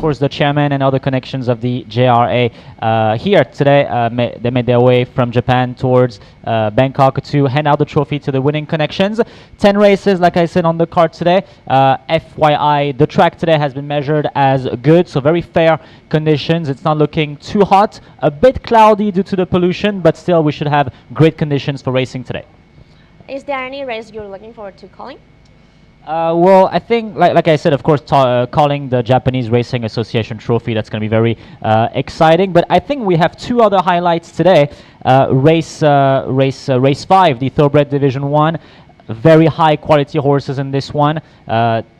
course, the chairman and other connections of the JRA here today. They made their way from Japan towards Bangkok to hand out the trophy to the winning connections. 10 races, like I said, on the card today. FYI, the track today has been measured as good, so very fair conditions. It's not looking too hot, a bit cloudy due to the pollution, but still we should have great conditions for racing today. Is there any race you're looking forward to calling? Well, I think, like I said, of course, calling the Japanese Racing Association Trophy, that's going to be very exciting. But I think we have two other highlights today. Race 5, the Thoroughbred Division 1. Very high quality horses in this one.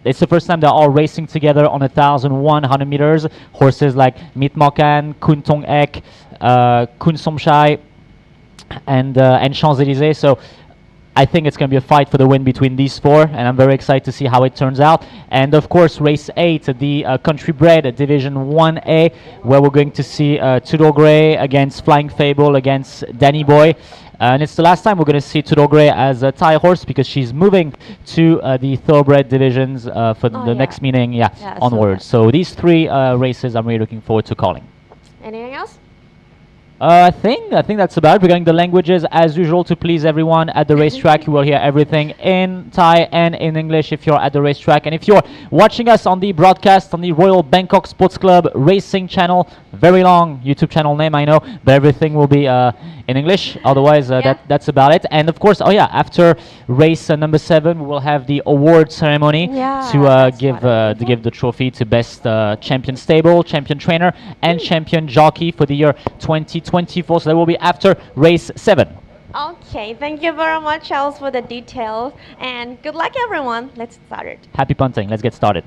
It's the first time they're all racing together on 1,100 meters. Horses like Mitmokan, Kun Tong Ek, Kun Somshai, and Champs-Élysées. So I think it's going to be a fight for the win between these four, and I'm very excited to see how it turns out. And of course, race 8, the Country Bred Division 1A, where we're going to see Tudor Grey against Flying Fable against Danny Boy. And it's the last time we're going to see Tudor Grey as a Thai horse, because she's moving to the Thoroughbred divisions for the next meeting onwards. So these three races I'm really looking forward to calling. Anything else? I think that's about it. We're going the languages as usual to please everyone at the racetrack. You will hear everything in Thai and in English if you're at the racetrack. And if you're watching us on the broadcast on the Royal Bangkok Sports Club Racing channel, very long YouTube channel name, I know, but everything will be in English. Otherwise, that's about it. And of course, after race number 7, we will have the award ceremony to give the trophy to best champion stable, champion trainer, and champion jockey for the year 2024. So that will be after race 7. Okay, thank you very much, Charles, for the details, and good luck, everyone. Let's start it. Happy punting. Let's get started.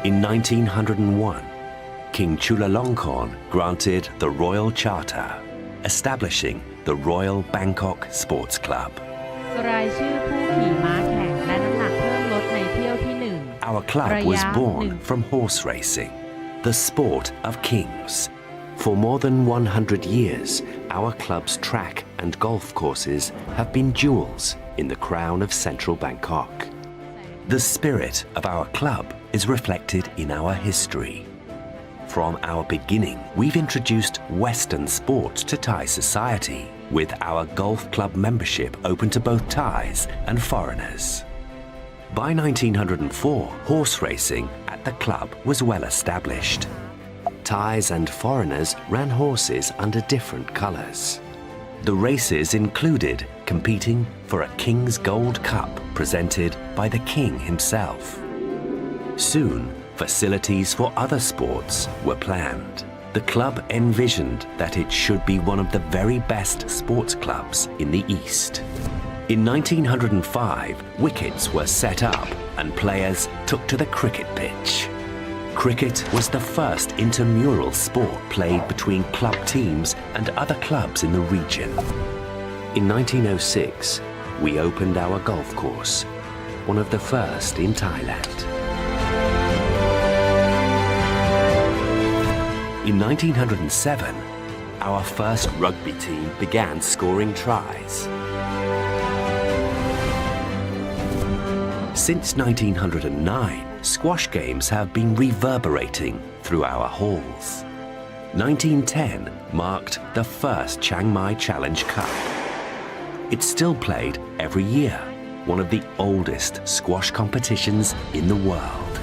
In 1901, King Chulalongkorn granted the Royal Charter, establishing the Royal Bangkok Sports Club. รายชื่อผู้ขี่ม้าแข่งและน้ำหนักเพิ่มลดในเที่ยวที่ 1 Our club was born from horse racing, the sport of kings. For more than 100 years, our club's track and golf courses have been jewels in the crown of central Bangkok. The spirit of our club is reflected in our history. From our beginning, we've introduced Western sports to Thai society, with our golf club membership open to both Thais and foreigners. By 1904, horse racing at the club was well established. Thais and foreigners ran horses under different colours. The races included competing for a King's Gold Cup presented by the King himself. Soon, facilities for other sports were planned. The club envisioned that it should be one of the very best sports clubs in the East. In 1905, wickets were set up and players took to the cricket pitch. Cricket was the first intramural sport played between club teams and other clubs in the region. In 1906, we opened our golf course, one of the first in Thailand. In 1907, our first rugby team began scoring tries. Since 1909, squash games have been reverberating through our halls. 1910 marked the first Chiang Mai Challenge Cup. It's still played every year, one of the oldest squash competitions in the world.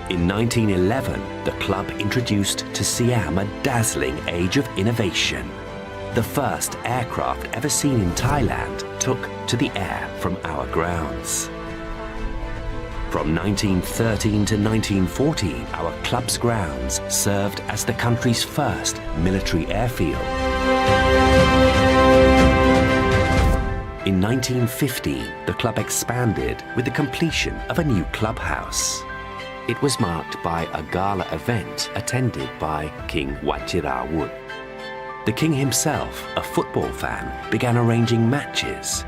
In 1911, the club introduced to Siam a dazzling age of innovation. The first aircraft ever seen in Thailand took to the air from our grounds. From 1913 to 1914, our club's grounds served as the country's first military airfield. In 1950, the club expanded with the completion of a new clubhouse. It was marked by a gala event attended by King Wachirawut. The king himself, a football fan, began arranging matches.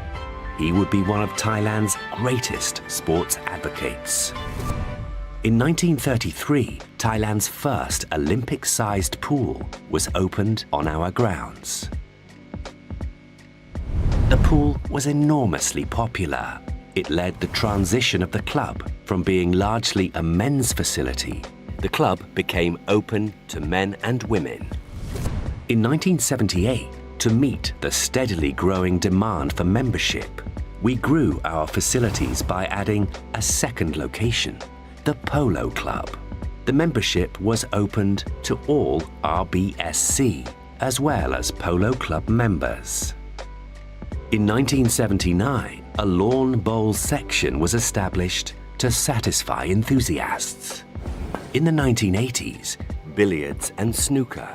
He would be one of Thailand's greatest sports advocates. In 1933, Thailand's first Olympic-sized pool was opened on our grounds. The pool was enormously popular. It led the transition of the club from being largely a men's facility. The club became open to men and women. In 1978, to meet the steadily growing demand for membership, we grew our facilities by adding a second location, the Polo Club. The membership was opened to all RBSC, as well as Polo Club members. In 1979, a lawn bowls section was established to satisfy enthusiasts. In the 1980s, billiards and snooker.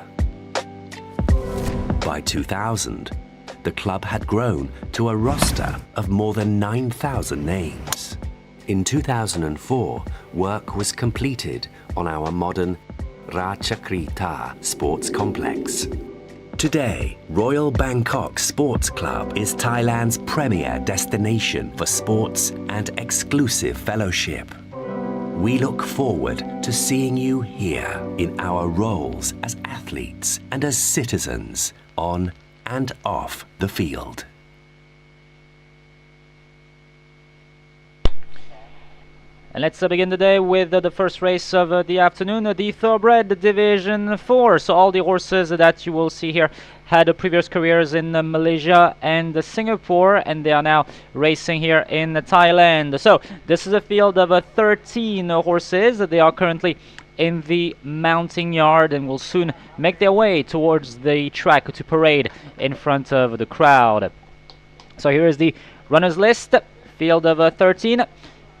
By 2000, the club had grown to a roster of more than 9,000 names. In 2004, work was completed on our modern Ratchakrita Sports Complex. Today, Royal Bangkok Sports Club is Thailand's premier destination for sports and exclusive fellowship. We look forward to seeing you here in our roles as athletes and as citizens on and off the field. And let's begin the day with the first race of the afternoon, the Thoroughbred Division 4. So all the horses that you will see here had previous careers in Malaysia and Singapore, and they are now racing here in Thailand. So this is a field of 13 horses. They are currently in the mounting yard and will soon make their way towards the track to parade in front of the crowd. So here is the runners list, field of 13.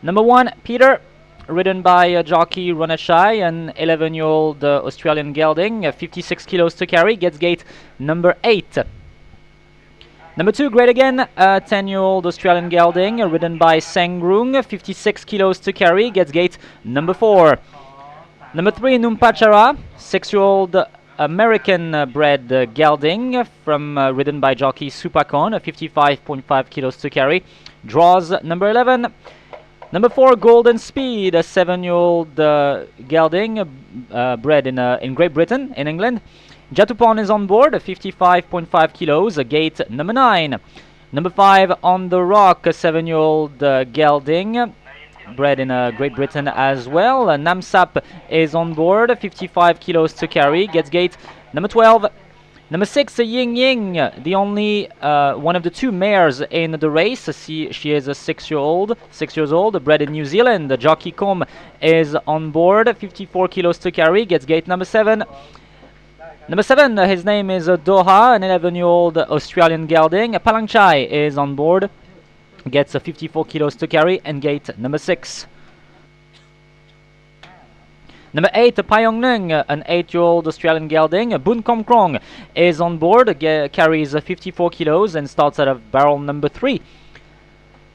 Number 1, Peter, ridden by jockey Ranachai, an 11-year-old Australian gelding, 56 kilos to carry, gets gate number 8. Number 2, Great Again, a 10-year-old Australian gelding, ridden by Sengrung, 56 kilos to carry, gets gate number 4. Number 3, Numpachara, 6-year-old American-bred gelding, ridden by jockey Supakon, 55.5 kilos to carry, draws number 11. Number 4, Golden Speed, a 7-year-old gelding bred in Great Britain, in England. Jatupon is on board, 55.5 kilos, gate number 9. Number 5, On the Rock, a 7-year-old gelding bred in Great Britain as well. Namsap is on board, 55 kilos to carry, gets gate number 12. Number 6, Ying Ying, the only one of the two mares in the race. She is a 6 years old, bred in New Zealand. The jockey Combe is on board, 54 kilos to carry, gets gate number 7. Number 7, his name is Doha, an 11-year-old Australian gelding. Palangchai is on board, gets 54 kilos to carry, and gate number 6. Number 8, Payong Nung, an 8-year-old Australian gelding. Boon Kom Krong is on board, carries 54 kilos and starts out of barrel number 3.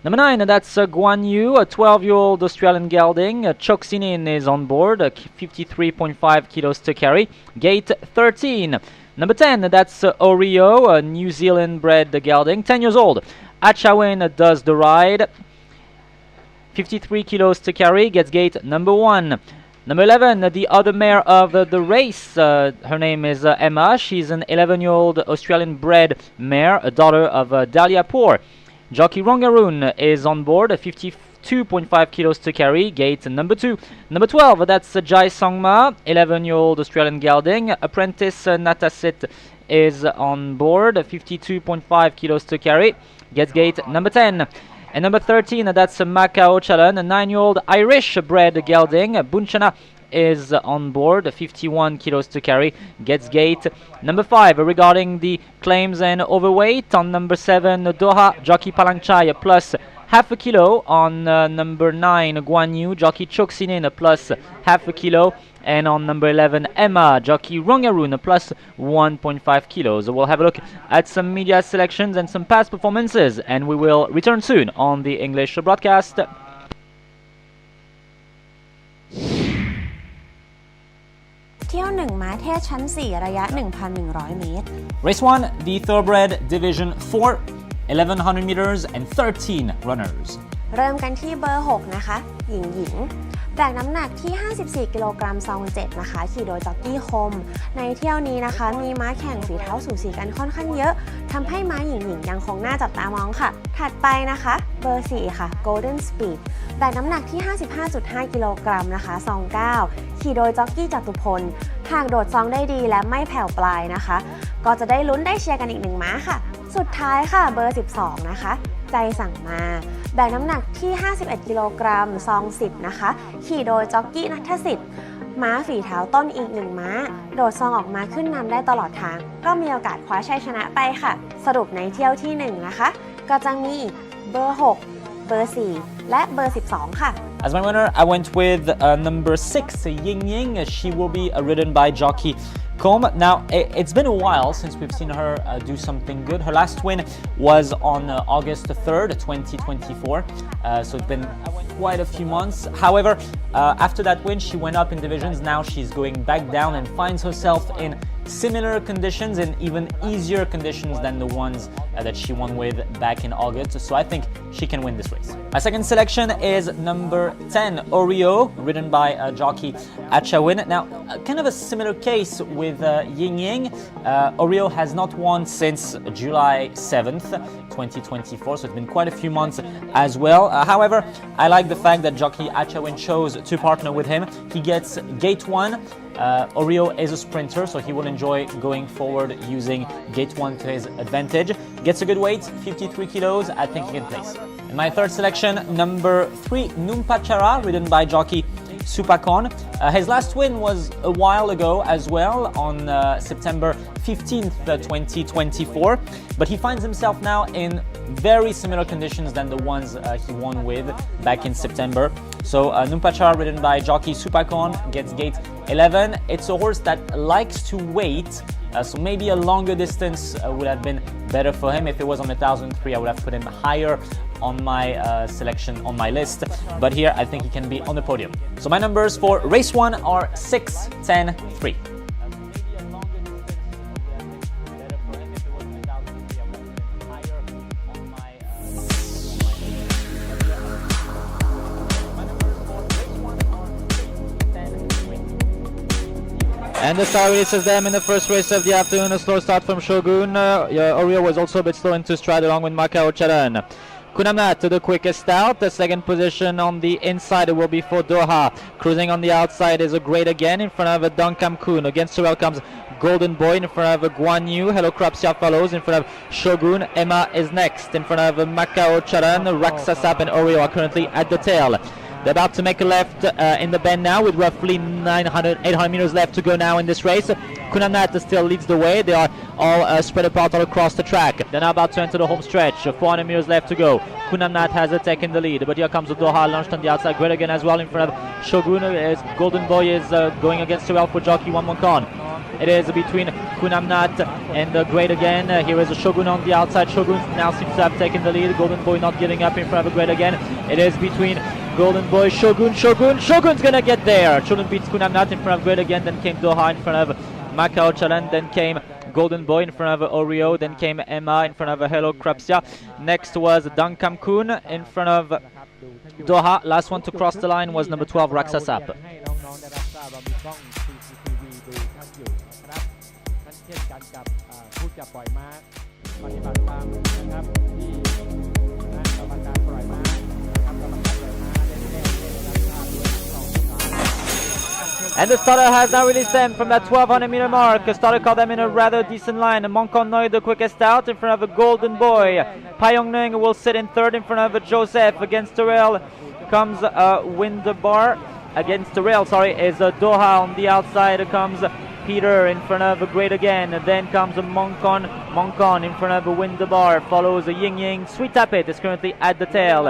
Number 9, that's Guan Yu, a 12-year-old Australian gelding. Chok Sinin is on board, 53.5 kilos to carry. Gate 13. Number 10, that's Oreo, a New Zealand-bred gelding, 10 years old. Achawin does the ride, 53 kilos to carry, gets gate number 1. Number 11, the other mare of the race, her name is Emma. She's an 11-year-old Australian-bred mare, a daughter of Dahlia Poor. Jockey Rongaroon is on board, 52.5 kilos to carry, gate number 2. Number 12, that's Jai Songma, 11-year-old Australian gelding. Apprentice Natasit is on board, 52.5 kilos to carry, gets gate number 10. And number 13, that's Macau Chalan, a 9-year-old Irish-bred gelding. Bunchana is on board, 51 kilos to carry, gets gate number 5. Regarding the claims and overweight, on number 7, Doha, jockey Palangchai plus half a kilo. On number 9, Guan Yu, jockey Chok Sinin plus half a kilo. And on number 11, Emma, jockey Rongaroon plus 1.5 kilos. We'll have a look at some media selections and some past performances, and we will return soon on the English broadcast. เที่ยว1ม้าเทศชั้น 4 ระยะ 1,100 เมตร Race 1, the Thoroughbred Division 4, 1100 meters and 13 runners. เริ่มกันที่เบอร์ 6 นะคะ หญิง แบกน้ำหนักที่ 54 กิโลกรัมซอง7นะคะ ขี่โดยจ็อกกี้คม ในเที่ยวนี้นะคะ มีม้าแข่งฝีเท้าสูสีกันค่อนข้างเยอะ ทำให้ม้าหญิงยังคงน่าจับตามองค่ะ ถัดไปนะคะ เบอร์ 4 ค่ะ Golden Speed แบกน้ำหนักที่ 55.5 กิโลกรัมนะคะซอง9 ขี่โดยจ็อกกี้จตุพล หากโดดซองได้ดีและไม่แผ่วปลายนะคะ ก็จะได้ลุ้นได้เชียร์กันอีก1ม้าค่ะ สุดท้ายค่ะ เบอร์ 12 นะคะ ใจสั่งมาแบกน้ำหนักที่ 51 กิโลกรัมซอง10นะคะขี่โดยจ็อกกี้ณัฐสิทธิ์ม้าฝีเท้าต้นอีก1ม้าโดดซองออกมาขึ้นนำได้ตลอดทางก็มีโอกาสคว้าชัยชนะไปค่ะสรุปในเที่ยวที่1นะคะก็จะมีเบอร์ 6 เบอร์ 4 และเบอร์ 12 ค่ะ As my winner, I went with number 6, Ying Ying. She will be ridden by jockey Combe. Now, it's been a while since we've seen her do something good. Her last win was on August 3rd, 2024. So it's been quite a few months. However, after that win, she went up in divisions. Now she's going back down and finds herself in similar conditions and even easier conditions than the ones that she won with back in August. So I think she can win this race. My second selection is number 10, Oreo, ridden by jockey Achawin. Now, kind of a similar case with Ying Ying. Oreo has not won since July 7th, 2024, so it's been quite a few months as well. However, I like the fact that jockey Achawin chose to partner with him. He gets gate 1. Oreo is a sprinter, so he will enjoy going forward using gate 1 to his advantage. Gets a good weight, 53 kilos. I think he can place. In my third selection, number 3, Numpachara, ridden by jockey Supakon. His last win was a while ago as well, on September 15th, 2024. But he finds himself now in very similar conditions than the ones he won with back in September. So Numpachara, ridden by jockey Supakon, gets gate 11. It's a horse that likes to wait. So maybe a longer distance would have been better for him. If it was on 1003, I would have put him higher on my selection on my list. But here, I think he can be on the podium. So my numbers for race 1 are 6, 10, 3. And the star releases them in the first race of the afternoon. A slow start from Shogun. Oreo was also a bit slow into stride along with Macau Charan. Kunamnat to the quickest out. The second position on the inside will be for Doha. Cruising on the outside is a great again in front of Dunkam Kun. Against Sorel comes Golden Boy in front of Guan Yu. Hello Krapsia follows in front of Shogun. Emma is next in front of Macao Charan. Raksasap and Oreo are currently at the tail. They're about to make a left in the bend now with roughly 800 meters left to go now in this race. Kunamnat still leads the way. They are all spread apart all across the track. They're now about to enter the home stretch. 400 meters left to go. Kunamnat has taken the lead, but here comes Doha launched on the outside. Great again as well in front of Shogun. As Golden Boy is going against Sorel for jockey 1 Moncon. It is between Kunamnat and Great again. Here is a Shogun on the outside. Shogun now seems to have taken the lead. Golden Boy not giving up in front of Great again. It is between Golden Boy, Shogun's gonna get there. Shogun beats Kunamnat in front of Great again. Then came Doha in front of Macao Chalan. Then came Golden Boy in front of Oreo. Then came Emma in front of Hello Krapsia. Next was Dunkam Kun in front of Doha. Last one to cross the line was number 12 Raksasap. เช่นกันกับผู้จับปล่อยม้าปฏิบัติตามนะครับที่คณะกรรมการปล่อยม้านะครับกรรมการปล่อยม้าได้แจ้งให้ได้รับทราบด้วย2ผู้ขาย And the starter has now released them from that 1200 meter mark. The starter caught them in a rather decent line. Moncon Noi the quickest out in front of a Golden Boy. Payong Nung will sit in third in front of Joseph. Against the rail comes Windabar. Against the rail, sorry, is Doha. On the outside comes Peter in front of Great again. Then comes Moncon in front of Windabar. Follows Ying Ying. Sweet Tapit is currently at the tail.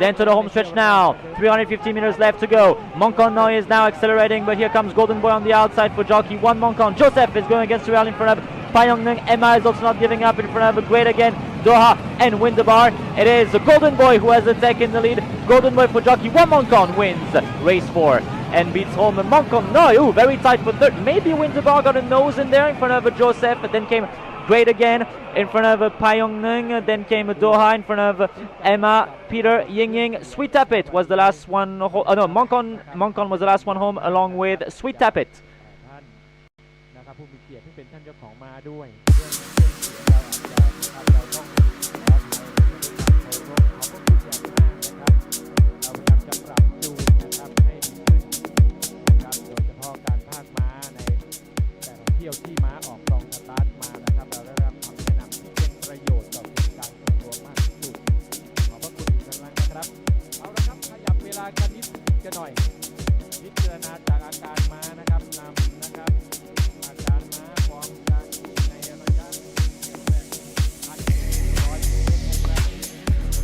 Then to the home stretch now. 350 meters left to go. Moncon Noi is now accelerating, but here comes Golden Boy on the outside for jockey 1 Moncon. Joseph is going against the rail in front of Payong Nung. Emma is also not giving up in front of Great again. Doha and Windabar. It is Golden Boy who has taken the lead. Golden Boy for jockey 1 Moncon wins race 4. And beats home Moncon. No, ooh, very tight for third. Maybe Winterbar got a nose in there in front of Joseph. Then came Great again in front of Payong Nung. Then came Doha in front of Emma, Peter, Ying Ying. Sweet Tapit was the last one. Oh no, Moncon was the last one home along with Sweet Tapit. ท่านนะครับผู้มีเกียรติที่เป็นท่านเจ้าของม้าด้วยเรื่องเสียงเราอาจจะนะครับเราต้องขออภัยในเรื่องการเคารพขอบพระคุณอย่างมากนะครับเราพยายามจะปรับจูนนะครับให้ดีขึ้นนะครับโดยเฉพาะการพากม้าในแต่ละเที่ยวที่ม้าออกกองสตาร์ทมานะครับเราได้รับคำแนะนำที่เป็นประโยชน์ต่อกิจการส่วนตัวมากที่สุดขอบพระคุณอีกครั้งนะครับเอาละครับขยับเวลากันนิดกันหน่อยพิจารณาจากอาการม้านะครับนำนะครับอาการม้าฟอร์มการในระยะ1,100 เมตรนะครั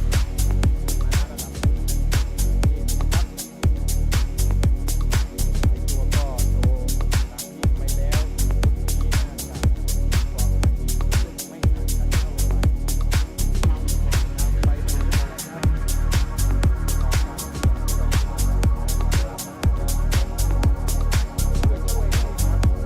บม้าระดับนี้นะครับไอ้ตัวก็โชว์ตามที่ไปแล้วนี้น่าจะฟอร์มดีซึ่งไม่ห่างกันเท่าไหร่ไปดูนะครับข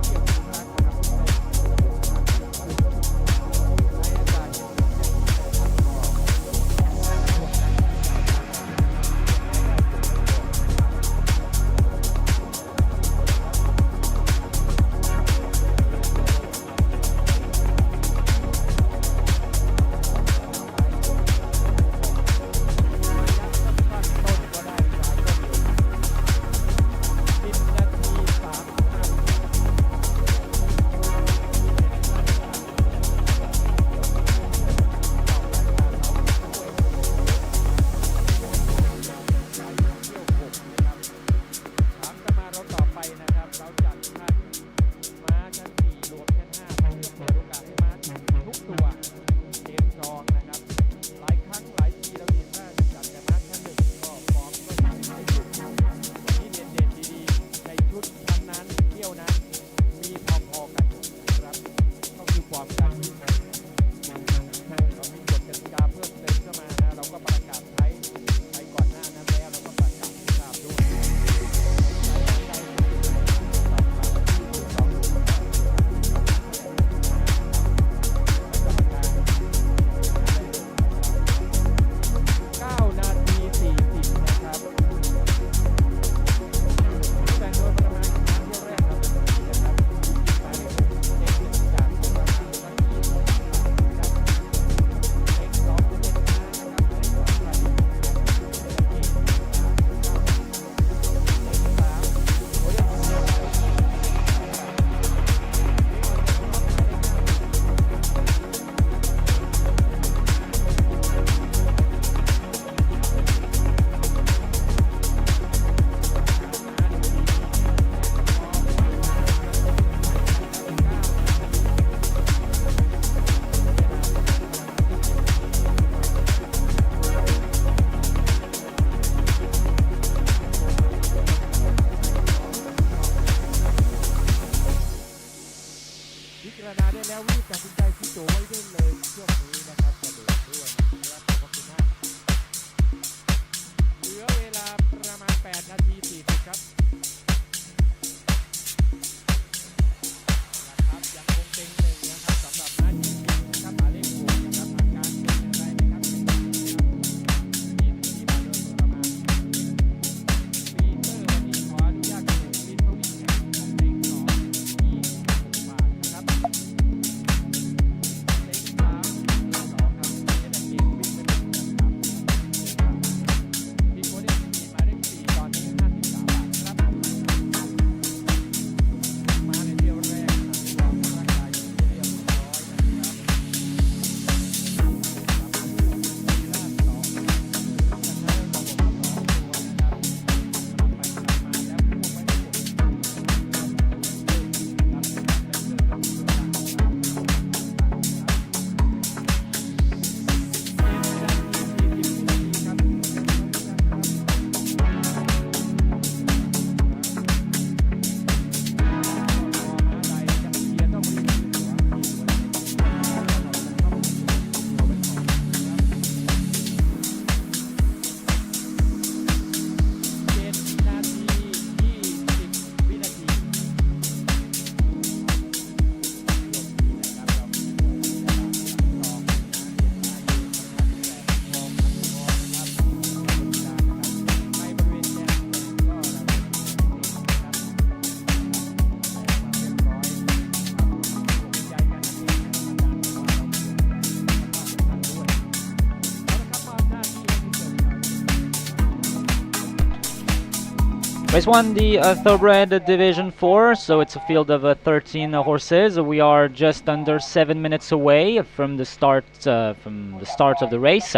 Race 1, the Thoroughbred Division 4, so it's a field of 13 horses. We are just under 7 minutes away from the start of the race.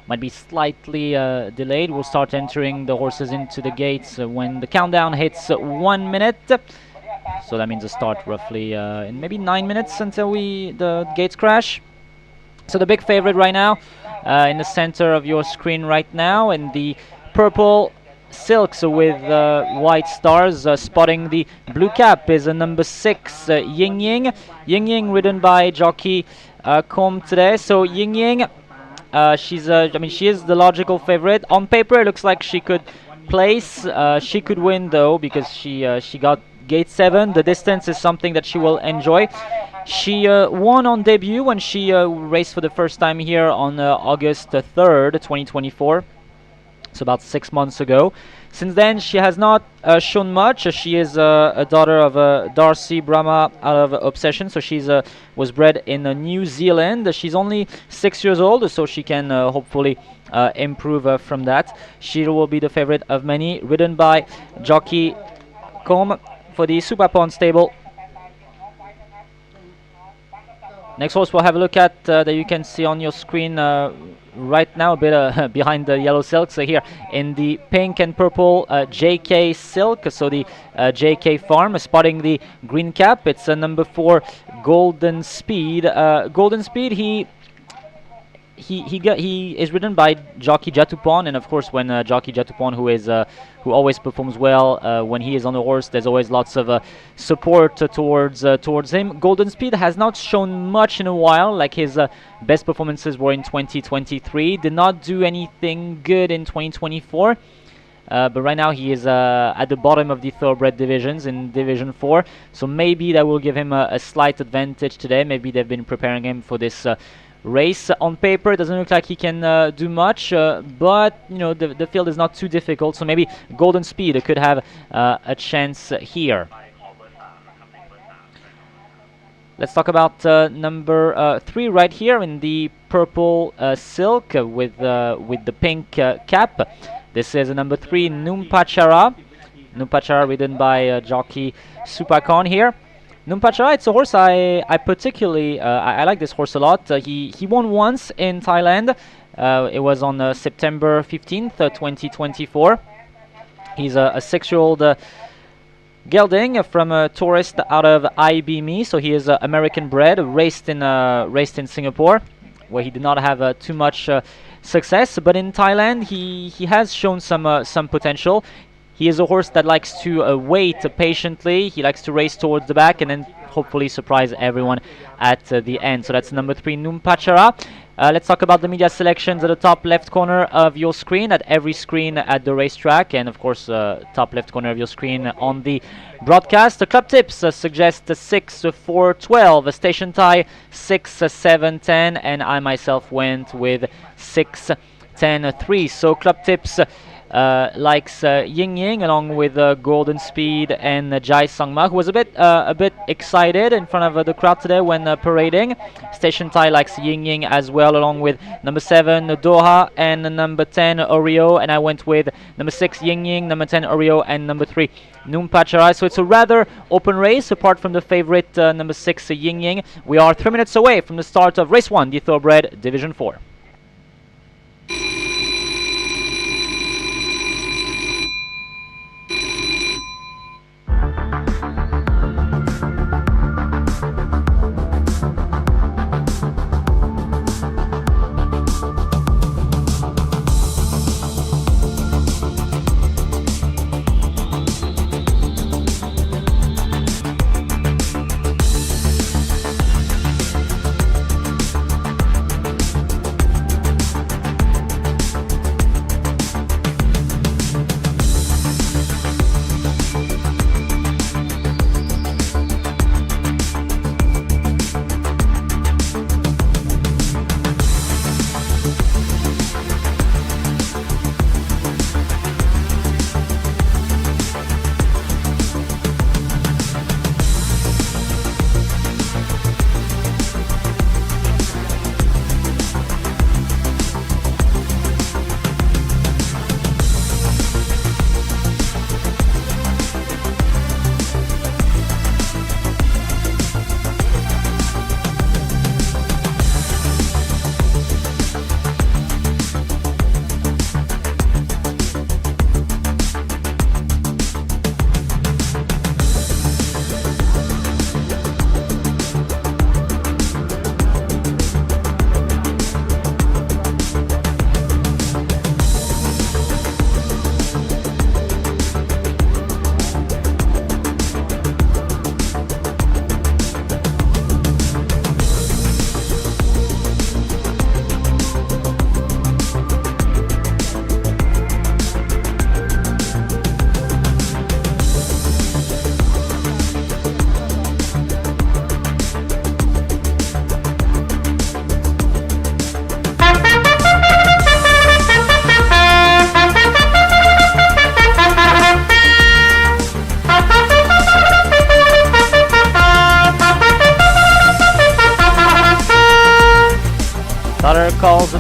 Might be slightly delayed. We'll start entering the horses into the gates when the countdown hits 1 minute. So that means a start roughly in maybe 9 minutes until the gates crash. So the big favorite right now in the center of your screen right now, in the purple silks with white stars, spotting the blue cap is number 6 Ying Ying. Ying Ying ridden by jockey Combe today. So Ying Ying, she is the logical favorite. On paper it looks like she could place, she could win though, because she got gate 7. The distance is something that she will enjoy. She won on debut when she raced for the first time here on August 3rd, 2024. So about 6 months ago. Since then, she has not shown much. She is a daughter of Darcy Brahma out of Obsession. So she's was bred in New Zealand. She's only 6 years old, so she can hopefully improve from that. She will be the favorite of many, ridden by jockey Combe for the Supapon stable. Next horse we'll have a look at that you can see on your screen right now, a bit behind the yellow silk. So here in the pink and purple JK silk, so the JK farm, spotting the green cap. It's number 4 Golden Speed. Golden Speed, he is ridden by jockey Jatupon, and of course when jockey Jatupon, who always performs well when he is on the horse, there's always lots of support towards him. Golden Speed has not shown much in a while. Like his best performances were in 2023. Did not do anything good in 2024. But right now he is at the bottom of the thoroughbred divisions in Division 4. So maybe that will give him a slight advantage today. Maybe they've been preparing him for this race. On paper it doesn't look like he can do much, but you know, the field is not too difficult, so maybe Golden Speed could have a chance here. Let's talk about number 3 right here in the purple silk with the pink cap. This is number 3 Numpachara. Numpachara ridden by jockey Supakon here. Numpachara, it's a horse I particularly I like this horse a lot. He won once in Thailand. It was on September 15th, 2024. He's a 6-year-old gelding from a tourist out of IBME. So he is American bred, raced in Singapore, where he did not have too much success. But in Thailand, he has shown some potential. He is a horse that likes to wait patiently. He likes to race towards the back and then hopefully surprise everyone at the end. So that's number 3 Numpachara. Let's talk about the media selections at the top left corner of your screen, at every screen at the racetrack, and of course top left corner of your screen on the broadcast. The club tips suggest 6, 4, 12, station tie 6, 7, 10, and I myself went with 6, 10, 3. So club tips likes Ying Ying along with Golden Speed and Jai Sangma, who was a bit excited in front of the crowd today when parading. Station tie likes Ying Ying as well, along with number 7 Doha and number 10 Oreo, and I went with number 6 Ying Ying, number 10 Oreo, and number 3 Numpachara. So it's a rather open race apart from the favorite number 6 Ying Ying. We are 3 minutes away from the start of race 1, the Thoroughbred Division 4.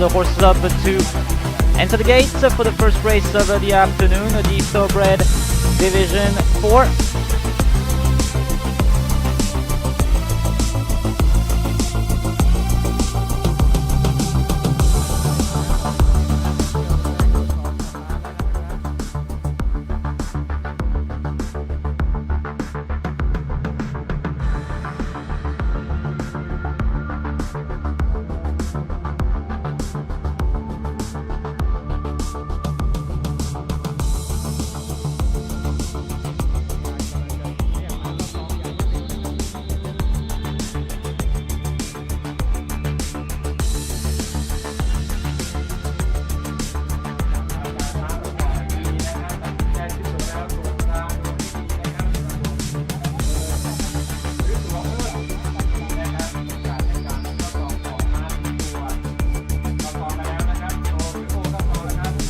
the horses up to enter the gates for the first race of the afternoon, the Thoroughbred Division 4.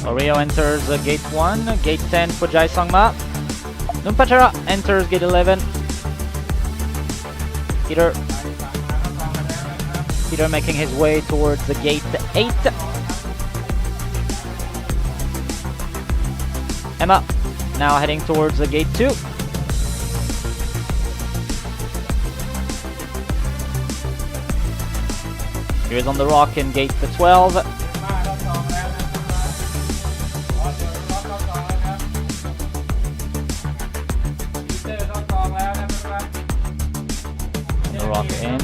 Oreo enters gate 1, gate 10 for Jai Sangma. Numpachara enters gate 11. Peter making his way towards the gate 8. Emma now heading towards the gate 2. Here's on the rock in gate 12. Rock in.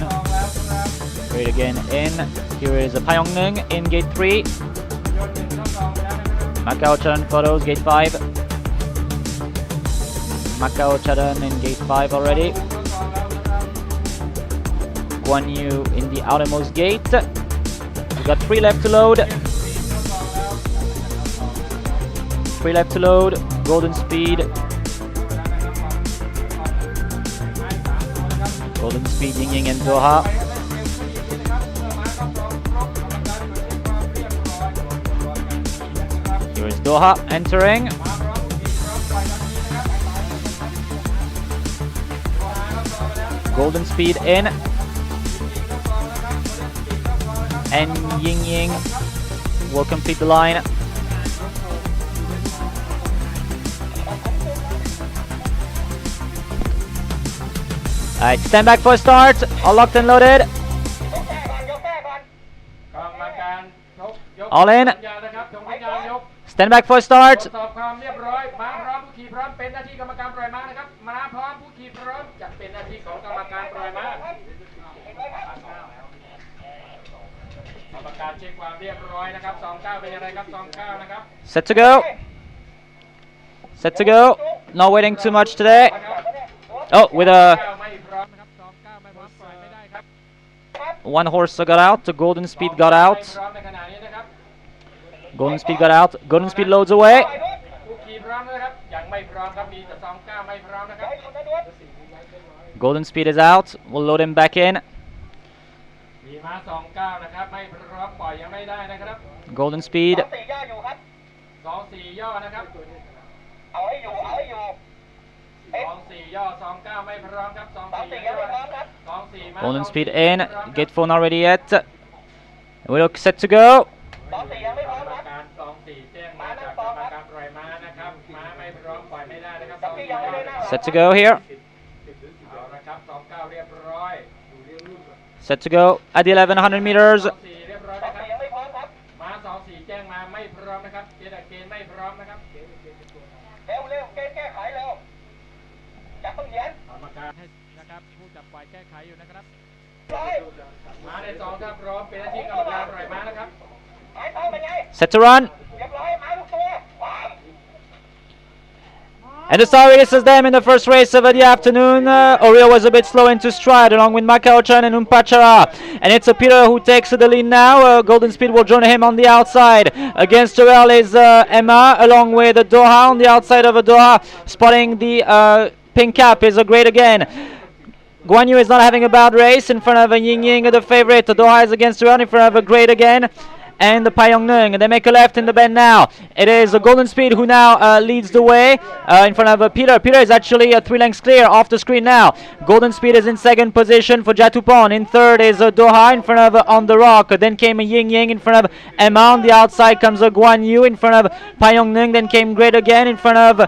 Great again in. Here is a Payongnung in gate 3. Macau Charan photos, gate 5. Macau Charan in gate 5 already. Guan Yu in the outermost gate. We've got 3 left to load. 3 left to load. Golden Speed. Golden Speed, Ying Ying and Doha. Here is Doha entering. Golden Speed in. And Ying Ying will complete the line. Alright, stand back for start. All locked and loaded. All in. Stand back for start. ตรวจสอบความเรียบร้อยม้าพร้อมผู้ขี่พร้อมเป็นหน้าที่กรรมการปล่อยม้านะครับม้าพร้อมผู้ขี่พร้อมจะเป็นหน้าที่ของกรรมการปล่อยม้ากรรมการเช็คความเรียบร้อยนะครับ29เป็นยังไงครับ29นะครับ Set to go. Set to go. Not waiting too much today. Oh, with a ไม่พร้อมนะครับ29ไม่พร้อมปล่อยไม่ได้ครับ one horse got out. The Golden Speed got ไม่ out. พร้อมในขณะนี้นะครับ Golden Speed got out. Golden Speed loads away. ผู้ขี่พร้อมนะครับยังไม่พร้อมครับมีแต่29ไม่พร้อมนะครับ Golden Speed is out. We'll load him back in. มีม้า29นะครับไม่พร้อมปล่อยยังไม่ได้นะครับ Golden Speed. 24ย่อนะครับ24ย่อ29ไม่พร้อมครับ24ย่อ24ม้า Golden Speed in. Gate 4 not ready yet. We look set to go. กรรมการ24แจ้งมาจากกรรมการปล่อยม้านะครับม้าไม่พร้อมปล่อยไม่ได้นะครับ24 Set to go here. เอาละครับ29เรียบร้อย Set to go at the 1100 meters. 24เรียบร้อยนะครับม้า24แจ้งมาไม่พร้อมนะครับเกณฑ์ไม่พร้อมนะครับเร็วเกณฑ์แก้ไขเร็วจับต้องเย็นกรรมการให้นะครับผู้จับปล่อยแก้ไขอยู่นะครับม้าในซองถ้าพร้อมเป็นหน้าที่กรรมการปล่อยม้านะครับ Set to run. And the star races them in the first race of the afternoon. Oreo was a bit slow into stride along with Macau-chan and Umpachara. And it's Peter who takes the lead now. Golden Speed will join him on the outside. Against Joel is Emma along with Doha on the outside of Doha. Spotting the pink cap is a great again. Guan Yu is not having a bad race in front of Ying Ying, the favorite. Doha is against Joel in front of a great again. and the Pyongyang, and they make a left in the bend now. It is Golden Speed who now leads the way in front of Peter. Peter is actually 3 lengths clear off the screen now. Golden Speed is in second position for Jatupon. In third is Doha in front of On the Rock. Then came Ying Ying in front of Emma. On the outside comes Guan Yu in front of Pyongyang. Then came Great again in front of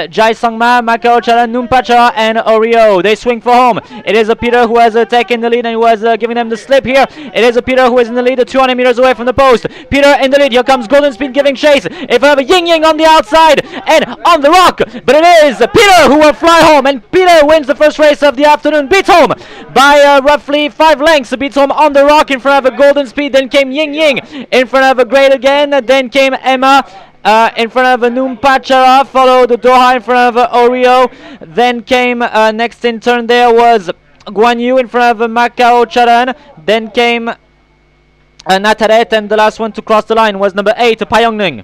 Jai Sangma, Macao Chala, Numpacha, and Oreo. They swing for home. It is Peter who has taken the lead and who has given them the slip here. It is Peter who is in the lead, 200 meters away from the post. Peter in the lead. Here comes Golden Speed giving chase in front of Ying Ying on the outside and On the Rock. But it is Peter who will fly home, and Peter wins the first race of the afternoon. Beats home by roughly 5 lengths. Beats home On the Rock in front of a Golden Speed. Then came Ying Ying in front of a Great again. Then came Emma in front of Numpachara, followed Doha in front of Oreo. Then came next in turn there was Guan Yu in front of Macao Charan. Then came Nataret, and the last one to cross the line was number 8, Pyongyang.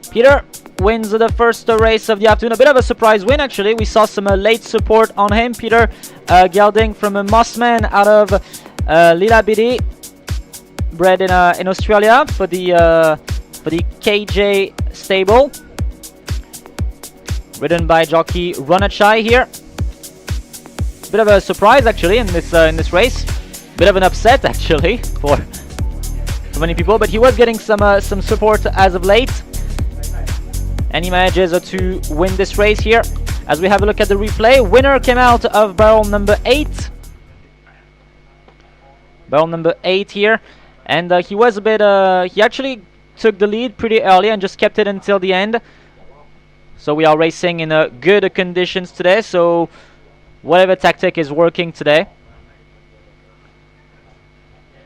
Peter wins the first race of the afternoon. A bit of a surprise win, actually. We saw some late support on him. Peter gelding from a Mossman out of Lilabidi, bred in Australia for the KJ stable, ridden by jockey Ronachai here. Bit of a surprise, actually, in this race. Bit of an upset, actually, for many people, but he was getting some support as of late. And he manages to win this race here. As we have a look at the replay, winner came out of barrel number 8. Barrel number 8 here. And he was a bit, he actually took the lead pretty early and just kept it until the end. So we are racing in good conditions today. So whatever tactic is working today.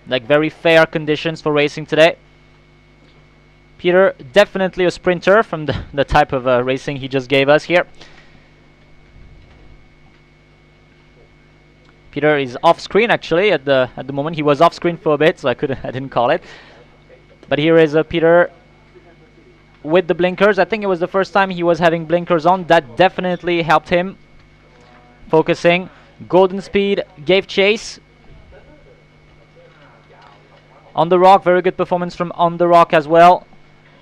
Like very fair conditions for racing today. Peter, definitely a sprinter from the type of racing he just gave us here. Peter is off screen, actually, at the moment. He was off screen for a bit, so I didn't call it. But here is Peter with the blinkers. I think it was the first time he was having blinkers on. That definitely helped him focusing. Golden Speed gave chase. On the Rock, very good performance from On the Rock as well.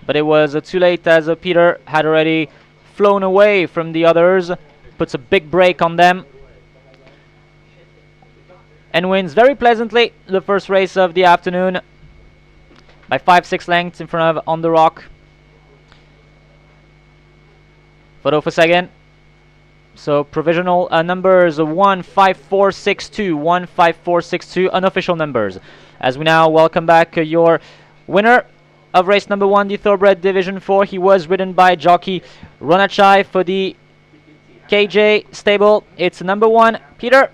But it was too late, as Peter had already flown away from the others. Puts a big break on them. And wins very pleasantly the first race of the afternoon by 5-6 lengths in front of On the Rock. Photo for second. So provisional numbers 15462, 15462, unofficial numbers. As we now welcome back your winner of race number 1, the Thoroughbred Division 4. He was ridden by jockey Ronachai for the KJ stable. It's number 1, Peter.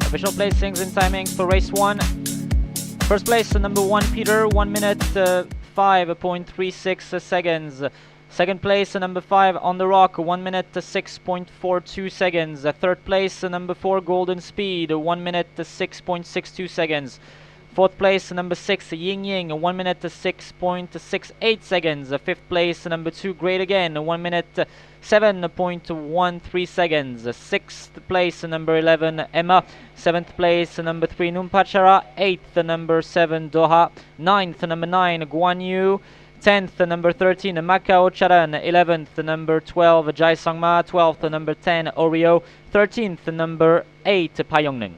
Official placings and timings for race 1. First place, number 1, Peter, 1 minute 5.36 seconds. Second place, number 5, On the Rock, 1 minute 6.42 seconds. Third place, number 4, Golden Speed, 1 minute 6.62 seconds. Fourth place, number 6, Ying Ying, 1 minute 6.68 seconds. Fifth place, number 2, Great Again, 1 minute 7.13 seconds. Sixth place, number 11, Emma. Seventh place, number 3, Numpachara. Eighth, number 7, Doha. Ninth, number 9, Guan Yu. 10th, number 13, Macau Charan. 11th, number 12, Jai Sangma. 12th, number 10, Oreo. 13th, number 8, Payongning.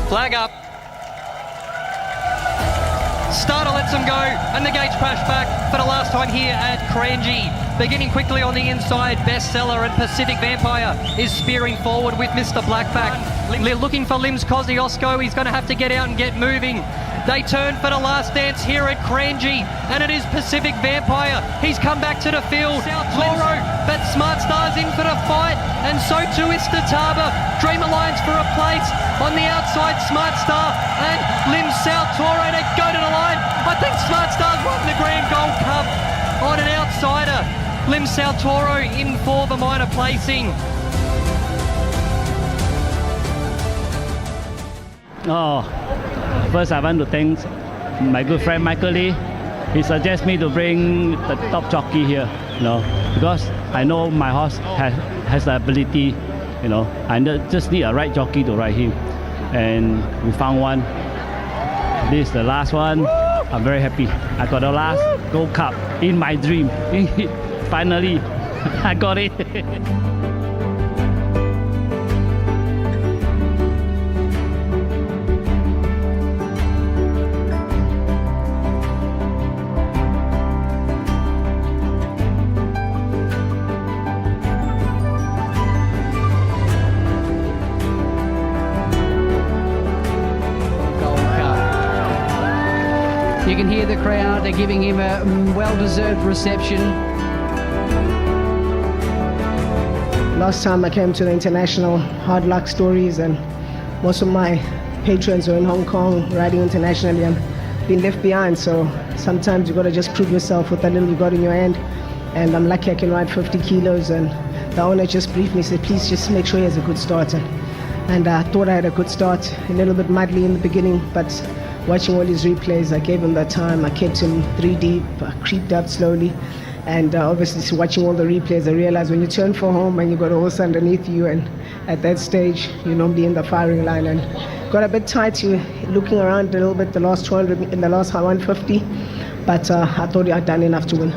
Flag up. Starter lets them go, and the gates crash back for the last time here at Cranji. Beginning quickly on the inside, Bestseller and Pacific Vampire is spearing forward with Mr. Blackback. Looking for Lims Kosciuszko, he's going to have to get out and get moving. They turn for the last dance here at Cranji, and it is Pacific Vampire. He's come back to the field. Toro, but Smart Star's in for the fight, and so too is Stataba. Dream Alliance for a place. On the outside, Smart Star and Lim South Toro, they go to the line. I think Smart Star's won the Grand Gold Cup on an outsider. Lim South Toro in for the minor placing. First, I want to thank my good friend Michael Lee. He suggests me to bring the top jockey here, because I know my horse has the ability, I just need a right jockey to ride him. And we found one. This is the last one. I'm very happy. I got the last Gold Cup in my dream. Finally, I got it. You can hear the crowd, they're giving him a well-deserved reception. Last time I came to the international, hard luck stories, and most of my patrons are in Hong Kong riding internationally and been left behind. So sometimes you got to just prove yourself with that little you got in your hand. And I'm lucky I can ride 50 kilos. And the owner just briefed me, said, please just make sure he has a good start. And I thought I had a good start, a little bit muddly in the beginning, but watching all his replays, I gave him that time. I kept him 3 deep, creeped up slowly. And obviously watching all the replays, I realized when you turn for home and you got a horse underneath you, and at that stage, you're normally in the firing line. And got a bit tight, you looking around a little bit the last 200, in the last 150. But I thought I'd done enough to win.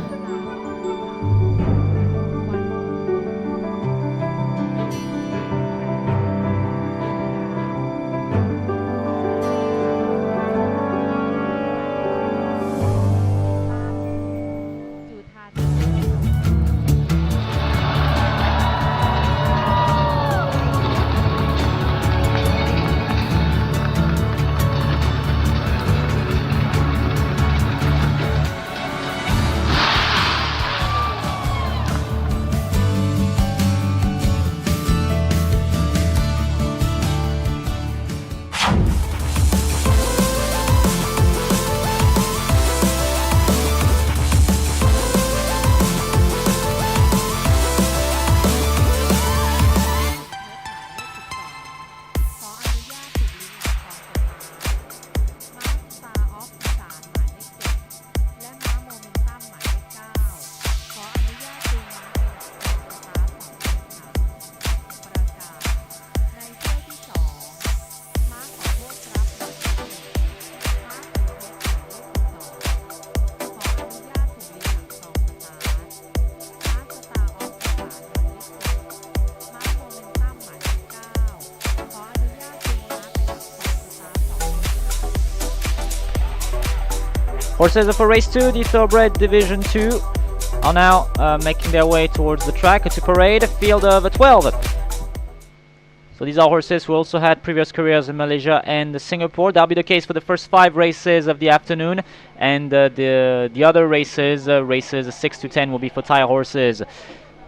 Horses for race 2, the thoroughbred division 2 are now making their way towards the track to parade, a field of 12. So these are horses who also had previous careers in Malaysia and Singapore. That'll be the case for the first 5 races of the afternoon, and the other races, races 6 to 10, will be for Thai horses.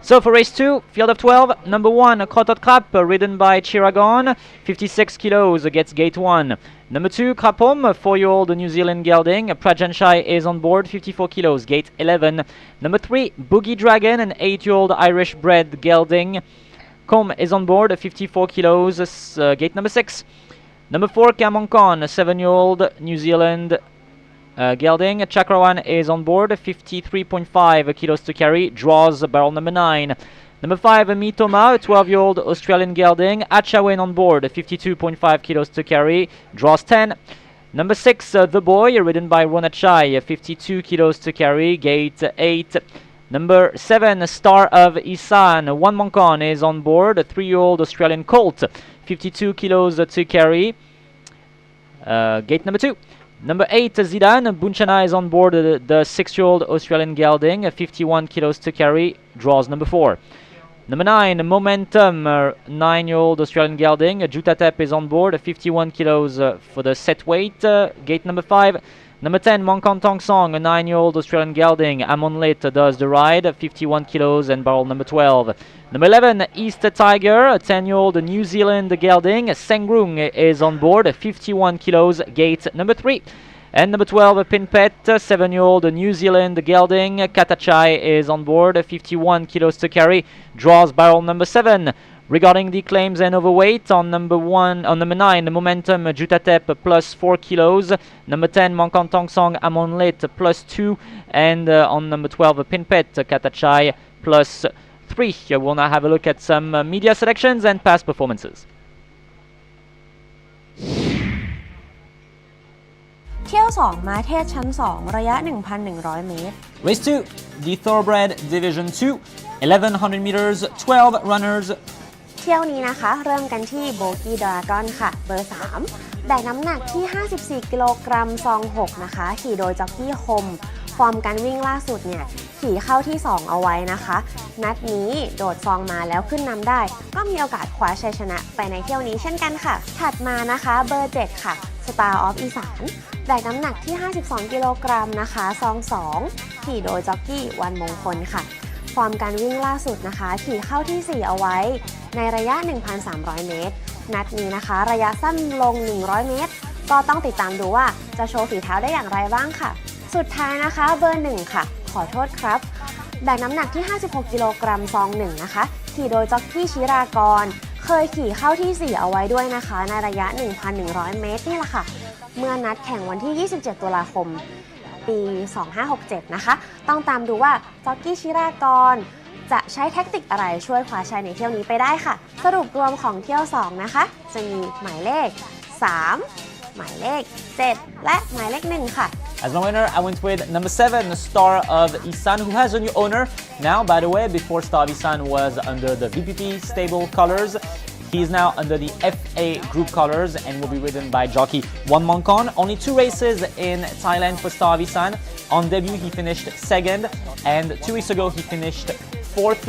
So for race 2, field of 12, number 1, Kotot Krap, ridden by Chiragon, 56 kilos, gets gate 1. Number 2, Krapom, 4-year-old New Zealand gelding, Prajanshai is on board, 54 kilos, gate 11. Number 3, Boogie Dragon, an 8-year-old Irish bred gelding, Com is on board, 54 kilos, gate number 6. Number 4, Kamongkon, a 7-year-old New Zealand gelding. Chakrawan is on board, 53.5 kilos to carry, draws barrel number 9. Number 5, Mitoma, a 12-year-old Australian gelding. Achawen on board, 52.5 kilos to carry, draws 10. Number 6, The Boy, ridden by Ronachai, 52 kilos to carry, gate 8. Number 7, Star of Isan, One Monkon is on board, a 3-year-old Australian colt, 52 kilos to carry, gate number 2. Number 8, Zidane, Bunchana is on board, the 6-year-old Australian gelding, 51 kilos to carry, draws number 4. Number 9, Momentum, 9-year-old Australian gelding, Jutatep is on board, 51 kilos for the set weight, gate number 5. Number 10, Mongkon Tong Song, a 9-year-old Australian gelding, Amonlit does the ride, 51 kilos and barrel number 12. Number 11, East Tiger, a 10-year-old New Zealand gelding, Sengrung is on board, 51 kilos, gate number 3. And number 12, Pinpet, 7-year-old New Zealand gelding, Katachai is on board, 51 kilos to carry, draws barrel number 7. Regarding the claims and overweight, on number 9, the Momentum Jutatep plus 4 kilos. Number 10, Mongkon Tong Song Amonlit plus 2. And on number 12, Pinpet Katachai plus 3. We'll now have a look at some media selections and past performances. เที่ยว 2 ม้าเทศชั้น 2 ระยะ 1,100 เมตร Race 2, the thoroughbred division 2, 1100 meters, 12 runners. เที่ยวนี้นะคะเริ่มกันที่โบกี้ดราก้อนค่ะเบอร์ 3 แบกน้ำหนักที่ 54 กิโลกรัมซอง 6 นะคะขี่โดยจ็อกกี้คมฟอร์มการวิ่งล่าสุดเนี่ยขี่เข้าที่ 2 เอาไว้นะคะนัดนี้โดดซองมาแล้วขึ้นนำได้ก็มีโอกาสคว้าชัยชนะไปในเที่ยวนี้เช่นกันค่ะถัดมานะคะเบอร์ 7 ค่ะ Star of อีสานแบกน้ำหนักที่ 52 กิโลกรัมนะคะซอง 2 ขี่โดยจ็อกกี้วันมงคลค่ะฟอร์มการวิ่งล่าสุดนะคะขี่เข้าที่ 4 เอาไว้ในระยะ 1,300 เมตรนัดนี้นะคะระยะสั้นลง 100 เมตรก็ต้องติดตามดูว่าจะโชว์ฝีเท้าได้อย่างไรบ้างค่ะสุดท้ายนะคะเบอร์ 1 ค่ะขอโทษครับแบกน้ำหนักที่ 56 กิโลกรัมซอง 1 นะคะขี่โดยจ็อกกี้ชิรากรเคยขี่เข้าที่ 4 เอาไว้ด้วยนะคะในระยะ 1,100 เมตรนี่แหละค่ะเมื่อนัดแข่งวันที่ 27 ตุลาคมปี 2567 นะคะต้องตามดูว่าจ็อกกี้ชิรากรจะใช้แท็กติกอะไรช่วยคว้าชัยในเที่ยวนี้ไปได้ค่ะสรุปรวมของเที่ยว 2 นะคะจะมีหมายเลข 3 หมายเลข 7 และหมายเลข 1 ค่ะ As my winner, I went with number 7, Star of Isan, who has a new owner now, by the way. Before Star of Isan was under the VPP stable colors. He is now under the FA group colors and will be ridden by jockey One Monkon. Only 2 races in Thailand for Star of Isan. On debut, he finished 2nd, and 2 weeks ago, he finished 4th.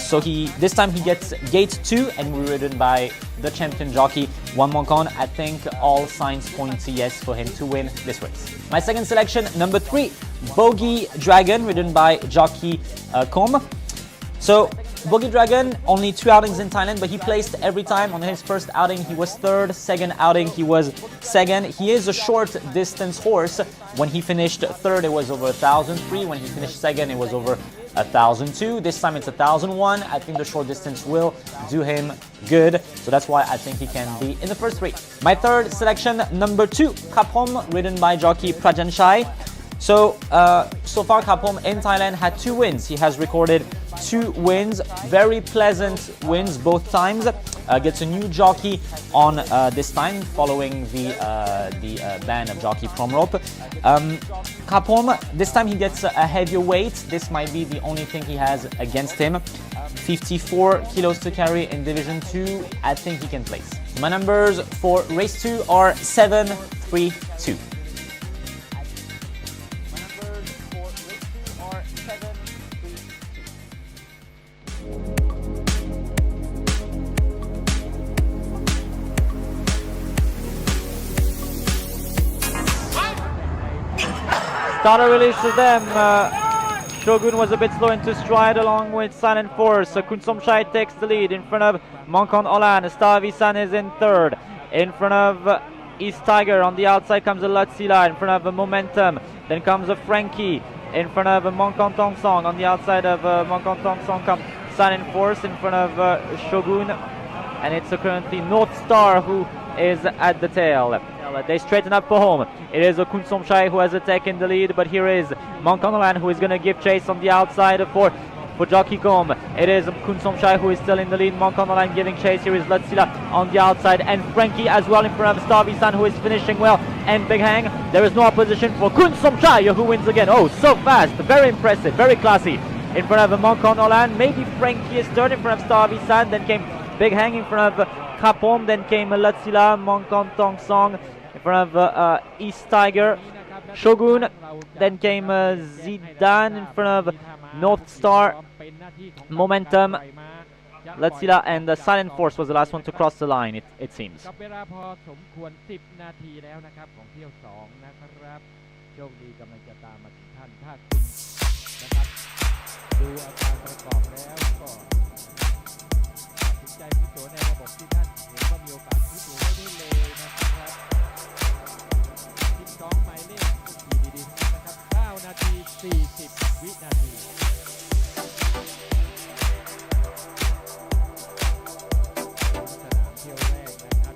So this time he gets gate 2 and will be ridden by the champion jockey One Monkon. I think all signs point to yes for him to win this race. My second selection, number 3, Bogey Dragon, ridden by jockey Kom. So Bogey Dragon, only 2 outings in Thailand, but he placed every time. On his first outing, he was 3rd. Second outing, he was 2nd. He is a short distance horse. When he finished 3rd, it was over 1,003. When he finished 2nd, it was over 1,002. This time it's 1,001. I think the short distance will do him good. So that's why I think he can be in the first 3. My third selection, number 2, Kapom, ridden by jockey Prajanshai. So far Kapom in Thailand had 2 wins. He has recorded 2 wins, very pleasant wins both times. Gets a new jockey on this time following the ban of jockey prom rope. Kapom, this time he gets a heavier weight. This might be the only thing he has against him. 54 kilos to carry in Division 2. I think he can place. My numbers for race 2 are 7, 3, 2. Starter releases them. Shogun was a bit slow into stride along with Silent Force. Kun Somchai takes the lead in front of Mongkon Olan. Star Visan is in third. In front of East Tiger. On the outside comes a Latsila. In front of Momentum. Then comes a Frankie. In front of Mongkon Tong Song. On the outside of Mongkon Tong Song comes Silent Force. In front of Shogun. And it's currently North Star who is at the tail. They straighten up for home. It is Kun Somchai who has taken the lead, but here is Mongkonolan who is going to give chase on the outside for Jockey Combe. It is Kun Somchai who is still in the lead. Mongkonolan giving chase. Here is Latsila on the outside, and Frankie as well in front of Starvisan who is finishing well. And Big Hang, there is no opposition for Kun Somchai who wins again. Oh, so fast, very impressive, very classy. In front of Mongkonolan, maybe Frankie is third in front of Starvisan. Then came Big Hang in front of Kapom. Then came Latsila, Mongkon Tong Song in front of East Tiger, Shogun. Then came Zidane in front of North Star, Momentum, Latsila, and Silent Force was the last one to cross the line, it seems. กับเวลาพอสมควร10 นาทีแล้วนะครับของเที่ยว2นะครับโชคดีกำลังจะตามมาถึงท่านถ้าคุณนะครับดูอาการประกอบแล้วก็ตัดสินใจพิจารณาในระบบที่ท่านเห็นว่ามีโอกาสพิจารณาได้เลยนะครับ12หมายเลขขี่ดีๆนะครับ9 นาที 40 วินาทีสนามเที่ยวแรกนะครับ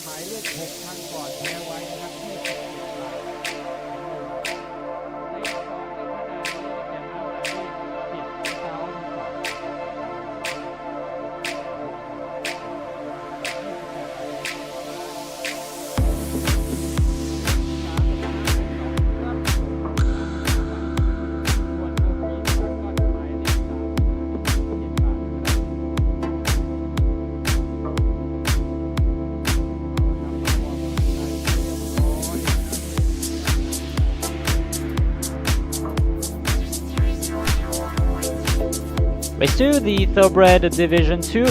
หมายเลข6ครั้งก่อนแพ้ไว้นะครับที่เลข2ได้คะแนนนี้แก่มาหมายเลข10ดาวก่อนRace 2, the Thoroughbred Division 2,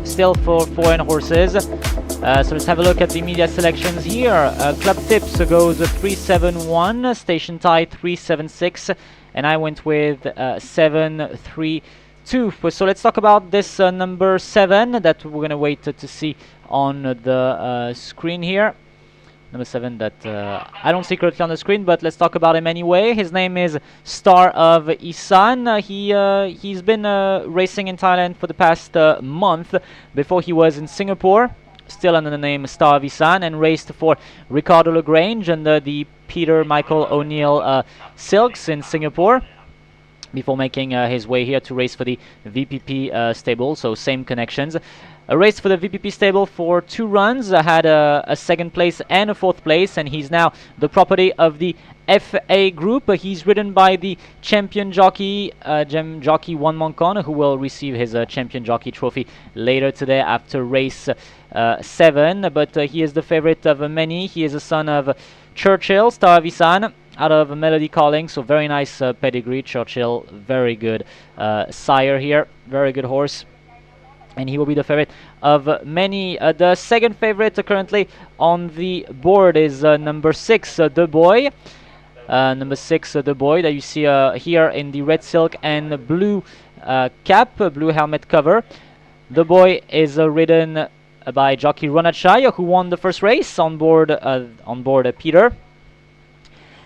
still for foreign horses. So let's have a look at the media selections here. Club Tips goes 371, Station Tie 376, and I went with 732. So let's talk about this number 7 that we're going to wait to see on the screen here. Number 7 that I don't see currently on the screen, but let's talk about him anyway. His name is Star of Isan. He's been racing in Thailand for the past month. Before he was in Singapore still under the name Star Visan, and raced for Ricardo Lagrange under the Peter Michael O'Neill Silks in Singapore, before making his way here to race for the VPP stable, so same connections. A race for the VPP stable for 2 runs, had a 2nd place and a 4th place, and he's now the property of the FA group. He's ridden by the champion jockey, jockey Juan Moncon, who will receive his champion jockey trophy later today after race 7, but he is the favorite of many. He is a son of Churchill, Star Visan, out of Melody Calling, so very nice pedigree. Churchill, very good sire here, very good horse, and he will be the favorite of many. The 2nd favorite currently on the board is number 6, The Boy. Number 6, The Boy, that you see here in the red silk and blue cap, blue helmet cover. The Boy is ridden by jockey Ronachai, who won the first race on board Peter.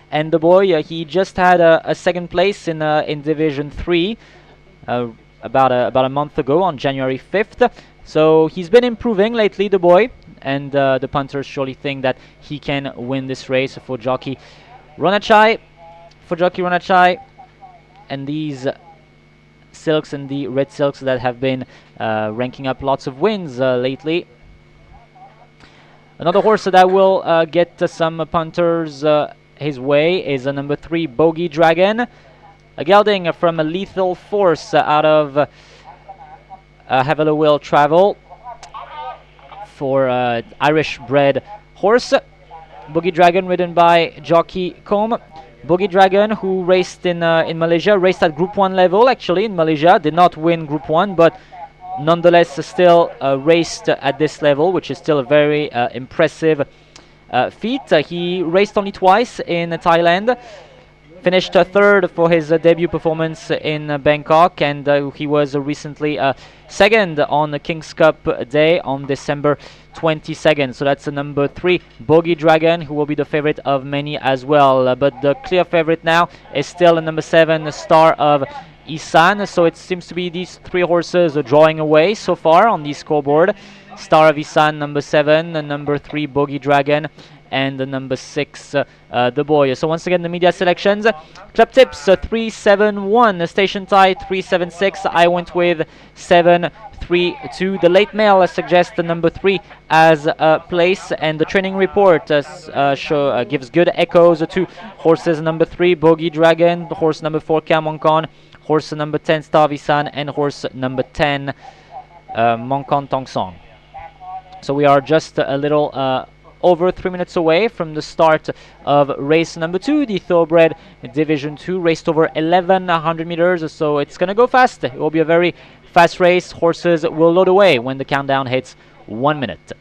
And The Boy, he just had a 2nd place in Division 3 about a month ago on January 5th. So he's been improving lately, The Boy, and the punters surely think that he can win this race for jockey Ronachai. And these silks and the red silks that have been ranking up lots of wins lately. Another horse that will get some punters his way is number 3, Bogey Dragon, a gelding from a Lethal Force out of Have a Will Travel, for Irish bred horse. Bogey Dragon ridden by jockey Combe. Bogey Dragon, who raced in Malaysia, raced at Group 1 level actually in Malaysia, did not win Group 1, but nonetheless still raced at this level, which is still a very impressive feat. He raced only twice in Thailand, finished 3rd for his debut performance in Bangkok, and he was recently 2nd on the King's Cup Day on December 22nd. So that's number 3, Bogey Dragon, who will be the favorite of many as well. But the clear favorite now is still number 7, Star of Isan. So it seems to be these 3 horses are drawing away so far on the scoreboard. Star of Isan, number 7, number 3, Bogey Dragon, and the number 6, The Boy. So once again, the media selections. Club tips 371, station tie 376. I went with 732. The late mail suggests the number 3 as a place, and the training report gives good echoes to horses number 3, Bogey Dragon, horse number 4, Kamonkon, horse number 10, Star Visan, and horse number 10, Monkon Tong Song. So we are just a little over 3 minutes away from the start of race number 2, the Thoroughbred Division 2, raced over 1100 meters, so it's going to go fast. It will be a very fast race. Horses will load away when the countdown hits 1 minute.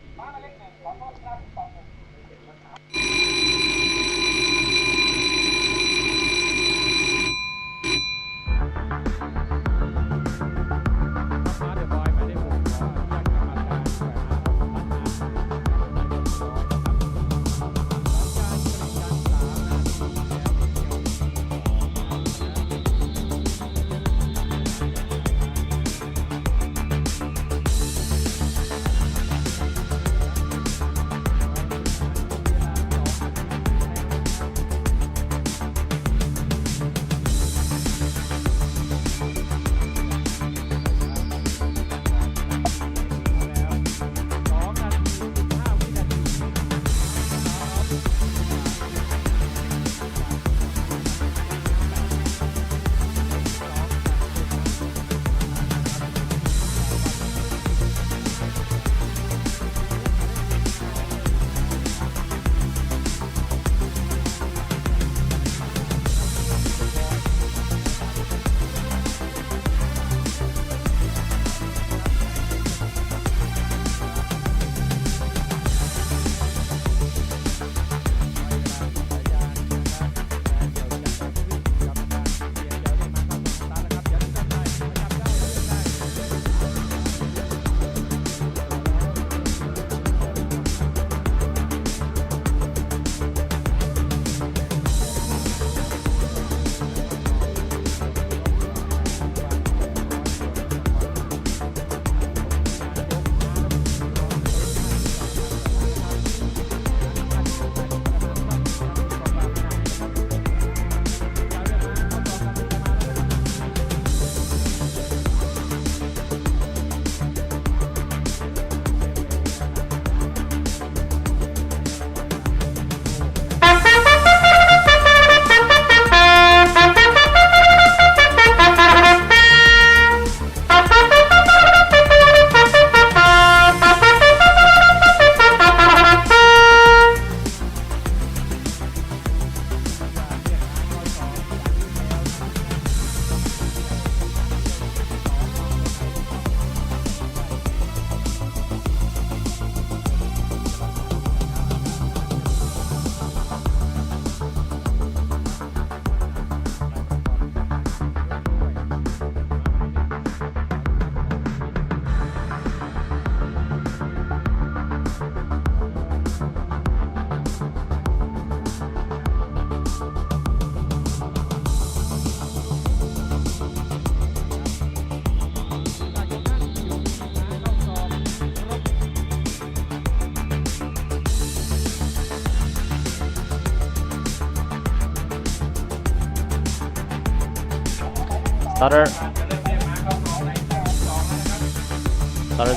Starter's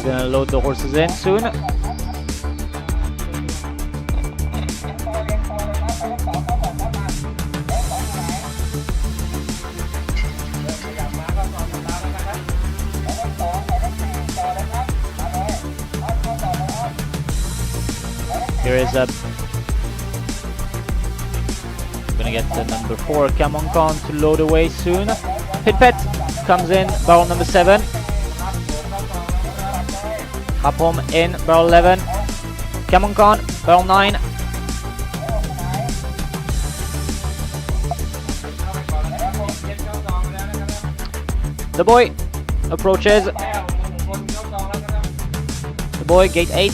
gonna load the horses in soon. Here is gonna get the number 4 Camon Khan to load away soon. Pitpet comes in, barrel number 7. Hapom in, barrel 11. Camon Khan, barrel 9. The boy approaches. The boy, gate 8.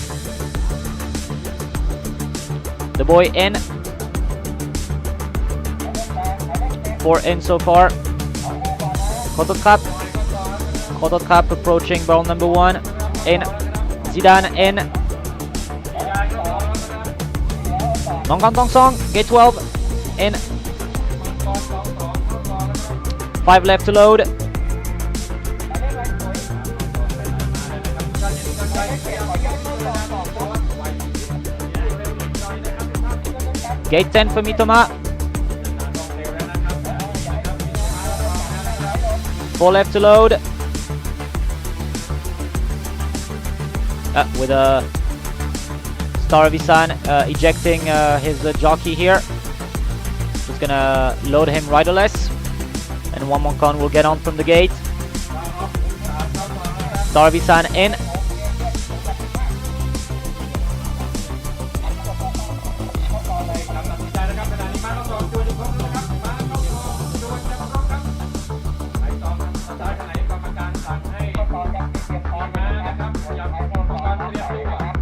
The boy in. 4 in so far. Kotot Kap approaching barrel number 1. In. Zidane in. Mongkon Tong Song, gate 12. In. 5 left to load. Gate 10 for Mitoma. 4 left to load. With a Star Visan ejecting his jockey here. Just gonna load him riderless. And one Moncon will get on from the gate. Star Visan in.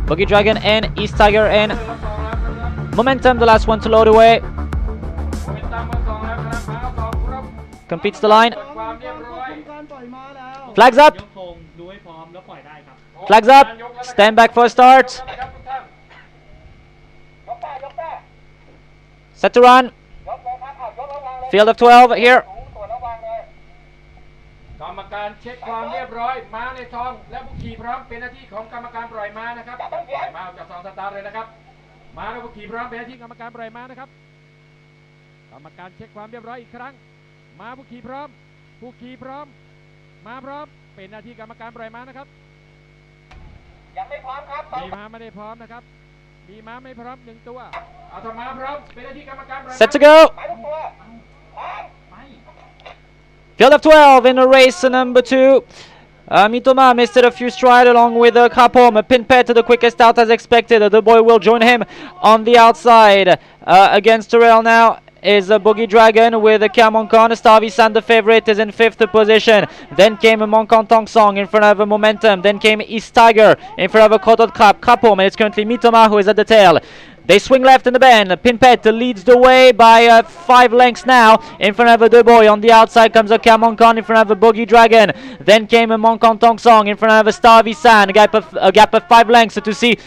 Boogie Dragon in, East Tiger in. Momentum, the last one to load away. Competes the line. Flags up. Flags up. Stand back for a start. Set to run. Field of 12 here. กรรมการเช็คความเรียบร้อยม้าในท้องและผู้ขี่พร้อมเป็นหน้าที่ของกรรมการปล่อยม้านะครับปล่อยม้าออกจากซองสตาร์ทเลยนะครับม้าและผู้ขี่พร้อมเป็นหน้าที่กรรมการปล่อยม้านะครับกรรมการเช็คความเรียบร้อยอีกครั้งม้าผู้ขี่พร้อมผู้ขี่พร้อมม้าพร้อมเป็นหน้าที่กรรมการปล่อยม้านะครับยังไม่พร้อมครับมีม้าไม่ได้พร้อมนะครับมีม้าไม่พร้อม1ตัวเอาถ้าม้าพร้อมเป็นหน้าที่กรรมการปล่อยม้า Set to go. Field of 12 in race number 2. Mitoma missed it a few strides along with Kapom. Pinpet to the quickest out as expected. The boy will join him on the outside. Against Terrell now is Boogie Dragon with Camon Khan. Stavisan, the favorite, is in 5th position. Then came Moncon Tong Song in front of Momentum. Then came East Tiger in front of Kotot Kapom. And it's currently Mitoma who is at the tail. They swing left in the bend. Pinpet leads the way by 5 lengths now. In front of a Boy. On the outside comes a Camon Khan in front of a Boogie Dragon. Then came a Moncon Tong Song in front of a Star Visan. A gap of 5 lengths to see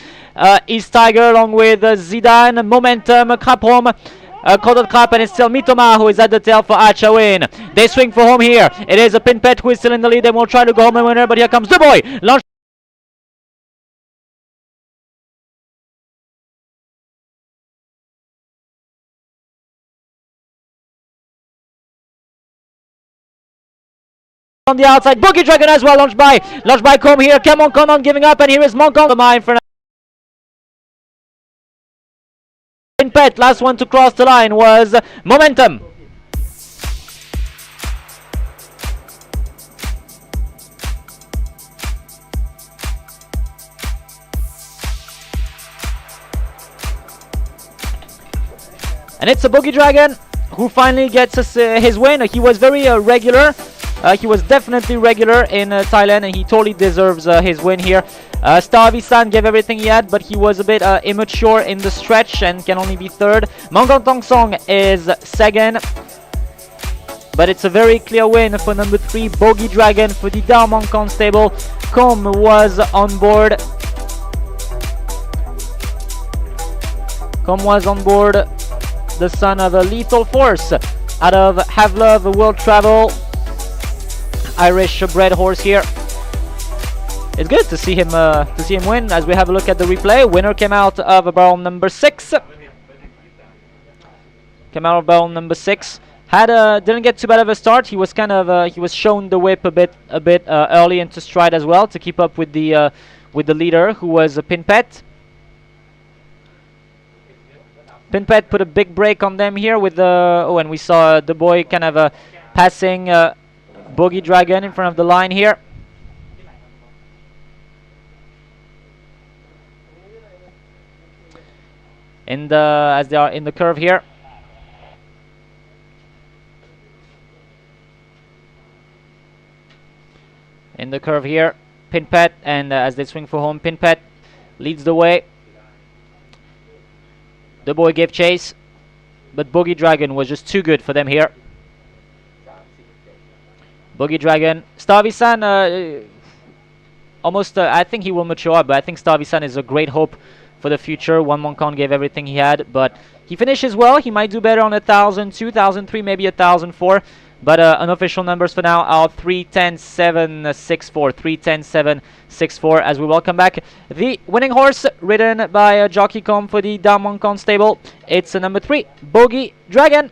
East Tiger along with Zidane, Momentum, Kapom. Kodot Krap, and it's still Mitoma who is at the tail for Achawin. They swing for home here. It is a Pinpet who is still in the lead. They will try to go home and winner, but here comes the boy. Launch on the outside. Boogie Dragon as well, launched by Combe here. Camon Khan on giving up, and here is Moncon. The mine for Pinpet. Last one to cross the line was Momentum. And it's a Boogie Dragon who finally gets his win. He was very regular. He was definitely regular in Thailand, and he totally deserves his win here. Stavisan gave everything he had, but he was a bit immature in the stretch and can only be 3rd. Moncon Tong Song is 2nd. But it's a very clear win for number 3, Boogie Dragon, for the Dao Moncon stable. Combe was on board. Combe was on board, the son of a Lethal Force out of Have Love World Travel. Irish bred horse here. It's good to see him win. As we have a look at the replay, winner came out of barrel number 6. Came out of barrel number 6. Didn't get too bad of a start. He was kind of he was shown the whip a bit early into stride as well to keep up with the leader, who was Pinpet. Pinpet put a big break on them here with the and we saw the boy kind of passing Bogey Dragon in front of the line here. As they are in the curve here. In the curve here, Pinpet, and as they swing for home, Pinpet leads the way. The boy gave chase, but Bogey Dragon was just too good for them here. Bogey Dragon, Starvisan, almost, I think he will mature, but I think Starvisan is a great hope for the future. One Moncon gave everything he had, but he finishes well. He might do better on 1,002, 1,003, maybe 1,004. But unofficial numbers for now are 3:10.764. 3:10.764. As we welcome back the winning horse, ridden by Jockey Com for the Dam Moncon stable. It's number 3, Bogey Dragon.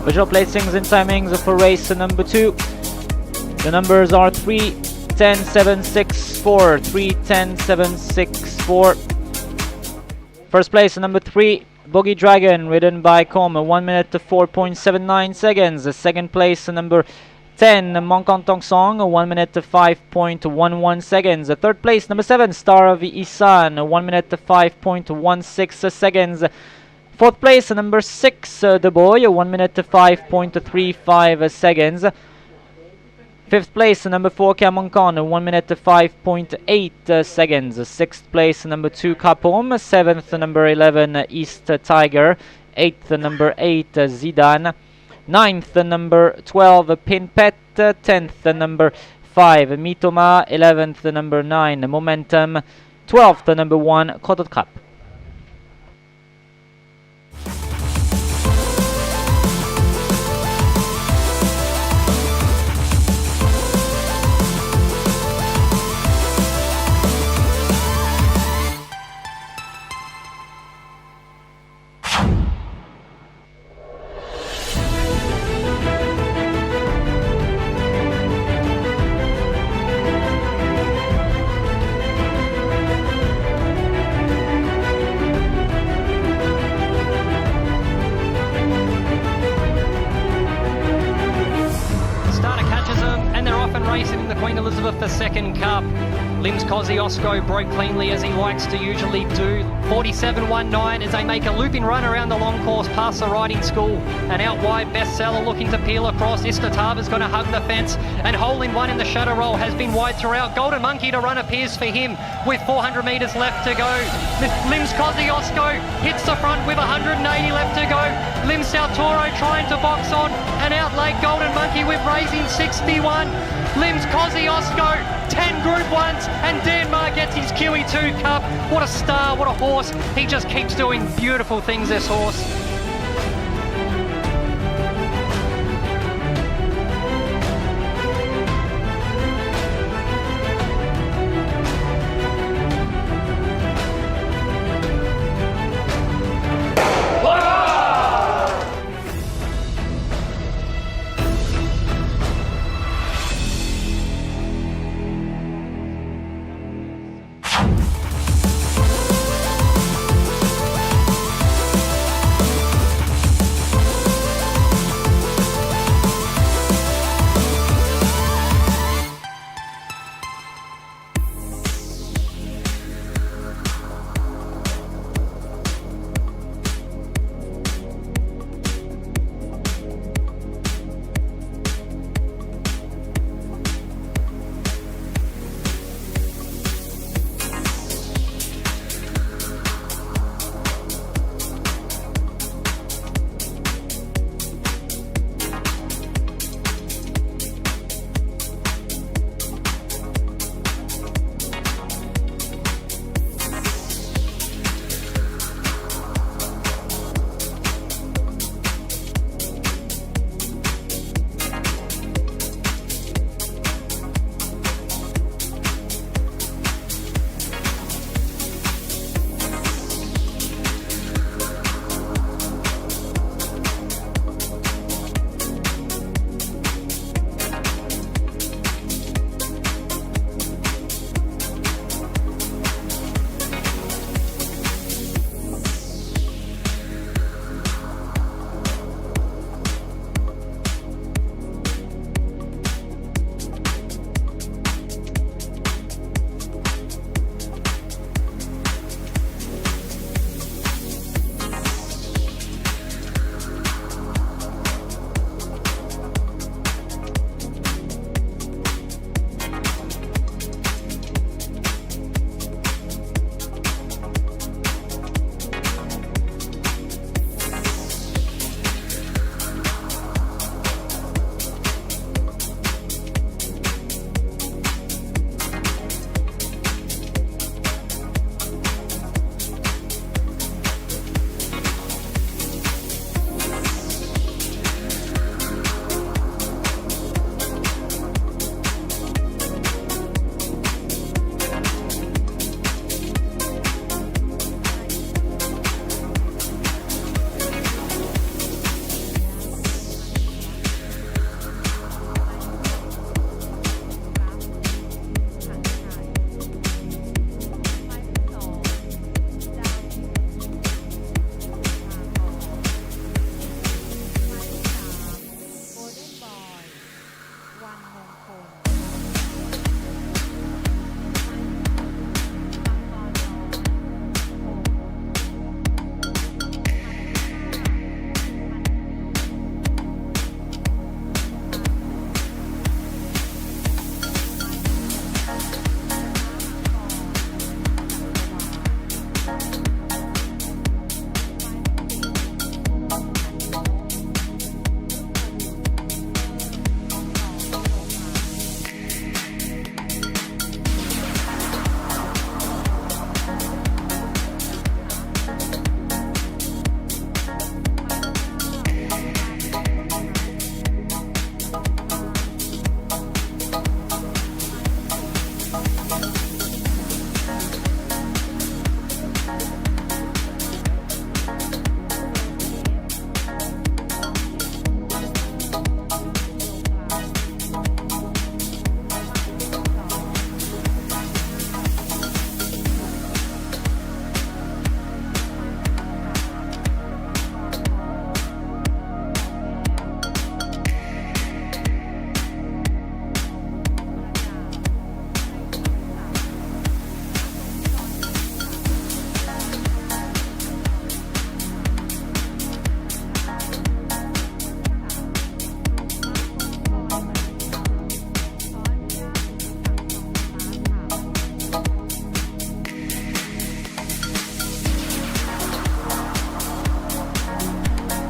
Visual placings and timings for race number 2. The numbers are 3:10.764, 3:10.764. First place, number 3, Bogey Dragon, ridden by Com, 1 minute to 4.79 seconds. The second place, number 10, Mongkon Tong Song, 1 minute to 5.11 seconds. Third place, number 7, Star of Isan, 1 minute to 5.16 seconds. Fourth place, number 6, The Boy, 1 minute to 5.35 seconds. Fifth place, number 4, Kamongkon, 1 minute to 5.8 seconds. Sixth place, number 2, Kapom. Seventh, number 11, East Tiger. Eighth, number 8, Zidane. Ninth, number 12, Pinpet. 10th, number 5, Mitoma. 11th, number 9, Momentum. 12th, number 1, Kotot Cup. Racing in the Queen Elizabeth II Cup. Limbs Kosciuszko broke cleanly as he likes to usually do. 47.19 as they make a looping run around the long course past the riding school. And out wide, Bestseller looking to peel across. Istatava's going to hug the fence. And hole in one in the shadow roll has been wide throughout. Golden Monkey to run appears for him with 400 metres left to go. Limbs Kosciuszko hits the front with 180 left to go. Limbs Saltoro trying to box on. And out late Golden Monkey with raising 61. Limbs Kosciuszko, 10 Group 1s, and Denmark gets his QE2 Cup. What a star, what a horse. He just keeps doing beautiful things, this horse.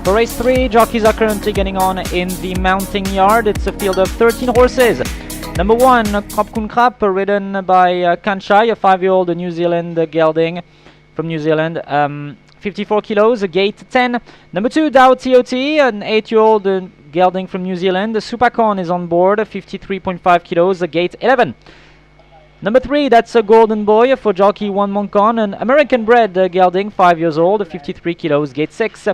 For race 3, jockeys are currently getting on in the mounting yard. It's a field of 13 horses. Number 1, Krop Kun Krap, ridden by Kanchai, a 5-year-old New Zealand gelding from New Zealand, 54 kilos, gate 10. Number 2, Dao TOT, an 8-year-old gelding from New Zealand. Supakon is on board, 53.5 kilos, gate 11. Number 3, that's a Golden Boy for jockey Wan Monkon, an American-bred gelding, 5 years old, 53 kilos, gate 6.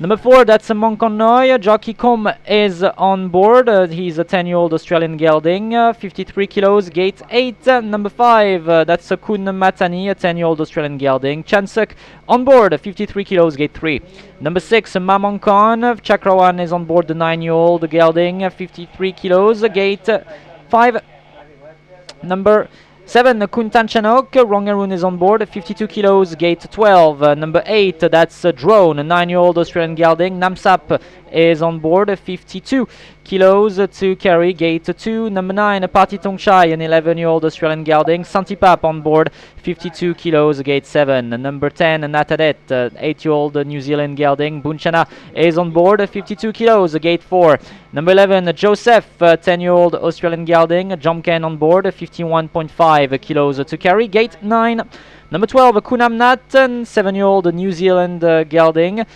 Number 4, that's a Monkon Noi. Jockey Com is on board. He's a 10-year-old Australian gelding, 53 kilos, gate 8. Number 5, that's a Kun Matani, a 10-year-old Australian gelding. Chansuk on board, 53 kilos, gate 3. Number 6, Mamonkon. Chakrawan is on board, the 9-year-old gelding, 53 kilos, gate 5. Number 7, Kuntan Chanok, Rongarun is on board, 52 kilos, gate 12. Number 8, that's Drone, a 9-year-old Australian gelding. Namsap is on board, 52 kilos to carry, gate 2. Number 9, Party Tongchai, an 11-year-old Australian gelding. Santipap on board, 52 kilos, gate 7. Number 10, Natadet, 8-year-old New Zealand gelding. Bunchana is on board, 52 kilos, gate 4. Number 11, Joseph, 10-year-old Australian gelding. Jomken on board, 51.5 kilos to carry, gate 9. Number 12, Kunam Nat, 7-year-old New Zealand gelding.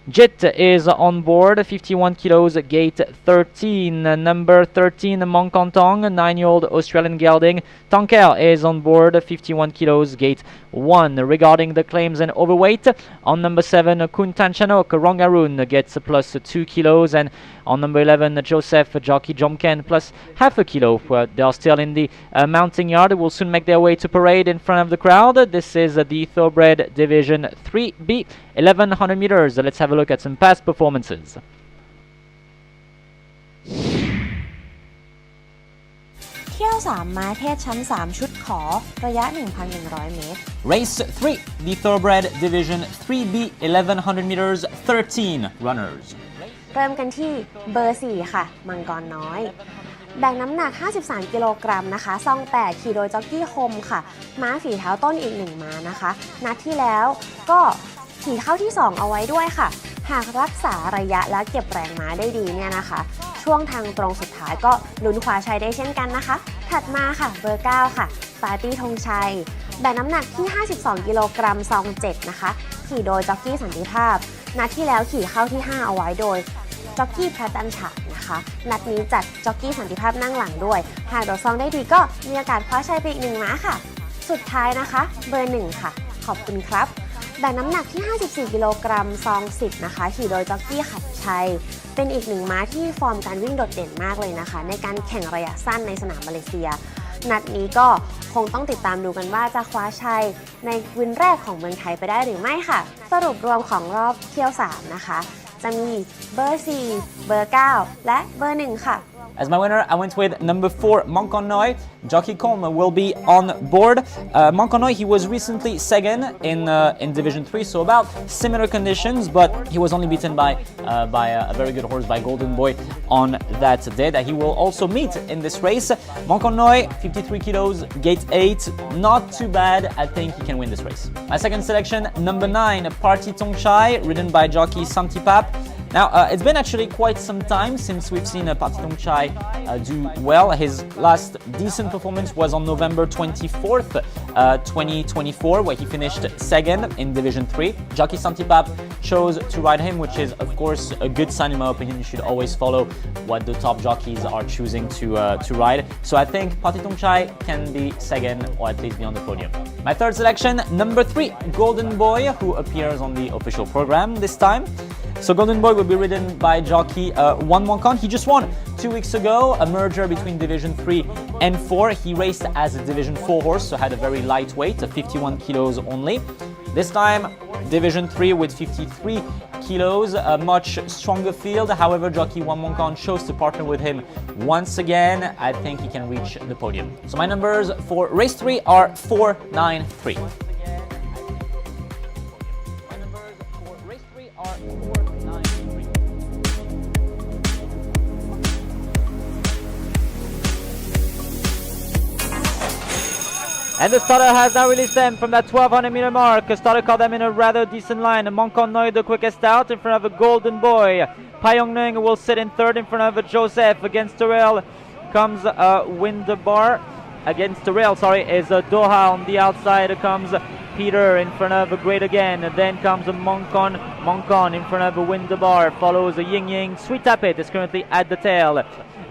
Jit is on board, 51 kilos, gate 13. Number 13, Monkontong, 9-year-old Australian gelding. Tonkel is on board, 51 kilos, gate 1. Regarding the claims and overweight, on number 7, Kuntan Chanok, Rongarun gets plus 2 kilos, and on number 11, Joseph, jockey Jomken, plus half a kilo. They are still in the mounting yard. Will soon make their way to parade in front of the crowd. This is the Thoroughbred Division 3B, 1100 meters. Let's have a look at some past performances. Tia 3 ม้าเทศชั้น 3 ชุดขอระยะ 1,100 เมตร Race 3, the Thoroughbred Division 3B, 1100 meters, 13 runners. เริ่มกันที่เบอร์ 4 ค่ะ มังกรน้อย แบ่งน้ำหนัก 53 กิโลกรัมนะคะซอง 8 ขี่โดยจ็อกกี้คมค่ะ ม้าฝีเท้าต้นอีก 1 ม้านะคะ นัดที่แล้วก็ขี่เข้าที่ 2 เอาไว้ด้วยค่ะ หากรักษาระยะและเก็บแรงม้าได้ดีเนี่ยนะคะ ช่วงทางตรงสุดท้ายก็ลุ้นคว้าชัยได้เช่นกันนะคะ ถัดมาค่ะ เบอร์ 9 ค่ะ ปาร์ตี้ธงชัย แบ่งน้ำหนักที่ 52 กิโลกรัมซอง 7 นะคะ ขี่โดยจ็อกกี้สันติภาพ นัดที่แล้วขี่เข้าที่ 5 เอาไว้โดยจ็อกกี้แพทตันฉะนะคะ นัดนี้จัดจ็อกกี้สันติภาพนั่งหลังด้วย หากโดดซองได้ดีก็มีโอกาสคว้าชัยไปอีก 1 ม้าค่ะ สุดท้ายนะคะ เบอร์ 1 ค่ะ ขอบคุณครับ แบ่งน้ำหนักที่ 54 กิโลกรัมซอง 10 นะคะ ขี่โดยจ็อกกี้ขัดชัย เป็นอีก 1 ม้าที่ฟอร์มการวิ่งโดดเด่นมากเลยนะคะ ในการแข่งระยะสั้นในสนามมาเลเซีย นัดนี้ก็คงต้องติดตามดูกันว่าจะคว้าชัยในวินแรกของเมืองไทยไปได้หรือไม่ค่ะ สรุปรวมของรอบเที่ยว 3 นะคะ จะมีเบอร์ 4 เบอร์ 9 และเบอร์ 1 ค่ะ As my winner, I went with number 4, Monkon Noi. Jockey Com will be on board. Monkon Noi, he was recently second in Division 3, so about similar conditions, but he was only beaten by a very good horse, by Golden Boy, on that day that he will also meet in this race. Monkon Noi, 53 kilos, gate 8, not too bad. I think he can win this race. My second selection, number 9, Party Tongchai, ridden by jockey Santipap. Now, it's been actually quite some time since we've seen Party Tongchai do well. His last decent performance was on November 24th, 2024, where he finished second in Division 3. Jockey Santipap chose to ride him, which is, of course, a good sign in my opinion. You should always follow what the top jockeys are choosing to ride. So I think Party Tongchai can be second, or at least be on the podium. My third selection, number 3, Golden Boy, who appears on the official program this time. So Golden Boy will be ridden by jockey Wan Monkon. He just won 2 weeks ago, a merger between Division 3 and 4. He raced as a Division 4 horse, so had a very light weight, 51 kilos only. This time, Division 3 with 53 kilos, a much stronger field. However, jockey Wan Monkon chose to partner with him once again. I think he can reach the podium. So my numbers for race 3 are 4, 9, 3. My numbers for race 3 are 4, 9, 3. And the starter has now released them from that 1200-meter mark. The starter caught them in a rather decent line. Mongkon Noi the quickest out in front of a Golden Boy. Payong Nung will sit in third in front of Joseph. Against the rail comes Windabar. Against the rail, sorry, is Doha. On the outside comes Peter in front of Great Again. Then comes Mongkon. Mongkon in front of Windabar. Follows Ying Ying. Sweet Tapit is currently at the tail.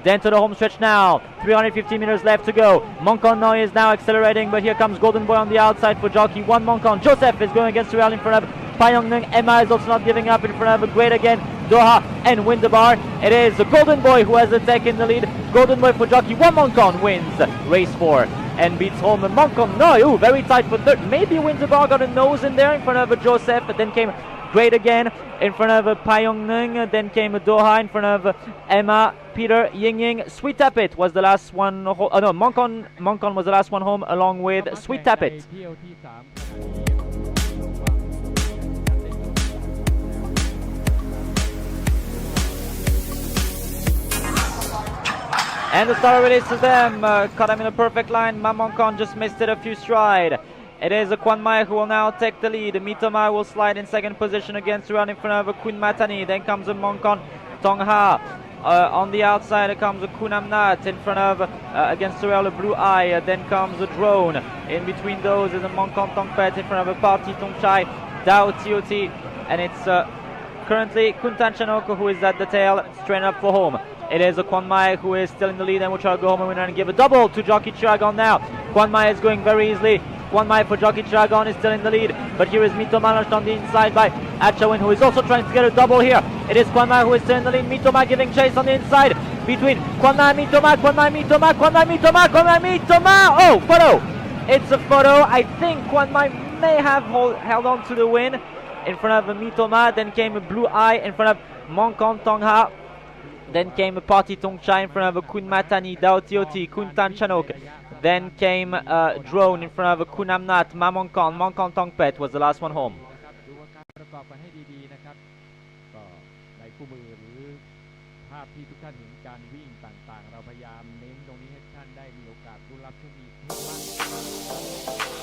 Then to the home stretch now. 350 meters left to go. Mongkon Noi is now accelerating, but here comes Golden Boy on the outside for jockey 1 Mongkon. Joseph is going against the rail in front of Payong Nung. Emma is also not giving up in front of Great Again, Doha and Windabar. It is Golden Boy who has taken the lead. Golden Boy for jockey 1 Mongkon wins race 4 and beats home Mongkon Noi. Ooh, very tight for third. Maybe Windabar got a nose in there in front of Joseph, but then came Great Again in front of Payong Nung. Then came Doha in front of Emma, Peter, Ying Ying. Sweet Tapit was the last one. No, Mongkon was the last one home along with Sweet Tapit. And the starter releases them. Caught them in a perfect line. Mongkon just missed it a few stride. It is Kwan Mai who will now take the lead. Mitoma will slide in second position against the run in front of Kun Matani. Then comes Mongkon Tongha. On the outside comes Kunamnat in front of against the rail Blue Eye. Then comes a drone. In between those is a Mongkon Tongpet in front of a Party Tongchai Dao Tioti. And it's currently Kuntan Chanoko who is at the tail, straight up for home. It is a Kwan Mai who is still in the lead and will try to go home and winner and give a double to Jockey Chiragon now. Kwan Mai is going very easily. Kwan Mai for Jockey Chiragon is still in the lead, but here is Mitoma launched on the inside by Achawin, who is also trying to get a double here. It is Kwan Mai who is still in the lead. Mitoma giving chase on the inside between Kwan Mai, Mitoma, Kwan Mai, Mitoma, Kwan Mai, Mitoma, Kwan Mai, Mitoma. Oh, photo! It's a photo. I think Kwan Mai may have held on to the win in front of Mitoma. Then came a Blue Eye in front of Mongkon Tongha. Then came a Party Tongchai in front of Kun Matani, Dao Tioti, Kuntan Chanok. Then came Drone in front of Kunamnat, Mongkon, Mongkon Tongpet was the last one home. ดูว่าการประกอบกันให้ดีๆนะครับก็ในคู่มือหรือภาพที่ทุกท่านเห็นการวิ่งต่างๆเราพยายามเน้นตรงนี้ให้ท่านได้มีโอกาสรู้รับช่วงนี้ทุกท่าน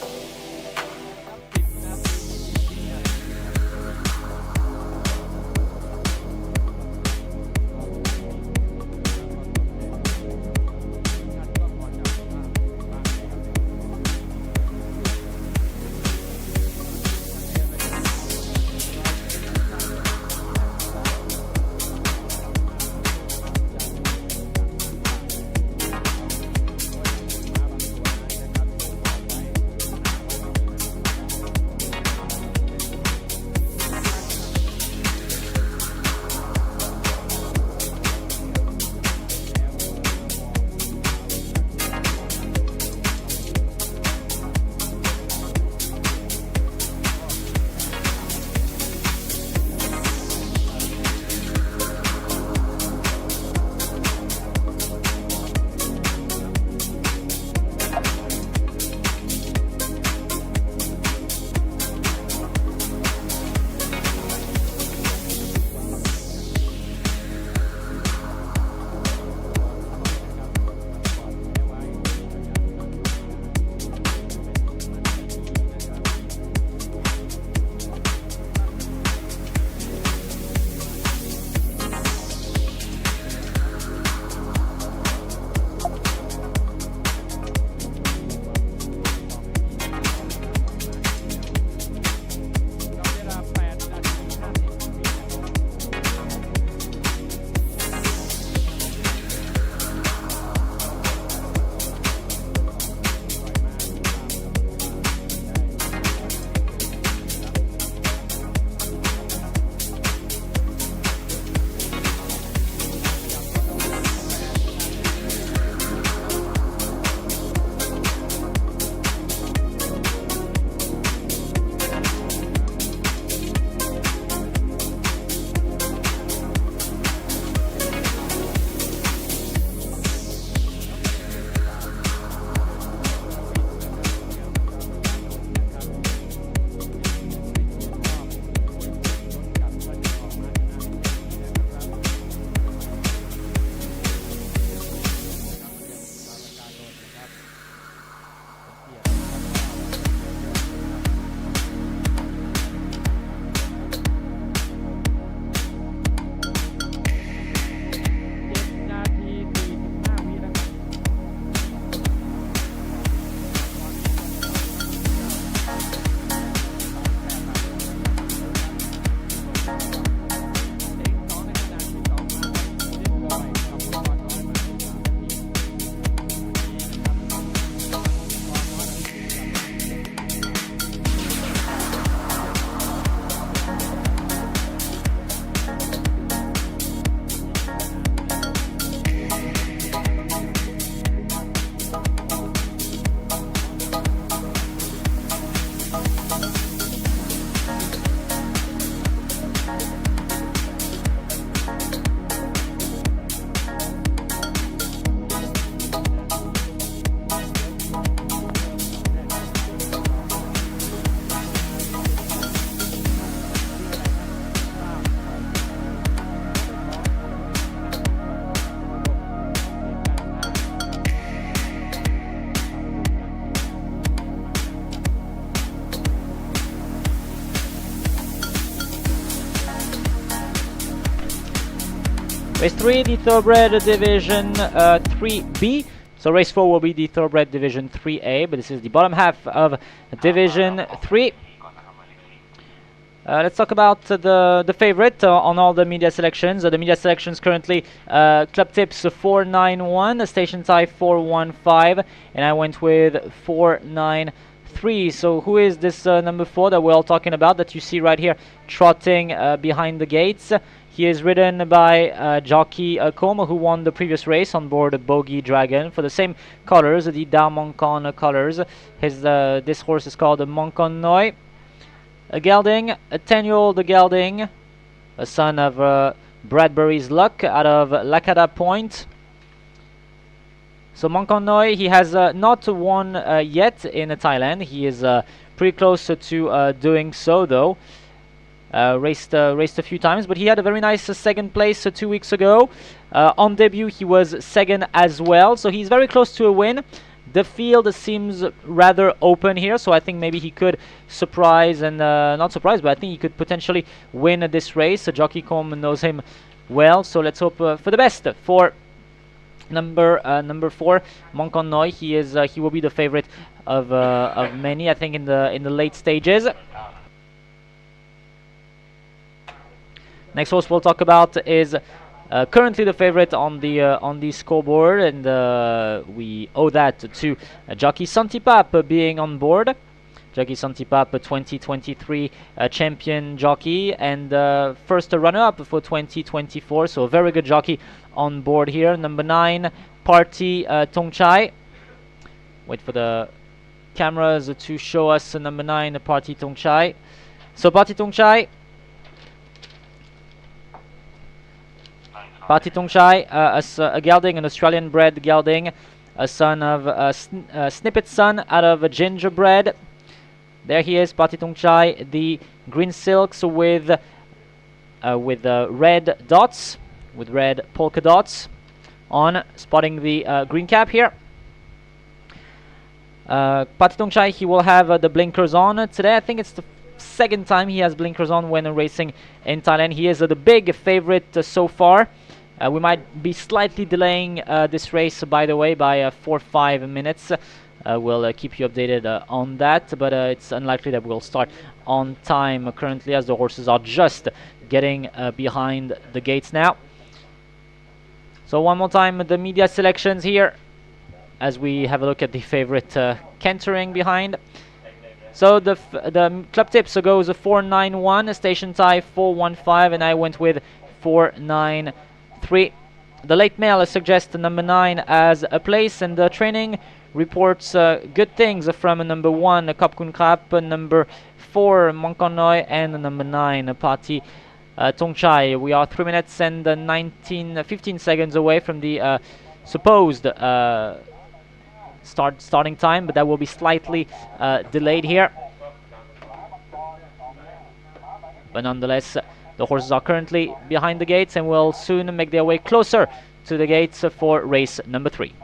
Race 3, the Thoroughbred Division 3B. So race 4 will be the Thoroughbred Division 3A, but this is the bottom half of Division 3. Let's talk about the favorite on all the media selections. The media selections currently club tips 491, station tie 415, and I went with 493. So who is this number 4 that we're all talking about that you see right here trotting behind the gates? He is ridden by jockey Como, who won the previous race on board Bogey Dragon for the same colors, the Da Moncon colors. This horse is called Moncon Noi. A gelding, a 10-year-old gelding, a son of Bradbury's Luck out of Lakada Point. So Moncon Noi, he has not won yet in Thailand. He is pretty close to doing so, though. Raced a few times, but he had a very nice second place 2 weeks ago. On debut, he was second as well, so he's very close to a win. The field seems rather open here, so I think maybe he could surprise and not surprise, but I think he could potentially win this race. Jockey Com knows him well, so let's hope for the best for number 4, Moncon Noi. He will be the favorite of many, I think, in the late stages. Next horse we'll talk about is currently the favorite on the scoreboard, and we owe that to jockey Santipap being on board. Jockey Santipap, 2023 champion jockey and first runner-up for 2024, so a very good jockey on board here. Number 9, Party Tongchai. Wait for the cameras to show us number 9, Party Tongchai. So Party Tongchai. Party Tongchai, a gelding, an Australian-bred gelding, a son of Snippet's son out of Gingerbread. There he is, Party Tongchai, the green silks with red dots, with red polka dots on, spotting the green cap here. Party Tongchai, he will have the blinkers on today. I think it's the second time he has blinkers on when racing in Thailand. He is the big favorite so far. We might be slightly delaying this race, by the way, by 4 or 5 minutes. We'll keep you updated on that, but it's unlikely that we'll start on time currently, as the horses are just getting behind the gates now. So one more time, the media selections here, as we have a look at the favorite cantering behind. So the club tips goes 491, station tie 415, and I went with 493. The late mail suggests number 9 as a place, and the training reports good things from number 1, Kapkun Krap, number 4, Moncon Noi, and number 9, Party Tongchai. We are 3 minutes and 15 seconds away from the supposed starting time, but that will be slightly delayed here. But nonetheless, the horses are currently behind the gates and will soon make their way closer to the gates for race number 3.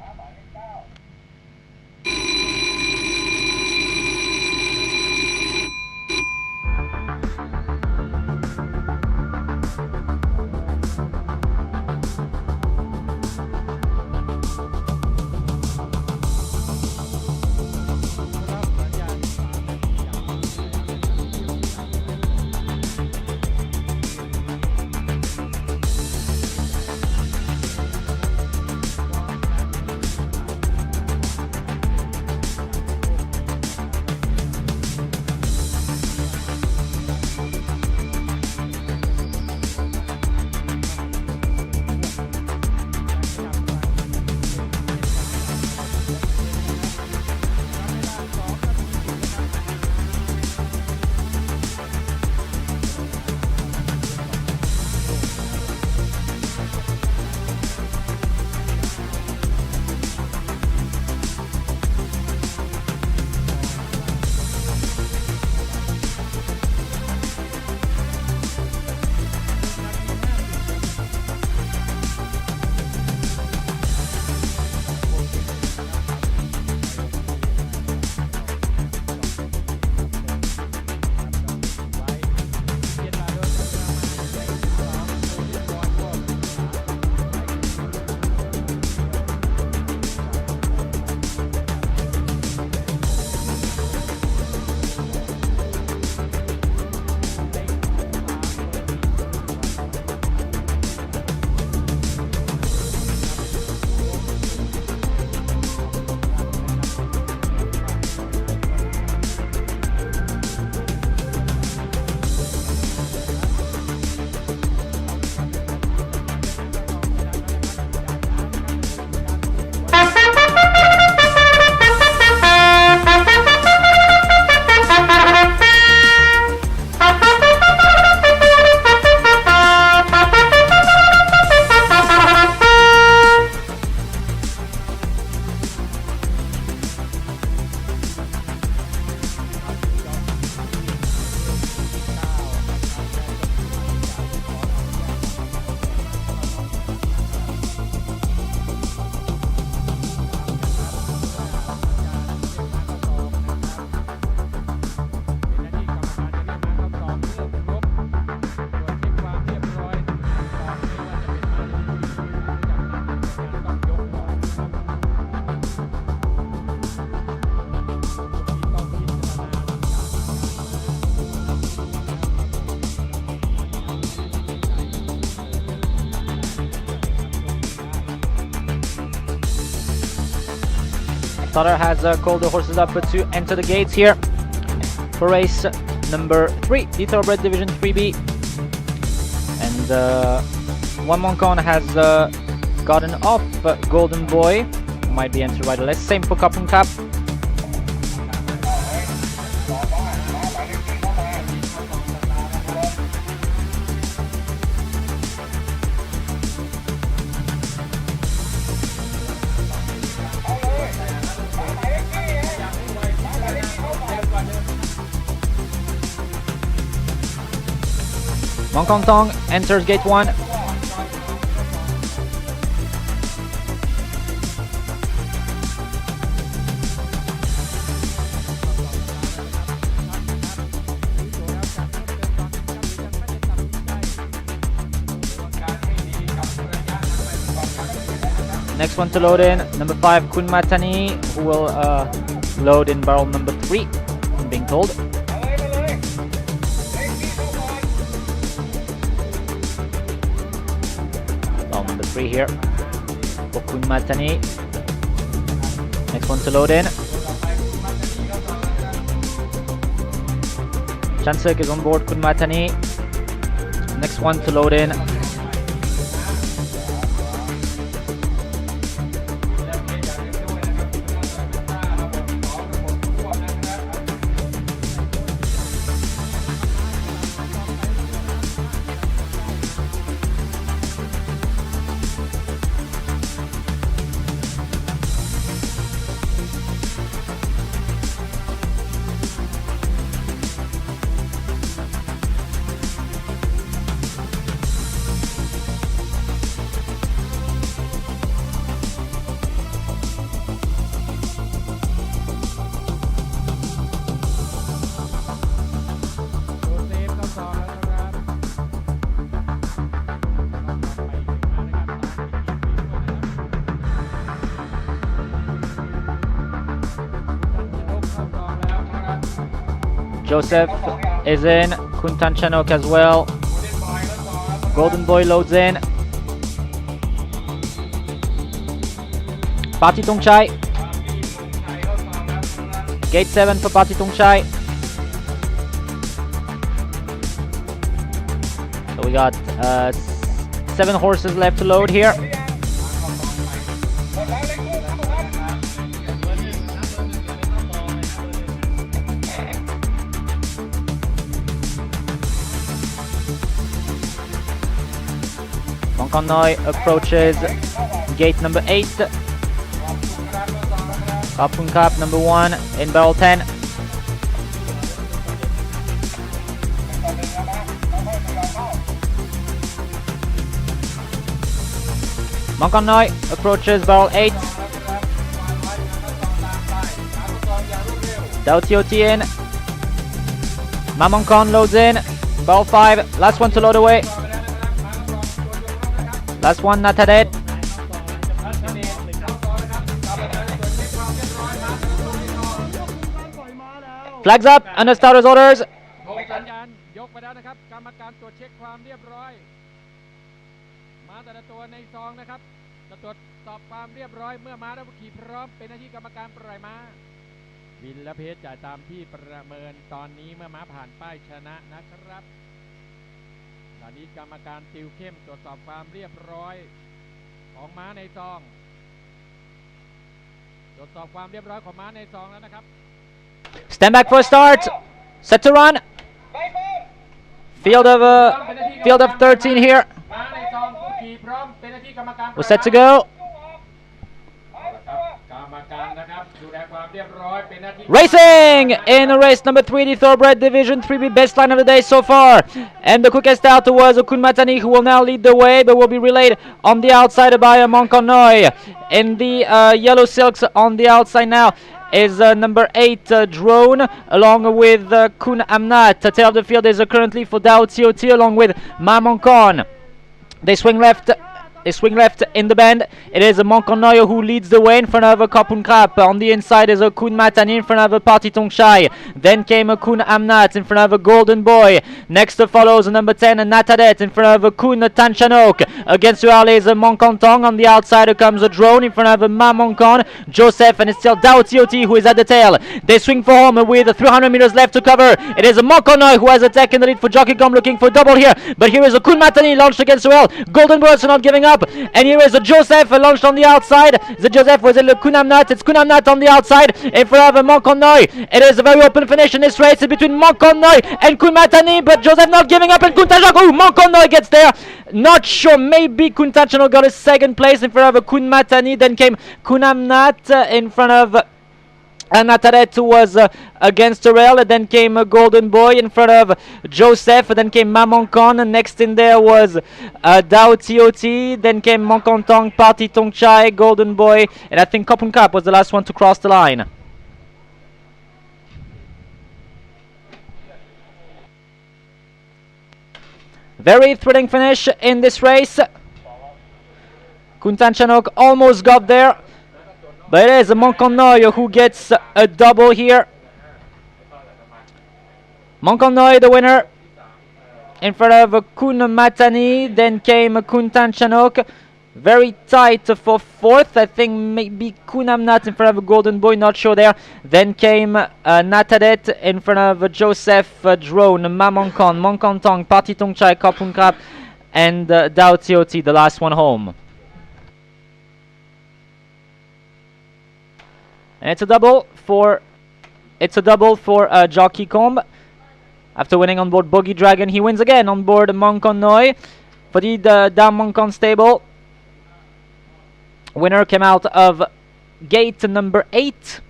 Starter has called the horses up to enter the gates here for race number 3, the Thoroughbred Division 3B. And one Moncon has gotten off Golden Boy, who might be entered right less. Same for Cup and Cup. Moncon Tong enters gate 1. Next one to load in, number 5 Kun Matani, who will load in barrel number 3, I'm being told. Barrel number 3 here for Kun Matani. Next one to load in. Chansek is on board Kun Matani. Next one to load in. Joseph is in, Kuntan Chanok as well. Golden Boy loads in. Pati Tongchai. Gate 7 for Pati Tongchai. So we got 7 horses left to load here. Konoi approaches gate number 8. Kapun Cup number 1 in barrel 10. Konoi approaches barrel 8. Dao Tioti in. Mamonkon loads in. Barrel 5. Last one to load away. Last one, Natadet. Flags up under starter's orders. สัญญาณยกไปแล้วนะครับกรรมการตรวจเช็คความเรียบร้อยม้าแต่ละตัวในซองนะครับจะตรวจสอบความเรียบร้อยเมื่อม้าและผู้ขี่พร้อมเป็นหน้าที่กรรมการปล่อยม้าวินและเพชรจ่ายตามที่ประเมินตอนนี้เมื่อม้าผ่านป้ายชนะนะครับตอนนี้กรรมการติวเข้มตรวจสอบความเรียบร้อยของม้าในซองตรวจสอบความเรียบร้อยของม้าในซองแล้วนะครับ Stand back for a start. Set to run. Field of 13 here. We're set to go. Racing in race number 3, the Thoroughbred Division 3B, best line of the day so far. And the quickest out was Kun Matani, who will now lead the way, but will be relayed on the outside by Monkonoi. In the yellow silks on the outside now is number 8 Drone, along with Kun Amnat. Tail of the field is currently for Dao Tioti, along with Mamonkon. They swing left They swing left in the bend. It is Monkonoyo who leads the way in front of Kapun Krap. On the inside is Kun Matani in front of Party Tongshai. Then came Kun Amnat in front of Golden Boy. Next follows number 10 Natadet in front of Kun Tanchanok. Against Uale is Monkontong. On the outside comes a drone in front of Mamonkon. Joseph, and it's still Dao Tioti who is at the tail. They swing for home with 300 meters left to cover. It is Monkonoy who has a tech in the lead for Jockey.com, looking for double here. But here is a Kun Matani launched against Uale. Golden Boy also not giving up. And here is a Joseph launched on the outside. The Joseph was a Kunamnat. It's Kunamnat on the outside in front of Monkonoy. It is a very open finish in this race between Monkonoy and Kunmatani, but Joseph not giving up, and Kuntachok. Oh, Monkonoy gets there. Not sure. Maybe Kuntachok got a second place in front of Kunmatani. Then came Kunamnat in front of Nataret, who was against the rail. Then came Golden Boy in front of Joseph. Then came Mamonkon. Next in there was Dao Tioti. Then came Monkontong, Party Tongchai, Golden Boy, and I think Kopun Kap was the last one to cross the line. Very thrilling finish in this race. Kuntanchanok almost got there, but it is Monkonoy who gets a double here. Monkonoy the winner in front of Kun Matani. Then came Kuntanchanok. Very tight for fourth. I think maybe Kunamnat in front of Golden Boy, not sure there. Then came Natadet in front of Joseph, Drone, Mamonkon, Monkontong, Party Tongchai, Kopun Krap, and Dao Tioti, the last one home. And it's a double for Jockey Combe. After winning on board Bogey Dragon, he wins again on board Monkonoy for the Dam Monkon stable. Winner came out of gate number 8.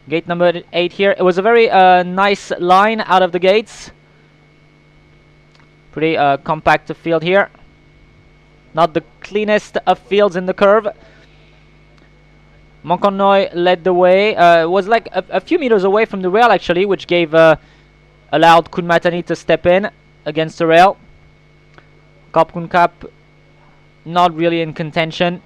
Gate number 8 here. It was a very nice line out of the gates. Pretty compact field here. Not the cleanest of fields in the curve. Monkonoy led the way. Was like a few meters away from the rail actually, which gave allowed Kunmatani to step in against the rail. Kopun Kap not really in contention,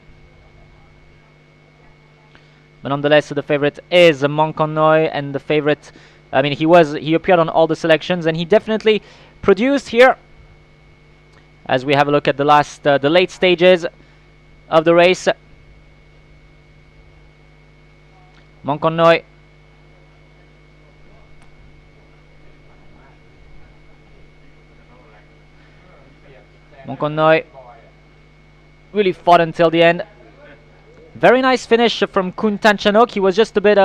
but nonetheless the favorite is Monkonoy, and the favorite, I mean, he appeared on all the selections, and he definitely produced here. As we have a look at the late stages of the race, Monkonoy really fought until the end. Very nice finish from Kuntanchanok. He was just a bit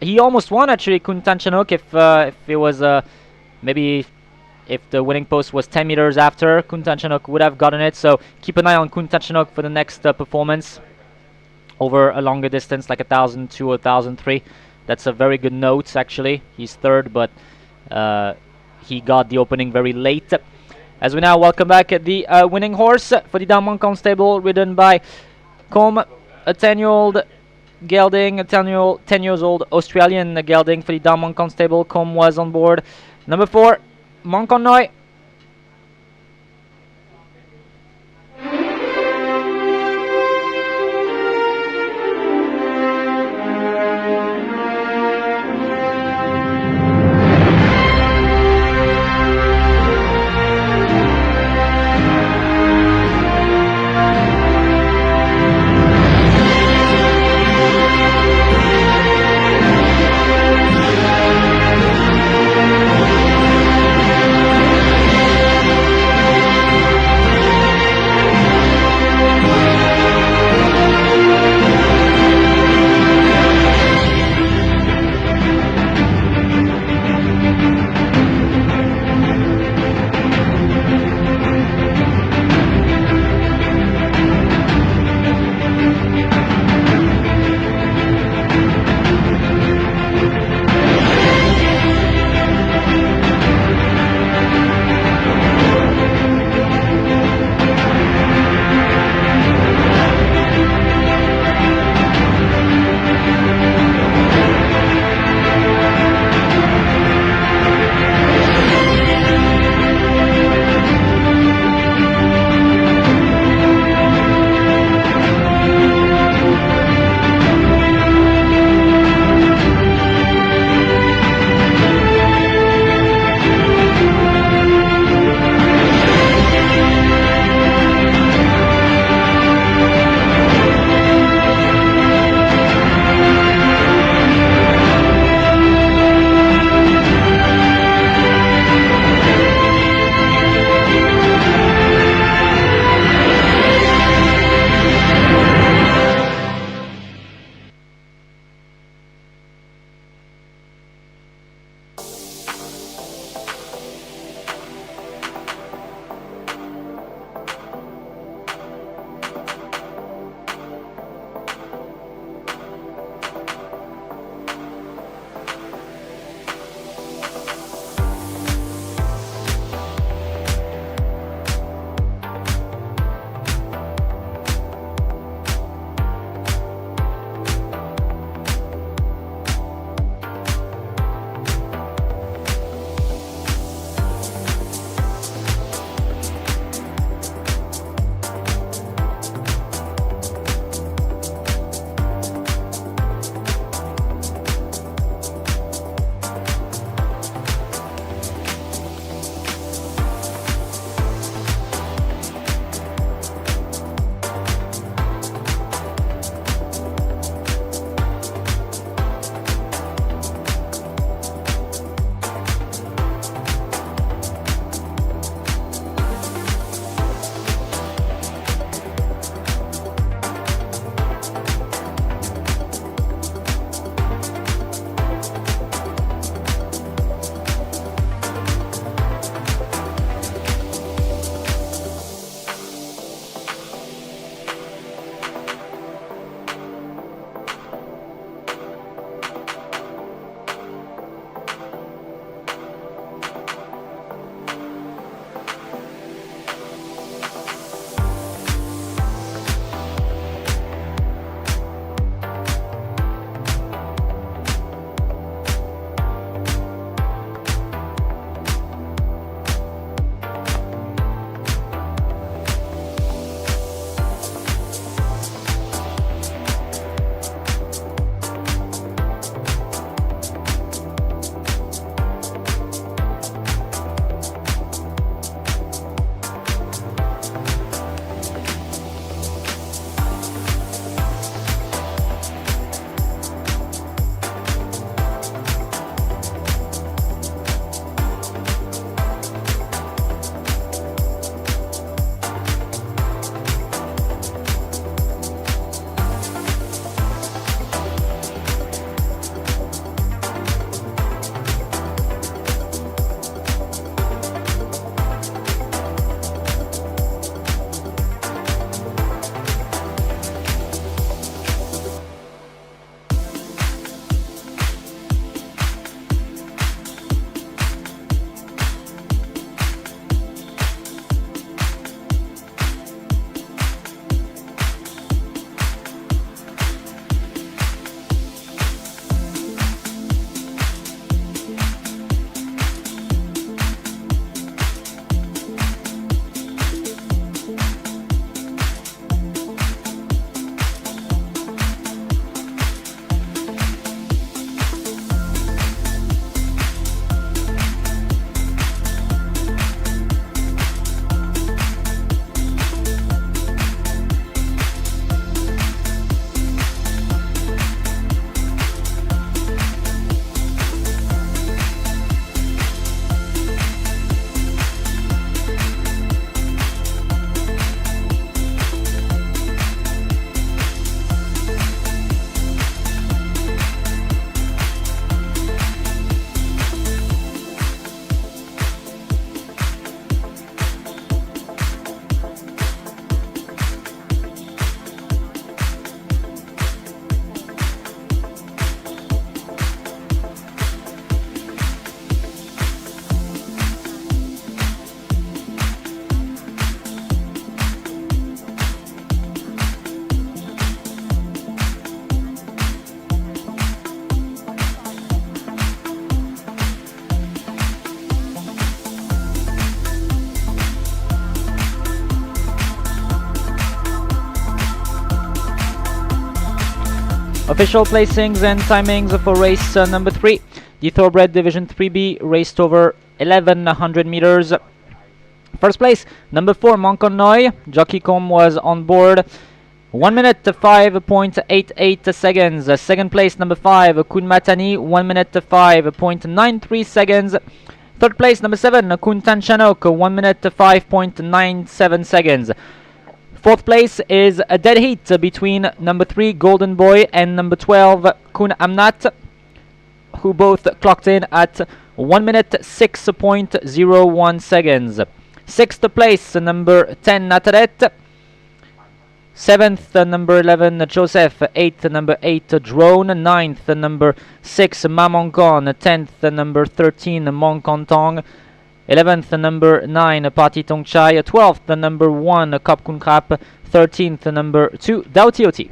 he almost won actually, Kuntanchanok, if it was maybe if the winning post was 10 meters after, Kuntanchanok would have gotten it. So keep an eye on Kuntanchanok for the next performance over a longer distance, like 1,002 or 1,003. That's a very good note actually. He's third, but he got the opening very late. As we now welcome back the winning horse for the Dam Monkon stable, ridden by Combe, a 10-year-old gelding, a 10 years old Australian gelding for the Dam Monkon stable. Combe was on board. Number 4, Monkonoy. Official placings and timings for race number 3. The Thoroughbred Division 3B raced over 1100 meters. First place, number 4, Monconnoy. Jockey Com was on board. 1 minute 5.88 seconds. Second place, number 5, Kun Matani. 1 minute 5.93 seconds. Third place, number 7, Kuntan Chanok. 1 minute 5.97 seconds. Fourth place is a dead heat between number 3, Golden Boy, and number 12, Kun Amnat, who both clocked in at 1 minute 6.01 seconds. Sixth place, number 10, Nataret. Seventh, number 11, Joseph. Eighth, number 8, Drone. Ninth, number 6, Mamonkon. 10th, number 13, Monkontong. 11th, number 9, Party Tongchai. 12th, number 1, Kop Kun Krap. 13th, number 2, Dao Tioti.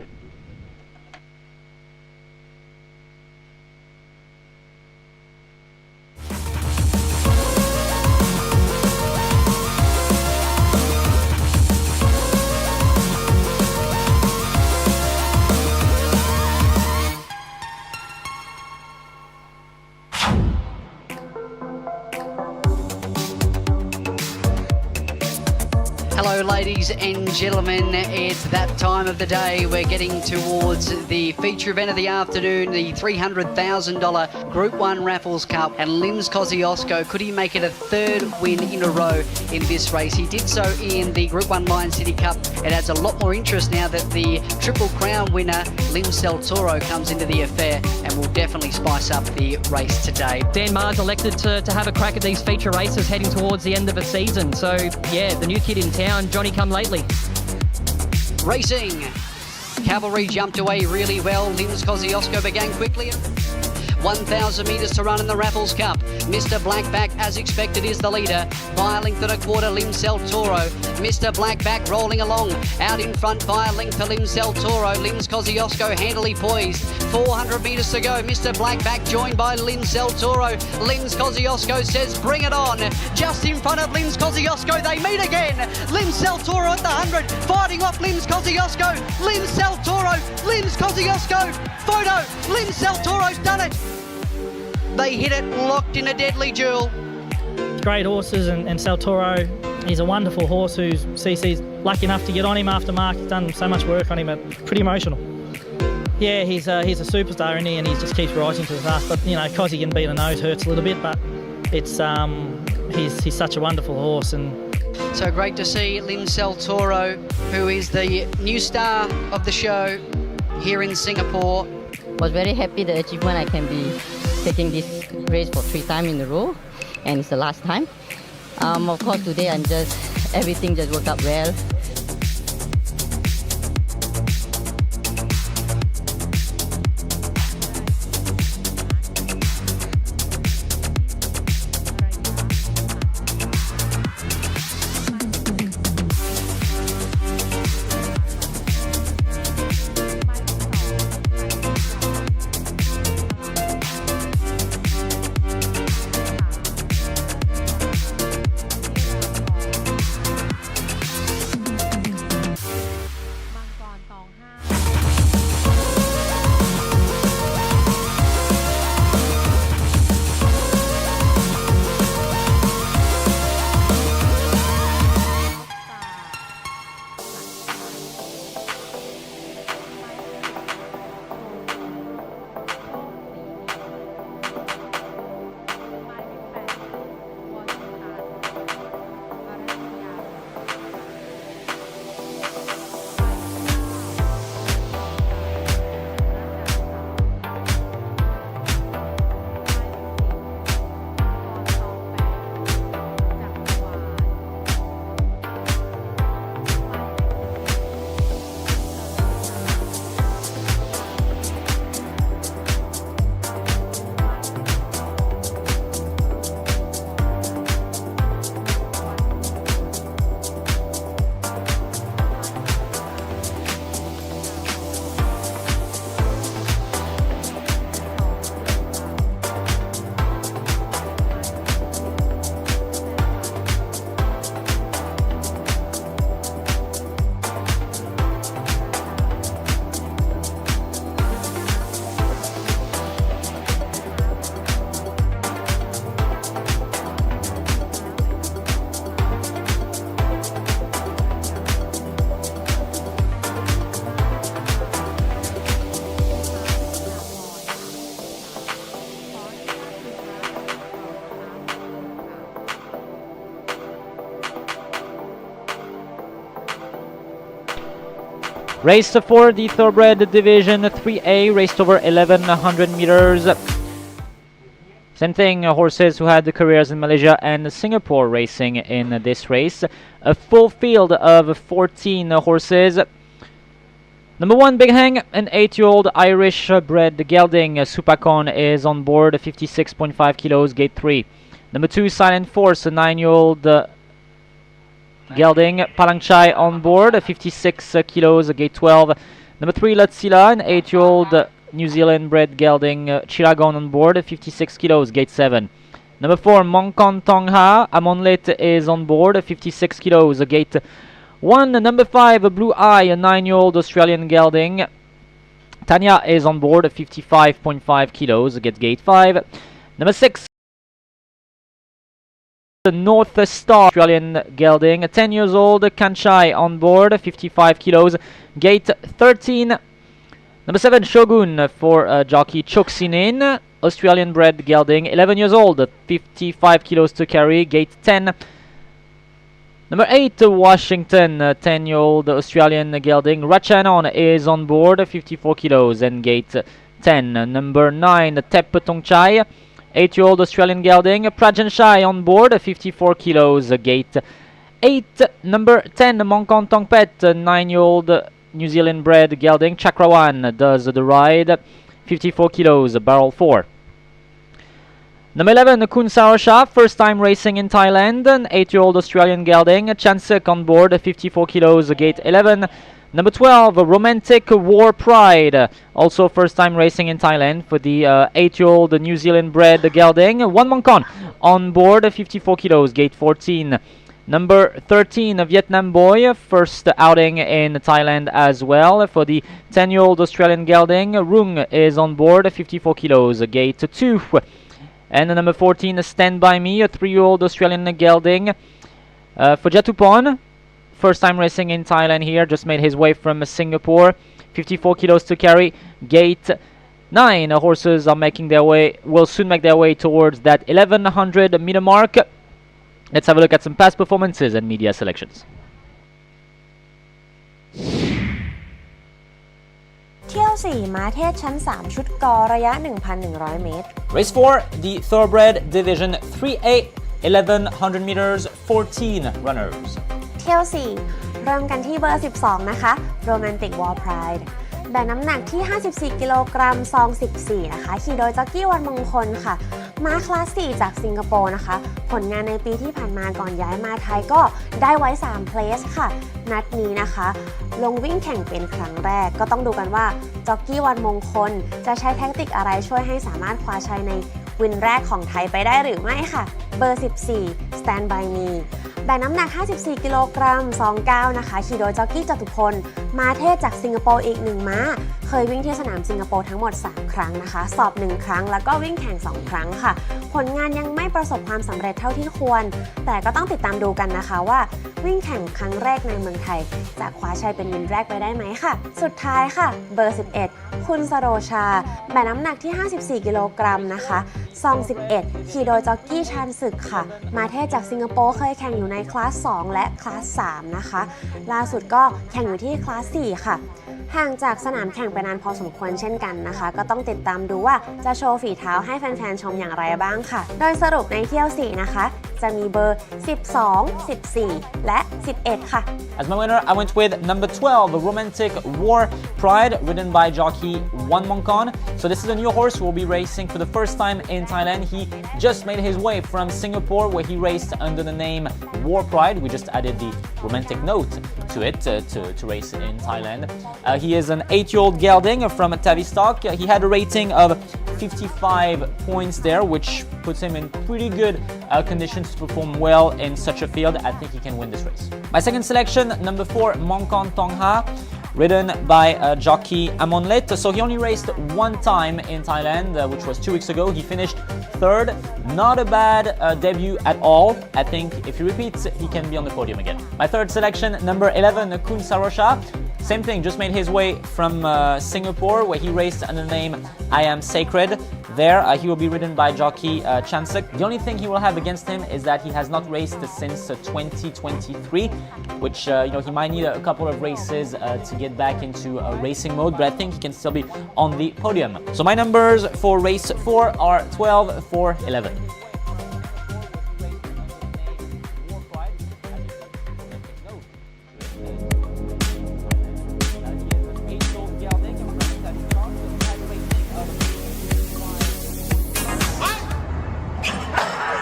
Hello ladies and gentlemen, it's that time of the day. We're getting towards the feature event of the afternoon, the $300,000 Group 1 Raffles Cup, and Lims Kosciuszko, could he make it a third win in a row in this race? He did so in the Group 1 Lion City Cup. It adds a lot more interest now that the Triple Crown winner, Lims Del Toro, comes into the affair and will definitely spice up the race today. Dan Mars elected to have a crack at these feature races heading towards the end of the season. So, yeah, the new kid in town, Johnny come lately. Racing. Cavalry jumped away really well. Lims Kosciuszko began quickly. 1,000 metres to run in the Raffles Cup. Mr. Blackback, as expected, is the leader. By a length and a quarter, Lims Del Toro. Mr. Blackback rolling along. Out in front by a length for Lims Del Toro. Lims Kosciuszko handily poised. 400 metres to go. Mr. Blackback joined by Lims Del Toro. Lims Kosciuszko says, bring it on. Just in front of Lims Kosciuszko, they meet again. Lims Del Toro at the 100. Fighting off Lims Kosciuszko. Lims Del Toro. Lims Kosciuszko. Photo. Lims Del Toro's done it. They hit it, locked in a deadly duel. Great horses, and Del Toro, he's a wonderful horse who CC's lucky enough to get on him after Mark. He's done so much work on him, pretty emotional. Yeah, he's a superstar, isn't he? And he just keeps rising to the task. But, you know, because he can beat a nose hurts a little bit, but it's he's such a wonderful horse. And so great to see Lims Del Toro, who is the new star of the show here in Singapore. Was very happy the achievement I can be taking this race for 3 times in a row, and it's the last time. Of course today everything just worked out well. Race for the Thoroughbred Division 3A, raced over 1100 meters. Same thing, horses who had careers in Malaysia and Singapore racing in this race. A full field of 14 horses. Number 1, Big Hang, an 8-year-old Irish bred gelding. Supakon is on board, 56.5 kilos, gate 3. Number 2, Silent Force, a 9-year-old gelding. Palangchai on board, 56 kilos, gate 12. Number 3, Latsila, an 8-year-old New Zealand bred gelding. Chiragon on board, 56 kilos, gate 7. Number 4, Mongkon Tongha, Amonlet is on board, 56 kilos, gate 1. Number 5, Blue Eye, a 9-year-old Australian gelding. Tanya is on board, 55.5 kilos, gets gate 5. Number 6, the North Star Australian gelding, 10 years old, Kanchai on board, 55 kilos, gate 13. Number 7, Shogun for jockey Choksinin, Australian bred gelding, 11 years old, 55 kilos to carry, gate 10. Number 8, Washington, 10-year-old Australian gelding, Rachanon is on board, 54 kilos and gate 10. Number 9, Tep Tongchai, 8-year-old Australian gelding, Prajanshai on board, 54 kilos, gate 8. Number 10, Mongkon Tongpet, 9-year-old New Zealand bred gelding, Chakrawan does the ride, 54 kilos, barrel 4. Number 11, Kun Sarasha, first time racing in Thailand, an 8-year-old Australian gelding, Chansuk on board, 54 kilos, gate 11. Number 12, Romantic War Pride, also first time racing in Thailand for the 8-year-old New Zealand bred gelding, One Mongkon on board, 54 kilos, gate 14. Number 13, Vietnam Boy, first outing in Thailand as well for the 10-year-old Australian gelding, Rung is on board, 54 kilos, gate 2. And number 14, Stand By Me, a 3-year-old Australian gelding for Jatupon. First time racing in Thailand here, just made his way from Singapore. 54 kilos to carry, gate 9. Horses are making their way, will soon make their way towards that 1100 meter mark. Let's have a look at some past performances and media selections. เที่ยว 4 ม้าเทศชั้น 3 ชุดกอระยะ 1,100 เมตร Race 4, the Thoroughbred Division 3A, 1100 meters, 14 runners. เที่ยว 4 เริ่มกันที่เบอร์ 12 นะคะ Romantic War Pride แบกน้ำหนักที่ 54 กิโลกรัมซอง 14 นะคะขี่โดยจ็อกกี้วันมงคลค่ะม้าคลาส 4 จากสิงคโปร์นะคะผลงานในปีที่ผ่านมาก่อนย้ายมาไทยก็ได้ไว้ 3 place ค่ะนัดนี้นะคะลงวิ่งแข่งเป็นครั้งแรกก็ต้องดูกันว่าจ็อกกี้วันมงคลจะใช้แทคติกอะไรช่วยให้สามารถคว้าชัยในวินแรกของไทยไปได้หรือไม่ค่ะเบอร์ 14 Stand By Me แบกน้ำหนัก 54 กิโลกรัม29 นะคะขี่โดยจ็อกกี้จตุพลม้าเทศจากสิงคโปร์อีก 1 ม้าเคยวิ่งที่สนามสิงคโปร์ทั้งหมด 3 ครั้งนะคะสอบ 1 ครั้งแล้วก็วิ่งแข่ง 2 ครั้งค่ะผลงานยังไม่ประสบความสำเร็จเท่าที่ควรแต่ก็ต้องติดตามดูกันนะคะว่าวิ่งแข่งครั้งแรกในเมืองไทยจะคว้าชัยเป็นวินแรกไปได้ไหมค่ะสุดท้ายค่ะเบอร์ 11 คุณสโรชาแบกน้ำหนักที่ 54 กิโลกรัมนะคะซอง 11 ขี่โดยจ็อกกี้ชานศึกค่ะมาเทศจากสิงคโปร์เคยแข่งอยู่ในคลาส 2 และคลาส 3 นะคะล่าสุดก็แข่งอยู่ที่คลาส 4 ค่ะห่างจากสนามแข่งไปนานพอสมควรเช่นกันนะคะก็ต้องติดตามดูว่าจะโชว์ฝีเท้าให้แฟนๆชมอย่างไรบ้างค่ะโดยสรุปในเที่ยว 4 นะคะจะมีเบอร์ 12, 14 และ 11 ค่ะ As my winner, I went with number 12, the Romantic War Pride, ridden by jockey One Mongkon. So this is a new horse who will be racing for the first time in Thailand. He just made his way from Singapore, where he raced under the name War Pride. We just added the romantic note to it to race in Thailand. He is an 8-year-old gelding from Tavistock. He had a rating of 55 points there, which puts him in pretty good conditions to perform well in such a field. I think he can win this race. My second selection, number 4, Mongkon Tongha, ridden by jockey Amonlet. So he only raced one time in Thailand, which was 2 weeks ago. He finished 3rd. Not a bad debut at all. I think if he repeats, he can be on the podium again. My third selection, number 11, Kun Sarosha. same thing, just made his way from Singapore, where he raced under the name I Am Sacred. There, he will be ridden by jockey Chansuk. The only thing he will have against him is that he has not raced since 2023, which he might need a couple of races to get back into racing mode, but I think he can still be on the podium. So my numbers for race 4 are 12, 4, 11.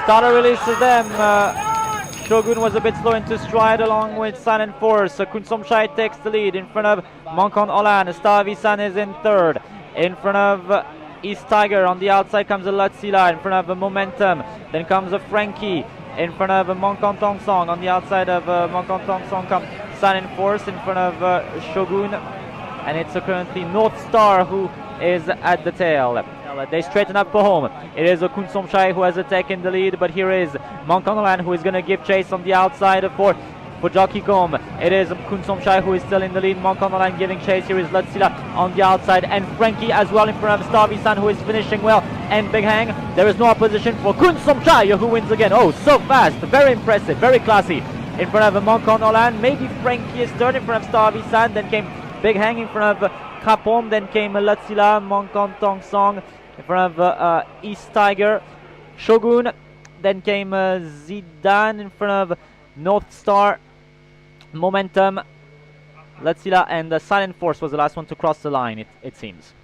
Starter releases them. Shogun was a bit slow into stride along with Silent Force. Kun Somchai takes the lead in front of Monkon Olan. Stavisan is in third. In front of East Tiger. On the outside comes a Latsila. In front of Momentum. Then comes a Frankie. In front of Monkon Tong Song. On the outside of Monkon Tong Song comes Silent Force. In front of Shogun. And it's currently North Star who is at the tail. They straighten up for home. It is Kun Somchai who has taken the lead, but here is Monkonolan who is going to give chase on the outside for Jockey Gom. It is Kun Somchai who is still in the lead. Monkonolan giving chase. Here is Latsila on the outside, and Frankie as well in front of Stavisan who is finishing well, and Big Hang. There is no opposition for Kun Somchai who wins again. Oh, so fast, very impressive, very classy. In front of Monkonolan, maybe Frankie is third in front of Stavisan. Then came Big Hang in front of Kapom. Then came Latsila, Monkon Tong Song in front of East Tiger, Shogun. Then came Zidane in front of North Star, Momentum, Latsila, and Silent Force was the last one to cross the line, it seems.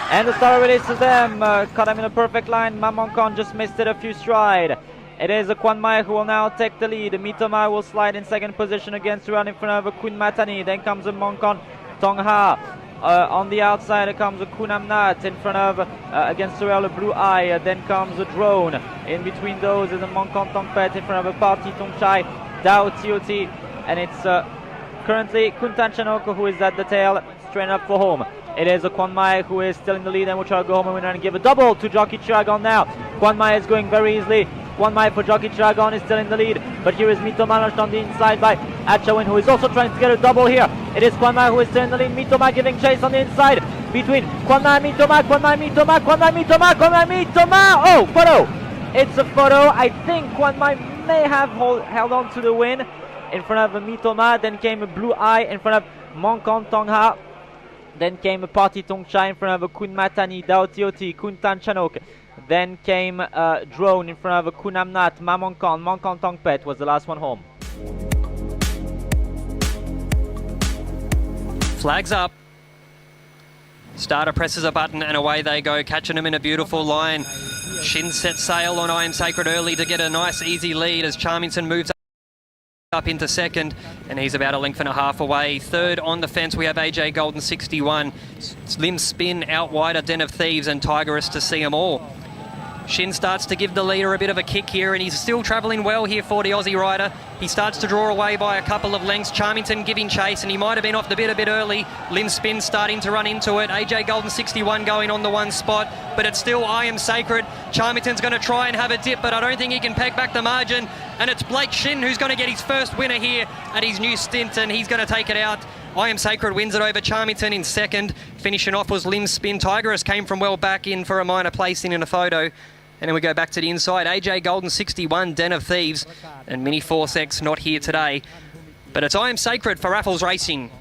And the starter releases them, caught them in a perfect line. Mamonkon just missed it a few stride. It is Kwan Mai who will now take the lead. Mitoma will slide in second position against Ruan in front of Kun Matani. Then comes Monkon Tongha. On the outside comes Kunamnat in front of against Surreal Blue Eye. Then comes a Drone. In between those is a Monkon Tongpet in front of a Party Tongchai, Dao Tioti. And it's currently Kuntan Chanoko who is at the tail, straight up for home. It is Kwan Mai who is still in the lead and will try to go home and winner and give a double to Jockey Chiragon now. Kwan Mai is going very easily. Kwan Mai for Jockey Chiragon is still in the lead, but here is Mitoma launched on the inside by Achawin, who is also trying to get a double here. It is Kwan Mai who is still in the lead. Mitoma giving chase on the inside between Kwan Mai, Mitoma, Kwan Mai, Mitoma, Kwan Mai, Mitoma, Kwan Mai, Mitoma. Oh, photo! It's a photo. I think Kwan Mai may have held on to the win in front of Mitoma. Then came a Blue Eye in front of Monkon Tongha. Then came a Party Tongchai in front of Kun Matani, Dao Tioti, Kun Tan Chanok. Then came Drone in front of Kunamnat, Mamonkon, Monkon Tongpet was the last one home. Flags up. Starter presses a button and away they go, catching them in a beautiful line. Shin set sail on I Am Sacred early to get a nice easy lead as Charmington moves up into second, and he's about a length and a half away. Third on the fence we have AJ Golden 61. Slim Spin out wider, Den of Thieves and Tigerist to see them all. Shin starts to give the leader a bit of a kick here, and he's still travelling well here for the Aussie rider. He starts to draw away by a couple of lengths. Charmington giving chase, and he might have been off the bit a bit early. Lim Spin starting to run into it. AJ Golden 61 going on the one spot, but it's still I Am Sacred. Charmington's going to try and have a dip, but I don't think he can peg back the margin. And it's Blake Shin who's going to get his first winner here at his new stint, and he's going to take it out. I Am Sacred wins it over Charmington in second. Finishing off was Lim Spin. Tigerist came from well back in for a minor placing in a photo. And then we go back to the inside. AJ Golden 61, Den of Thieves, and Mini Force X not here today. But it's I Am Sacred for Raffles Racing.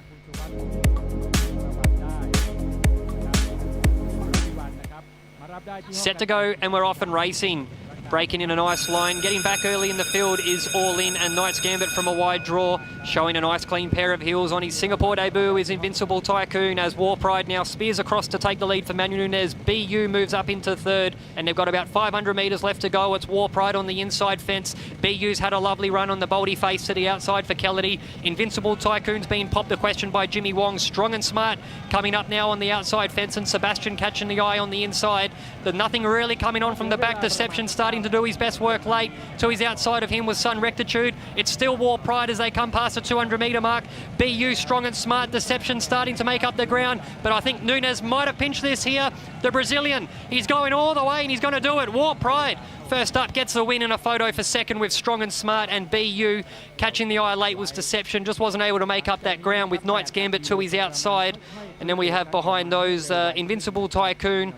Set to go, and we're off and racing. Breaking in a nice line. Getting back early in the field is All In and Knight's Gambit from a wide draw. Showing a nice clean pair of heels on his Singapore debut is Invincible Tycoon as War Pride now spears across to take the lead for Manu Nunez. BU moves up into third, and they've got about 500 metres left to go. It's War Pride on the inside fence. BU's had a lovely run on the boldy face to the outside for Kelledy. Invincible Tycoon's been popped a question by Jimmy Wong. Strong and Smart coming up now on the outside fence, and Sebastian catching the eye on the inside. There's nothing really coming on from the back. Deception starting starting to do his best work late. To his outside of him was Sun Rectitude. It's still War Pride as they come past the 200 metre mark. BU Strong and Smart Deception starting to make up the ground, but I think Nunes might have pinched this here. The Brazilian, he's going all the way and he's going to do it. War Pride first up gets the win in a photo for second with Strong and Smart, and BU catching the eye late was Deception, just wasn't able to make up that ground with Knight's Gambit to his outside. And then we have behind those Invincible Tycoon.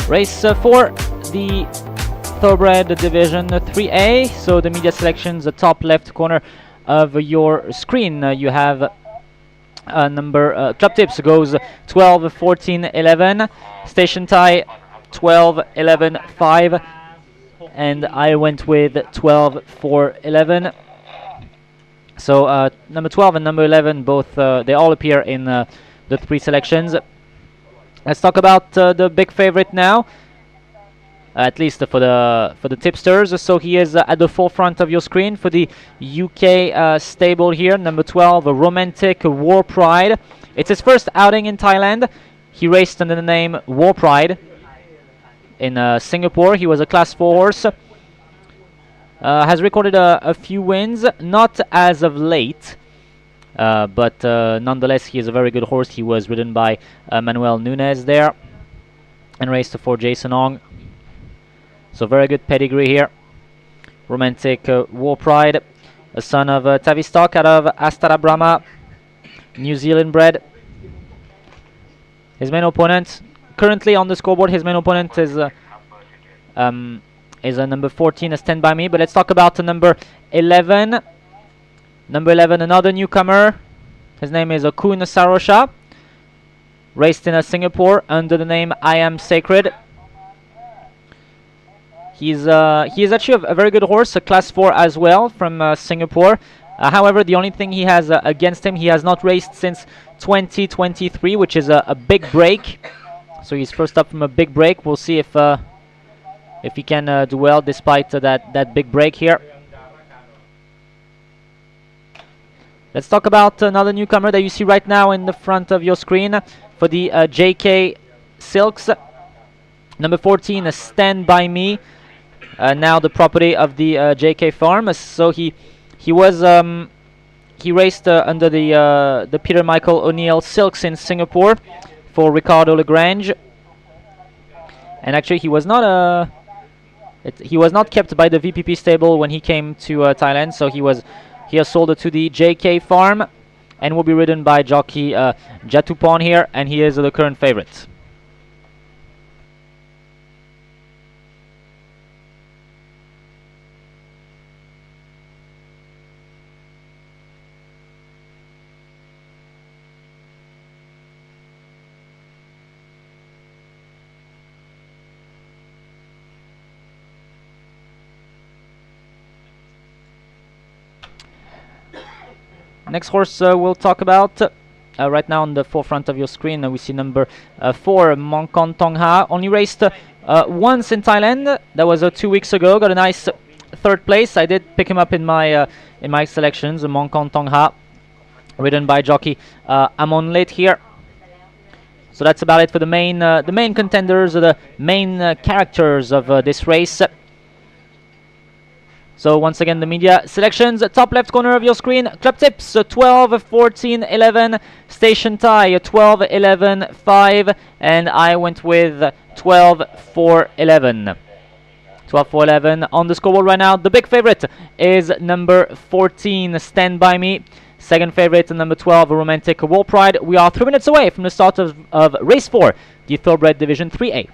Race 4, the Thoroughbred Division 3A. So the media selections, the top left corner of your screen. You have number club tips goes 12, 14, 11. Station tie 12, 11, 5. And I went with 12, 4, 11. So number 12 and number 11 both they all appear in the three selections. Let's talk about the big favorite now, at least for the tipsters. So he is at the forefront of your screen for the UK stable here. Number 12, Romantic War Pride. It's his first outing in Thailand. He raced under the name War Pride in Singapore. He was a Class 4 horse. Has recorded a few wins, not as of late. But nonetheless, he is a very good horse. He was ridden by Manuel Nunes there and raced for Jason Ong. So very good pedigree here. Romantic War Pride, a son of Tavistock out of Astara Brahma, New Zealand bred. His main opponent, currently on the scoreboard, his main opponent is a number 14, a Stand By Me. But let's talk about the number 11. Number 11, another newcomer. His name is Kun Sarosha. Raced in Singapore under the name I Am Sacred. He is actually a very good horse, a Class 4 as well from Singapore. However, the only thing he has against him, he has not raced since 2023, which is a big break. So he's first up from a big break. We'll see if he can do well despite that big break here. Let's talk about another newcomer that you see right now in the front of your screen for the JK Silks. Number 14, Stand By Me. Now the property of the JK farm. So he raced under the Peter Michael O'Neill Silks in Singapore for Ricardo Lagrange. And actually he was not kept by the VPP stable when he came to Thailand. So he has sold it to the JK farm and will be ridden by jockey Jatupon here, and he is the current favorite. next horse we'll talk about. Right now on the forefront of your screen, we see number 4, Mongkon Tongha. Only raced once in Thailand. That was 2 weeks ago. Got a nice third place. I did pick him up in my selections. Mongkon Tongha, ridden by jockey Amon Late here. So that's about it for the main contenders, the main characters of this race. So once again, the media selections, top left corner of your screen. Club tips 12, 14, 11. Station tie 12, 11, 5. And I went with 12, 4, 11. 12, 4, 11 on the scoreboard right now. The big favorite is number 14, Stand By Me. Second favorite, number 12, Romantic War Pride. We are 3 minutes away from the start of race 4, the Thoroughbred Division 3A.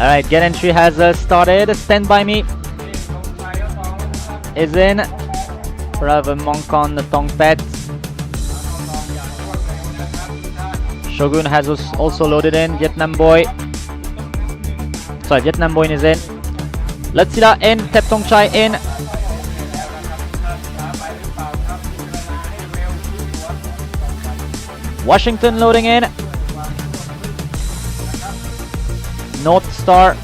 Alright, get entry has started. Stand By Me is in. Bravo Mongkon Tongpet. Shogun has also loaded in. Vietnam Boy. Sorry, Vietnam Boy is in. Latsila in. Tep Tong Chai in. Washington loading in. North Star,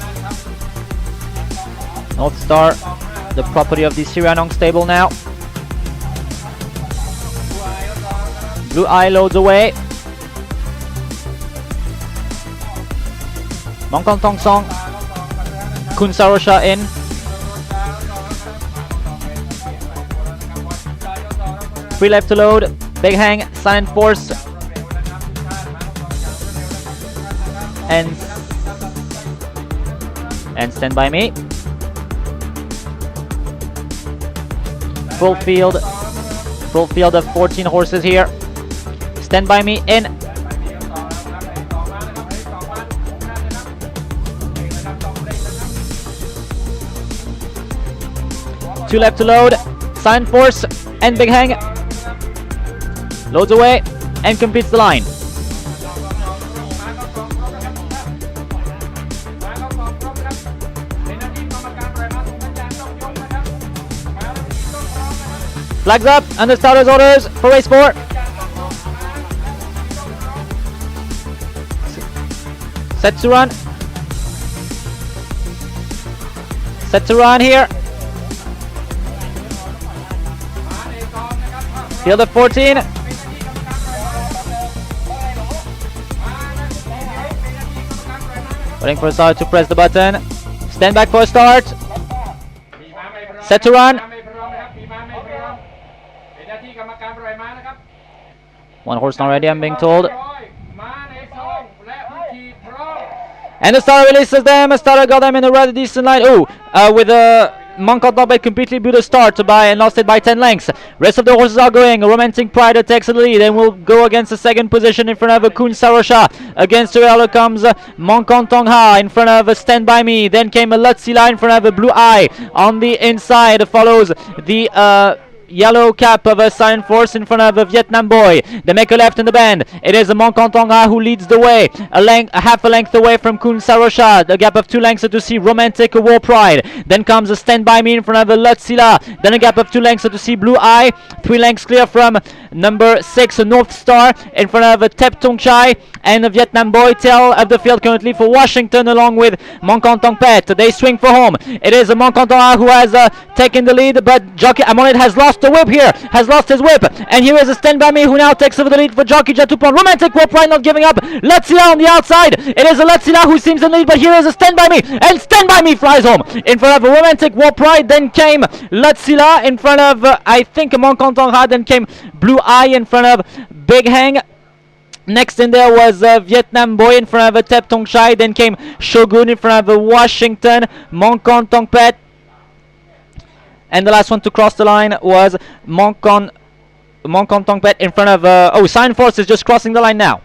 the property of the Sirianong stable now. Blue Eye loads away. Mongkon Tong Song, Kun Sarosha in. Free left to load. Big Hang, Silent Force, and Stand By Me. Full field of 14 horses here. Stand by me in. Two left to load. Silent Force and Big Hang. Loads away and completes the line. Flags up under starters orders for race 4. Set to run. Set to run here. Field of 14. Waiting for a start to press the button. Stand back for a start. Set to run. One horse not ready, I'm being told. And the starter releases them. A starter got them in a rather decent line. With a Monconton completely blew the start by and lost it by 10 lengths. Rest of the horses are going. Romantic Pride takes the lead and will go against the second position in front of Kun Sarosha. Against her yellow comes Monconton Ha in front of Stand By Me. Then came a Lutzila in front of Blue Eye. On the inside follows the yellow cap of a Silent Force in front of a Vietnam Boy. They make a left in the bend. It is a Monconton Ha who leads the way. A half a length away from Kun Sarosha. The gap of 2 lengths to see Romantic War Pride. Then comes a Stand By Me in front of a Lutzila. Then a gap of 2 lengths to see Blue Eye. 3 lengths clear from number 6 North Star in front of a Tep Tong Chai and a Vietnam Boy. Tail of the field currently for Washington along with Monconton Pet. They swing for home. It is a Monconton Ha who has taken the lead, but Jockey Amonet has lost the whip here, has lost his whip, and here is a Stand By Me who now takes over the lead for Jockey Jatupon. Romantic War Pride not giving up. Lutzila on the outside. It is a Lutzila who seems in the lead, but here is a Stand By Me, and Stand By Me flies home in front of a Romantic War Pride. Then came Lutzila in front of I think Monconton Ha. Then came Blue Eye in front of Big Hang. Next in there was Vietnam Boy in front of Tep Tong Chai. Then came Shogun in front of Washington, Monconton Pet. And the last one to cross the line was Monconton Pet in front of Silent Force is just crossing the line now.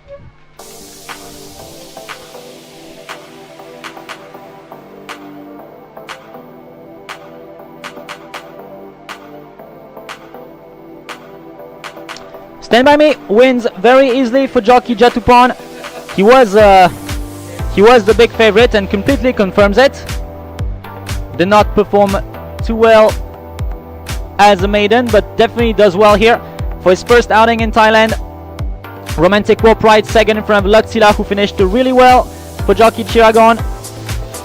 Stand By Me wins very easily for Jockey Jatupon. He was the big favorite and completely confirms it. Did not perform too well as a maiden, but definitely does well here for his first outing in Thailand. Romantic War Pride second in front of Lutzila, who finished really well for Jockey Chiragon.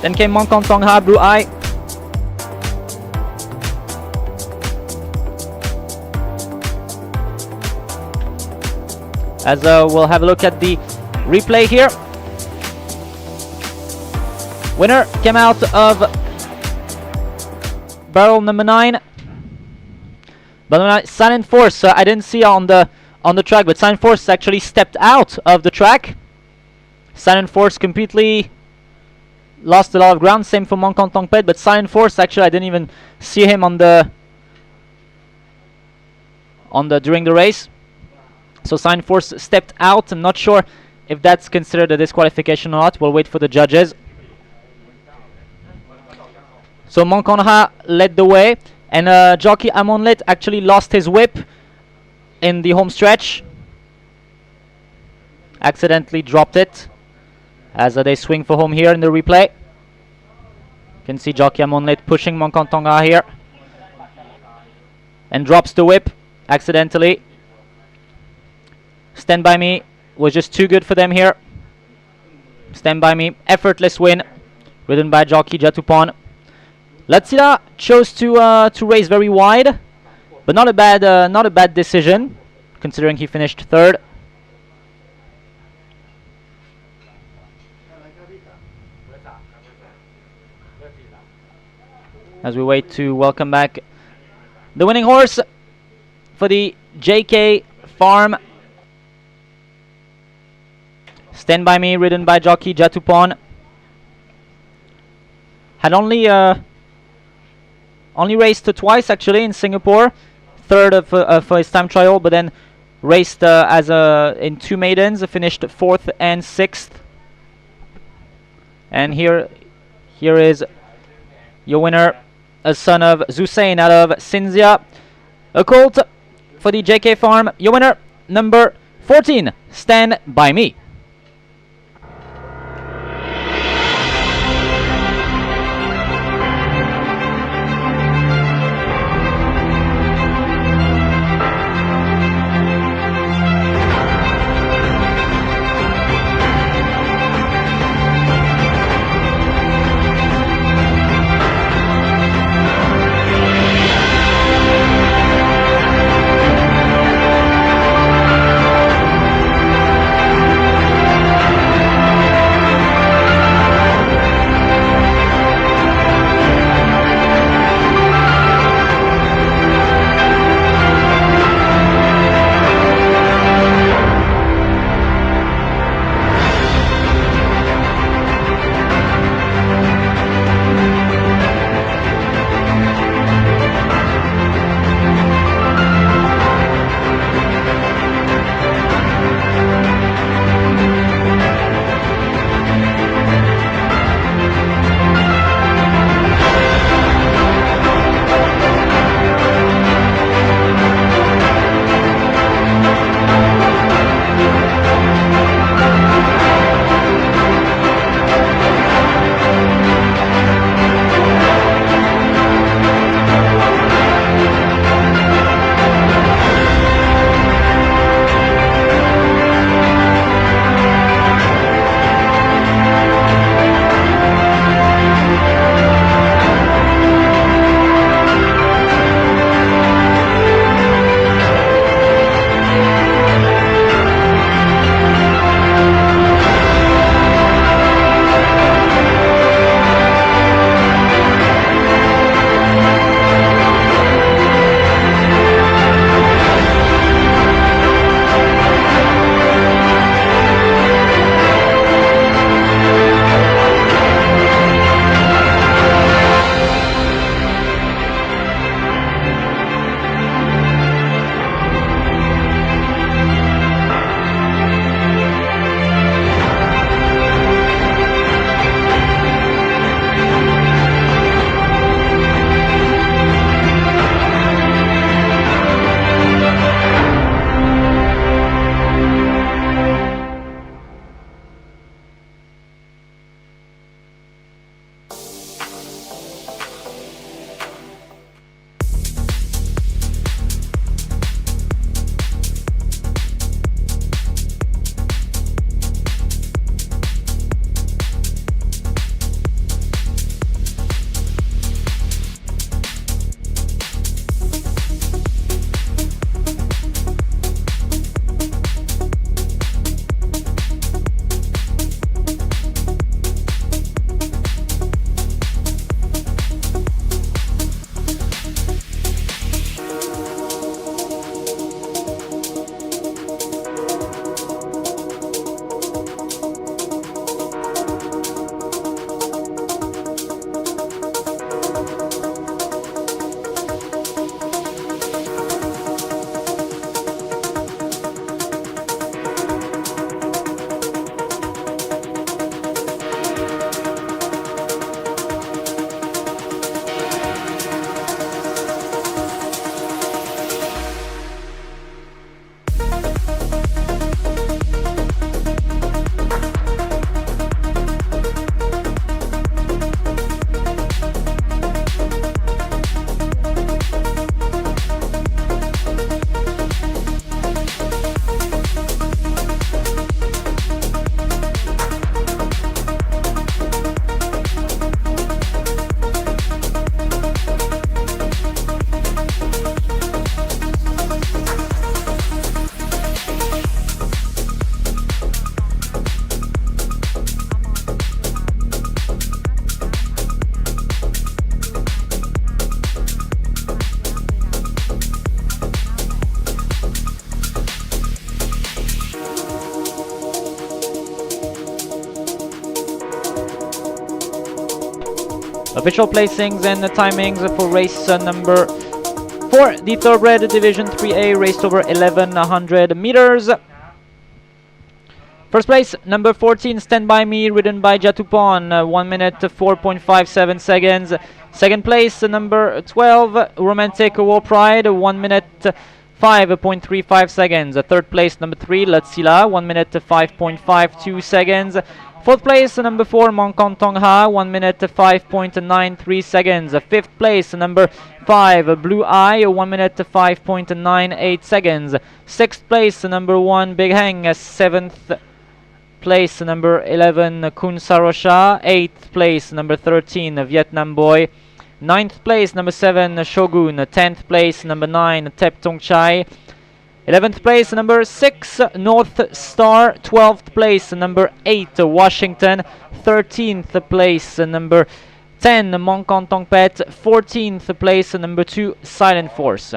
Then came Monconton Ha, Blue Eye. As we'll have a look at the replay here. Winner came out of barrel number 9. But Silent Force, I didn't see on the track, but Silent Force actually stepped out of the track. Silent Force completely lost a lot of ground. Same for Monconton Pet, but Silent Force actually I didn't even see him on the during the race. So Silent Force stepped out. I'm not sure if that's considered a disqualification or not. We'll wait for the judges. So Monconton Ha led the way. And Jockey Amonlet actually lost his whip in the home stretch. Accidentally dropped it as they swing for home here in the replay. You can see Jockey Amonlet pushing Monconton Ha here. And drops the whip accidentally. Stand By Me was just too good for them here. Stand By Me, effortless win, ridden by Jockey Jatupon. Lutzila chose to race very wide, but not a bad decision, considering he finished third. As we wait to welcome back the winning horse for the JK Farm. Stand By Me, ridden by Jockey Jatupon. Had only raced twice actually in Singapore. Third for his time trial, but then raced in 2 maidens, finished 4th and 6th. And here is your winner, a son of Zusain out of Sinzia, a colt for the JK Farm. Your winner, number 14, Stand By Me. Official placings and the timings for race number 4 for the Thoroughbred Division 3A, raced over 1100 meters. First place, number 14, Stand By Me, ridden by Jatupon, 1 minute 4.57 seconds. Second place, number 12, Romantic War Pride, 1 minute 5.35 seconds. Third place, number 3, Latsila, 1 minute 5.52 seconds. Fourth place, number 4, Mongkon Tongha, 1 minute 5.93 seconds. Fifth place, number 5, Blue Eye, 1 minute 5.98 seconds. Sixth place, number 1, Big Hang. Seventh place, number 11, Kun Sarosha. Eighth place, number 13, Vietnam Boy. Ninth place, number 7, Shogun. 10th place, number 9, Tep Tong Chai. 11th place, number 6, North Star. 12th place, number 8, Washington. 13th place, number 10, Mongkon Tongpet. 14th place, number 2, Silent Force.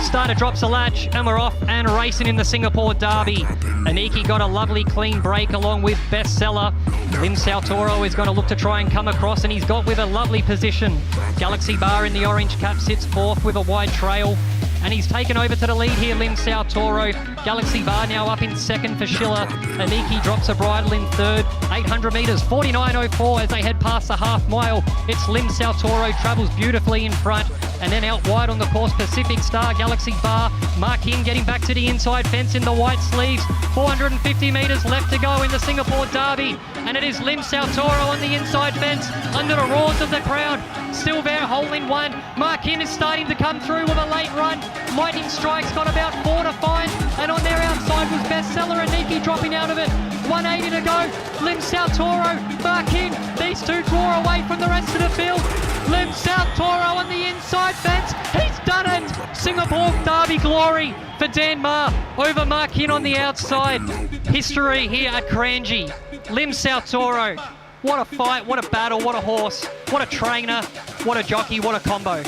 Starter drops a latch and we're off and racing in the Singapore Derby. Aniki got a lovely clean break along with Bestseller. Lim Saltoro is going to look to try and come across, and he's got with a lovely position. Galaxy Bar in the orange cap sits fourth with a wide trail. And he's taken over to the lead here, Lim Saltoro. Galaxy Bar now up in second for Schiller. Aniki drops a bridle in third. 800 metres, 49.04 as they head past the half mile. It's Lim Saltoro, travels beautifully in front. And then out wide on the course, Pacific Star, Galaxy Bar. Mark In getting back to the inside fence in the white sleeves. 450 metres left to go in the Singapore Derby. And it is Lim Saltoro on the inside fence under the roars of the crowd. Still there, hole in one. Mark In is starting to come through with a late run. Lightning Strike's got about 4 to find. And on their outside was Bestseller and Niki dropping out of it. 180 to go. Lim Saltoro, Mark In. These two draw away from the rest of the field. Lim Saltoro on the inside fence. He's done it. Singapore Derby glory for Dan Ma over Mark In on the outside. History here at Kranji. Lim Saltoro. What a fight, what a battle, what a horse, what a trainer, what a jockey, what a combo.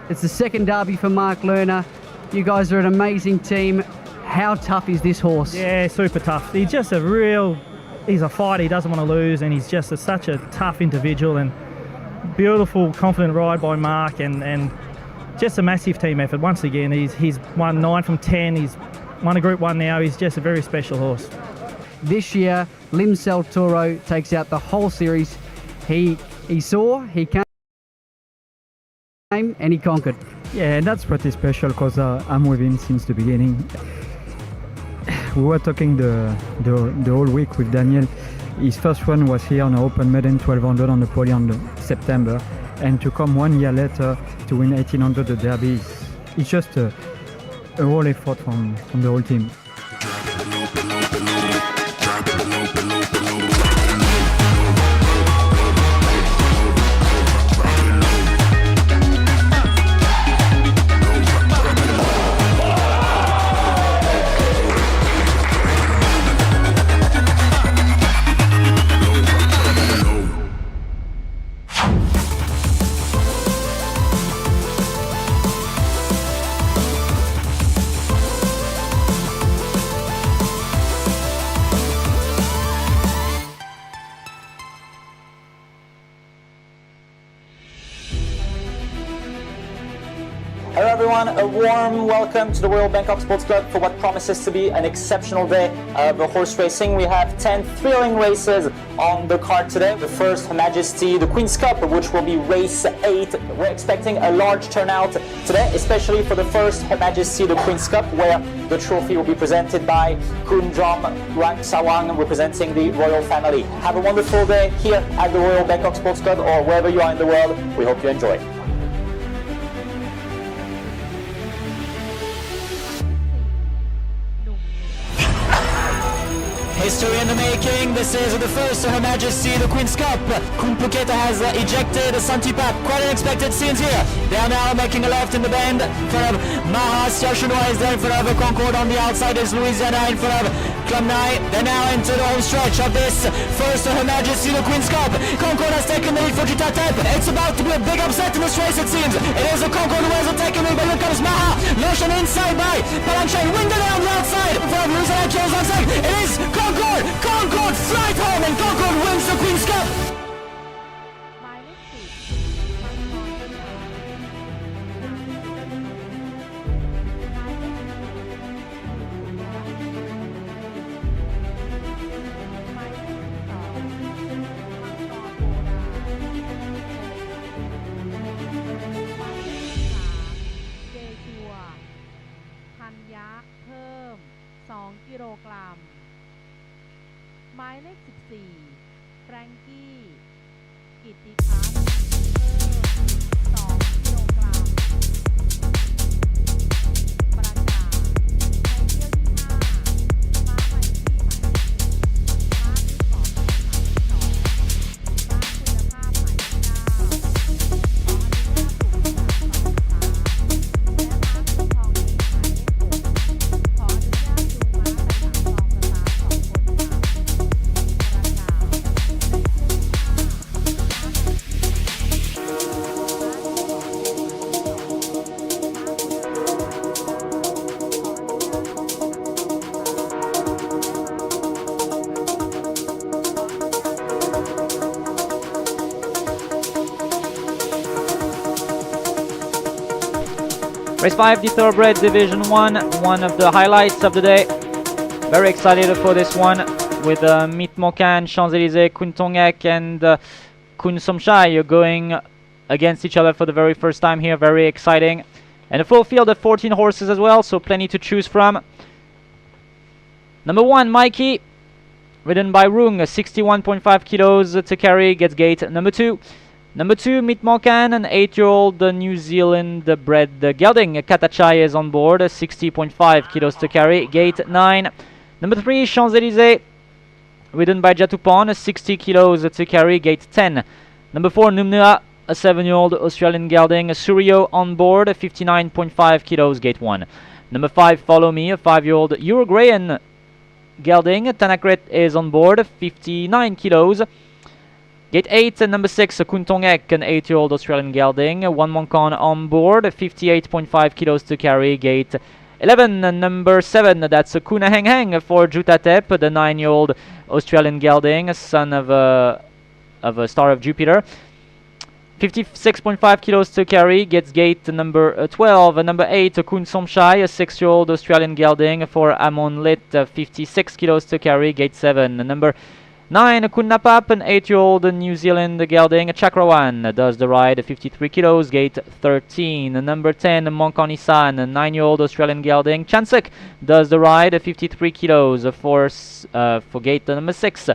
It's the second derby for Mark Lerner. You guys are an amazing team. How tough is this horse? Yeah, super tough. He's just he's a fighter, he doesn't want to lose, and he's just such a tough individual, and beautiful, confident ride by Mark, and just a massive team effort. Once again, he's won 9 from 10, he's won a Group 1 now, he's just a very special horse. This year, Lim Saltoro takes out the whole series. He came and he conquered. Yeah, that's pretty special because I'm with him since the beginning. We were talking the whole week with Daniel. His first one was here on an open maiden 1200 on the pole on September, and to come 1 year later to win 1800 the Derby, it's just a whole effort from the whole team. everyone, a warm welcome to the Royal Bangkok Sports Club for what promises to be an exceptional day of horse racing. We have 10 thrilling races on the card today. The first, Her Majesty, the Queen's Cup, which will be race 8. We're expecting a large turnout today, especially for the first Her Majesty, the Queen's Cup, where the trophy will be presented by Kun Jom Rang Sawang, representing the royal family. Have a wonderful day here at the Royal Bangkok Sports Club or wherever you are in the world. We hope you enjoy. History in the making. This is the first Her Majesty the Queen's Cup. Kun Phuket has ejected Santipap. Quite unexpected scenes here. They are now making a left in the bend. In front of Maha, Xiaoshunhua is there in front of Concord. On the outside is Louisiana in front of Klamnai. They're now into the home stretch of this first Her Majesty the Queen's Cup. Concord has taken the lead for Jutatep. It's about to be a big upset in this race, it seems. It is a Concord who has taken the lead, but here comes Maha. Lotion inside by Palanchain. Winged on the outside in front of Louisiana kills on second. It is Concord! Concord flight home and Concord wins the Queen's Cup! ธัญญะเพิ่ม2กิโลกรัมหมายเลข14แฟรงกี้กิตติพัฒน์เพิ่ม2กิโลกรัมประกาศในเที่ยวที่5ม้าใหม่ที่หมายเลข1ม้าที่2หมายเลข2ม้าคุณภาพหมายเลข9ขออนุญาตปลูกผัก2 และม้าคุณทองดีหมายเลข6ขออนุญาตจูงม้าไปหลังซองสตาร์ท2 คนค่ะประกาศในเที่ยวที่5ม้าใหม่ที่Race 5, the Thoroughbred Division 1, one of the highlights of the day. Very excited for this one with Meet Mokan, Champs-Élysées, Kun Tongek and Kun Somchai going against each other for the very first time here. Very exciting. And a full field of 14 horses as well, so plenty to choose from. Number 1, Mikey, ridden by Rung, 61.5 kilos to carry, gets gate. Number 2, Meet Mokan, an 8-year-old New Zealand bred gelding. Katachai is on board, 60.5 kilos to carry, gate 9. Number 3, Champs-Élysées, ridden by Jatupan, 60 kilos to carry, gate 10. Number 4, Numnua, a 7-year-old Australian gelding. Suryo on board, 59.5 kilos, gate 1. Number 5, Follow Me, a 5-year-old Uruguayan gelding. Tanakret is on board, 59 kilos. Gate 8 and number 6, Kun Tongek, an 8-year-old Australian gelding. One Moncon on board, 58.5 kilos to carry. Gate 11 and number 7, that's Kuna Heng Heng for Jutatep, the 9-year-old Australian gelding, son of a Star of Jupiter. 56.5 kilos to carry, gets gate number 12. And number 8, Kun Somchai, a 6-year-old Australian gelding for Amon Lit, 56 kilos to carry, gate 7. And number 9, Kun Napap, an 8-year-old New Zealand gelding. Chakrawan does the ride, 53 kilos, gate 13. Number 10, Monkonisan, a 9-year-old Australian gelding. Chansuk does the ride, 53 kilos for gate number 6.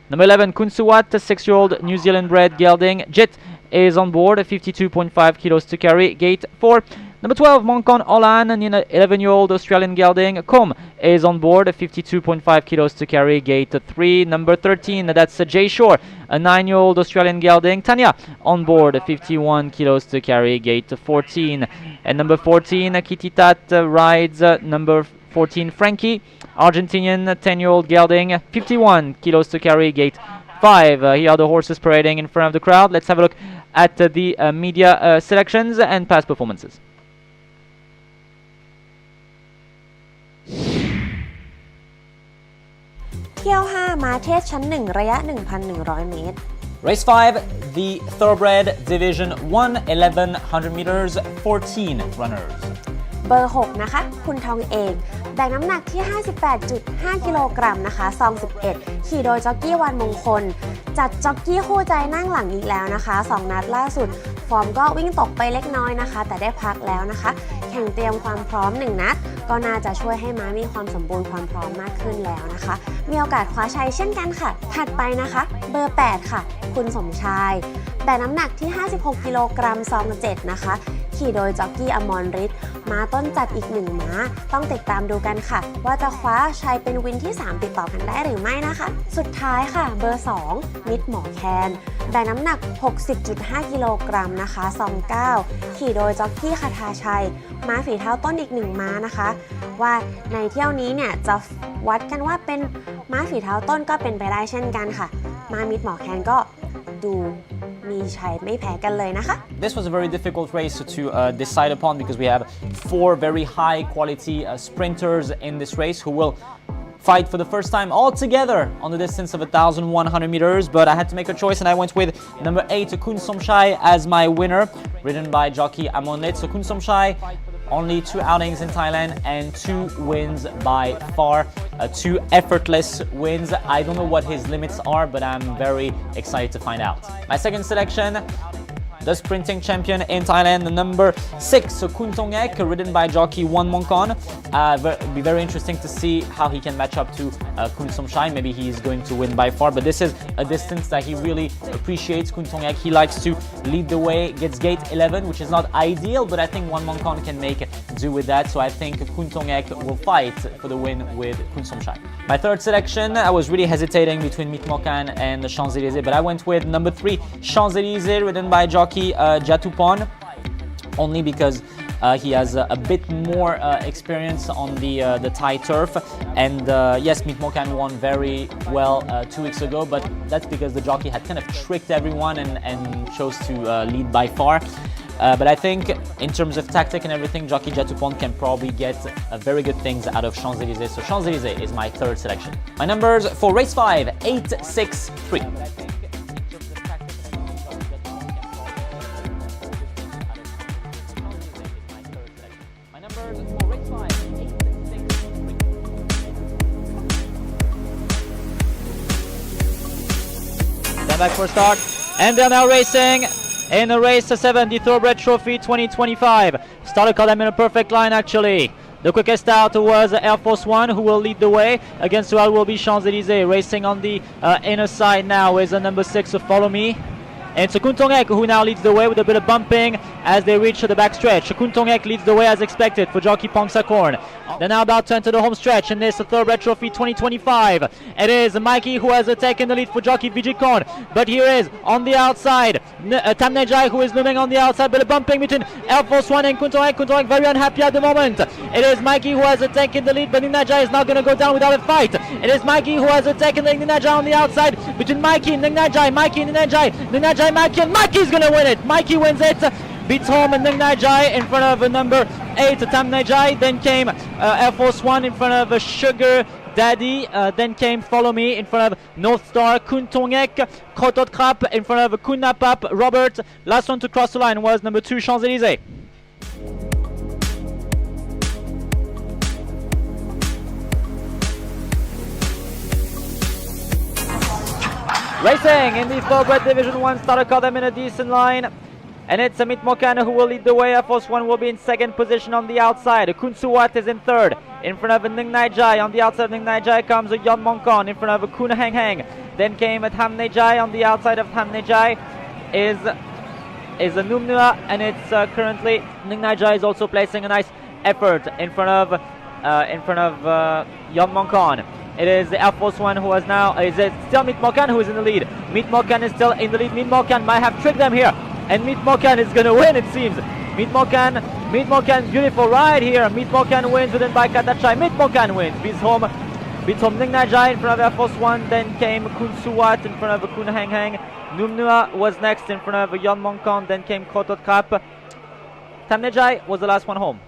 Number 11, Kun Suwat, a 6-year-old New Zealand bred gelding. Jit is on board, 52.5 kilos to carry, gate 4. Number 12, Moncon Olan, an 11-year-old Australian gelding. Com is on board, 52.5 kilos to carry, gate 3. Number 13, that's Jay Shore, a 9-year-old Australian gelding. Tanya on board, 51 kilos to carry, gate 14. And number 14, Kititat rides number 14, Frankie, Argentinian 10-year-old gelding, 51 kilos to carry, gate 5. Here are the horses parading in front of the crowd. Let's have a look at the media selections and past performances. เที่ยว 5 ม้าเทศชั้น 1 ระยะ 1,100 เมตร Race 5, the Thoroughbred Division 1, 1100 meters, 14 runners. เบอร์ 6 นะคะ คุณทองเอกแบกน้ำหนักที่ 58.5 กิโลกรัมนะคะซอง 11 ขี่โดยจ็อกกี้วันมงคล จัดจ็อกกี้คู่ใจนั่งหลังอีกแล้วนะคะ 2 นัดล่าสุด ฟอร์มก็วิ่งตกไปเล็กน้อยนะคะ แต่ได้พักแล้วนะคะ แข่งเตรียมความพร้อม 1 นัด ก็น่าจะช่วยให้ม้ามีความสมบูรณ์ความพร้อมมากขึ้นแล้วนะคะ มีโอกาสคว้าชัยเช่นกันค่ะ ถัดไปนะคะ เบอร์ 8 ค่ะ คุณสมชายแบกน้ำหนักที่ 56 กิโลกรัมซอง 7 นะคะ ขี่โดยจ็อกกี้อมรฤทธิ์ม้าต้นจัดอีก1ม้าต้องติดตามดูกันค่ะ ว่าจะคว้าชัยเป็นวินที่ 3 ติดต่อกันได้หรือไม่นะคะ สุดท้ายค่ะเบอร์ 2 มิตรหมอแคนแบกน้ำหนัก 60.5 กิโลกรัมนะคะซอง 9 ขี่โดยจ็อกกี้คทาชัยม้าฝีเท้าต้นอีก1ม้านะคะ ว่าในเที่ยวนี้เนี่ยจะวัดกันว่าเป็นม้าฝีเท้าต้นก็เป็นไปได้เช่นกันค่ะม้ามิตรหมอแคนก็ดูมีชัยไม่แพ้กันเลยนะคะ This was a very difficult race to decide upon because we have 4 very high quality sprinters in this race who will fight for the first time all together on the distance of 1,100 meters, but I had to make a choice and I went with number 8 Kun Somchai as my winner, ridden by jockey Amonlet. So Kun Somchai, only 2 outings in Thailand and 2 wins by far, 2 effortless wins. I don't know what his limits are, but I'm very excited to find out. My second selection, the sprinting champion in Thailand, the number 6, so Kun Tongek, ridden by jockey Wan Mongkon. It'll be very interesting to see how he can match up to Kun Somchai. Maybe he's going to win by far, but this is a distance that he really appreciates. Kun Tongek, he likes to lead the way, gets gate 11, which is not ideal, but I think Wan Mongkon can make do with that. So I think Kun Tongek will fight for the win with Kun Somchai. My third selection, I was really hesitating between Mitmokan and the Champs-Élysées, but I went with number 3, Champs-Élysées, ridden by jockey Jatupon, only because he has a bit more experience on the Thai turf, and yes, Mitmokan won very well 2 weeks ago, but that's because the jockey had kind of tricked everyone and chose to lead by far. But I think in terms of tactic and everything, jockey Jatupon can probably get very good things out of Champs-Élysées. So Champs-Élysées is my third selection. My numbers for race 5, 8, 6, 3. Stand back for start, and they're now racing in the race 7, the Thoroughbred Trophy 2025. Started caught them in a perfect line actually. The quickest out was Air Force One, who will lead the way. Against who will be Champs-Élysées. Racing on the inner side now is the number 6, so Follow Me. And it's Kun Tongek who now leads the way with a bit of bumping as they reach the backstretch. Kun Tongek leads the way as expected for jockey Pongsakorn. They're now about to enter the home stretch in this Thoroughbred Trophy 2025. It is Mikey who has taken the lead for jockey Vijikorn. But here is on the outside Tamnejai, who is looming on the outside. Bit of bumping between Air Force One and Kun Tongek. Kun Tongek very unhappy at the moment. It is Mikey who has taken the lead, but Ningnajai is not going to go down without a fight. It is Mikey who has taken the Ningnajai on the outside between Mikey and Ningnajai. Mikey and Ningnajai, Mikey, and Mikey's going to win it. Mikey wins it. Beats home Ningnajai in front of number 8 Tamnejai. Then came Air Force One in front of Sugar Daddy. Then came Follow Me in front of North Star. Kun Tongek, Kotot Krap in front of Kunapap Robert. Last one to cross the line was number 2 Champs-Élysées. Racing in the Thoroughbred Division 1, starter caught them in a decent line. And it's Amit Mokana who will lead the way. Air Force One will be in second position on the outside. Kunsuwat is in third. In front of Ningnajai. On the outside of Ningnajai comes Yon Mongkon. In front of Kun Hang Hang. Then came Tamnejai. On the outside of Tamnejai is a Numnua. And it's currently Ningnajai is also placing a nice effort in front of Yon Mongkon. It is the Air Force One who has now, is it still Meet Mokan who is in the lead. Meet Mokan is still in the lead. Meet Mokan might have tricked them here. And Meet Mokan is going to win, it seems. Meet Mokan, beautiful ride here. Meet Mokan wins, within by Katachai. Meet Mokan wins, beats home Ningnajai in front of Air Force One. Then came Kun Suwat in front of Kun Hang Hang. Numnua was next in front of Yon Mongkon. Then came Kotot Krap. Tamnejai was the last one home.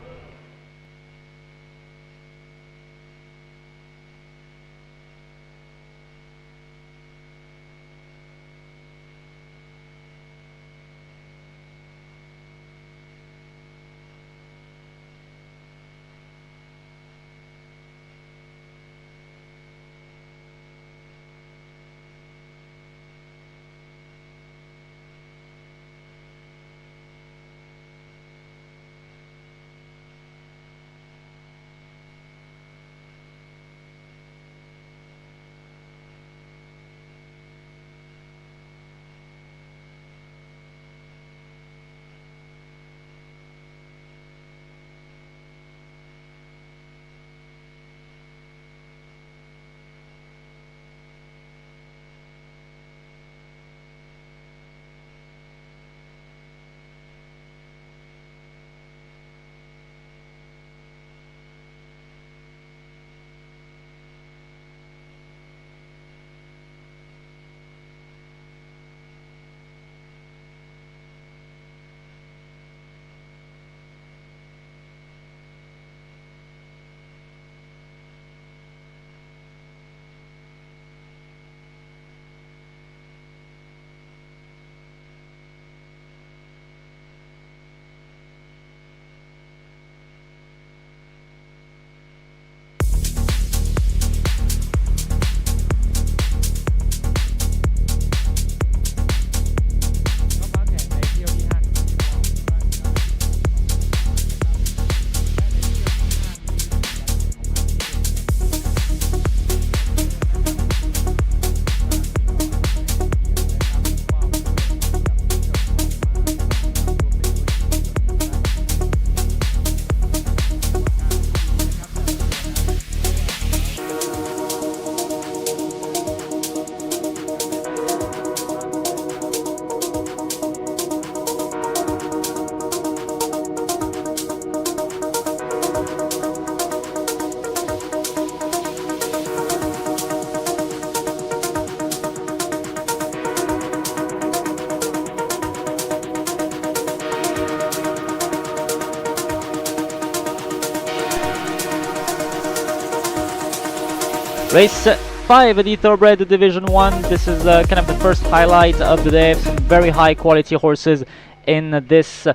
Race 5, the Thoroughbred Division 1. This is kind of the first highlight of the day. Some very high quality horses in this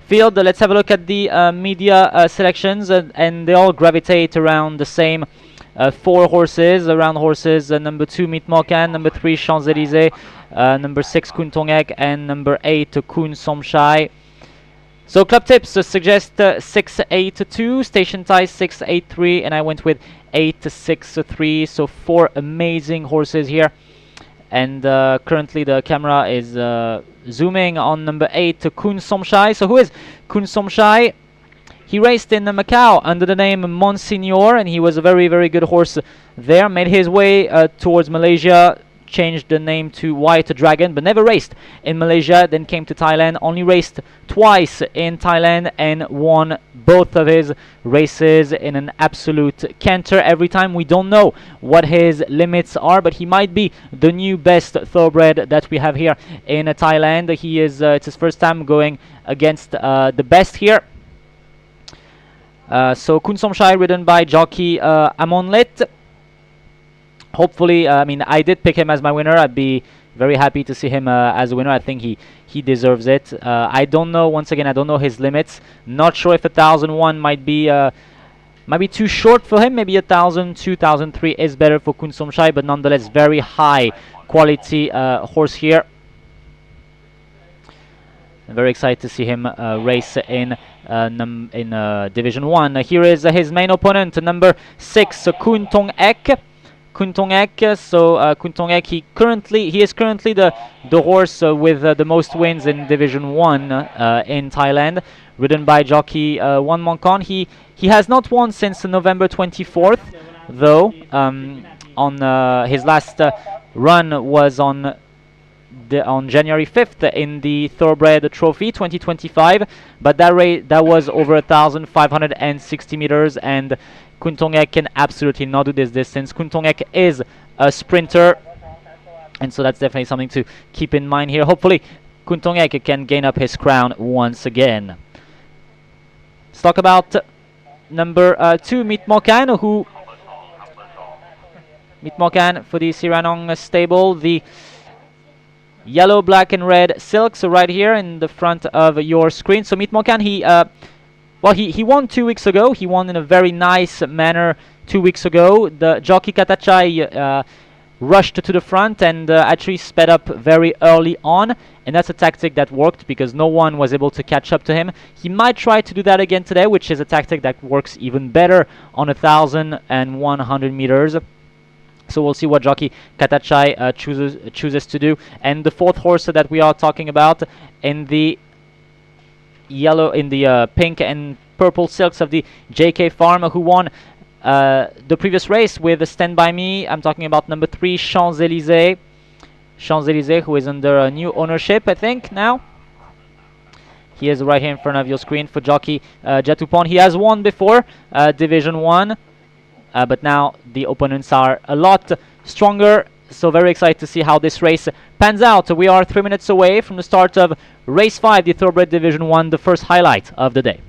field. Let's have a look at the media selections, and they all gravitate around the same 4 horses. Around horses number 2 Meet Mokan, number 3 Champs-Élysées, number 6 Kun Tongek, and number 8 Kun Somshai. So club tips suggest 6-8-2, station ties 6-8-3, and I went with 8-6-3. So 4 amazing horses here, and currently the camera is zooming on number 8 Kun Somshai. So who is Kun Somshai? He raced in Macau under the name Monsignor, and he was a very, very good horse there. Made his way towards Malaysia, changed the name to White Dragon, but never raced in Malaysia. Then came to Thailand, only raced twice in Thailand, and won both of his races in an absolute canter every time. We don't know what his limits are, but he might be the new best thoroughbred that we have here in Thailand. He is it's his first time going against the best here. So Kun Somshai, ridden by jockey Amonlit. Hopefully, I mean, I did pick him as my winner. I'd be very happy to see him as a winner. I think he deserves it. I don't know, once again, I don't know his limits. Not sure if 1,001 might be too short for him. Maybe 1,002, 1,003 is better for Kun Somshai, but nonetheless, very high quality horse here. I'm very excited to see him race in Division 1. Here is his main opponent, number 6, Kun Tong Ek. Kun Tong Ek. So Kun Tong Ek, he is currently the horse with the most wins in Division 1 in Thailand, ridden by jockey Wan Mongkon. He has not won since November 24th, though. On his last run was on January 5th in the Thoroughbred Trophy 2025, but that was over 1,560 meters, and Kun Tong Ek can absolutely not do this distance. Kun Tong Ek is a sprinter, and so that's definitely something to keep in mind here. Hopefully Kun Tong Ek can gain up his crown once again. Let's talk about number 2, Meet Mokan, who Meet Mokan for the Siranong stable. The yellow, black and red silks right here in the front of your screen. So Meet Mokan, he won 2 weeks ago. He won in a very nice manner 2 weeks ago. The jockey Katachai rushed to the front and actually sped up very early on, and that's a tactic that worked because no one was able to catch up to him. He might try to do that again today, which is a tactic that works even better on 1,100 meters. So we'll see what jockey Katachai chooses to do. And the 4th horse that we are talking about in the yellow, in the pink and purple silks of the JK Farm, who won the previous race with Stand By Me. I'm talking about number 3 Champs-Élysées. Champs-Élysées, who is under new ownership, I think, now. He is right here in front of your screen for jockey Jatupon. He has won before Division 1. But now the opponents are a lot stronger, so very excited to see how this race pans out. We are 3 minutes away from the start of Race 5, the Thoroughbred Division 1, the first highlight of the day.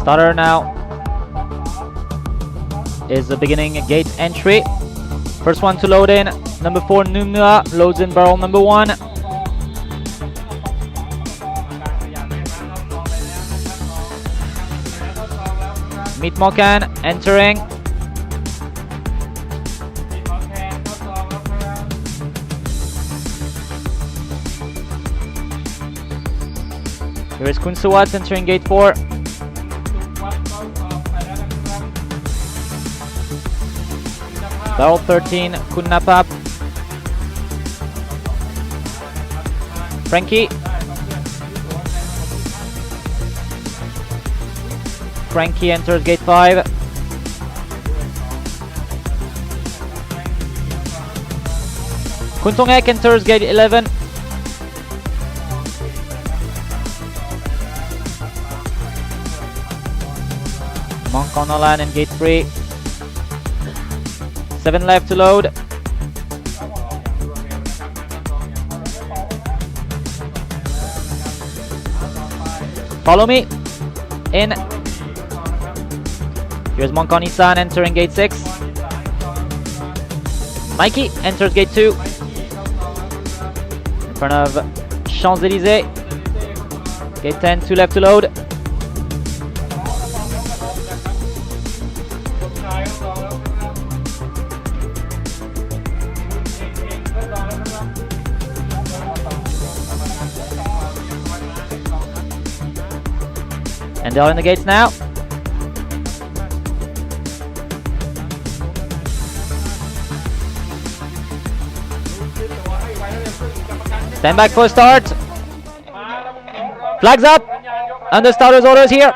Starter now is the beginning gate entry. First one to load in, number 4 Numnua loads in barrel number 1. Meet Mokan entering. Here is Kunsuwat entering gate 4. Barrel 13, Kunnapap. Frankie. Frankie enters gate 5. Kuntongek enters gate 11. Monkonolan in gate 3. 7 left to load. Follow me. In. Here's Monkoni-san entering gate 6. Mikey enters gate 2. In front of Champs-Élysées. Gate 10, 2 left to load. And they're in the gates now. Stand back for start. Flags up. And the starter's orders here.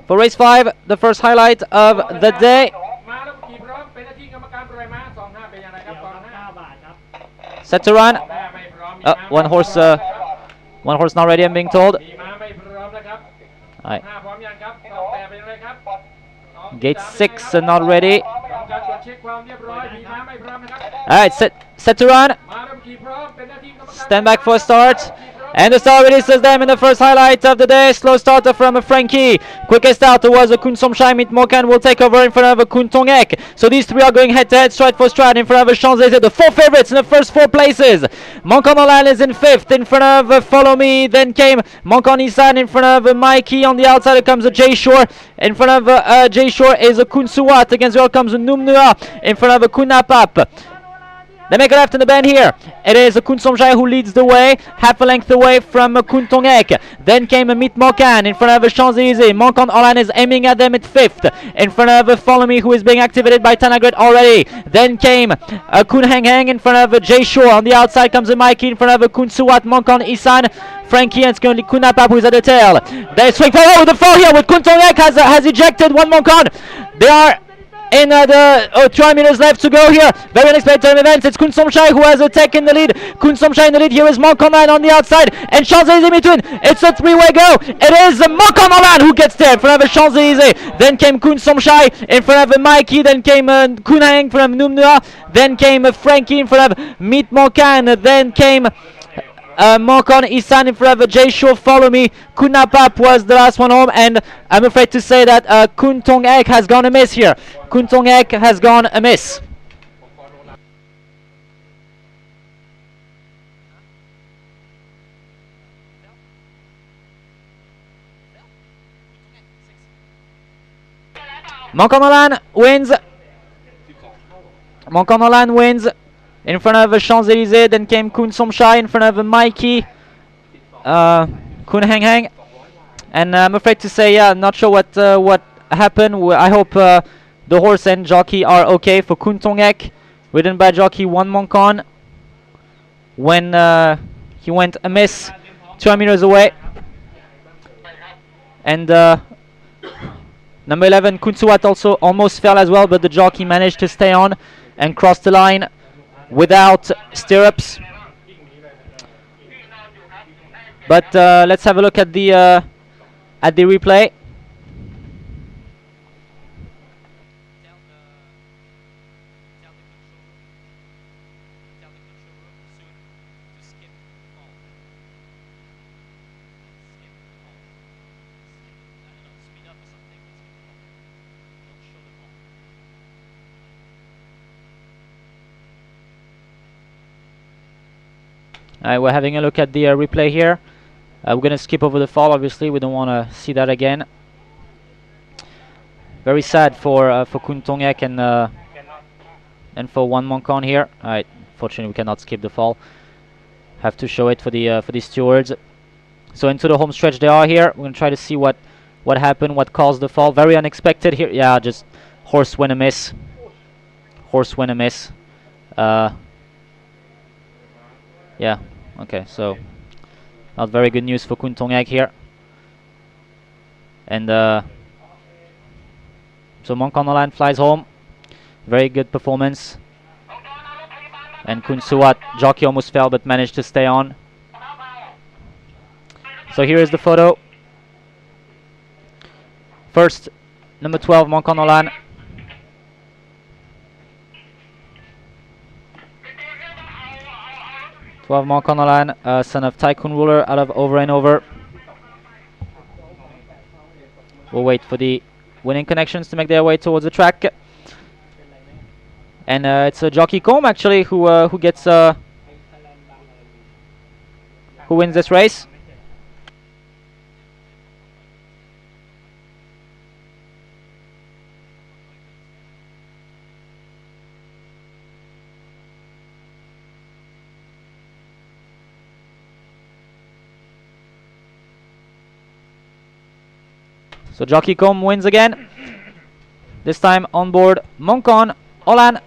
For race 5, the first highlight of the day. Set to run. One horse not ready, I'm being told. Right. Gate 6 not ready. Alright, set to run. Stand back for start. And the star releases them in the first highlight of the day. Slow starter from Frankie. Quickest starter was a Kunsomshai. Meet Mokan will take over in front of a Kuntongek. So these three are going head to head, stride for stride in front of a Champs-Élysées. The 4 favorites in the first 4 places. Monkonolan is in 5th in front of Follow Me. Then came Monkoni-san in front of Mikey. On the outside comes a Jay Shore. In front of Jay Shore is a Kunsuwat. Against the comes a Numnua. In front of a Kunnapap. They make a left in the bend here. It is Kunsomshai who leads the way, half a length away from Kuntongek. Then came Meet Mokan in front of Champs-Élysées. Monkonolan is aiming at them at 5th. In front of Follow Me, who is being activated by Tanagret already. Then came Kun Hang Hang in front of Jay Shore. On the outside comes Mikey in front of Kunsuwat, Monkon Isan, Frankie, and it's currently Kunnapap who is at the tail. They swing forward with the fall here with Kuntongek has ejected one Monkon. They are in the 200 meters left to go here. Very unexpected turn of events. It's Kunsomshai who has taken the lead. Kunsomshai in the lead. Here is Monkonolan on the outside. And Champs-Élysées in between. It's a 3-way go. It is Monkonolan who gets there in front of Champs-Élysées. Then came Kunsomshai in front of Mikey. Then came Kunhang from Numnua. Then came Frankie in front of Meet Mokan. Then came Monkon Isan in front of Jay Shore. Follow Me. Kunnapap was the last one home, and I'm afraid to say that Kuntongek has gone amiss here. Kuntongek has gone amiss. Monkonolan wins. Monkonolan wins. In front of Champs-Élysées, then came Kunsomshai in front of Mikey, Kun Hang Hang, and I'm afraid to say, yeah, I'm not sure what happened. I hope the horse and jockey are okay. For Kuntongek, ridden by jockey One Monkon, when he went amiss 200 meters away, and number 11 Kunsuwat also almost fell as well, but the jockey managed to stay on and cross the line without stirrups. But let's have a look at the replay. Alright, we're having a look at the replay here. We're going to skip over the fall, obviously. We don't want to see that again. Very sad for Kun Tongek and for Wan Mongkon here. Alright, fortunately we cannot skip the fall. Have to show it for the stewards. So into the home stretch they are here. We're going to try to see what happened, what caused the fall. Very unexpected here. Yeah, just horse win a miss. Horse win a miss. Yeah, okay, so not very good news for Kun Tongek here. And so Mongkon Nolan flies home. Very good performance. And Kun Suwat, jockey almost fell but managed to stay on. So here is the photo. First, number 12, Mongkon Nolan. Mongkon Nolan, son of Tycoon Ruler out of Over and Over. We'll wait for the winning connections to make their way towards the track. And it's Jockey Combe actually who gets who wins this race. So Jockey Combe wins again. This time on board Mongkon Nolan.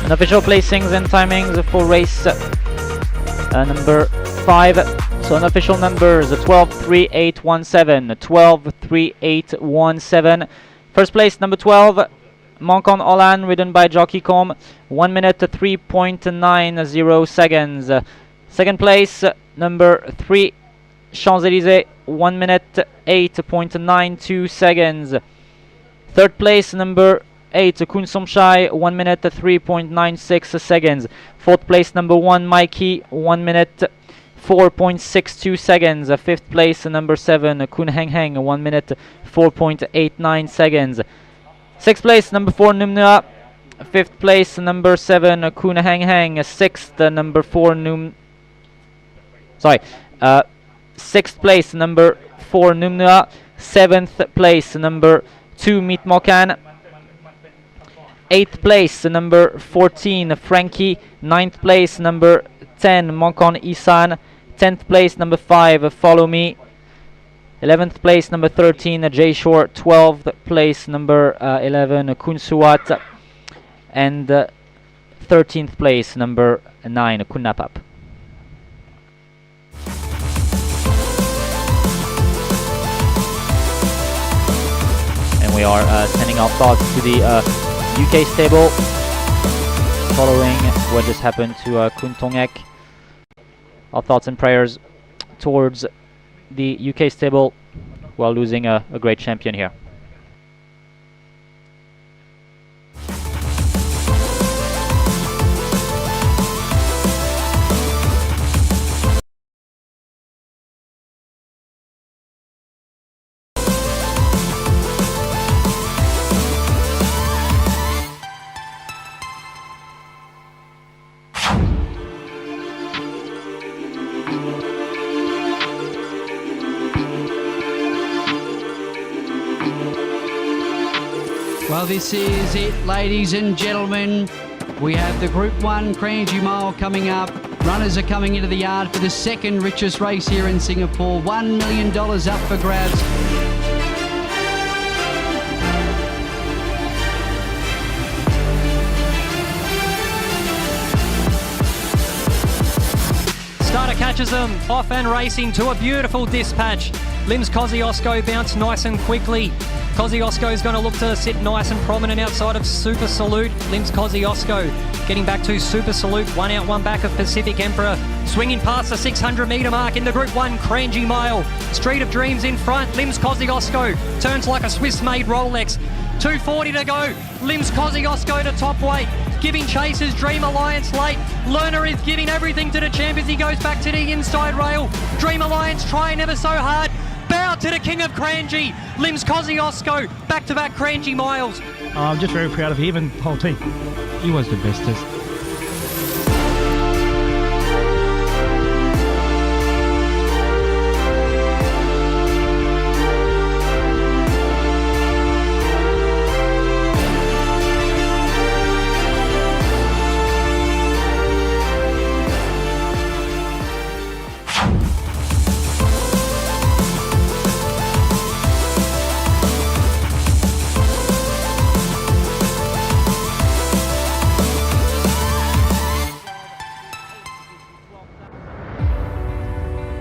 Unofficial placings and timings for race number 5. So unofficial numbers 12.3817, 12.3817. First place number 12, Moncon Olan, ridden by Jockey Com, 1 minute 3.90 seconds. Second place number 3, Champs-Élysées, 1 minute 8.92 seconds. Third place number 8, Kun Somshai, 1 minute 3.96 seconds. Fourth place number 1, Mikey, 1 minute 4.62 seconds. Fifth place number 7, Kun Heng Heng, 1 minute 4.89 seconds. Sixth place number 4, Numnua. Fifth place number 7, Kun Heng Heng. Sixth number 4, sixth place number 4, Numnua. Seventh place number 2, Meet Mokan. 8th place number 14, Frankie. 9th place number 10, Moncon Isan. 10th place number 5, Follow Me. 11th place number 13, J Shore. 12th place number 11, Kun Suwat. And 13th place number 9, Kun Napap. And we are sending our thoughts to the UK stable following what just happened to Kun Tongek. Our thoughts and prayers towards the UK stable while losing a great champion here. Well, this is it, ladies and gentlemen. We have the Group 1 Kranji Mile coming up. Runners are coming into the yard for the second richest race here in Singapore. $1 million up for grabs. Starter catches them off and racing to a beautiful dispatch. Lim's Kosciuszko bounced nice and quickly. Kosciuszko is going to look to sit nice and prominent outside of Super Salute. Lim's Kosciuszko getting back to Super Salute, one out, one back of Pacific Emperor. Swinging past the 600 metre mark in the Group 1 Kranji Mile. Street of Dreams in front. Lim's Kosciuszko turns like a Swiss-made Rolex. 2:40 to go. Lim's Kosciuszko to top weight. Giving chasers Dream Alliance late. Lerner is giving everything to the champ as he goes back to the inside rail. Dream Alliance trying ever so hard. Bow to the King of Kranji. Lim's Kosciuszko, back-to-back Kranji miles. I'm just very proud of him and the whole team. He was the bestest.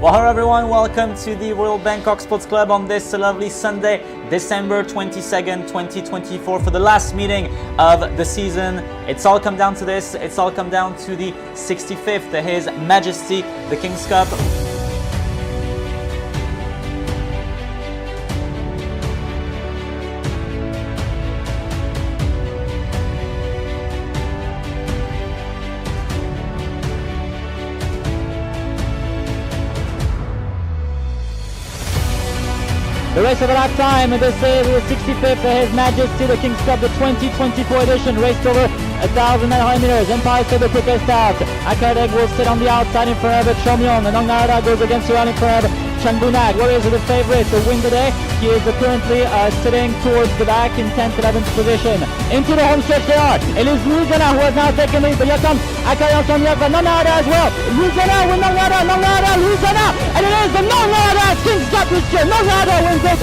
Well, hello everyone, welcome to the Royal Bangkok Sports Club on this lovely Sunday, December 22nd, 2024 for the last meeting of the season. It's all come down to this, it's all come down to the 65th, His Majesty, the King's Cup. The race of a lifetime, this is the 65th His Majesty the King's Cup, the 2024 edition, raced over 1,900 meters. Empire State the quickest out. Akadeg will sit on the outside in front of Chomyon. Nong Narada goes against the run in front of Changunak. Warriors are the favorite to win today. He is currently sitting towards the back in 10th, 11th position. Into the home stretch they are. It is Luzana who has now taken lead, but here comes Akayan Somyev and Nong Narada as well. Luzana with Nong Narada, Luzana, and it is the Nong Narada King's Cup this year. Nong Narada wins it.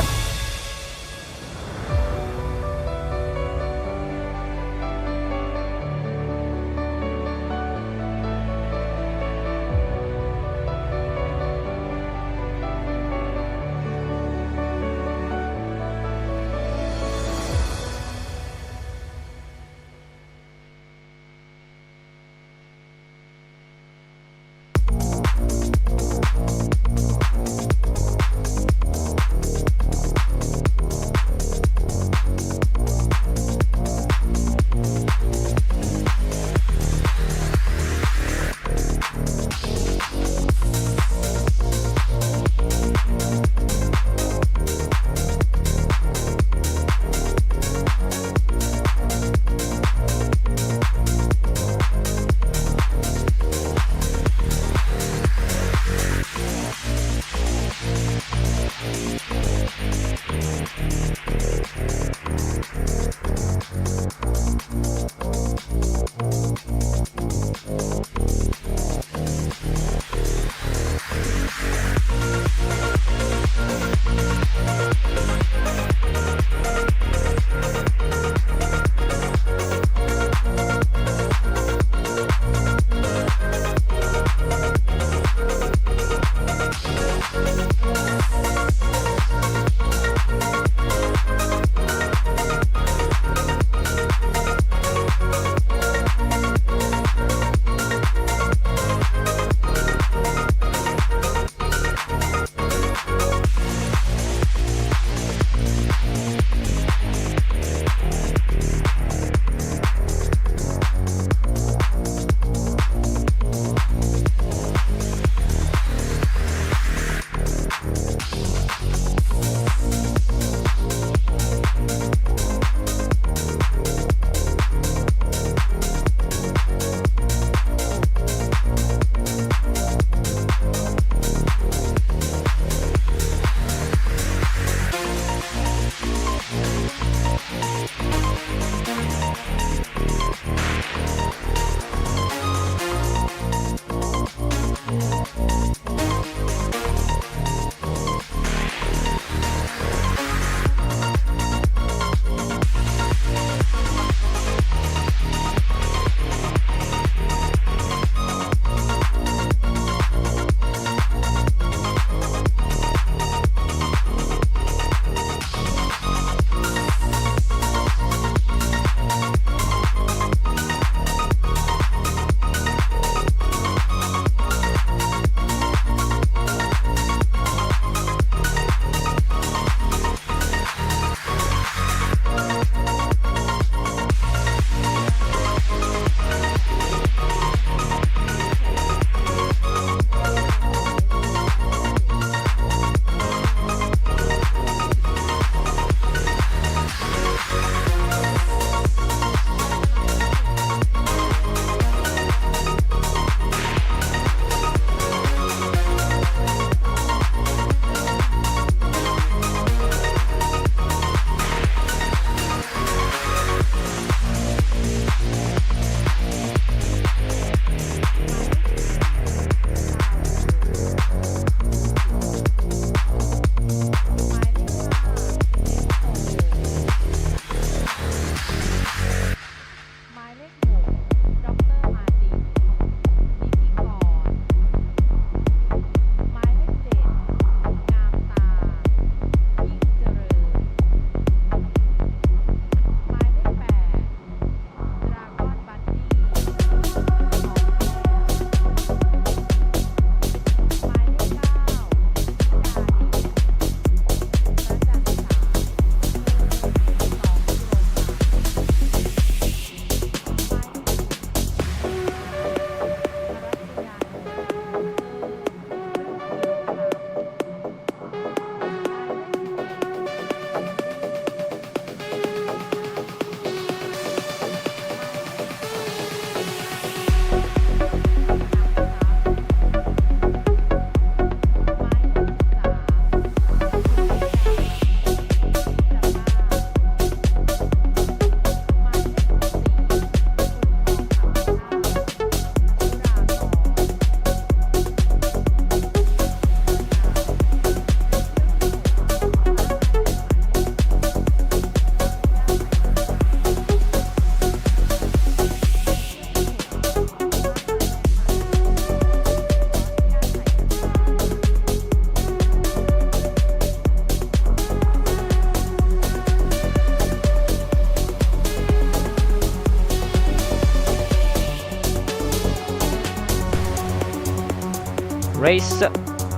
Race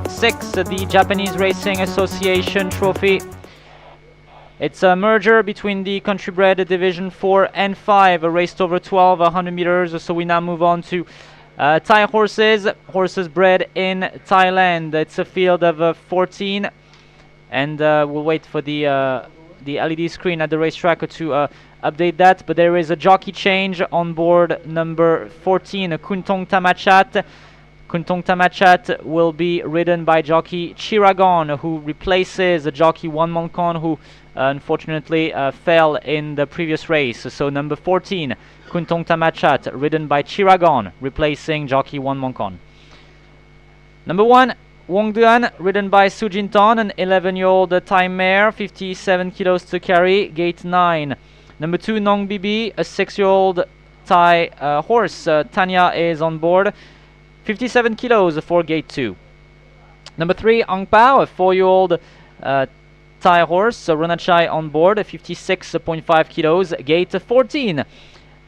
6, the Japanese Racing Association Trophy. It's a merger between the country bred Division 4 and 5, raced over 100 meters. So we now move on to Thai horses bred in Thailand. It's a field of 14, and we'll wait for the LED screen at the racetrack to update that. But there is a jockey change on board number 14, Kuntong Tamachat. Kuntong Tamachat will be ridden by jockey Chiragon, who replaces jockey Wanmonkon, who unfortunately fell in the previous race. So number 14, Kuntong Tamachat, ridden by Chiragon, replacing jockey Wanmonkon. Number 1, Wong Duan, ridden by Sujinton, an 11-year-old Thai mare, 57 kilos to carry, gate 9. Number 2, Nong Bibi, a 6-year-old Thai horse. Tanya is on board, 57 kilos for gate 2. Number 3, Ang Pao, a 4-year-old Thai horse. Runachai on board, 56.5 kilos, gate 14.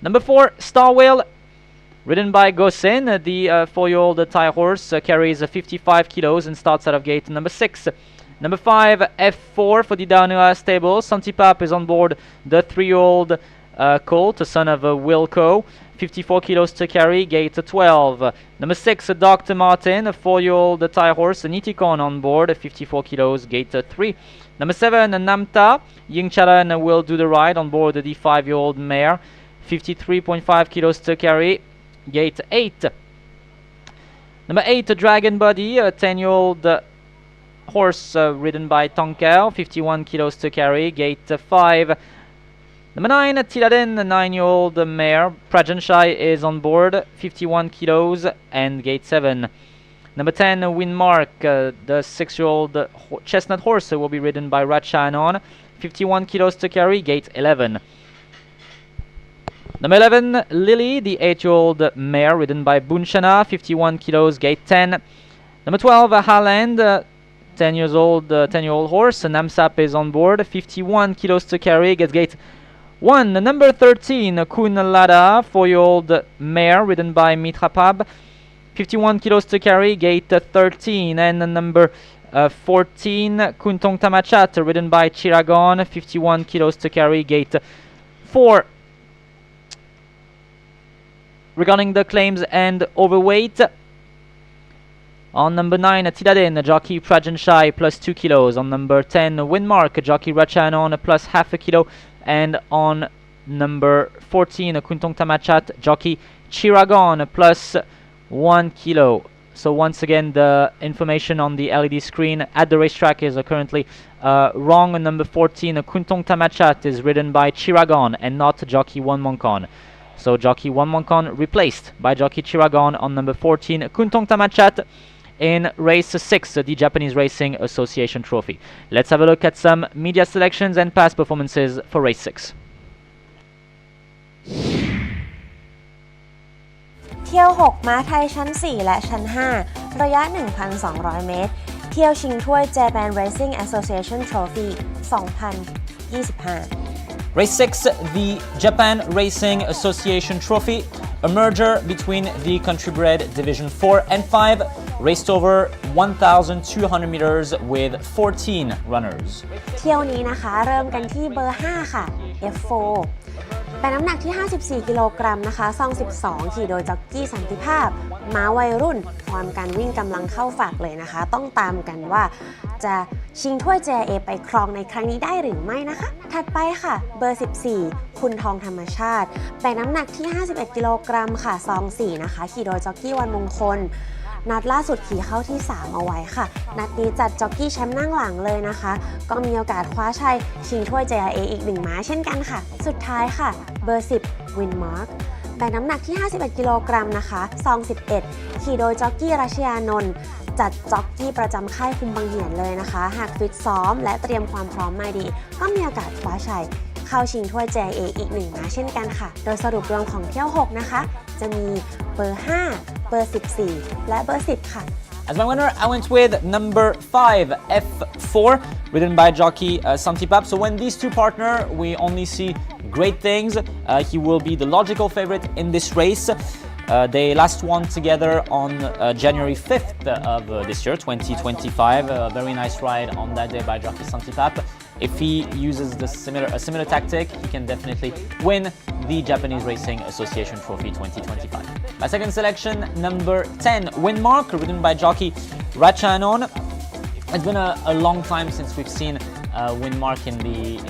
Number 4, Star Whale, ridden by Gosen, the 4-year-old Thai horse, carries 55 kilos and starts out of gate number 6. Number 5, F4 for the Danua stable. Santipap is on board, the 3-year-old colt, a son of Wilco, 54 kilos to carry, gate 12. Number 6, Dr. Martin, a 4-year-old Thai horse, Nitikon on board, 54 kilos, gate 3. Number 7, Namta, Ying Charan will do the ride on board the 5-year-old mare, 53.5 kilos to carry, gate 8. Number 8, Dragon Body, a 10-year-old horse ridden by Tonkel, 51 kilos to carry, gate 5. Number 9, Tiladen, a 9-year-old mare. Prajanshai is on board, 51 kilos, and gate 7. Number 10, Winmark, the 6-year-old chestnut horse, will be ridden by Ratchanon, 51 kilos to carry, gate 11. Number 11, Lily, the 8-year-old mare, ridden by Bunchana, 51 kilos, gate 10. Number 12, Haaland, 10-year-old horse. Namsap is on board, 51 kilos to carry, gets gate 1. Number 13, Kun Lada, 4-year-old mare, ridden by Mitrapab, 51 kilos to carry, gate 13. And number 14, Kuntong Tamachat, ridden by Chiragon, 51 kilos to carry, gate 4. Regarding the claims and overweight, on number 9, Tidaden, jockey Prajanshai, plus 2 kilos. On number 10, Winmark, jockey Rachanon, plus half a kilo. And on number 14, Kuntong Tamachat, jockey Chiragon, plus 1 kilo. So once again, the information on the LED screen at the racetrack is currently wrong. Number 14, Kuntong Tamachat, is ridden by Chiragon and not jockey Wanmonkon. So jockey Wanmonkon replaced by jockey Chiragon on number 14, Kuntong Tamachat, in race 6, the Japanese Racing Association Trophy. Let's have a look at some media selections and past performances for race 6. เที่ยว 6 ม้าไทยชั้น 4 และชั้น 5 ระยะ 1,200 เมตร เที่ยวชิงถ้วย Japan Racing Association Trophy 2025 Race 6, the Japan Racing Association Trophy, a merger between the country bred Division 4 and 5, raced over 1,200 meters with 14 runners. เที่ยวนี้นะคะเริ่มกันที่เบอร์ 5 ค่ะ F4 เป็นน้ำหนักที่ 54 กิโลกรัมนะคะซอง 12 ขี่โดยจ็อกกี้สันติภาพ ม้าวัยรุ่นความการวิ่งกำลังเข้าฝักเลยนะคะ ต้องตามกันว่าจะชิงถ้วย JA ไปครองในครั้งนี้ได้หรือไม่นะคะ ถัดไปค่ะเบอร์ 14 คุณทองธรรมชาติแบกน้ำหนักที่ 51 กิโลกรัมค่ะซอง 4 นะคะขี่โดยจ็อกกี้วันมงคล นัดล่าสุดขี่เข้าที่ 3 เอาไว้ค่ะ นัดนี้จัดจ็อกกี้แชมป์นั่งหลังเลยนะคะ ก็มีโอกาสคว้าชัยชิงถ้วย JRA อีก 1 ม้าเช่นกันค่ะ สุดท้ายค่ะเบอร์ 10 วินมาร์กแบกน้ำหนักที่ 51 กิโลกรัมนะคะซอง 11 ขี่โดยจ็อกกี้รัชยานนท์จัดจ็อกกี้ประจำค่ายคุมบางเหียนเลยนะคะ หากฟิตซ้อมและเตรียมความพร้อมมาดี ก็มีโอกาสคว้าชัยเข้าชิงถ้วย JA อีก 1 ม้าเช่นกันค่ะ โดยสรุปรวมของเที่ยว 6 นะคะ จะมีเบอร์ 5 เบอร์ 14 และเบอร์ 10 ค่ะ As my winner, I went with number 5, F4, ridden by jockey Santipap. So when these two partner, we only see great things. He will be the logical favorite in this race. They last won together on January 5th of this year, 2025. A very nice ride on that day by jockey Santipap. If he uses a similar tactic, he can definitely win the Japanese Racing Association Trophy 2025. My second selection, number 10, Windmark, ridden by jockey Ratchanon. It's been a long time since we've seen Windmark in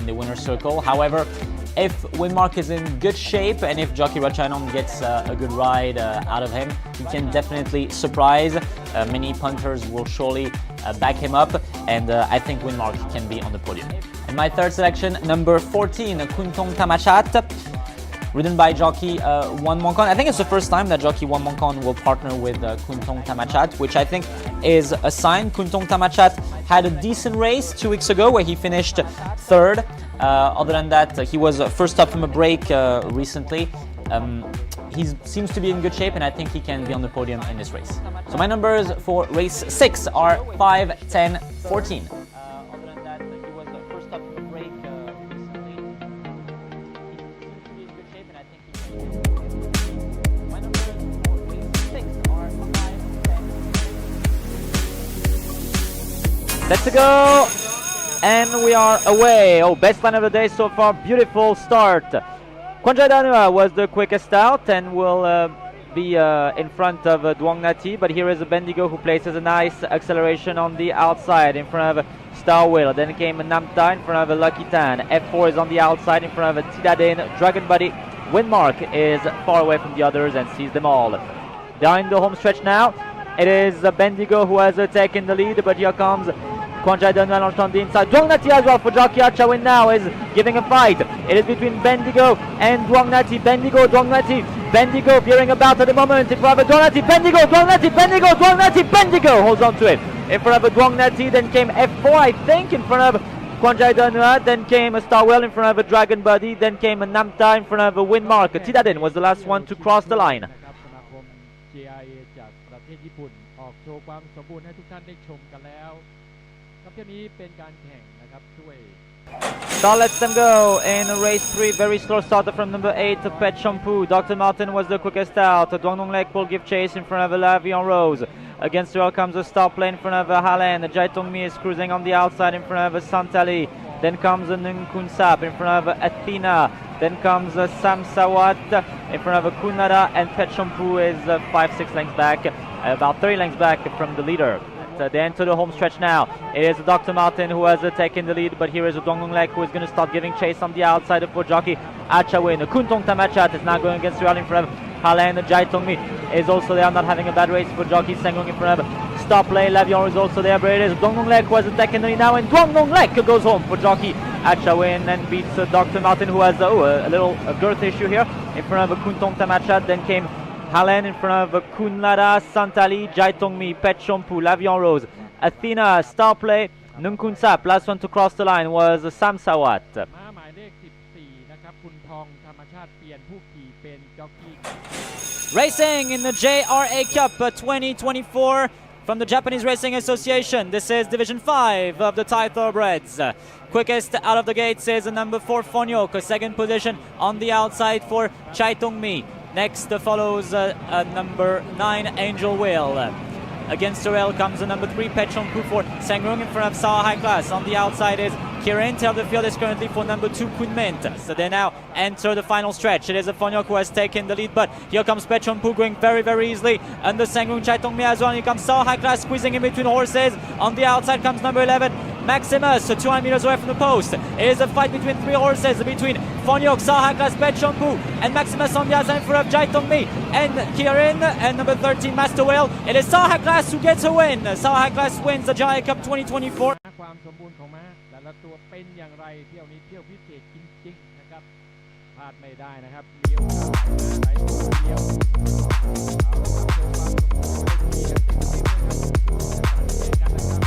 the winner's circle. However, if Windmark is in good shape and if jockey Ratchanon gets a good ride out of him, he can definitely surprise. Many punters will surely back him up, and I think Windmark can be on the podium. And my third selection, number 14, Kuntong Tamachat, ridden by jockey Wan Mongkon. I think it's the first time that jockey Wan Mongkon will partner with Kuntong Tamachat, which I think is a sign. Kuntong Tamachat had a decent race 2 weeks ago where he finished third. Other than that, he was first up from a break recently. He seems to be in good shape, and I think he can be on the podium in this race. So my numbers for race 6 are 5, 10, 14. Other than that, he was first up from a break recently. He seems to be in good shape, and I think he can. My numbers for race 6 are 5, 10. Let's go! And we are away. Oh, best line of the day so far. Beautiful start. Kwanjai Danua was the quickest out and will be in front of Duong Nati. But here is a Bendigo who places a nice acceleration on the outside in front of Star Whale. Then came Namta in front of Lucky Tan. F4 is on the outside in front of Tidadin. Dragon Buddy. Windmark is far away from the others and sees them all. Down in the home stretch now. It is Bendigo who has taken the lead, but here comes Kwanjai Danwan on the inside. Duong Nati as well for jockey Achawin now is giving a fight. It is between Bendigo and Duong Nati. Bendigo, Duong Nati. Bendigo veering about at the moment in front of Duong Nati. Bendigo, Duong Nati, Bendigo, Duong Nati, Bendigo holds on to it. In front of Duong Nati, then came F4, I think, in front of Kwanjai Danua. Then came a Starwell in front of a Dragon Buddy. Then came a Namta in front of a Windmark. Tidadin was the last one to cross the line. So let's them go in race 3. Very slow starter from number 8, Pet Shampoo. Dr. Martin was the quickest out. Duong Nong Lek will give chase in front of Lavion Rose. Against her comes a star play in front of Halen. Jai Tong Mi is cruising on the outside in front of Santali. Then comes Nung Kun Sap in front of Athena. Then comes Sam Sawat in front of Kunara, and Pet Shampoo is 5-6 lengths back, about 3 lengths back from the leader. They enter the home stretch now. It is Dr. Martin who has taken the lead, but here is Duong Nong Lek who is going to start giving chase on the outside for jockey Achawin. Kuntong Tamachat is now going against Real in front of Halen. Jai Tong Mi is also there, not having a bad race for jockey Sengung in front of Star Play. Lavion is also there, but it is Duong Nong Lek who has taken the lead now, and Duong Nong Lek goes home for jockey Achawin and beats Dr. Martin, who has a little girth issue here in front of Kuntong Tamachat. Then came Halen in front of Kunlara, Santali, Jai Tong Mi, Pet Shampoo, Lavion Rose, Athena, Star Play, Nung Kun Sap. Last one to cross the line was Sam Sawat. Racing in the JRA Cup 2024 from the Japanese Racing Association. This is Division 5 of the Thai Thoroughbreds. Quickest out of the gates is number 4 Fonyok, second position on the outside for Chai Tong Mi. Next follows number 9 Angel Whale. Against the rail comes the number 3 Pet Shampoo for Sangrung in front of Sawa High Class. On the outside is Kirin. Tail of the field is currently for number 2 Kun Mint. So they now enter the final stretch. It is a Fonyok who has taken the lead, but here comes Pet Shampoo going very, very easily. Under Sangrung, Chai Tong Mi as well. Here comes Sawa High Class squeezing in between horses. On the outside comes number 11 Maximus, 200 meters away from the post. It is a fight between 3 horses, between Fonyok, Sawa High Class, Pet Shampoo, and Maximus on the outside in front of Jai Tong Mi and Kirin, and number 13 Master Whale. It is Sawa High Class who gets a win. Sawa High Class wins the JRA Cup 2024. ความสมบูรณ์ของม้าแต่ละตัวเป็นอย่างไรเที่ยวนี้เที่ยวพิเศษจริงๆนะครับพลาดไม่ได้นะครับมีโอกาสหลายตัวเดียวเอาละครับความสมบูรณ์ได้ดีนะครับตัดเกมกันนะครับ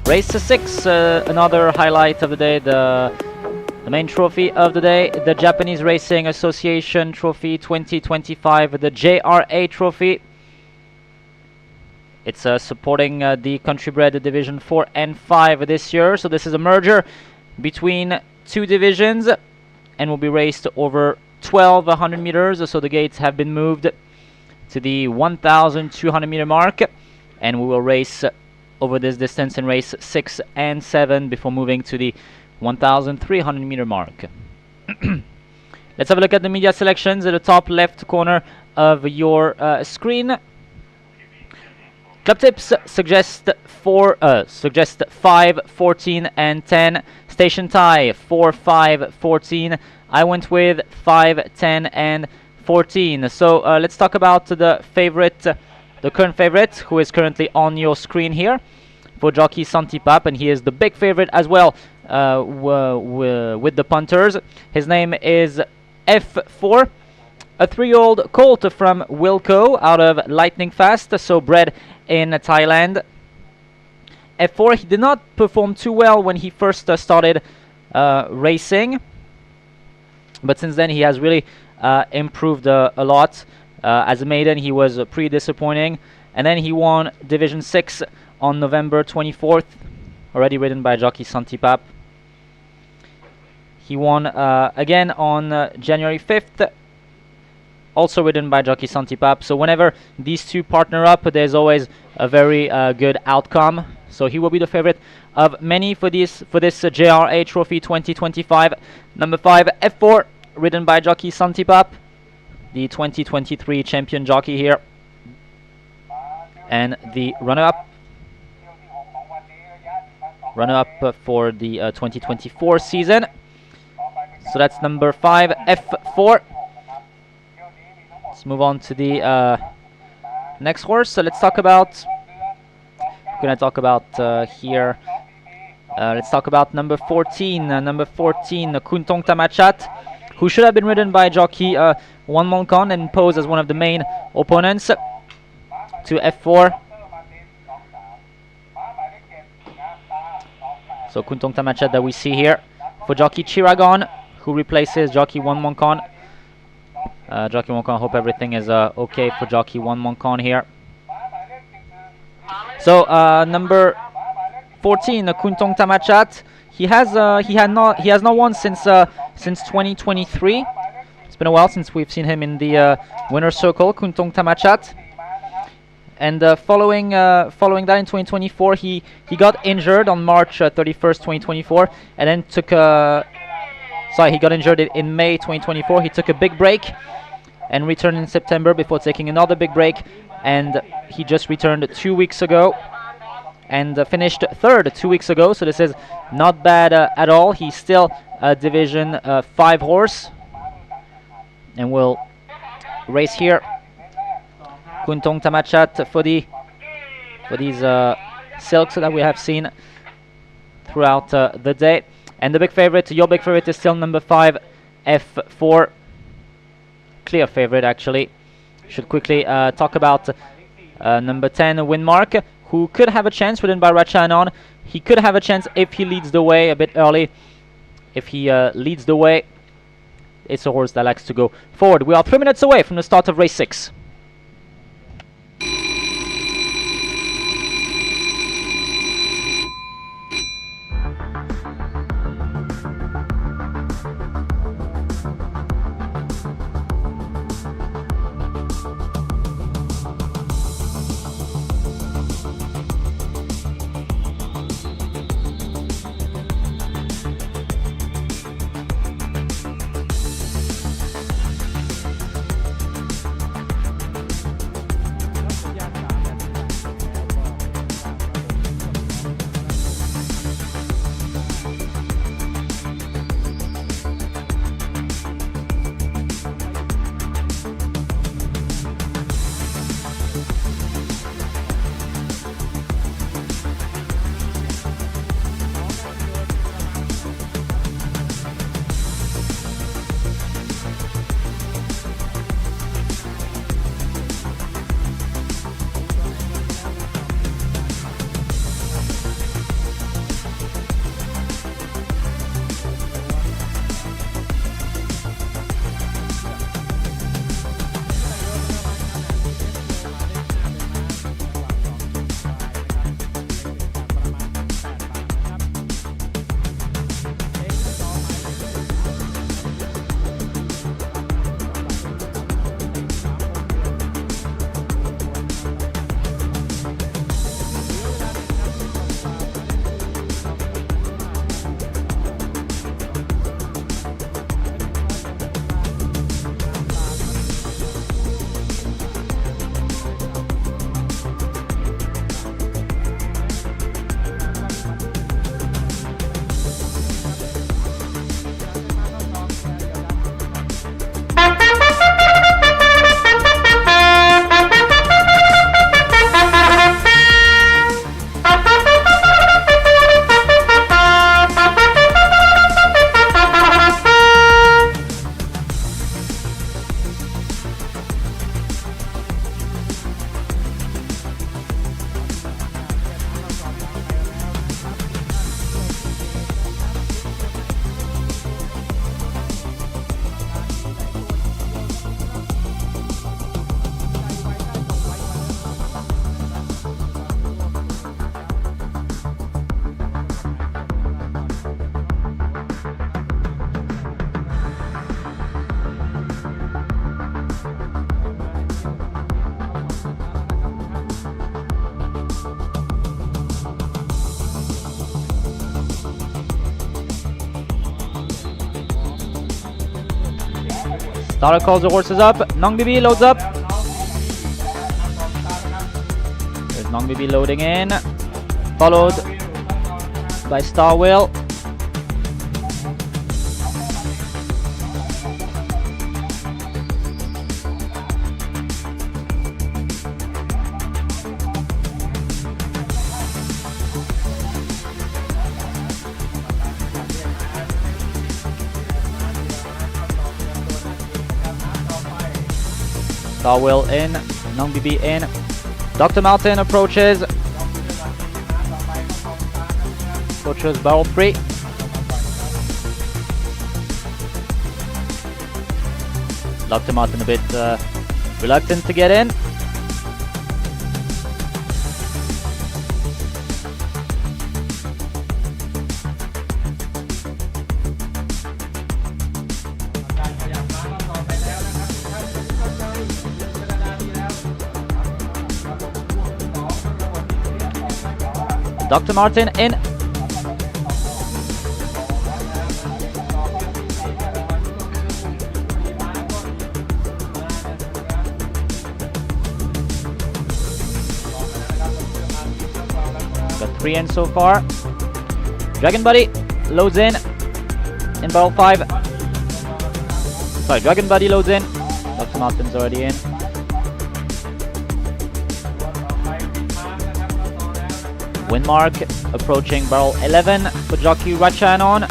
Race 6, another highlight of the day, the main trophy of the day, the Japanese Racing Association Trophy 2025, the JRA Trophy. It's supporting the Country Bred Division 4 and 5 this year. So this is a merger between two divisions and will be raced over 1,200 meters. So the gates have been moved to the 1,200 meter mark, and we will race over this distance in race 6 and 7 before moving to the 1,300 meter mark. Let's have a look at the media selections at the top left corner of your screen. Club tips suggest 5, 14 and 10. Station tie 4, 5, 14. I went with 5, 10 and 14. So let's talk about the favorite, the current favorite, who is currently on your screen here, for jockey Santipap, and he is the big favorite as well with the punters. His name is F4, a 3-year-old colt from Wilco out of Lightning Fast, so bred in Thailand. F4, he did not perform too well when he first started racing, but since then he has really improved a lot. As a maiden he was pretty disappointing, and then he won Division 6 on November 24th, already ridden by jockey Santipap. He won again on January 5th, also ridden by jockey Santipap. So whenever these two partner up, there's always a very good outcome. So he will be the favorite of many for this JRA Trophy 2025. Number 5, F4, ridden by jockey Santipap, the 2023 champion jockey here, and the runner-up for the 2024 season. So that's number 5, F4. Let's move on to the next horse. So let's talk about, we're going to talk about here, let's talk about number 14, Kuntong Tamachat, who should have been ridden by jockey Wan Monkon and posed as one of the main opponents to F4. So Kuntong Tamachat that we see here for jockey Chiragon, who replaces jockey Wan Monkon. Jockey Monkon, hope everything is okay for jockey Wan Monkon here. So number 14, Kuntong Tamachat, he has not won since 2023. It's been a while since we've seen him in the winner's circle, Kuntong Tamachat. And following that in 2024, he got injured on March 31st, 2024, and then took he got injured in May 2024. He took a big break and returned in September before taking another big break, and he just returned 2 weeks ago and finished third 2 weeks ago. So this is not bad at all. He's still a Division 5 horse and will race here. Kuntong Tamachat for these silks that we have seen throughout the day. And the big favorite, your big favorite, is still number 5, F4. Clear favorite, actually. Should quickly talk about number 10, Winmark, who could have a chance, ridden by Rachanon. He could have a chance if he leads the way a bit early. If he leads the way, it's a horse that likes to go forward. We are 3 minutes away from the start of race 6. Starter calls the horses up. Nong Bibi loads up. There's Nong Bibi loading in, followed by Star Will. Star Will in, Nong Bibi in. Dr. Martin approaches barrel 3. Dr. Martin a bit reluctant to get in. Dr. Martin in. Got 3 in so far. Dragon Buddy loads in barrel 5. Sorry, Dragon Buddy loads in. Dr. Martin's already in. Windmark approaching barrel 11 for jockey Rachan on.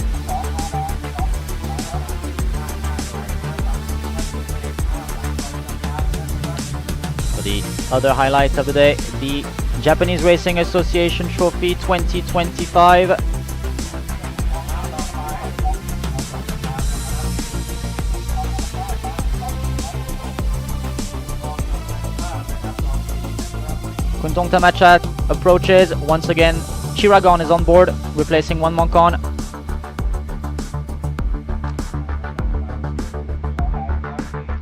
For the other highlight of the day, the Japanese Racing Association Trophy 2025. Kuntong Tamachat approaches. Once again, Chiragon is on board, replacing one Moncon.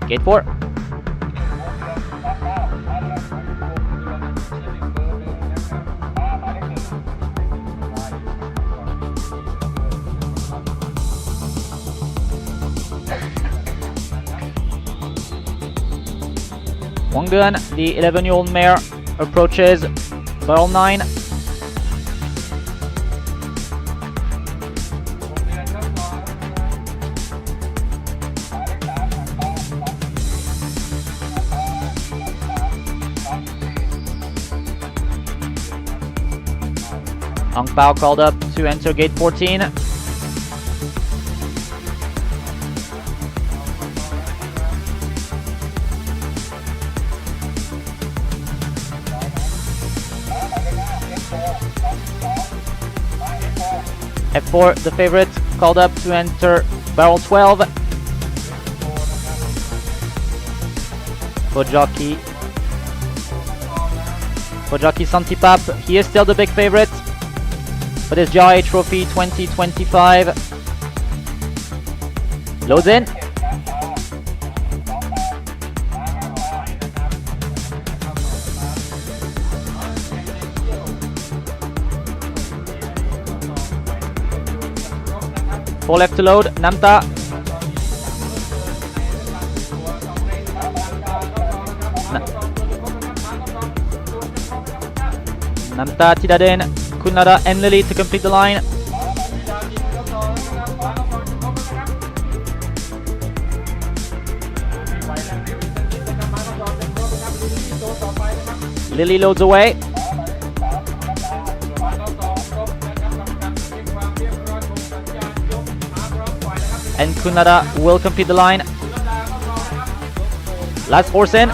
Gate 4. Wang Duan, the 11-year-old mare, approaches barrel 9. Ang Pao called up to enter gate 14. F4, the favorite, called up to enter barrel 12. For jockey Santipap, he is still the big favorite for this GIA Trophy 2025. Loads in. Four left to load. Namta. Namta, Tidaden, Kunara and Lily to complete the line. Lily loads away. And Kunara will complete the line. Last horse in.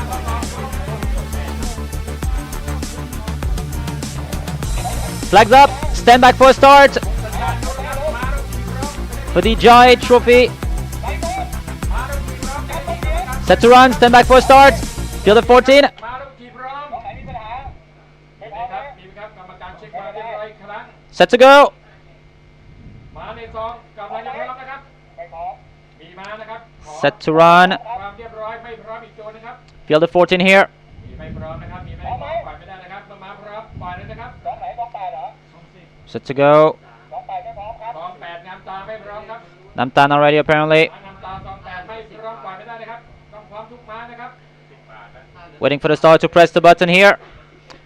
Flags up. Stand back for a start. For the GIA Trophy. Set to run. Stand back for a start. Field of 14. Set to go. Set to run. Field of 14 here. Set to go. Namtan already apparently. Waiting for the star to press the button here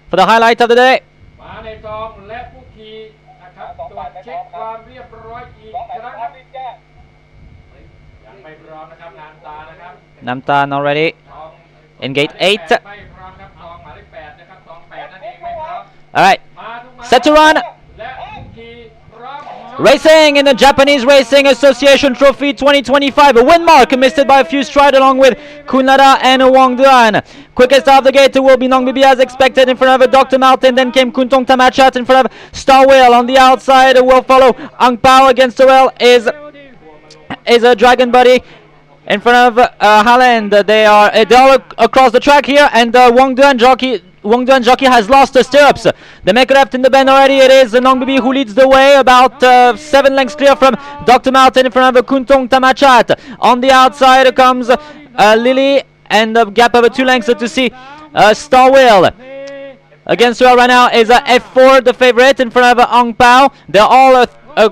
for the highlight of the day. มาในซองและผู้ขี่นะครับตรวจเช็คความเรียบร้อยอีกครั้งครับยังไม่พร้อมนะครับน้ำตานะครับ Namta not ready. In gate 8. ไม่พร้อมครับซองหมายเลข8นะครับซอง8นั่นเองไม่พร้อม All right. Set to run. และผู้ขี่พร้อม Racing in the Japanese Racing Association Trophy 2025. A win mark missed it by a few strides along with Kunada and Wang Duan. Quickest out of the gate will be Nong Bibi as expected in front of Dr. Mountain. Then came Kuntong Tamachat in front of Star Whale. On the outside will follow Ang Pao against the well is a Dragon Buddy. In front of Haaland, they are all across the track here, and Wang Duan jockey has lost the stirrups. They make a left in the bend already. It is Nong Bibi who leads the way, about 7 lengths clear from Dr. Mountain in front of Kuntong Tamachat. On the outside comes Lily, and the gap of 2 lengths to see Star Whale. Against her right now is F4, the favorite, in front of Ang Pao. They're all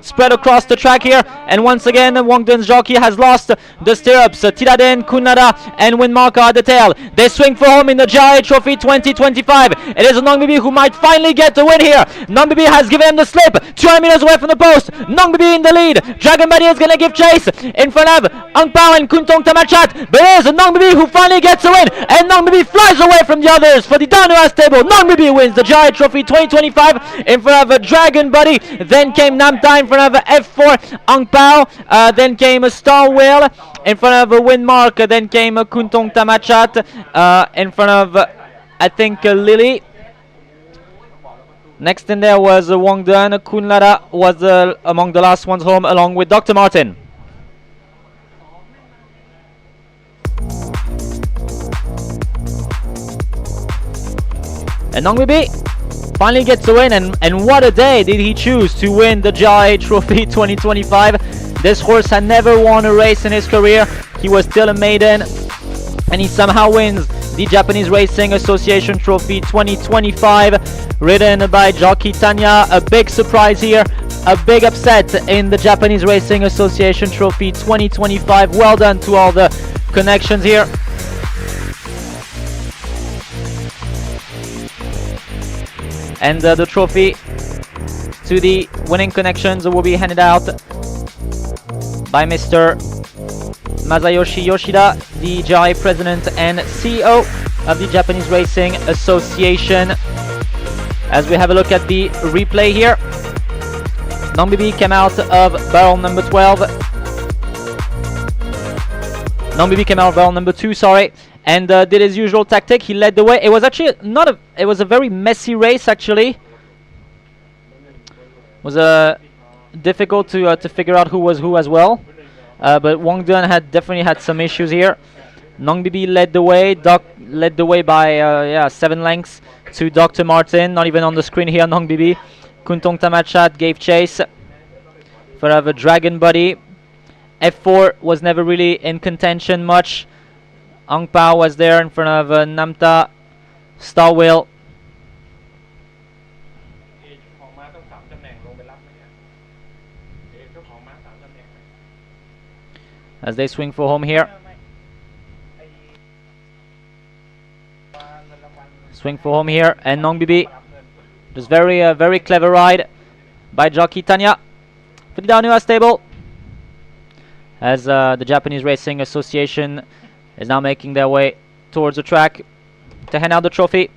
spread across the track here, and once again Wang Dun's jockey has lost the stirrups. Tiraden, Kunada and Windmarker are the tail. They swing for home in the GI Trophy 2025. It is Nong Bibi who might finally get the win here. Nong Bibi has given him the slip, 200 meters away from the post. Nong Bibi in the lead. Dragon Buddy is going to give chase in front of Ang Pao and Kuntong Tamachat, but it is Nong Bibi who finally gets the win, and Nong Bibi flies away from the others for the Danua stable. Nong Bibi wins the GI Trophy 2025 in front of Dragon Buddy. Then came Namta in front of F4, Ang Pao. Then came a Star Whale in front of a Windmark. Then came a Kuntong Tamachat in front of, I think, Lily. Next in there was Wang Duan. Kunlara was among the last ones home, along with Dr. Martin. And Nong Bibi finally gets a win, and what a day did he choose to win the GIA Trophy 2025. This horse had never won a race in his career. He was still a maiden, and he somehow wins the Japanese Racing Association Trophy 2025, ridden by jockey Tanya. A big surprise here, a big upset in the Japanese Racing Association Trophy 2025. Well done to all the connections here. And the trophy to the winning connections will be handed out by Mr. Masayoshi Yoshida, the GI President and CEO of the Japanese Racing Association. As we have a look at the replay here, Nong Bibi came out of barrel number 12. Nong Bibi came out of barrel number 2, sorry. And did his usual tactic. He led the way. It was actually it was a very messy race, actually. It was difficult to figure out who was who as well. But Wang Duan definitely had some issues here. Nong Bibi led the way. Led the way by 7 lengths to Dr. Martin. Not even on the screen here, Nong Bibi. Kuntong Tamachat gave chase for a Dragon Buddy. F4 was never really in contention much. Ang Pao was there in front of Namta, Star Whale. As they swing for home here. Swing for home here, and Nong Bibi. Just very clever ride by jockey Tanya for the Danua stable. As the Japanese Racing Association is now making their way towards the track to hand out the trophy.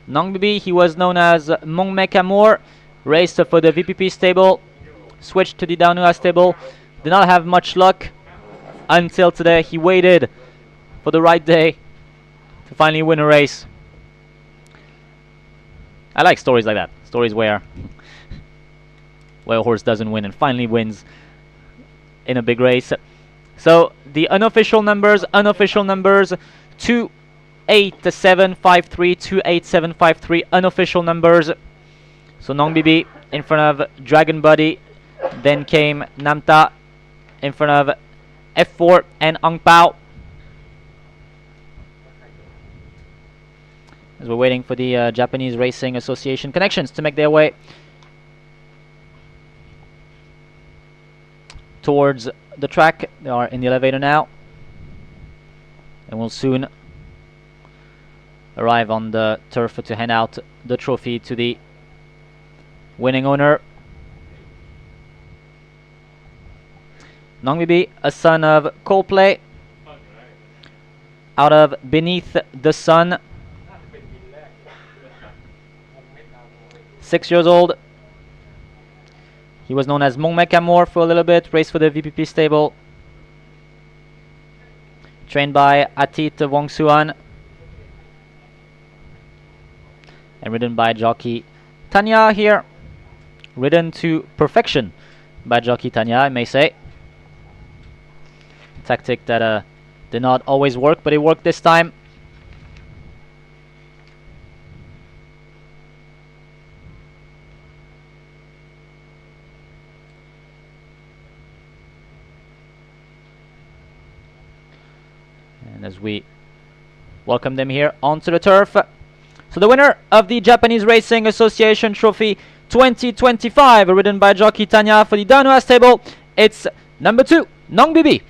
Nong Bibi, he was known as Mongmek Amour, raced for the VPP stable, switched to the Danua stable, did not have much luck until today. He waited for the right day to finally win a race. I like stories like that. Stories where a horse doesn't win and finally wins in a big race. So the unofficial numbers 28753, 28753 unofficial numbers. So Nong Bibi in front of Dragon Buddy, then came Namta in front of F4 and Ang Pao. As we're waiting for the Japanese Racing Association connections to make their way towards the track. They are in the elevator now, and will soon arrive on the turf to hand out the trophy to the winning owner. Nong Bibi, a son of Coldplay, out of Beneath the Sun. 6 years old. He was known as Mong Mekamor for a little bit, raced for the VPP stable. Trained by Atit Wongsuan. And ridden by jockey Tanya here. Ridden to perfection by jockey Tanya, I may say. Tactic that did not always work, but it worked this time. And as we welcome them here onto the turf. So the winner of the Japanese Racing Association Trophy 2025, ridden by jockey Tanya for the Danua stable, it's number 2, Nong Bibi.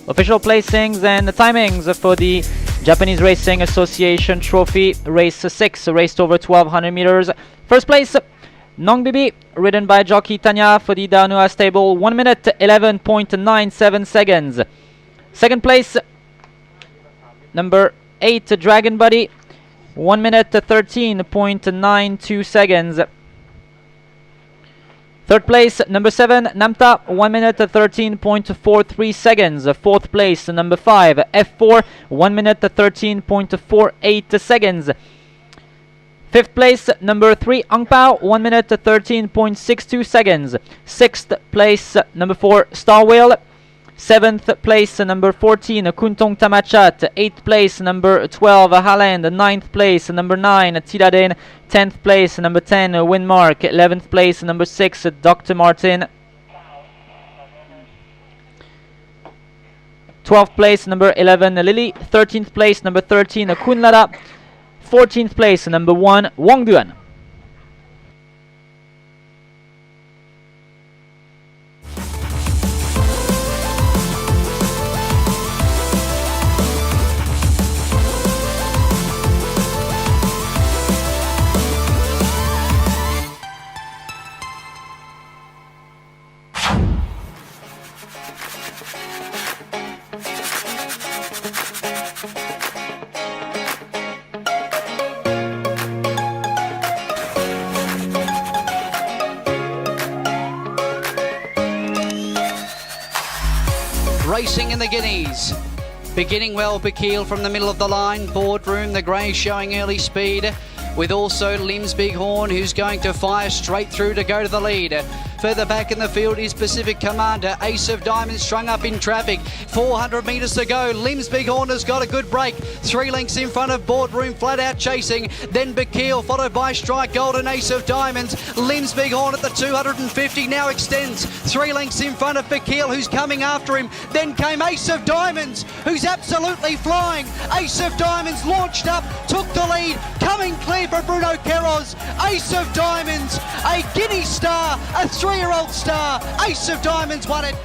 Official placings and the timings for the Japanese Racing Association Trophy. Race 6, raced over 1200 meters. First place, Nong Bibi, ridden by jockey Tanya for the Danua stable, 1 minute 11.97 seconds. Second place, number 8, Dragon Buddy, 1 minute 13.92 seconds. Third place, number 7, Namta, 1 minute 13.43 seconds. Fourth place, number 5, F4, 1 minute 13.48 seconds. Fifth place, number 3, Ang Pao, 1 minute 13.62 seconds. Sixth place, number 4, Star Whale, 7th place, number 14, Kuntong Tamachat. 8th place, number 12, Haaland. 9th place, number 9, Tiraden. 10th place, number 10, Winmark. 11th place, number 6, Dr. Martin. 12th place, number 11, Lily. 13th place, number 13, Kunlara. 14th place, number 1, Wangduan. Racing in the Guineas. Beginning well, Bakil from the middle of the line. Boardroom, the grey showing early speed, with also Lim's Bighorn, who's going to fire straight through to go to the lead. Further back in the field is Pacific Commander. Ace of Diamonds strung up in traffic. 400 metres to go. Lim's Bighorn has got a good break. 3 lengths in front of Boardroom, flat out chasing. Then Bakil, followed by Strike Gold and Ace of Diamonds. Lim's Bighorn at the 250 now extends. 3 lengths in front of Bakil, who's coming after him. Then came Ace of Diamonds, who's absolutely flying. Ace of Diamonds launched up, took the lead, coming clear for Bruno Queiroz. Ace of Diamonds, a Guinea star, a 3-year-old star. Ace of Diamonds won it.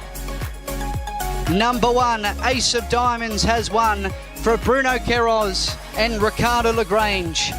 Number 1, Ace of Diamonds has won for Bruno Queiroz and Ricardo Lagrange.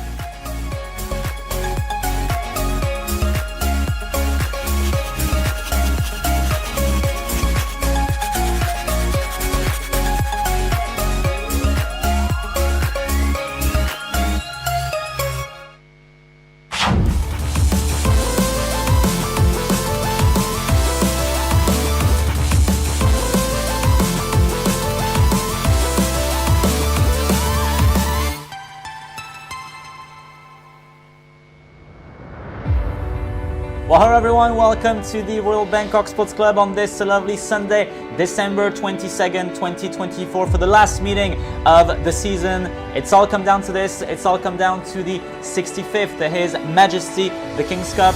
Well, hello everyone, welcome to the Royal Bangkok Sports Club on this lovely Sunday, December 22nd, 2024, for the last meeting of the season. It's all come down to this, it's all come down to the 65th, His Majesty, the King's Cup.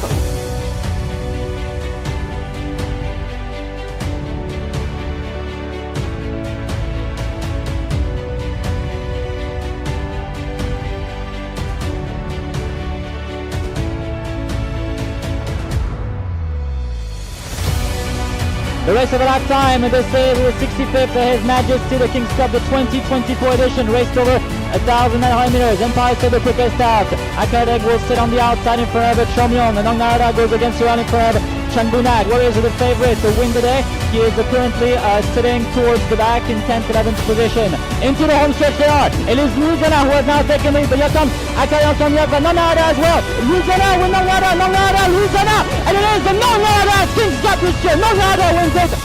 The race of a lifetime, this is the 65th, His Majesty the King's Cup, the 2024 edition, raced over 1,900 meters. Empire State the quickest out. Akadeg will sit on the outside in front of Chomyon. Nong Narada goes against Iran in front of Chandunak. Warriors are the favorite to win today. He is currently sitting towards the back in 10th, 11th position. Into the home stretch they are. It is Luzana who has now taken lead, but here comes Akayan Somyev, Nong Narada as well. Luzana with Nong Narada, Luzana, and it is the Nong Narada King's Cup this year. Nong Narada wins it.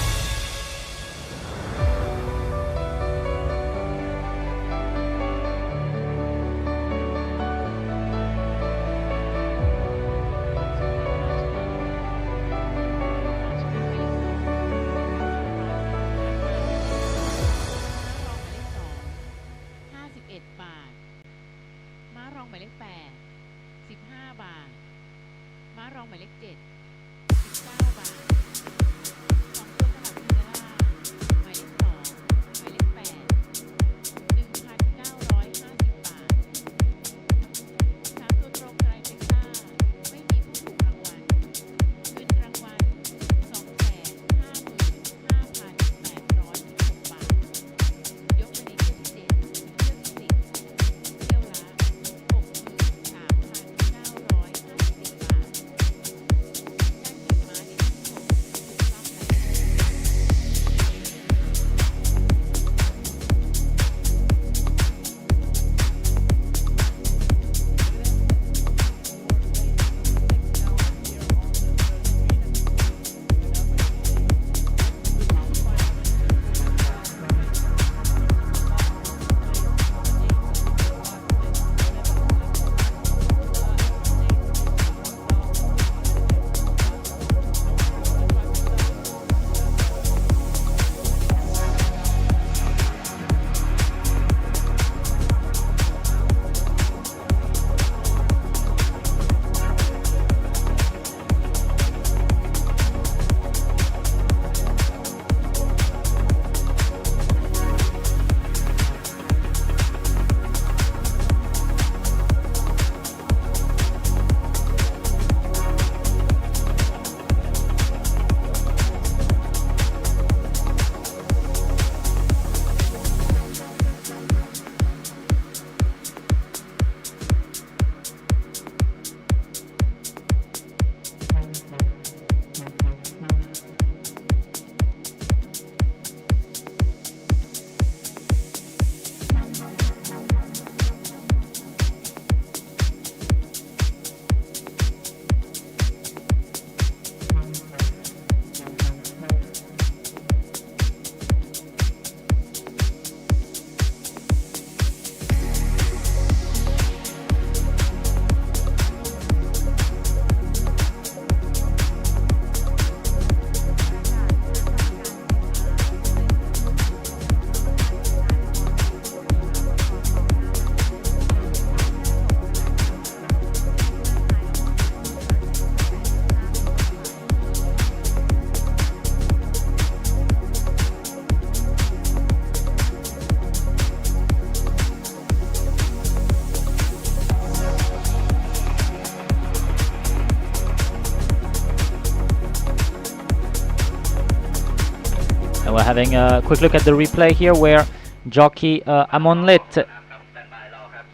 And we're having a quick look at the replay here where jockey Amonlit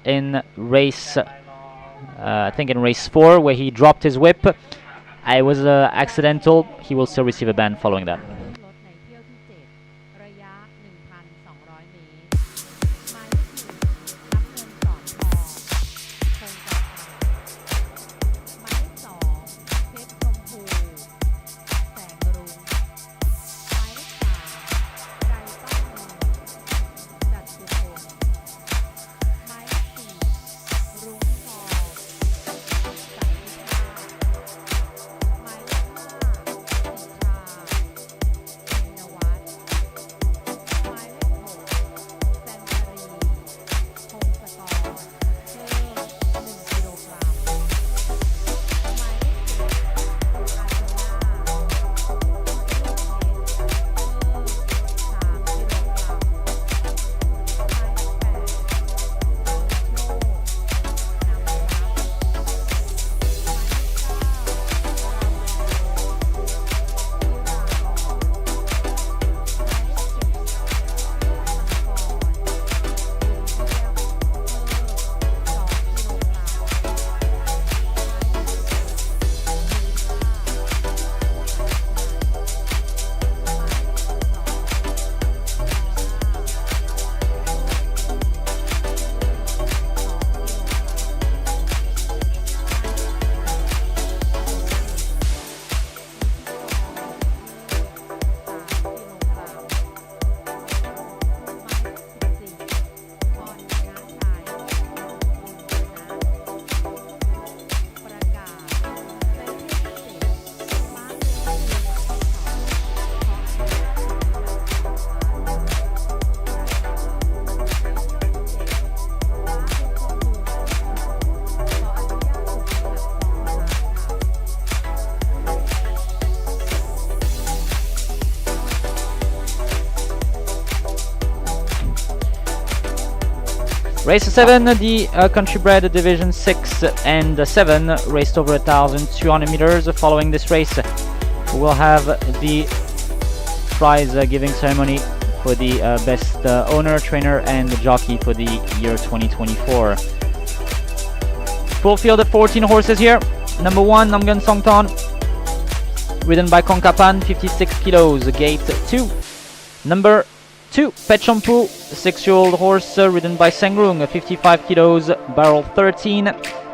in race, I think in race 4, where he dropped his whip. I was accidental. He will still receive a ban following that. 7, the country bred division 6 and 7 raced over 1,200 meters. Following this race, we'll have the prize giving ceremony for the best owner, trainer and jockey for the year 2024. Full field of 14 horses here. Number 1, Namgan Songton, ridden by Kongkapan, 56 kilos, gate 2. Number 2, Pet Shampoo, 6-year-old horse ridden by Sengrung, 55 kilos, barrel 13.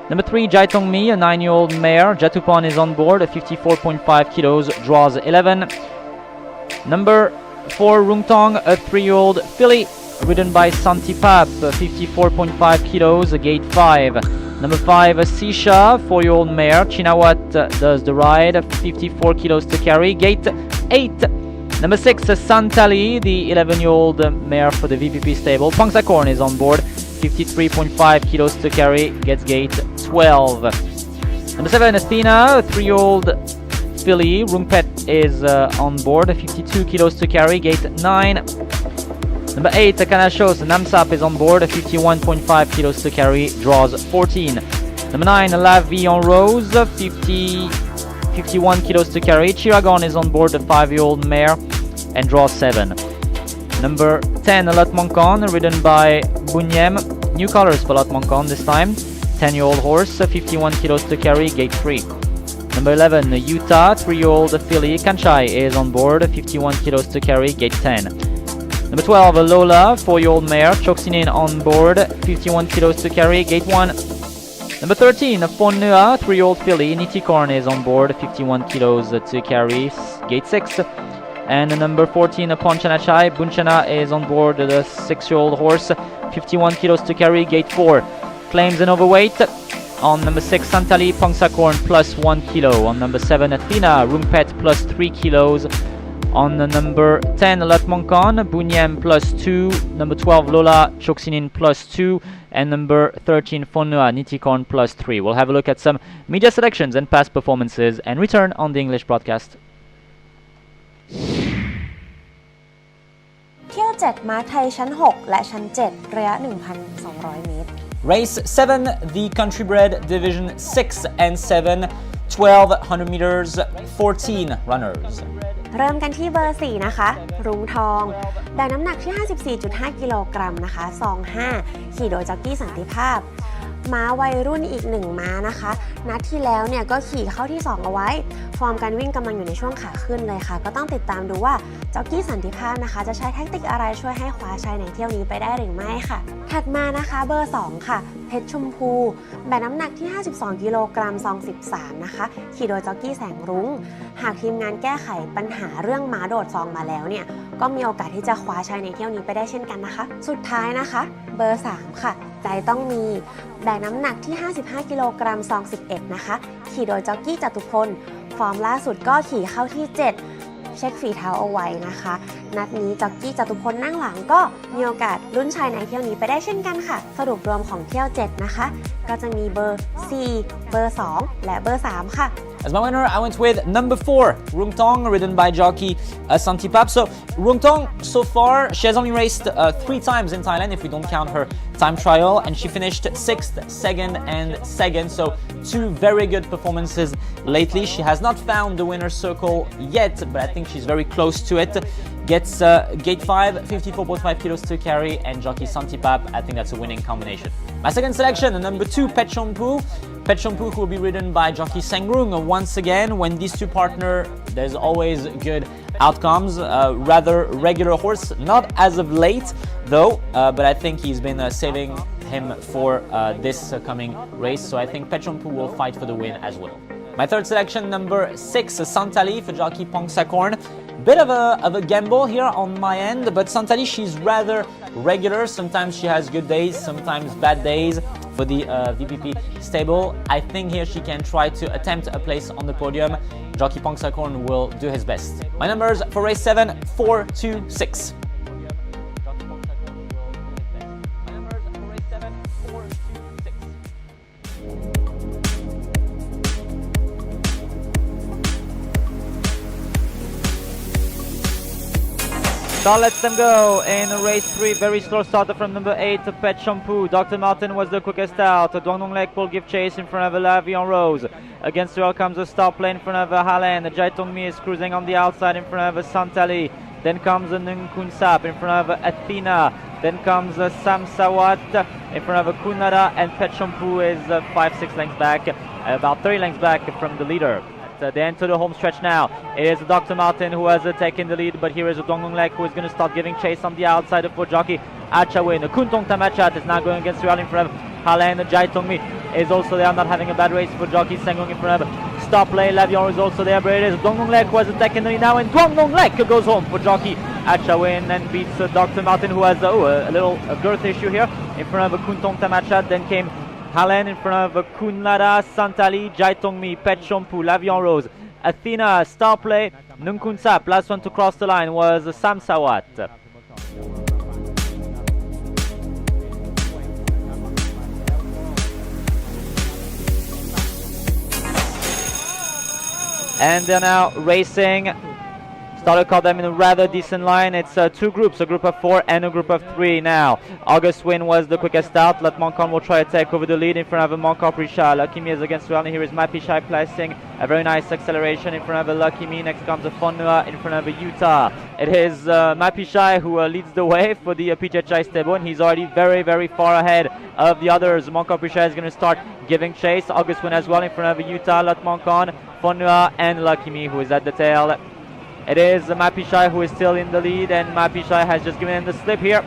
Number 3, Jaitong Mi, a 9-year-old mare. Jatupan is on board, 54.5 kilos, draws 11. Number 4, Rungtong, a 3-year-old filly ridden by Santipap, 54.5 kilos, gate 5. Number 5, Sisha, 4-year-old mare. Chinawat does the ride, 54 kilos to carry, gate 8. Number 6, Santali, the 11-year-old mare for the VPP stable. Pangsakorn is on board, 53.5 kilos to carry, gets gate 12. Number 7, Athena, a 3-year-old filly. Rungpet is on board, 52 kilos to carry, gate 9. Number 8, Kanashos, Namsap is on board, 51.5 kilos to carry, draws 14. Number 9, La Vie en Rose, 51 kilos to carry. Chiragon is on board, the 5-year-old mare, and draws 7. Number 10, Latmonkon, ridden by Bunyem. New colors for Latmonkon this time. 10-year-old horse, 51 kilos to carry, gate 3. Number 11, Utah, 3-year-old filly. Kanchai is on board, 51 kilos to carry, gate 10. Number 12, Lola, 4-year-old mare. Choksinin on board, 51 kilos to carry, gate 1. Number 13, Fonua, 3-year-old filly. Nitikorn is on board, 51 kilos to carry, gate 6. And number 14, Ponchanachai, Bunchana is on board, the 6-year-old horse, 51 kilos to carry, gate 4. Claims an overweight. On number 6, Santali, Pangsakorn plus 1 kilo. On number 7, Athena, Rumpet plus 3 kilos. On number 10, Latmonkon, Bunyem plus 2. Number 12, Lola, Choksinin plus 2. And number 13, Fonua, Nitikorn plus 3. We'll have a look at some media selections and past performances and return on the English broadcast. เที่ยว 7 ม้าไทยชั้น 6 และชั้น 7 ระยะ 1,200 เมตร Race 7, the country bred division 6 and 7, 1,200 meters, 14 runners. เริ่มกันที่เบอร์ 4 นะคะ รุ้งทองแบกน้ำหนักที่ 54.5 กิโลกรัมนะคะซอง 5 ขี่โดยจ็อกกี้สันติภาพม้าวัยรุ่นอีก1ม้านะคะนัดที่แล้วเนี่ยก็ขี่เข้าที่ 2 เอาไว้ฟอร์มการวิ่งกำลังอยู่ในช่วงขาขึ้นเลยค่ะก็ต้องติดตามดูว่าจ็อกกี้สันติภาพนะคะจะใช้แท็กติกอะไรช่วยให้คว้าชัยในเที่ยวนี้ไปได้หรือไม่ค่ะถัดมานะคะเบอร์ 2 ค่ะเพชรชมพูแบกน้ำหนักที่ 52 กิโลกรัมซอง 13 นะคะขี่โดยจ็อกกี้แสงรุ้งหากทีมงานแก้ไขปัญหาเรื่องม้าโดดซองมาแล้วเนี่ยก็มีโอกาสที่จะคว้าชัยในเที่ยวนี้ไปได้เช่นกันนะคะสุดท้ายนะคะเบอร์ 3 ค่ะใจต้องมีแบกน้ำหนักที่ 55 กิโลกรัมซอง 11 นะคะขี่โดยจ็อกกี้จตุพลฟอร์มล่าสุดก็ขี่เข้าที่ 7 เช็คฝีเท้าเอาไว้นะคะนัดนี้จ็อกกี้จตุพลนั่งหลังก็มีโอกาสลุ้นชัยในเที่ยวนี้ไปได้เช่นกันค่ะสรุปรวมของเที่ยว 7 นะคะก็จะมีเบอร์ 4 เบอร์ 2 และเบอร์ 3 ค่ะ As my winner, I went with number 4, Rung Tong, ridden by jockey Santipap. So Rung Tong, so far, she has only raced 3 times in Thailand if we don't count her time trial, and she finished 6th, 2nd, and 2nd. So 2 very good performances lately. She has not found the winner's circle yet, but I think she's very close to it. Gets gate 5, 54.5 kilos to carry, and jockey Santipap. I think that's a winning combination. My second selection, number 2, Pet Chompu. Pet Chompu who will be ridden by jockey Sengrung. Once again, when these two partner, there's always good outcomes. Rather regular horse, not as of late though, but I think he's been saving him for this coming race. So I think Pet Chompu will fight for the win as well. My third selection, number 6, Santali for jockey Pongsakorn. Bit of a gamble here on my end, but Santali, she's rather regular. Sometimes she has good days, sometimes bad days for the VPP stable. I think here she can try to attempt a place on the podium. Jockey Pongsakorn will do his best. My numbers for race 7, 4, 2, 6. So let's them go in race 3. Very slow starter from number 8, Pet Shampoo. Dr. Martin was the quickest out. Duang Nong Lek will give chase in front of Lavion Rose. Against her comes a stop play in front of Halen. Jai Tong Mi is cruising on the outside in front of Santali. Then comes Nung Kun Sap in front of Athena. Then comes Sam Sawat in front of Kunara. And Pet Shampoo is 5-6 lengths back, about 3 lengths back from the leader. They enter the home stretch now. It is Dr. Martin who has taken the lead, but here is Duang Nong Lek who is going to start giving chase on the outside of jockey Achawin. Kuntong Tamachat is now going against Real in front of Halen. Jai Tongmi is also there, not having a bad race for jockey Sengong in front of Stop Play. Lavion is also there, but it is Duang Nong Lek who has taken the lead now, and Duang Nong Lek goes home for jockey Achawin and beats Dr. Martin, who has a little girth issue here in front of Kuntong Tamachat. Then came Halen in front of Kunlara, Santali, Jai Tongmi, Pet Shampoo, Lavion Rose, Athena, Star Play, Nung Kun Sap. Last one to cross the line was Sam Sawat. And they're now racing. Started caught them in a rather decent line. It's 2 groups, a group of 4 and a group of 3 now. August Win was the quickest out. Let Moncon will try to take over the lead in front of Moncon Prisha. Lucky Me is against Well. Here is Mapishai placing a very nice acceleration in front of Lucky Me. Next comes Fonua in front of Utah. It is Mapishai who leads the way for the PJHI stable, and he's already very, very far ahead of the others. Moncon Prisha is going to start giving chase. August Win as well in front of Utah, Let Moncon, Fonua, and Lucky Me who is at the tail. It is Mapishai who is still in the lead, and Mapishai has just given him the slip here.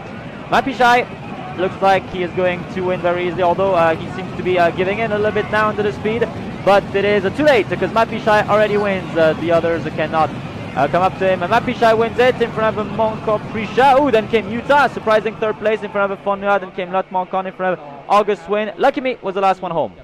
Mapishai looks like he is going to win very easily, although he seems to be giving in a little bit now into the speed. But it is too late because Mapishai already wins. The others cannot come up to him. And Mapishai wins it in front of Monko Prisha. Ooh, then came Utah, surprising 3rd place in front of Fonua. Then came Lot Moncon in front of August Win. Lucky Me was the last one home.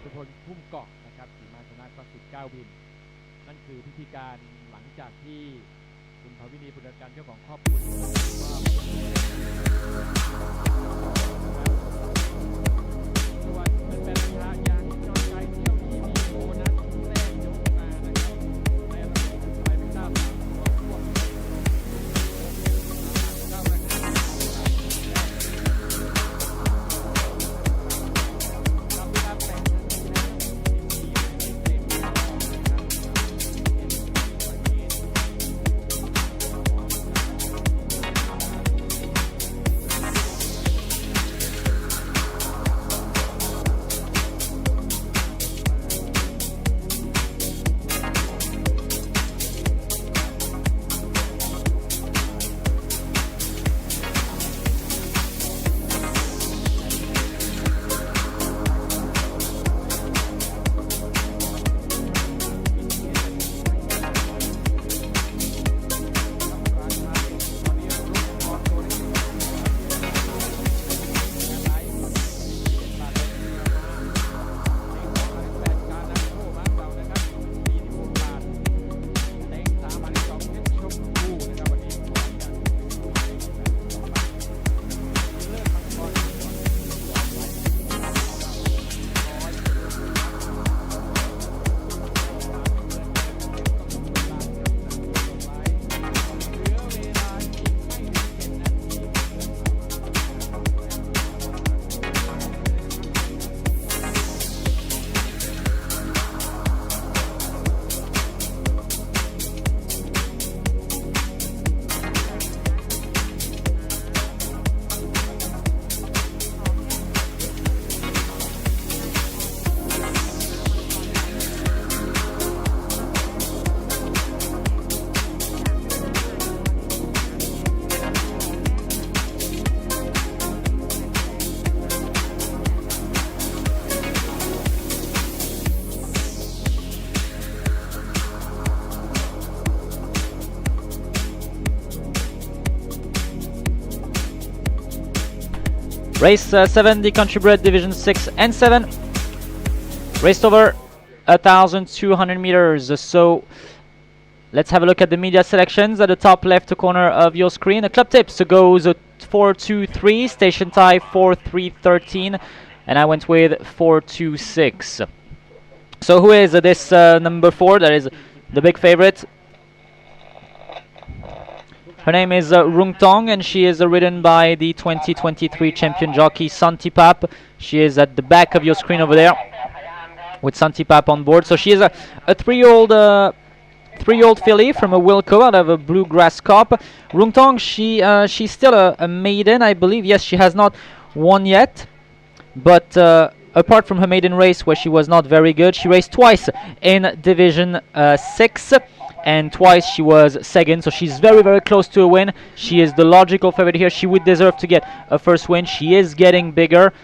Race 7, the country bred division 6 and 7. Raced over 1,200 meters. So let's have a look at the media selections at the top left corner of your screen. The club tips goes 4-2-3, station tie 4-3-13, and I went with 4-2-6. So who is this number 4? That is the big favorite. Her name is Rung Tong, and she is ridden by the 2023 champion jockey Santipap. She is at the back of your screen over there with Santipap on board. So she is a 3-year-old filly from a Wilco out of a Bluegrass Cup. Rung Tong, she's still a maiden, I believe. Yes, she has not won yet, but apart from her maiden race where she was not very good, she raced twice in Division 6 and twice she was second, so she's very, very close to a win. She is the logical favorite here. She would deserve to get a first win. She is getting bigger,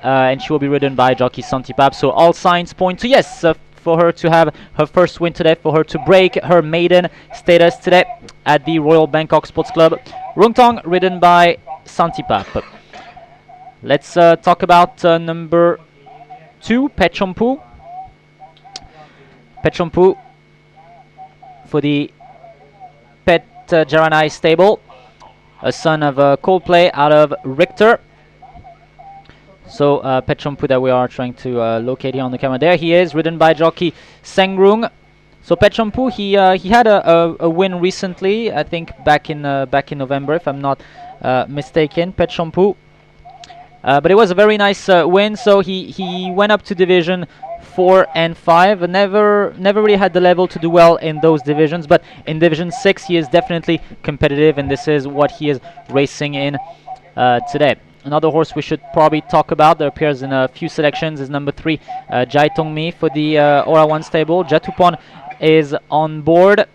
and she will be ridden by jockey Santipap. So all signs point to yes, for her to have her first win today, for her to break her maiden status today at the Royal Bangkok Sports Club. Rung Tong, ridden by Santipap. Let's talk about number 2, Pechompu. Pechompu for the Pet Jaranai stable, a son of Coldplay out of Richter. So Pechompu that we are trying to locate here on the camera. There he is, ridden by jockey Sengrung. So Pechompu, he had a win recently, I think back in November, if I'm not mistaken. Pechompu, but it was a very nice win. So he went up to Division 4 and 5. Never really had the level to do well in those divisions, but in Division 6 he is definitely competitive, and this is what he is racing in today. Another horse we should probably talk about that appears in a few selections is number 3, Jai Tongmi for the Aura 1 stable. Jatupon is on board.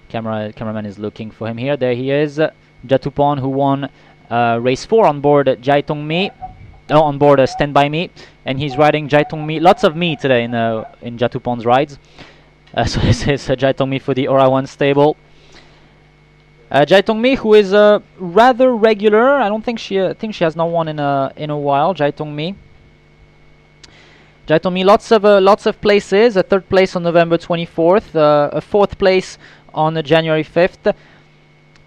Cameraman is looking for him here. There he is, Jatupon, who won race 4 on board Jai Tongmi. On board Stand By Me, and he's riding Jai Tongmi. Lots of me today in Jatupon's rides. So this is Jai Tongmi for the Aura 1 stable. Jai Tongmi, who is rather regular. I think she has not won in a while. Jai Tongmi. Jai Tongmi, lots of places. A 3rd place on November 24th. A 4th place on January 5th.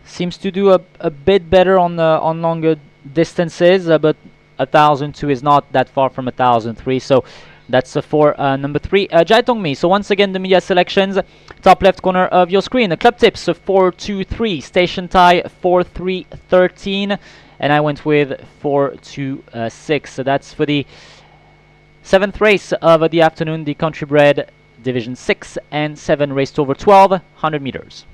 Seems to do a bit better on longer distances, but 1,002 is not that far from 1,003, so that's for number 3, Jai Tongmi. So once again, the media selections, top left corner of your screen. The club tips 4-2-3, station tie 4-3-13, and I went with 4-2-6. So that's for the 7th race of the afternoon, the country bred division 6 and 7, raced over 1,200 meters.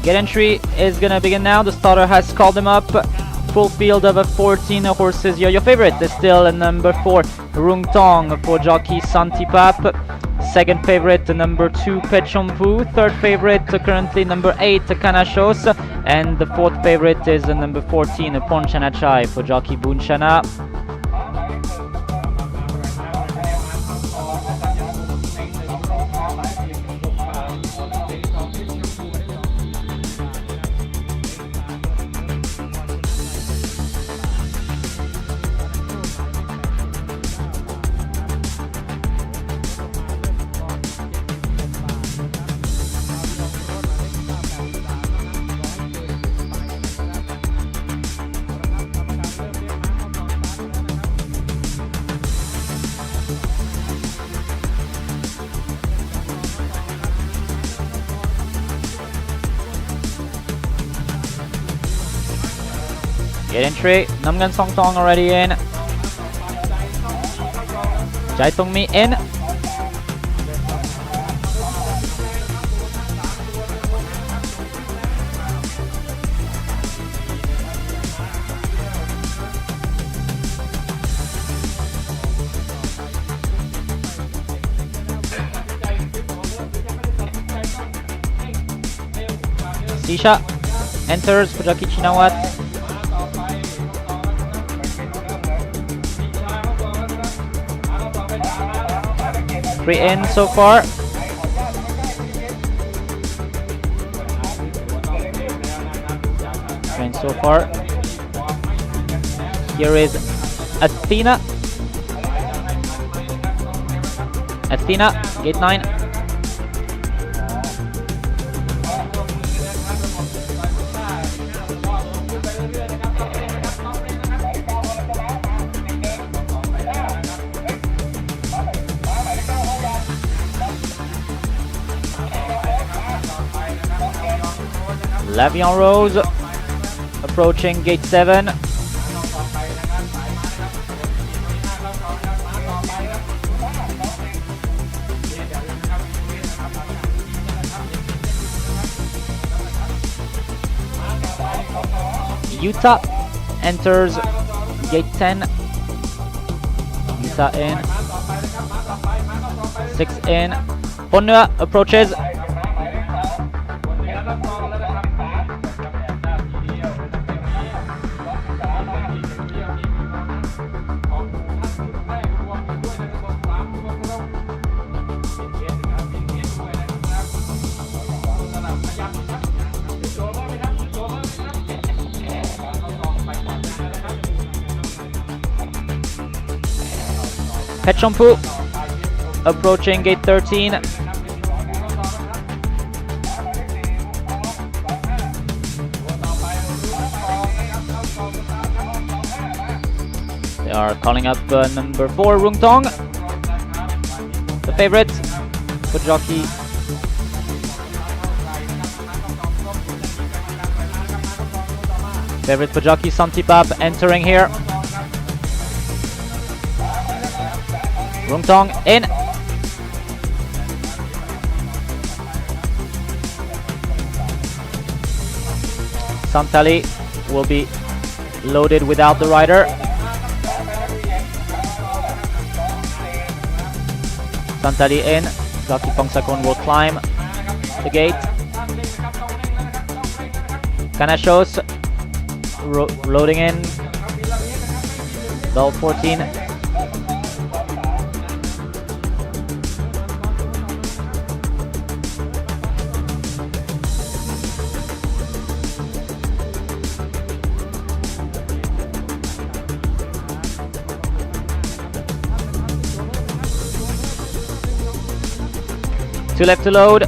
Gate entry is gonna begin now. The starter has called them up. Full field of 14 horses here. Your favorite is still number 4, Rung Tong for jockey Santipap. Second favorite, number 2, Pechompu. Third favorite, currently number 8, Kanashos. And the fourth favorite is number 14, Ponchanachai for jockey Bunchana. Gate entry, Namgan Song Tong already in. Jai Tong Mi in. Sisha enters for jockey Chinawat. 3 in so far. And so far. Here is Athena. Athena, gate 9. Lavion Rose approaching gate 7. Utah enters gate 10. Utah in. 6 in. Ponua approaches. Pechompu approaching gate 13. They are calling up number 4, Rung Tong, the favorite for jockey. Favorite for jockey Santipap entering here. Rung Tong in. Santali will be loaded without the rider. Santali in. Jockey Pongsakon will climb the gate. Kanashos loading in. Bell 14. Two left to load.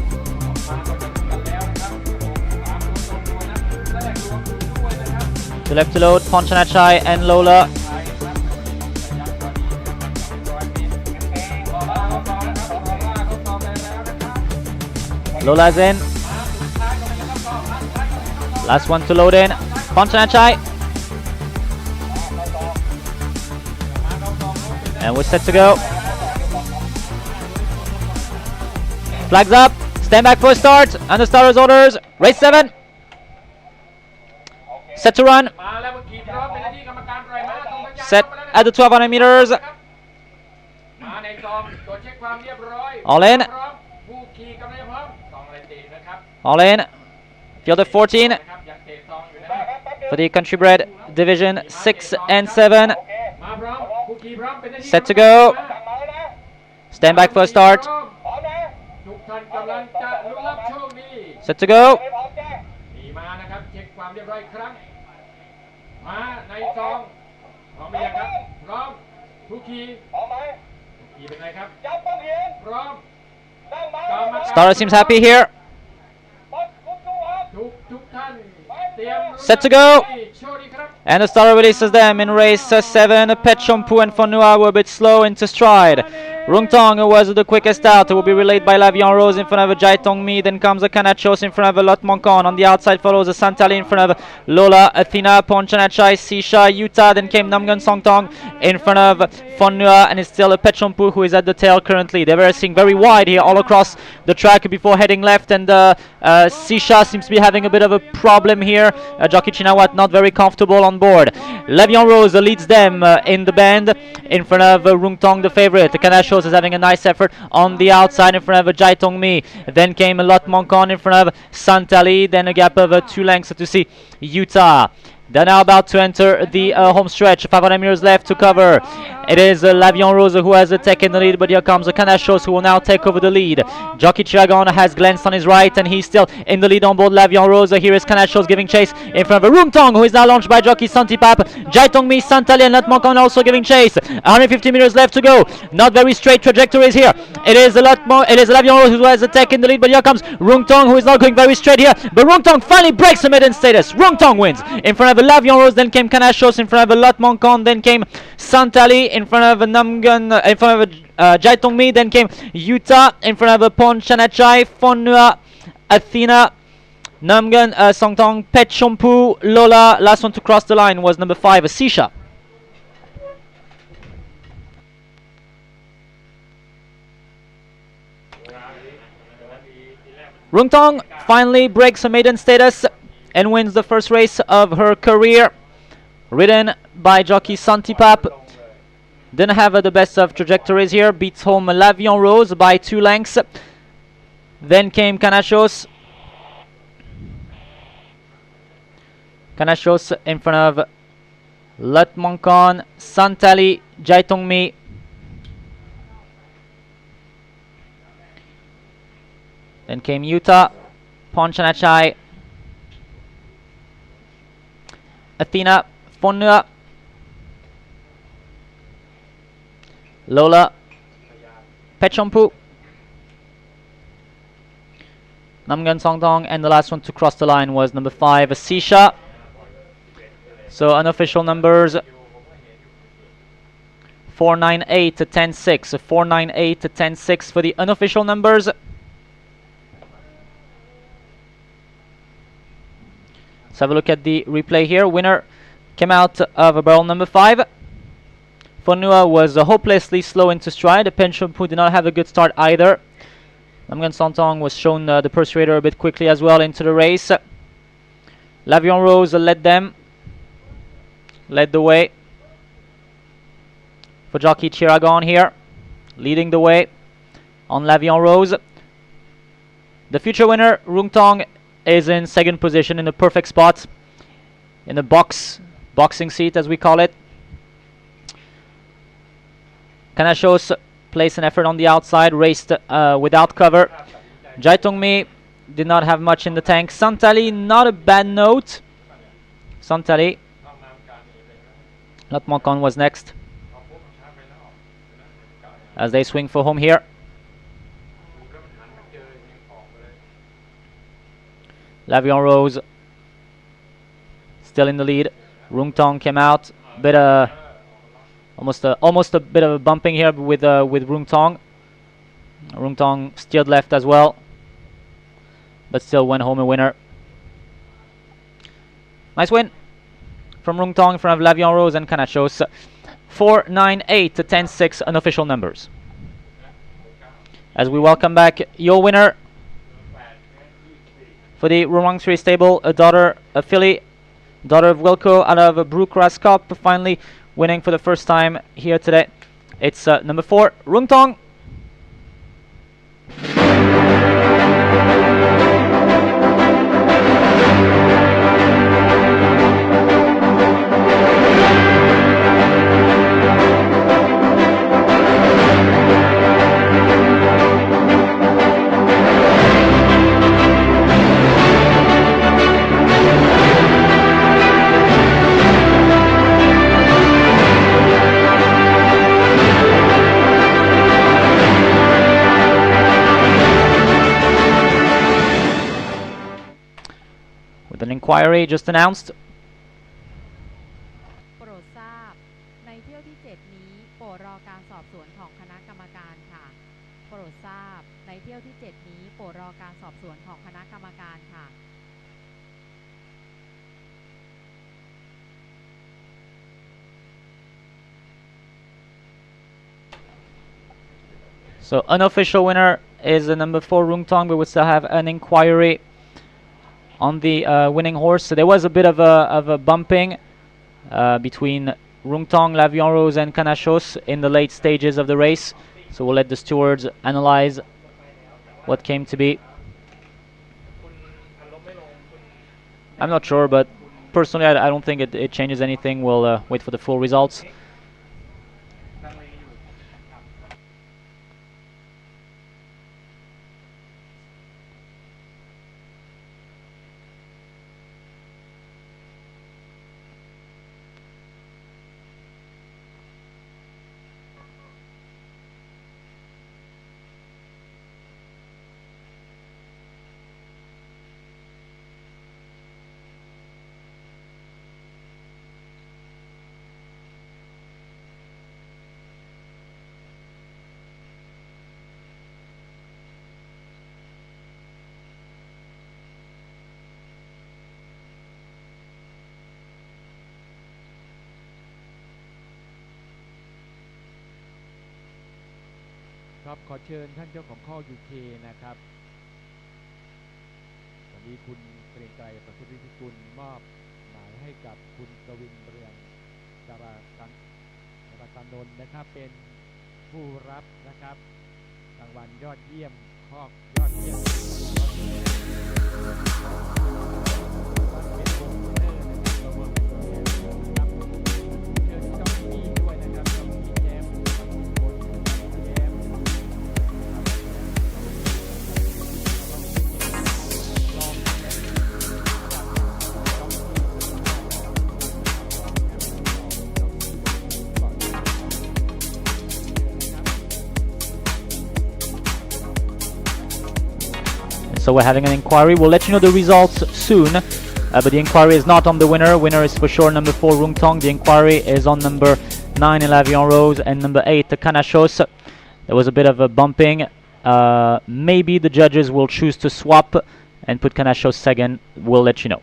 Two left to load. Ponchanachai and Lola. Lola's in. Last one to load in. Ponchanachai. And we're set to go. Flags up. Stand back for a start. And the starter's orders. Race 7. Set to run. Set at the 1200 meters. All in. All in. Field of 14 for the country bred division 6 and 7. Set to go. Stand back for a start. Set to go. Starter seems happy here. Set to go. And the starter releases them in race 7. Pet Shampoo and Fonua were a bit slow into stride. Rung Tong was the quickest out. It will be relayed by Lavion Rose in front of Jai Tong Mi. Then comes a Kanachos in front of Lot Monkon. On the outside follows a Santali in front of Lola, Athena, Ponchanachai, Sisha, Utah. Then came Namgun Song Tong in front of Fonua. And it's still a Pet Shampoo who is at the tail currently. They're racing very wide here all across the track before heading left. And Sisha seems to be having a bit of a problem here. Jockey Chinawat not very comfortable on board. Lavion Rose leads them in the band in front of Rung Tong, the favorite. Kanachos is having a nice effort on the outside in front of Jai Tong Mi. Then came Lot Monkon in front of Santali. Then a gap of 2 lengths to see Utah. They're now about to enter the home stretch. 500 meters left to cover. It is Lavion Rose who has taken the lead, but here comes Kanachos who will now take over the lead. Jockey Chiragon has glanced on his right, and he's still in the lead on board Lavion Rose. Here is Kanachos giving chase in front of Rung Tong, who is now launched by jockey Santipap. Jai Tong Mi, Santali, and Lot Monkon also giving chase. 150 meters left to go. Not very straight trajectories here. It is Lavion Rose who has taken the lead, but here comes Rung Tong, who is not going very straight here. But Rung Tong finally breaks the maiden status. Rung Tong wins in front of Lavion Rose. Then came Kanachos in front of Lot Monkon. Then came Santali in front of Namgun, in front of Jai Tong Mi. Then came Utah in front of Ponchanachai, Fonua, Athena, Namgun, Songtong, Pet Shampoo, Lola. Last one to cross the line was number 5, Sisha. Rung Tong finally breaks a maiden status and wins the first race of her career. Ridden by jockey Santipap. Didn't have the best of trajectories here. Beats home Lavion Rose by 2 lengths. Then came Kanachos. Kanachos in front of Lot Monkon, Santali, Jai Tong Mi. Then came Utah, Ponchanachai, Athena, Fonua, Lola, Pet Shampoo, Namgun Songtong, and the last one to cross the line was number 5, Sisha. So unofficial numbers 498 to 106, 498 to 106 for the unofficial numbers. Let's have a look at the replay here. Winner came out of barrel number 5. Fonua was hopelessly slow into stride. Pet Shampoo did not have a good start either. Namgun Songtong was shown the persuader a bit quickly as well into the race. Lavion Rose led the way for jockey Chiragon here, leading the way on Lavion Rose. The future winner, Rung Tong, is in second position in the perfect spot in the boxing seat as we call it. Kanachos placed an effort on the outside, raced without cover. Jai Tong Mi did not have much in the tank. Santali, not a bad note. Santali. Lot Monkon was next as they swing for home here. Lavion Rose still in the lead. Rung Tong came out, almost a bit of a bumping here with Rung Tong. Rung Tong steered left as well, but still went home a winner. Nice win from Rung Tong in front of Lavion Rose and Kanachos. 498 to 106 unofficial numbers. As we welcome back your winner for the Rumang 3 stable, a daughter, a filly daughter of Wilco out of Brookgrass Cup, finally winning for the first time here today. It's number 4, Rungtong. An inquiry just announced. โปรดทราบในเที่ยวที่ 7 นี้โปรดรอการสอบสวนของคณะกรรมการค่ะโปรดทราบในเที่ยวที่ 7 นี้โปรดรอการสอบสวนของคณะกรรมการค่ะ So unofficial winner is the number 4 Rungtong, but we still have an inquiry on the winning horse. So there was a bit of a bumping between Rungtong, Lavion Rose and Canachos in the late stages of the race. So we'll let the stewards analyze what came to be. I'm not sure, but personally I don't think it changes anything. We'll wait for the full results.ครับขอเชิญท่านเจ้าของข้อ UK นะครับวันนี้คุณเกรียงไกรประสิทธิกุลมอบหมายให้กับคุณกวินเรืองดารานนท์นะครับเป็นผู้รับนะครับรางวัลยอดเยี่ยมข้อยอดเยี่ยมเป็นวงเนอร์นะครับระหว่างนะครับเชิญเจ้าหน้าที่ด้วยนะครับเจ้าหน้าที่แย้มคนแย้มSo we're having an inquiry. We'll let you know the results soon, but the inquiry is not on the winner. Winner is for sure number 4 Rungtong. The inquiry is on number 9 Lavion Rose and number 8 Canachos. There was a bit of a bumping. Maybe the judges will choose to swap and put Canachos second. We'll let you know.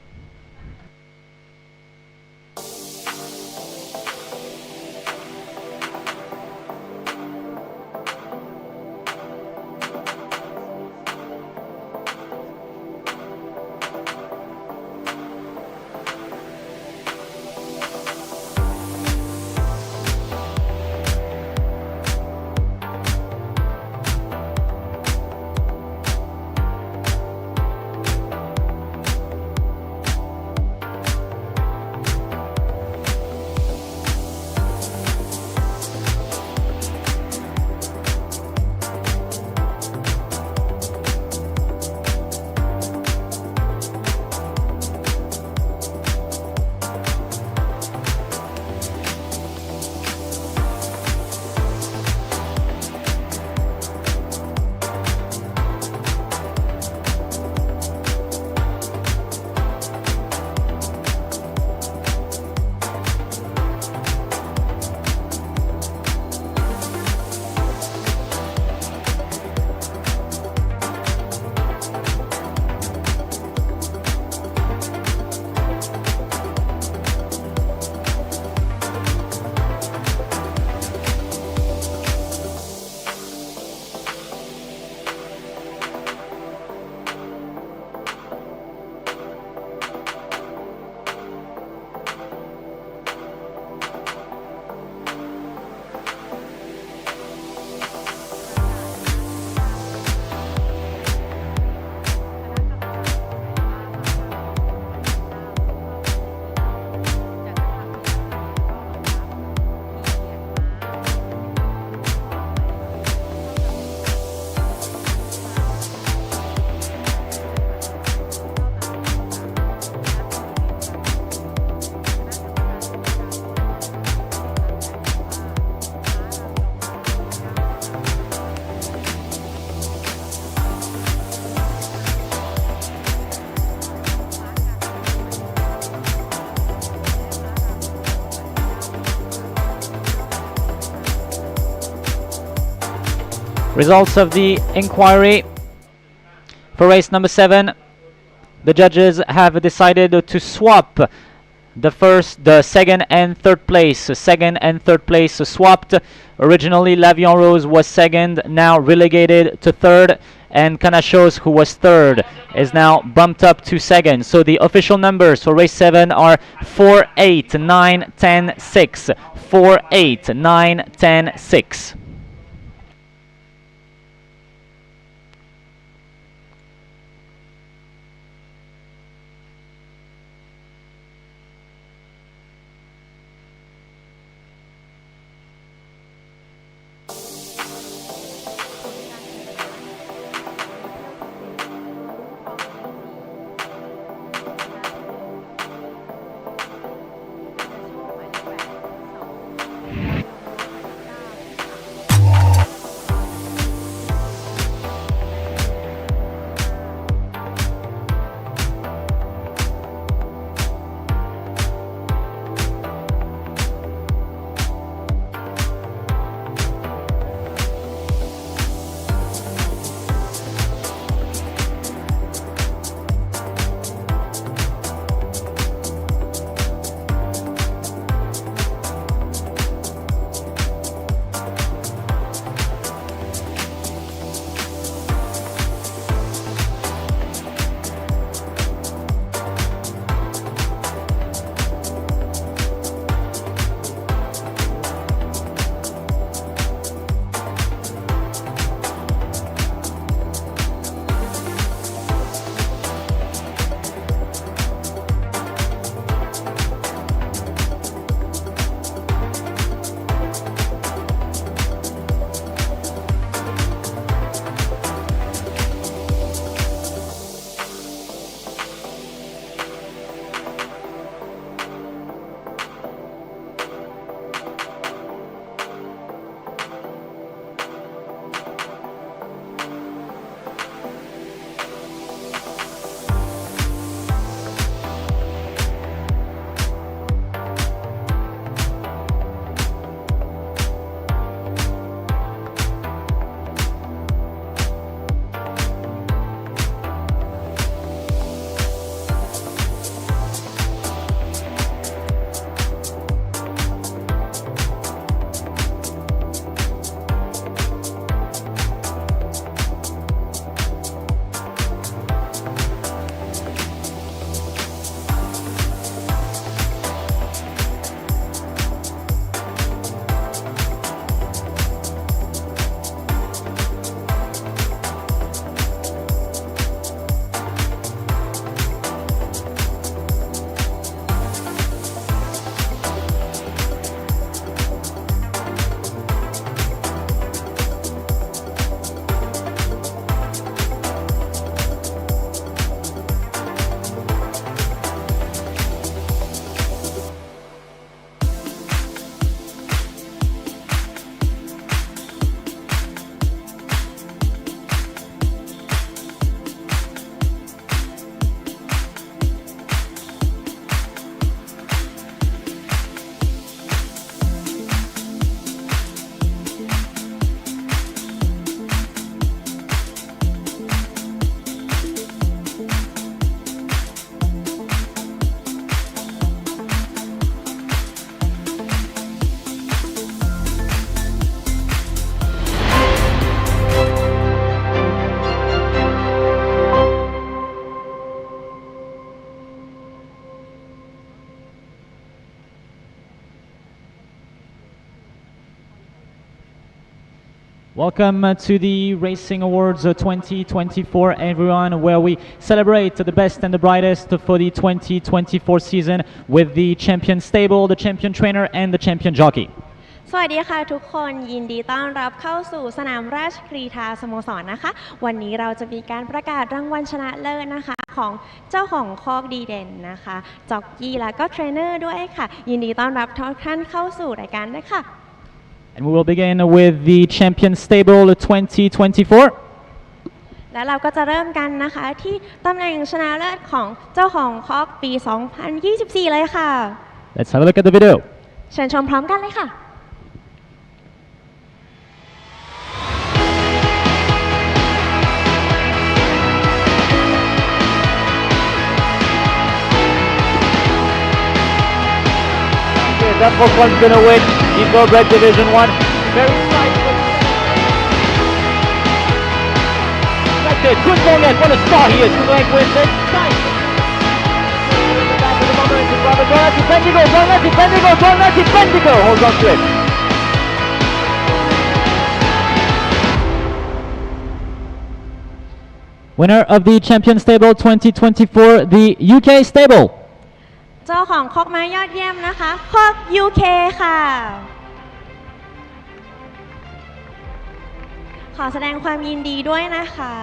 Results of the inquiry for race number 7. The judges have decided to swap the second and third place. Second and third place swapped. Originally, Lavion Rose was second, now relegated to third, and Canachos, who was third, is now bumped up to second. So the official numbers for race 7 are 4, 8, 9, 10, 6. 4, 8, 9, 10, 6. Welcome to the Racing Awards 2024, everyone, where we celebrate the best and the brightest for the 2024 season with the champion stable, the champion trainer, and the champion jockey. สวัสดีค่ะทุกคนยินดีต้อนรับเข้าสู่สนามราชกรีฑาสโมสรนะคะวันนี้เราจะมีการประกาศรางวัลชนะเลิศนะคะของเจ้าของคอกดีเด่นนะคะจ็อกกี้และก็เทรนเนอร์ด้วยค่ะยินดีต้อนรับทุกท่านเข้าสู่รายการด้วยค่ะ And we will begin with the champion stable 2024. แล้วเราก็จะเริ่มกันนะคะที่ตำแหน่งชนะเลิศของเจ้าของคอกปี 2024 เลยค่ะ Let's have a look at the video. เชิญชมพร้อมกันเลยค่ะ The first one's gonna win in Thoroughbred Division 1. Very slight. Kun Tongek, what a star he is. Kun Tongek wins it. Nice. Back at the moment, it's Robert Donati Bendigo. Donati Bendigo holds on to it. Winner of the Champion Stable 2024, the UK Stable. เจ้าของคอกม้ายอดเยี่ยมนะคะคอก UK ค่ะขอแสดงความยินดีด้วยนะคะ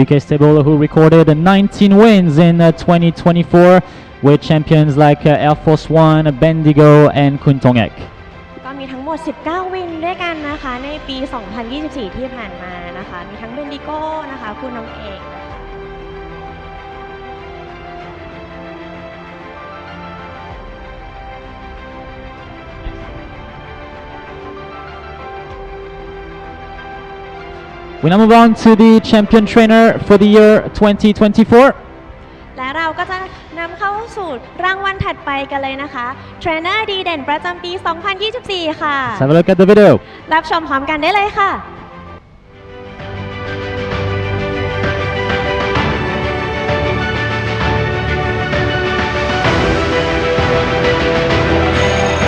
UK Stable who recorded 19 wins in 2024 with champions like Air Force One, Bendigo and Kun Tongek. ก็มีทั้งหมด 19 วินด้วยกันนะคะในปี 2024 ที่ผ่านมานะคะมีทั้ง Bendigo นะคะคุณน้องเอก We now move on to the champion trainer for the year 2024. และเราก็จะนำเข้าสู่รางวัลถัดไปกันเลยนะคะเทรนเนอร์ดีเด่นประจำปี 2024 ค่ะ Let's have a look at the video. รับชมพร้อมกันได้เลยค่ะ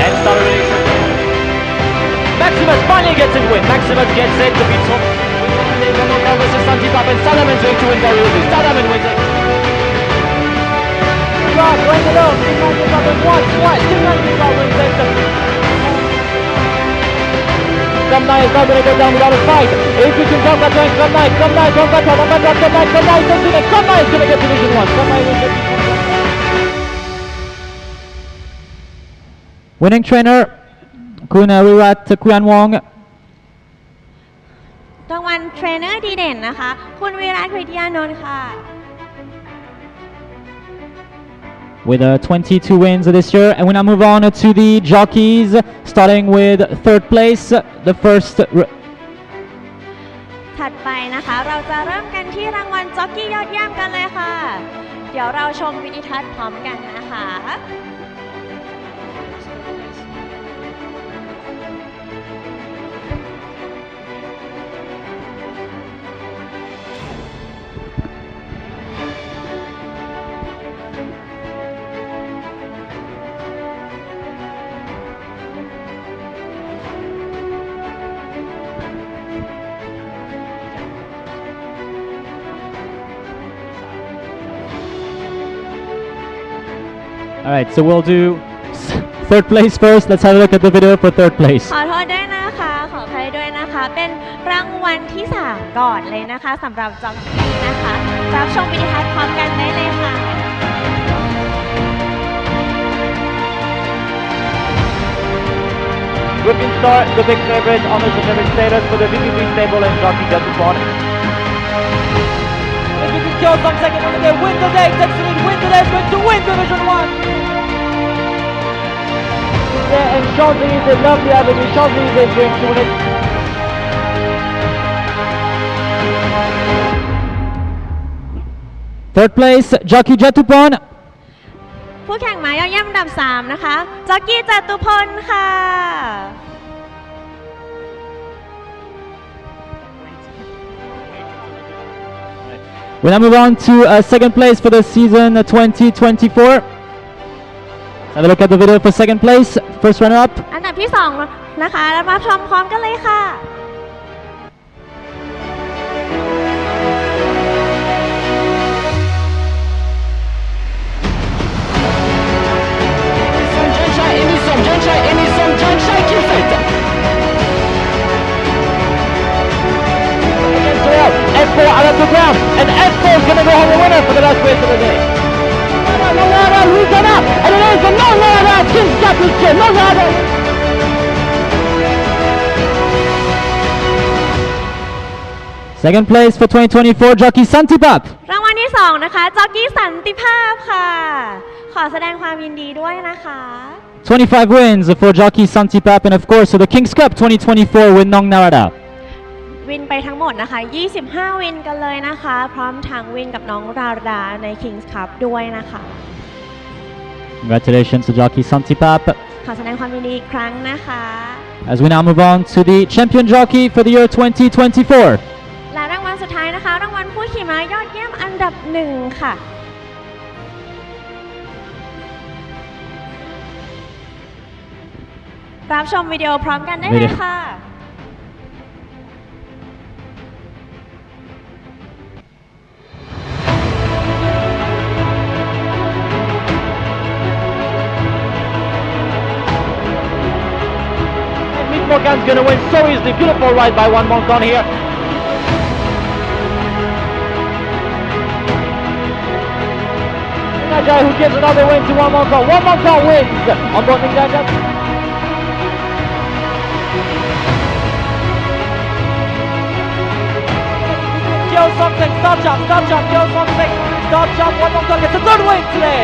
And start release. Maximus finally gets his win. Maximus gets it to beat Tom. Versus Santipap and Salaman's going to win very easily. Salaman wins it. Rob going alone. Santipap wins twice. Santipap wins it. Kamnai is not going to go down without a fight. If we can jump that joint, Kamnai, jump that one. Kamnai is going to get Division 1. Kamnai wins it. Winning trainer, Kun Wirat Kuyan Wong. รางวัลเทรนเนอร์ดีเด่นนะคะคุณวิรัตวิทยานนท์ค่ะ With 22 wins this year, and we now move on to the jockeys, starting with third place, the first. ถัดไปนะคะเราจะเริ่มกันที่รางวัลจ็อกกี้ยอดเยี่ยมกันเลยค่ะ เดี๋ยวเราชมวิดีทัศน์พร้อมกันนะคะ Alright, so we'll do third place first. Let's have a look at the video for third place. ขอโทษด้วยนะคะขออภัยด้วยนะคะเป็นรางวัลที่ 3 ก่อนเลยนะคะสำหรับจ็อกกี้นะคะรับชมวิดีทัศน์พร้อมกันได้เลยค่ะ We can start the big favorite honors the favorite status for the VPP stable and jockey just one. If you can kill some second winner there, win the day, Texanine, win the day, is going to win Division 1. Yeah, and Champs-Élysées, lovely avenue, Champs-Élysées is going to win it. Third place, jockey Jatupon. ผู้แข่งม้ายอดเยี่ยมอันดับ 3 นะคะจ็อกกี้จตุพลค่ะ We now move on to second place for the season 2024. Have a look at the video for second place. First runner up. อันดับที่ 2 นะคะแล้วมาชมพร้อมกันเลยค่ะ F4 out of the ground, and F4 is going to go home the winner for the last race of the day. Nogara, Luzana, and it is the Nogara Kings Championship. Nogara. Second place for 2024, jockey Santipap. รางวัลที่ 2 นะคะจ็อกกี้สันติภาพค่ะ ขอแสดงความยินดีด้วยนะคะ 25 wins for jockey Santipap, and of course the Kings Cup 2024 with Nong Narada. วินไปทั้งหมดนะคะ25 วินกันเลยนะคะพร้อมทั้งวินกับน้องราดาใน Kings Cup ด้วยนะคะ Congratulations to jockey Santipap. ขอแสดงความยินดีอีกครั้งนะคะ As we now move on to the champion jockey for the year 2024. และรางวัลสุดท้ายนะคะรางวัลผู้ขี่ม้ายอดเยี่ยมอันดับ1ค่ะรับชมวิดีโอพร้อมกันได้เลยค่ะ Morgan's going to win so easily. Beautiful ride by One Moncon here. Najai who gives another win to One Moncon. One Moncon wins on board Ninjaja. Kill something, start jump, kill something, start jump. One Moncon gets a good win today.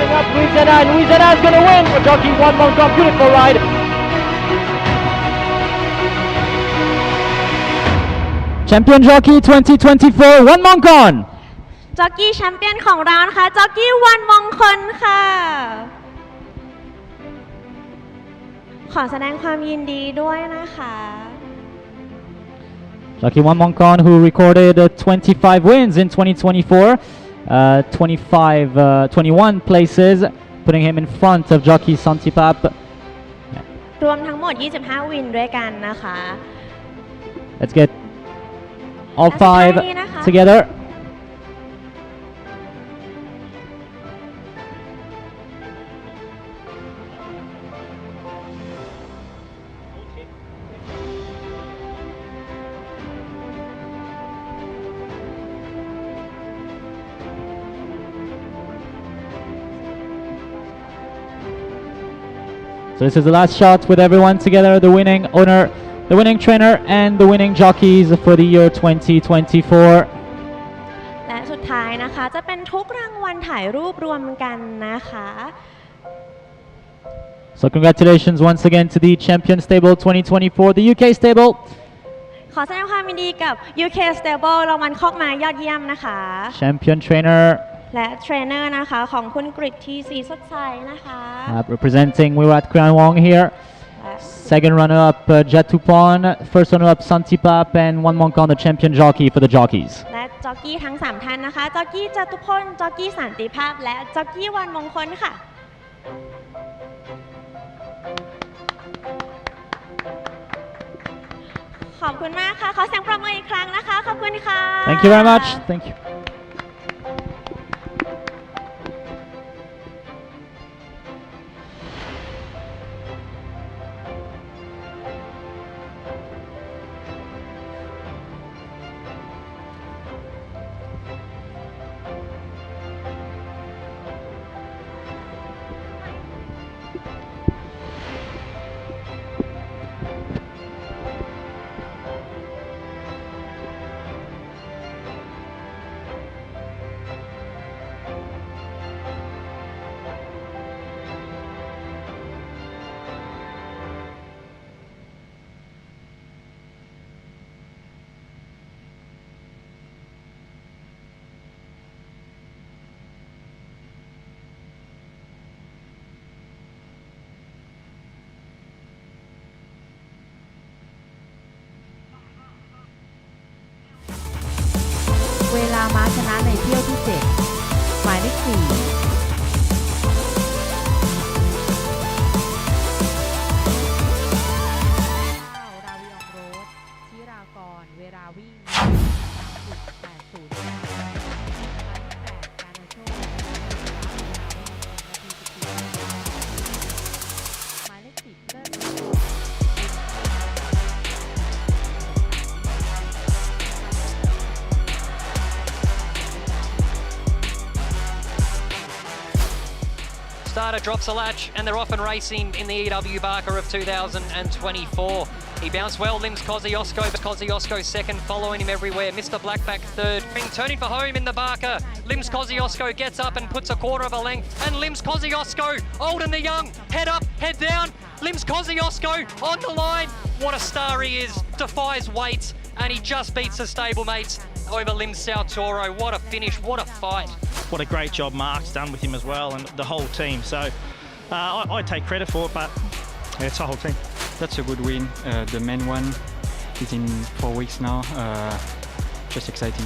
Up Louisiana, and Louisiana is going to win for jockey One Moncon. Beautiful ride. Champion jockey 2024 One Moncon. จ็อกกี้แชมเปี้ยนของเรานะคะจ็อกกี้วันมงคลค่ะขอแสดงความยินดีด้วยนะคะ Jockey One Moncon who recorded 25 wins in 2024. 21 places, putting him in front of jockey Santipap. รวมทั้งหมด 25 วินด้วยกันนะคะ Let's get all 5 together. So this is the last shot with everyone together, the winning owner, the winning trainer and the winning jockeys for the year 2024. และสุดท้ายนะคะจะเป็นทุกรางวัลถ่ายรูปรวมกันนะคะ So congratulations once again to the champion stable 2024, the UK stable. ขอแสดงความยินดีกับ UK Stable รางวัลคอกม้ายอดเยี่ยมนะคะ Champion trainer. และเทรนเนอร์นะคะของคุณกฤษทีสีสดใสนะคะ Representing Wirat Kran Wong here. Second runner-up Jatupon, first runner-up Santipap, and One Moncon the champion jockey for the jockeys. และจ็อกกี้ทั้ง3ท่านนะคะจ็อกกี้จตุพลจ็อกกี้สันติภาพและจ็อกกี้วันมงคลค่ะขอบคุณมากค่ะขอเสียงปรบมืออีกครั้งนะคะขอบคุณค่ะ Thank you very much. Thank you.เวลาม้าชนะในเที่ยวที่ 7 หมายเลข 4ราวีอองโรสชิรากรเวลาวิ่ง 3.80 การโชคหมายเลข 10 เริ่มStarter drops a latch and they're off and racing in the EW Barker of 2024. He bounced well, Limbs Kosciuszko, but Kosciuszko second, following him everywhere. Mr. Blackback third. Turning for home in the Barker. Limbs Kosciuszko gets up and puts a quarter of a length. And Limbs Kosciuszko, old and the young, head up, head down. Limbs Kosciuszko on the line. What a star he is. Defies weight, and he just beats the stablemates over Limbs Toro. What a finish. What a fight. What a great job Mark's done with him as well, and the whole team. So I take credit for it, but it's the whole team. That's a good win. The main one is in 4 weeks now. Just exciting.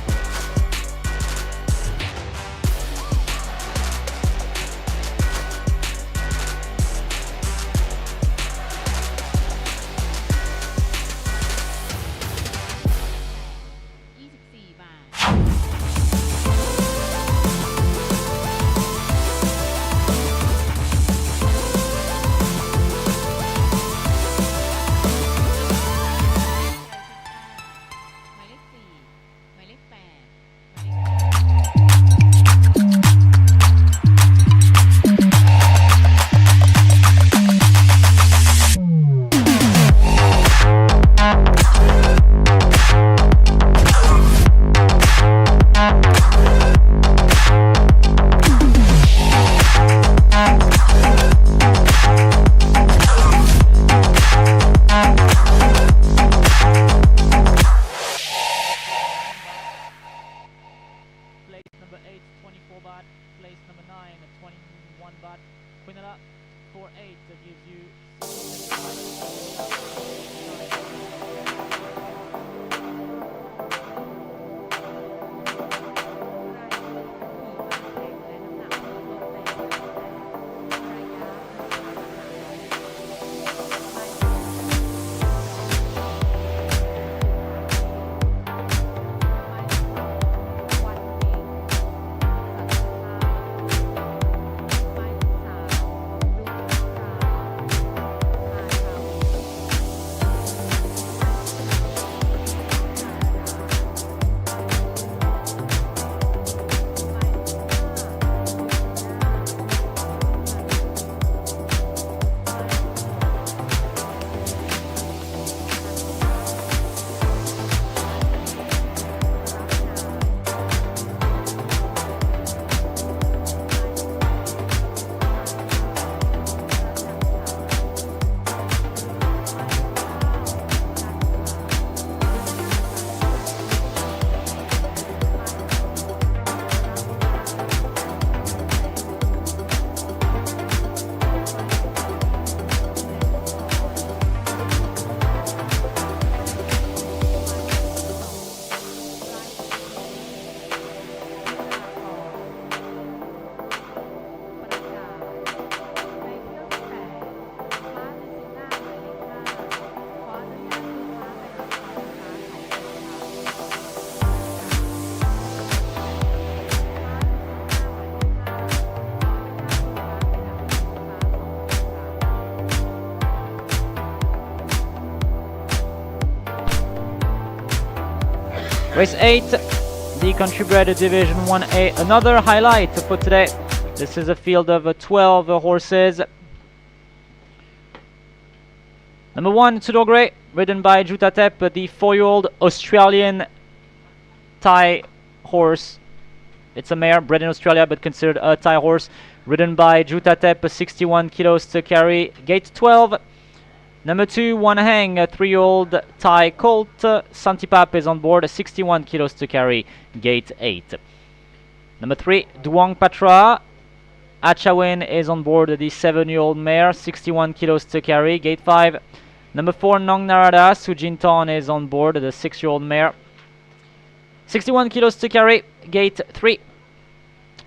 Race 8, the Country Bred Division 1A. Another highlight for today. This is a field of 12 horses. Number 1, Tudor Grey, ridden by Jutatep, the 4-year-old Australian Thai horse. It's a mare, bred in Australia, but considered a Thai horse. Ridden by Jutatep, 61 kilos to carry. Gate 12. Number 2, One Hang, a 3-year-old Thai colt. Santipap is on board, 61 kilos to carry. Gate 8. Number 3, Duong Patra. Achawin is on board, the 7-year-old mare, 61 kilos to carry. Gate 5. Number 4, Nong Narada. Sujinton is on board, the 6-year-old mare, 61 kilos to carry. Gate 3.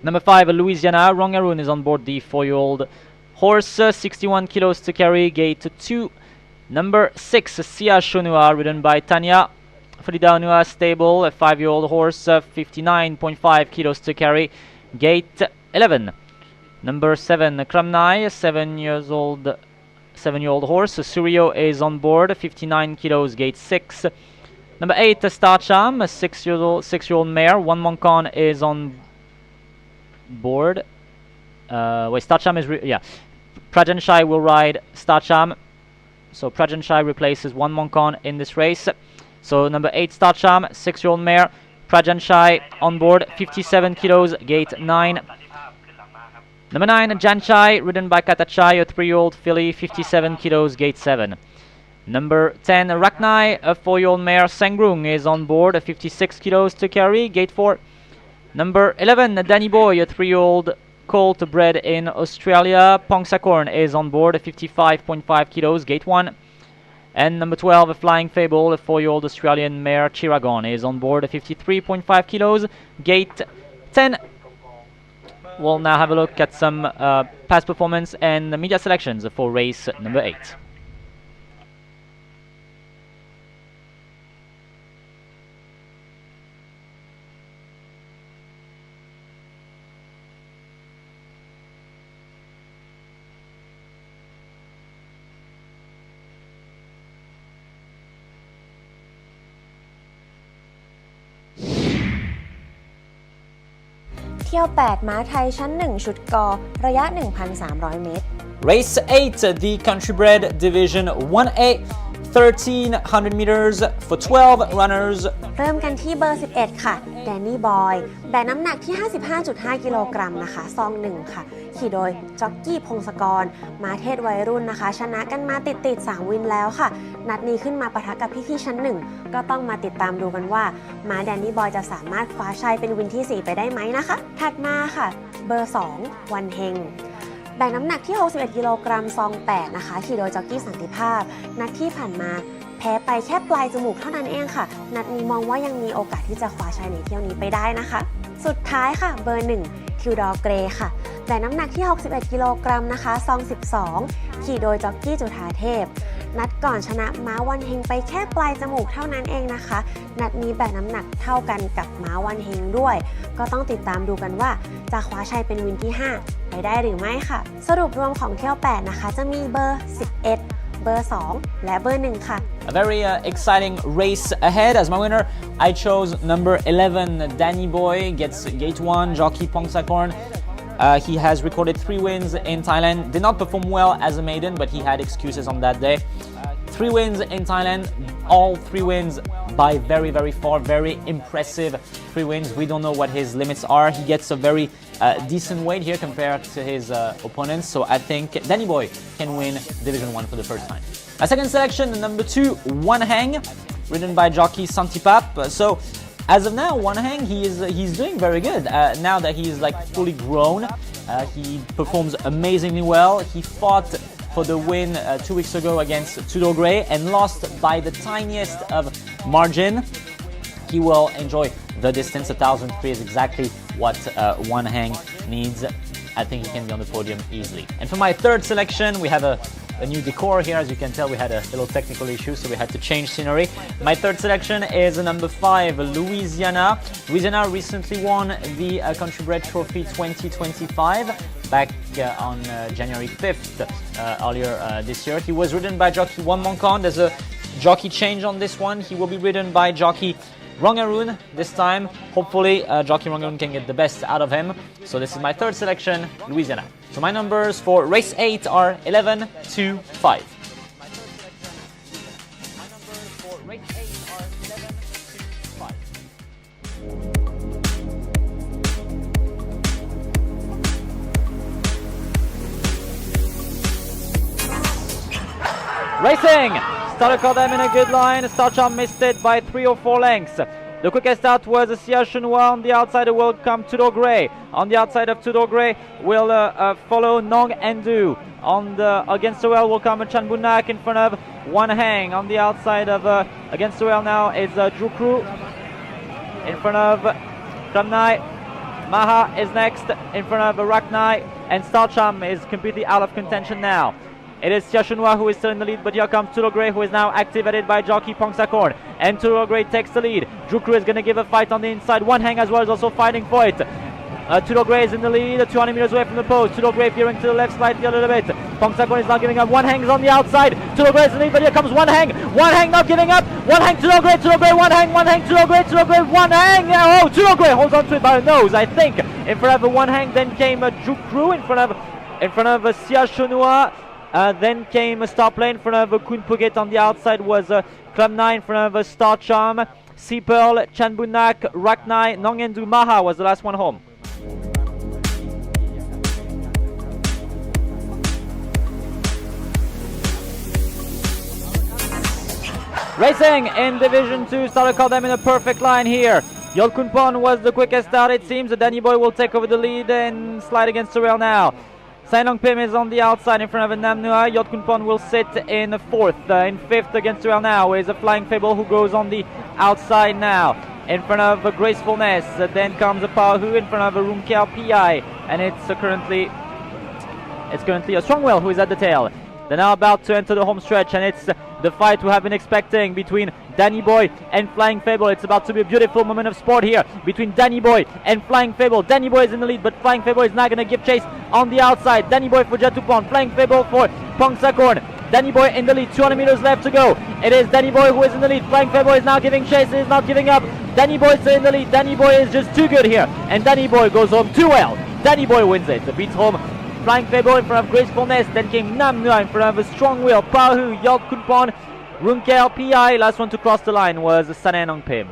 Number 5, Louisiana. Rongarun is on board, the 4-year-old horse, 61 kilos to carry. Gate 2. Number 6, Sia Shonua, ridden by Tanya Fridaunua stable, a 5-year-old horse, 59.5 kilos to carry. Gate 11. Number 7, Kramnai, 7-year-old horse. Suryo is on board, 59 kilos. Gate 6. Number 8, Starcham, a 6-year-old mare. One Moncon is on board. Wait, Starcham is Prajanshai will ride Starcham. So Prajanshai replaces One Moncon in this race. So number 8, Starcham, 6-year-old mare. Prajanshai on board, 57 kilos. Gate 9. Number 9, Janchai, ridden by Katachai, a 3-year-old filly, 57 kilos, gate 7. Number 10, Raknai, a 4-year-old mare, Sangrung, is on board, 56 kilos to carry, gate 4. Number 11, Danny Boy, a 3-year-old colt bred in Australia, Pongsakorn, is on board, 55.5 kilos, gate 1. And number 12, a Flying Fable, a 4-year-old Australian mare, Chiragon, is on board, 53.5 kilos, gate 10. We'll now have a look at some past performance and media selections for race number 8.เที่ยว 8 ม้าไทยชั้น 1 ชุดกอระยะ 1,300 เมตร Race 8, the Country Bred Division 1A, 1,300 meters for 12 runners. เริ่มกันที่เบอร์ 11 ค่ะ แดนนี่บอยแบกน้ำหนักที่ 55.5 กิโลกรัมนะคะซอง 1 ค่ะ ขี่โดยจ็อกกี้พงศกรม้าเทศวัยรุ่นนะคะ ชนะกันมาติดๆ 3 วินแล้วค่ะ นัดนี้ขึ้นมาปะทะกับพี่ๆชั้น 1 ก็ต้องมาติดตามดูกันว่าม้าแดนนี่บอยจะสามารถคว้าชัยเป็นวินที่ 4 ไปได้ไหมนะคะ ถัดมาค่ะ เบอร์ 2 วันเฮงแบกน้ำหนักที่ 61 กิโลกรัมซอง 8 นะคะ ขี่โดยจ็อกกี้สันติภาพ นัดที่ผ่านมาแพ้ไปแค่ปลายจมูกเท่านั้นเองค่ะ นัดนี้มองว่ายังมีโอกาสที่จะคว้าชัยในเที่ยวนี้ไปได้นะคะ สุดท้ายค่ะ เบอร์ 1 ทิวดอร์เกรค่ะแบกน้ำหนักที่ 61 กิโลกรัมนะคะซอง 12 ขี่โดยจ็อกกี้จุฑาเทพ นัดก่อนชนะม้าวันเฮงไปแค่ปลายจมูกเท่านั้นเองนะคะ นัดนี้แบกน้ำหนักเท่ากันกับม้าวันเฮงด้วย ก็ต้องติดตามดูกันว่าจะคว้าชัยเป็นวินที่ 5 ไปได้หรือไม่ค่ะ สรุปรวมของเที่ยว 8 นะคะจะมีเบอร์ 11 เบอร์ 2 และเบอร์ 1 ค่ะ A very exciting race ahead. As my winner, I chose number 11, Danny Boy, gets gate 1, jockey Pongsakorn. He has recorded 3 wins in Thailand. Did not perform well as a maiden, but he had excuses on that day. 3 wins in Thailand, all 3 wins by very far, very impressive 3 wins. We don't know what his limits are. He gets a very decent weight here compared to his opponents. So I think Danny Boy can win Division 1 for the first time. A second selection, number 2, One Hang, ridden by jockey Santipap. So as of now, One Hang, he's doing very good. Now that he's like fully grown, he performs amazingly well. He fought for the win 2 weeks ago against Tudor Grey and lost by the tiniest of margin. He will enjoy the distance. 1,003 is exactly what One Hang needs. I think he can be on the podium easily. And for my third selection, we have a new decor here. As you can tell, we had a little technical issue, so we had to change scenery. My third selection is number 5, Louisiana. Louisiana recently won the Country Bred Trophy 2025 back on January 5th earlier this year. He was ridden by jockey Wan Monkon. There's a jockey change on this one. He will be ridden by jockey Rongaroon this time. Hopefully, jockey Rongaroon can get the best out of him. So this is my third selection, Louisiana. So my numbers for race 8 are 11 to 5. Racing! Started caught them in a good line. Starcharm missed it by 3 or 4 lengths. The quickest out was Sia Chunwa. On the outside will come Tudor Grey. On the outside of Tudor Grey will follow Nong Endu. On the against the rail will come Chanbunak in front of One Hang. On the outside of against the rail now is Jukru in front of Kramnai. Maha is next in front of Raknai, and Starcham is completely out of contention now. It is Sia Chunwa who is still in the lead, but here comes Tudor Grey, who is now activated by jockey Pongsakorn. And Tudor Grey takes the lead. Jukru is going to give a fight on the inside. One Hang as well is also fighting for it. Tudor Grey is in the lead, 200 meters away from the post. Tudor Grey veering to the left slightly a little bit. Pongsakorn is not giving up. One Hang is on the outside. Tudor Grey is in the lead, but here comes One Hang. One Hang not giving up. One Hang, Tudor Grey, One Hang, Tudor Grey, One Hang. Oh, Tudor Grey holds on to it by the nose, I think. In front of One Hang, then came Jukru in front of Sia Chunwa. Then came Starplay in front of Kun Phuket. On the outside was Klamnai in front of Starcharm. Sea Pearl, Chanbunak, Raknai, Nongendu Maha was the last one home. Racing in Division 2, started caught them in a perfect line here. Yolkunpon was the quickest out, it seems. Danny Boy will take over the lead and slide against the rail now. Sainong Pim is on the outside in front of Namnua. Yotkunpon will sit in fourth. In fifth against the rail now is a Flying Fable who goes on the outside now. In front of Gracefulness, then comes a Pahu in front of a Rumkiao PI, and it's currently a Strongwell who is at the tail. They're now about to enter the home stretch, and it's the fight we have been expecting between Danny Boy and Flying Fable. It's about to be a beautiful moment of sport here between Danny Boy and Flying Fable. Danny Boy is in the lead, but Flying Fable is not going to give chase on the outside. Danny Boy for Jatupon, Flying Fable for Pongsakorn. Danny Boy in the lead, 200 meters left to go. It is Danny Boy who is in the lead. Flying Fable is now giving chase, he is not giving up. Danny Boy is in the lead. Danny Boy is just too good here, and Danny Boy goes home too well. Danny Boy wins it. Beats home Flying Fable in front of Gracefulness, then came Namnua in front of a Strong Wheel, Pahu, Yolkunpon, Rumkel, PI. Last one to cross the line was Sanenong Pim.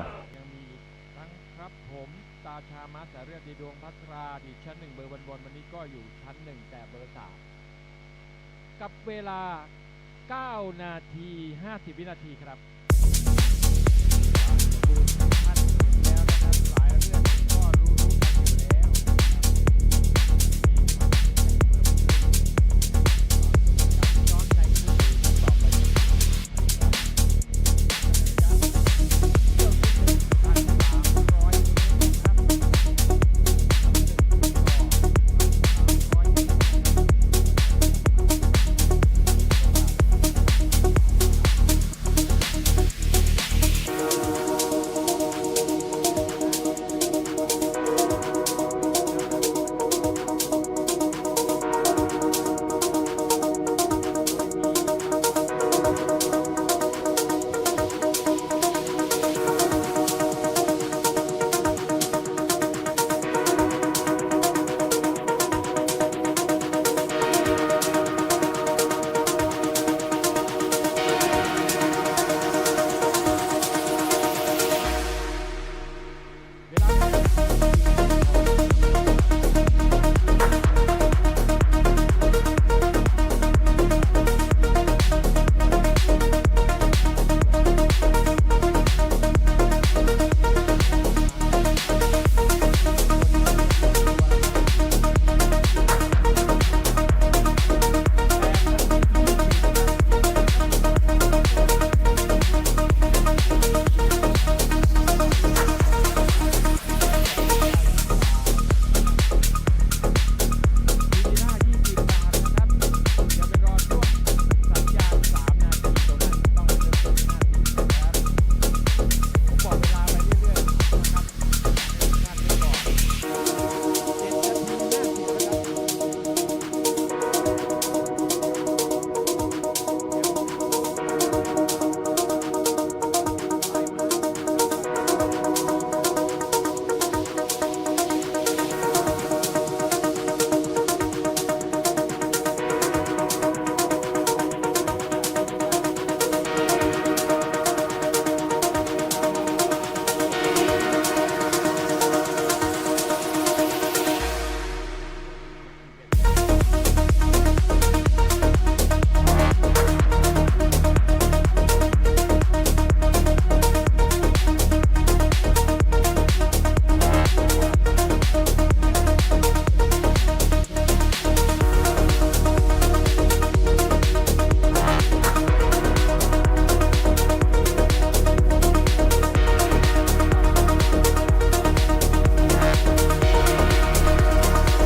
ครับผมตาชามาแต่เรียกดีดวงพัทราดีชั้น1เบอร์บนวันนี้ก็อยู่ชั้น1แต่เบอร์3กับเวลา9 นาที 50 วินาทีครับท่านแล้วนะครับหลายเรื่องก็รู้กันอยู่แล้วย้อนใจผู้ดูท่านต่อไป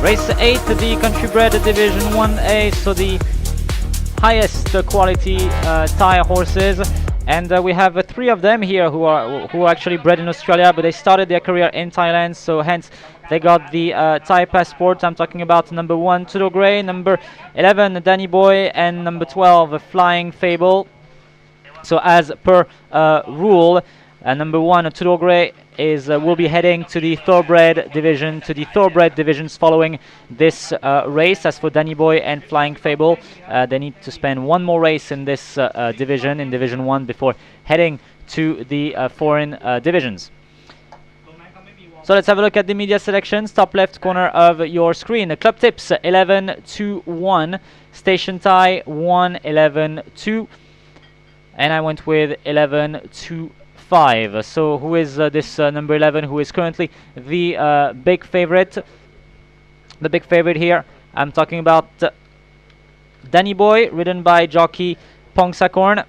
Race 8, the Country Bred Division 1A, so the highest quality Thai horses, and we have 3 of them here who are actually bred in Australia, but they started their career in Thailand, so hence they got the Thai passport. I'm talking about number 1 Tudor Grey, number 11 Danny Boy, and number 12 Flying Fable. So as per rule, number 1 Tudor Grey will be heading to the thoroughbred divisions following this race. As for Danny Boy and Flying Fable, they need to spend one more race in this division, in Division 1, before heading to the foreign divisions. So let's have a look at the media selections. Top left corner of your screen. The club tips 11-2-1. Station tie 1-11-2. and I went with 11-5. So who is this number 11, who is currently the big favorite? The big favorite here, I'm talking about Danny Boy, ridden by jockey Pongsakorn.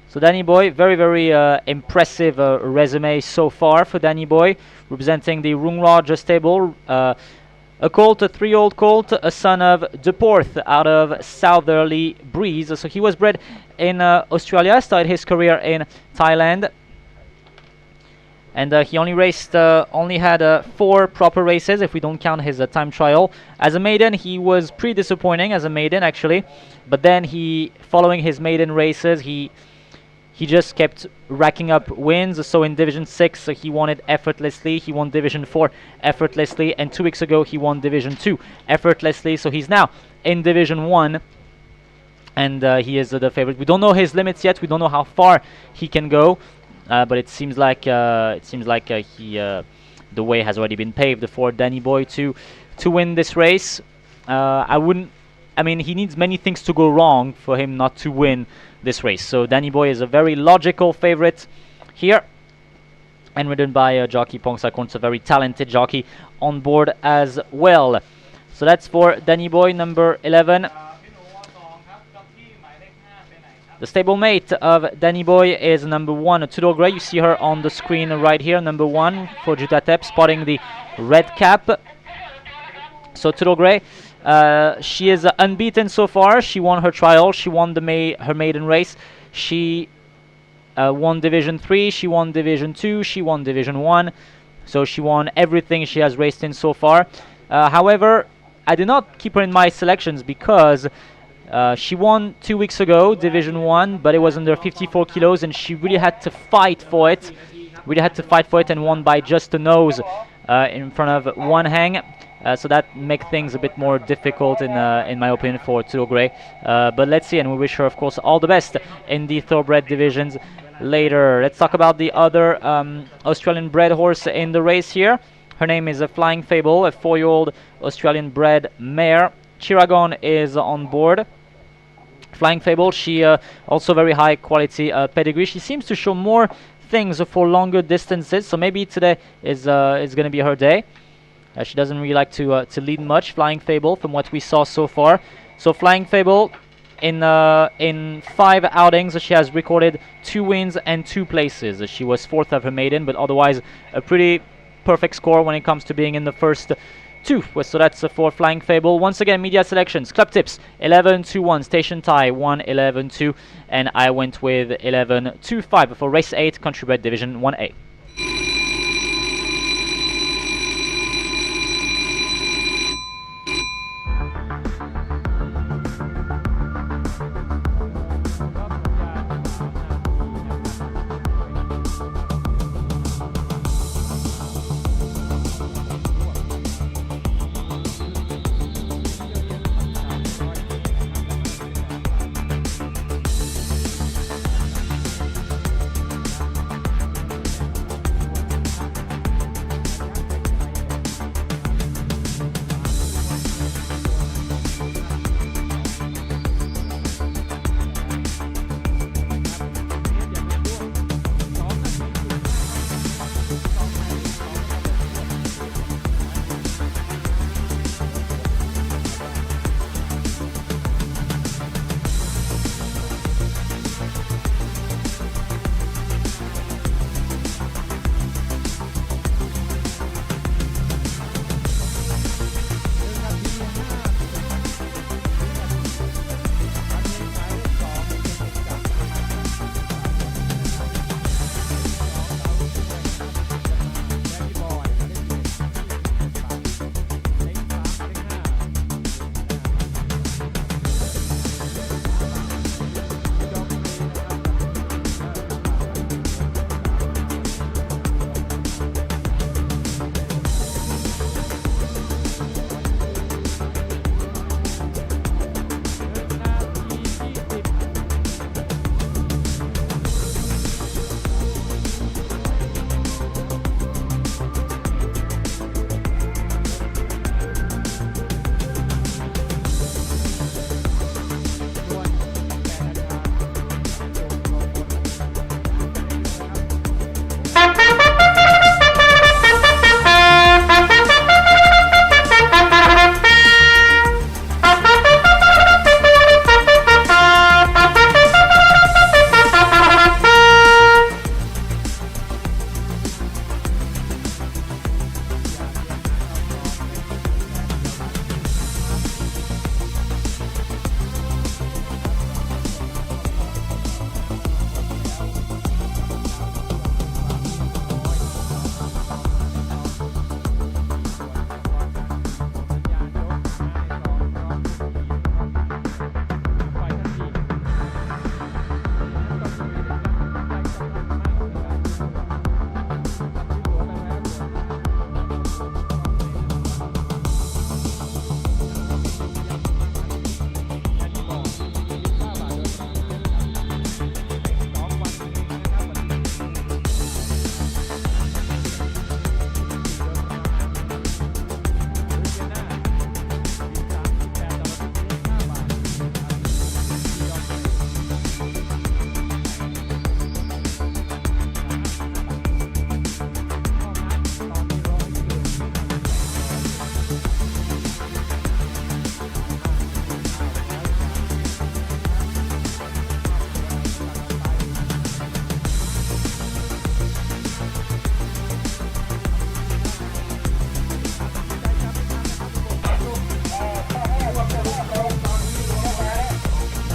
So Danny Boy, very impressive resume so far for Danny Boy, representing the Rungraj stable. A colt, a 3-year-old colt, a son of Deporth out of Southerly Breeze. So he was bred in Australia, started his career in Thailand, and he only had 4 proper races if we don't count his time trial. As a maiden, he was pretty disappointing as a maiden actually, but then following his maiden races, he just kept racking up wins. So in Division 6, he won it effortlessly. He won Division 4 effortlessly. And 2 weeks ago, he won Division 2 effortlessly. So he's now in Division 1. And he is the favorite. We don't know his limits yet. We don't know how far he can go. But it seems like the way has already been paved for Danny Boy to win this race. I mean, he needs many things to go wrong for him not to win this race. So Danny Boy is a very logical favorite here, and ridden by jockey Pongsakorn, a very talented jockey on board as well. So that's for Danny Boy, number 11. The stablemate of Danny Boy is number 1, Tudor Grey. You see her on the screen right here, number 1 for Jutatep, spotting the red cap. So Tudor Grey, she is unbeaten so far. She won her trial. She won her maiden race. She won Division 3. She won Division 2. She won Division 1. So she won everything she has raced in so far. However, I did not keep her in my selections because she won 2 weeks ago Division 1, but it was under 54 kilos, and she really had to fight for it. And won by just a nose in front of one hang. So that makes things a bit more difficult in my opinion for Tudor Grey. But let's see, and we wish her of course all the best in the thoroughbred divisions later. Let's talk about the other Australian bred horse in the race here. Her name is Flying Fable, a 4-year-old Australian bred mare. Chiragon is on board. Flying Fable, she also very high quality pedigree. She seems to show more things for longer distances, so maybe today is going to be her day. She doesn't really like to lead much, Flying Fable, from what we saw so far. So Flying Fable, in 5 outings, she has recorded 2 wins and 2 places. She was 4th of her maiden, but otherwise a pretty perfect score when it comes to being in the first 2. So that's for Flying Fable. Once again, media selections, club tips, 11-1, station tie, 1-11-2, and I went with 11-5 for race 8, country bred division 1A.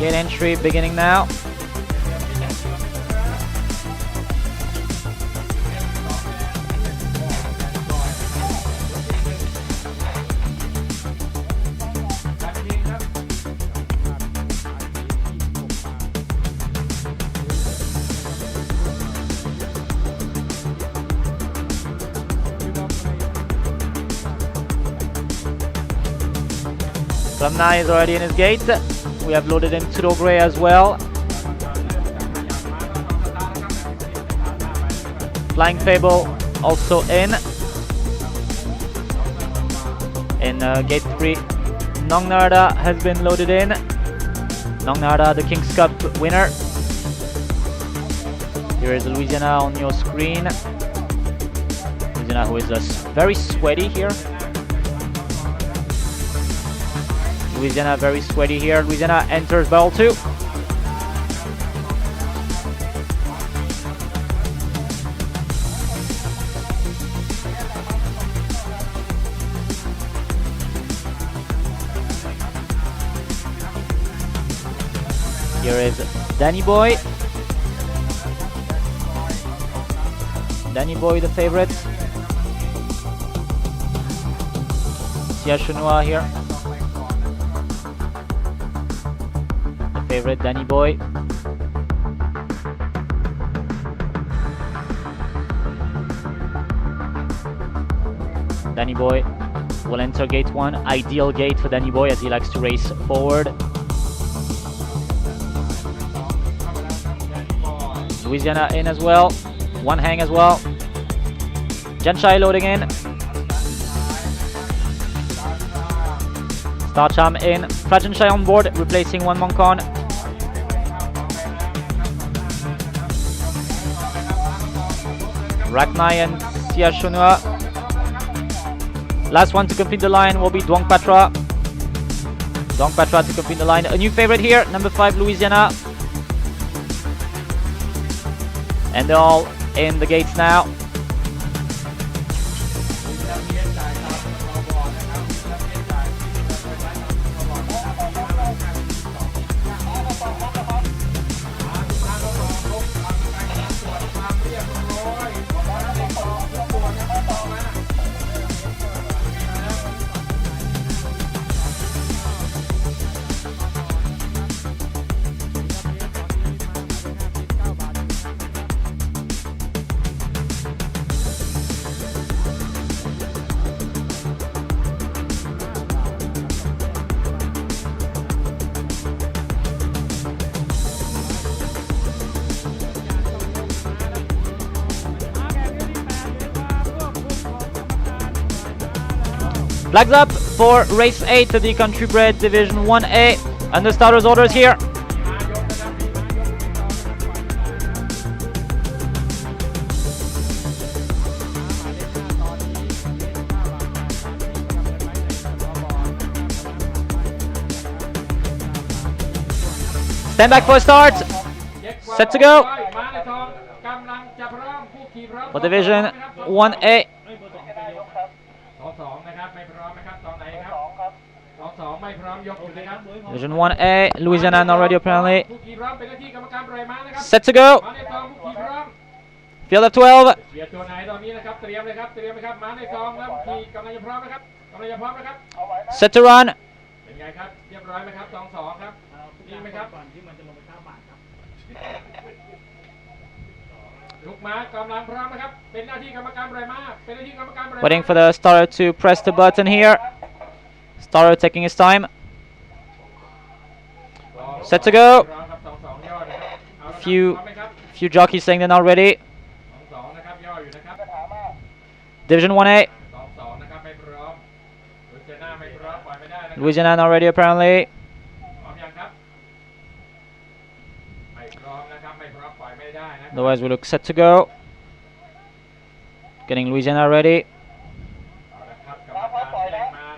Gate entry beginning now. Lamnai is already in his gate. We have loaded in Tudor Grey as well. Flying Fable also in. In gate 3, Nongnarda has been loaded in. Nongnarda, the King's Cup winner. Here is Louisiana on your screen. Louisiana, who is very sweaty here. Louisiana very sweaty here. Louisiana enters ball 2. Here is Danny Boy. Danny Boy, the favorite. Sia Chunua here. Favorite Danny Boy. Danny Boy will enter gate 1. Ideal gate for Danny Boy as he likes to race forward. Louisiana in as well. One hang as well. Janshai loading in. Starcham in. Flajanshai on board, replacing one Moncon. Raknai and Sia Shunua. Last one to complete the line will be Duong Patra. Duong Patra to complete the line. A new favorite here, number 5 Louisiana. And they're all in the gates now. Flags up for race 8 of the Country Bred Division 1A. And the starters' orders here. Stand back for a start. Set to go. For Division 1A. Division 1A, Louisiana not ready apparently. Set to go. Field of 12. Set to run. Waiting for the starter to press the button here. Starter taking his time. Set to go. Few jockeys saying they're not ready. Division 1A. Louisiana not ready apparently. Otherwise we look set to go. Getting Louisiana ready.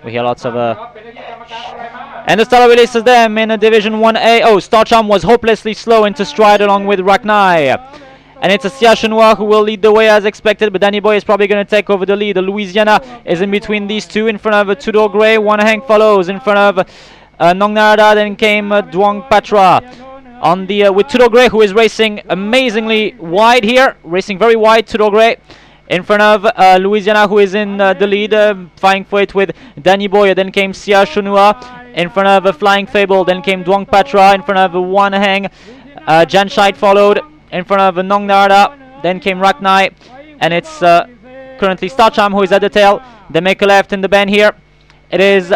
We hear lots of and the starter releases them in a Division 1A. Oh, Starcham was hopelessly slow into stride along with Raknai. And it's a Sia Chunua who will lead the way as expected, but Danny Boy is probably going to take over the lead. Louisiana is in between these two, in front of Tudor Grey. One hang follows in front of Nong Narada, then came Duong Patra. On the with Tudor who is racing amazingly wide here, racing very wide. Tudor in front of Louisiana, who is in the lead, fighting for it with Danny Boy. Then came Sia Shunua in front of Flying Fable. Then came Duong Patra in front of One Hang. Janshite followed in front of Nong Narada. Then came Raknai, and it's currently Starcham who is at the tail. They make a left in the bend here. It is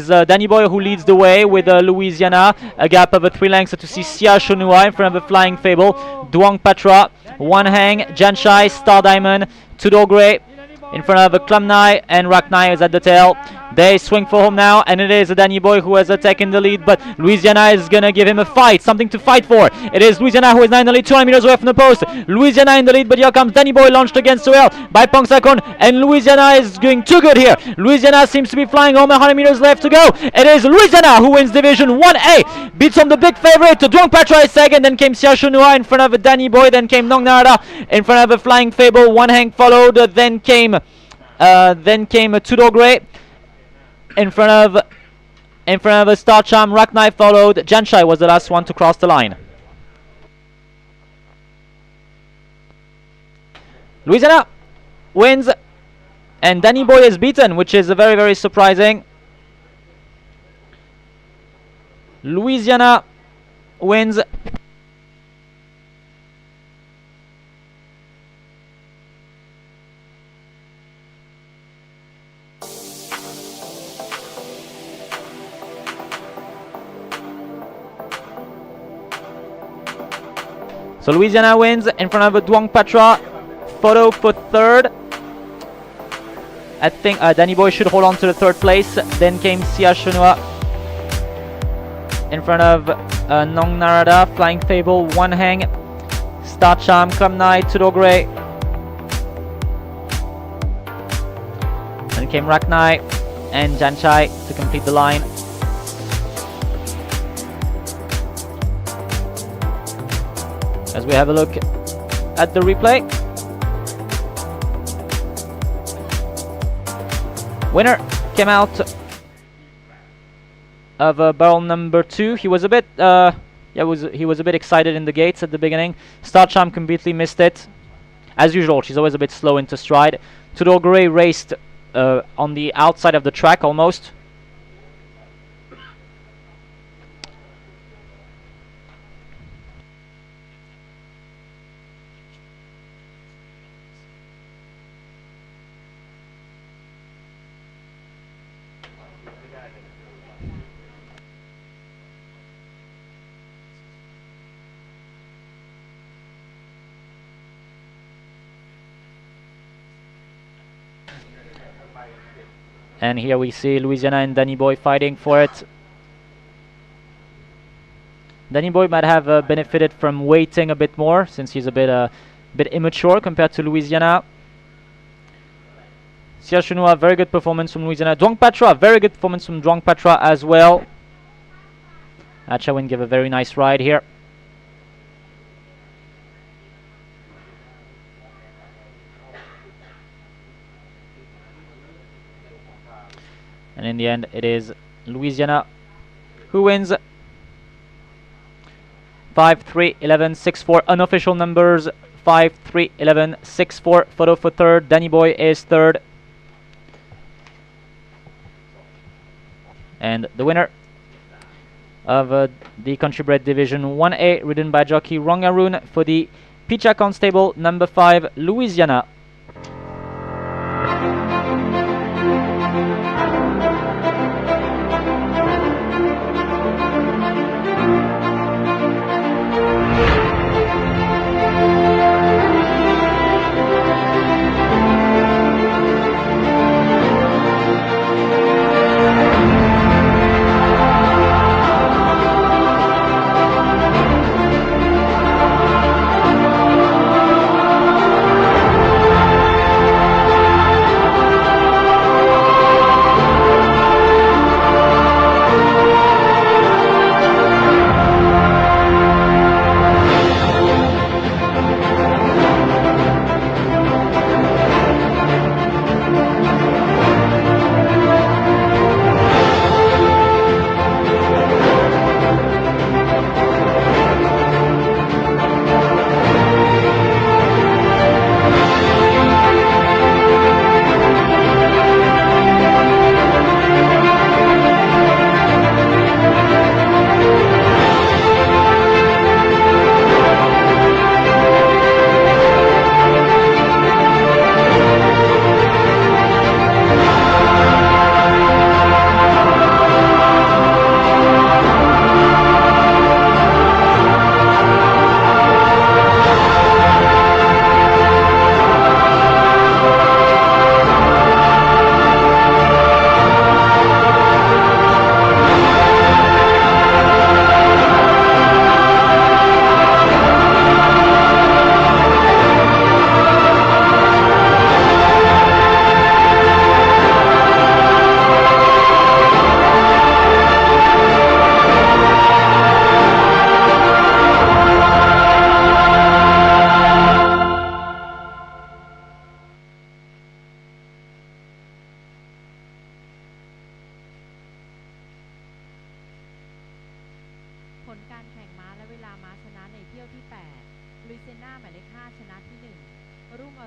Danny Boy who leads the way with Louisiana, a gap of 3 lengths to see Sia Shunua in front of a Flying Fable, Duong Patra, One Hang, Janshai, Star Diamond, Tudor Grey in front of Klumnai, and Raknai is at the tail. They swing for home now, and it is Danny Boy who has taken the lead, but Louisiana is gonna give him a fight, something to fight for. It is Louisiana who is now in the lead, 200 meters away from the post. Louisiana in the lead, but here comes Danny Boy, launched against Soel by Pongsakon, and Louisiana is doing too good here. Louisiana seems to be flying home, 100 meters left to go. It is Louisiana who wins Division 1A, beats on the big favorite. Duong Patra is second, then came Sia Shunua in front of Danny Boy, then came Nong Narada in front of a Flying Fable. One Hang followed, then came Tudor Grey in front of a Starcham. Raknai followed. Janshai was the last one to cross the line. Louisiana wins, and Danny Boy is beaten, which is very, very surprising. Louisiana wins. So Louisiana wins in front of Duong Patra. Photo for third. I think Danny Boy should hold on to the third place. Then came Sia Shunua in front of Nong Narada, Flying Fable, One Hang, Starcham, Klumnai, Tudor Grey. Then came Raknai and Janshai to complete the line. As we have a look at the replay. Winner came out of barrel number 2. He was a bit he was a bit excited in the gates at the beginning. Starcham completely missed it. As usual, she's always a bit slow into stride. Tudor Grey raced on the outside of the track almost. And here we see Louisiana and Danny Boy fighting for it. Danny Boy might have benefited from waiting a bit more, since he's a bit immature compared to Louisiana. Sia Shunua, very good performance from Louisiana. Duong Patra, very good performance from Duong Patra as well. Achawin gave a very nice ride here. And in the end, it is Louisiana who wins. 5-3-11-6-4. Unofficial numbers 5-3-11-6-4. Photo for third. Danny Boy is third. And the winner of the Country Bred Division 1A, ridden by jockey Rongarun for the Picha Constable number 5, Louisiana.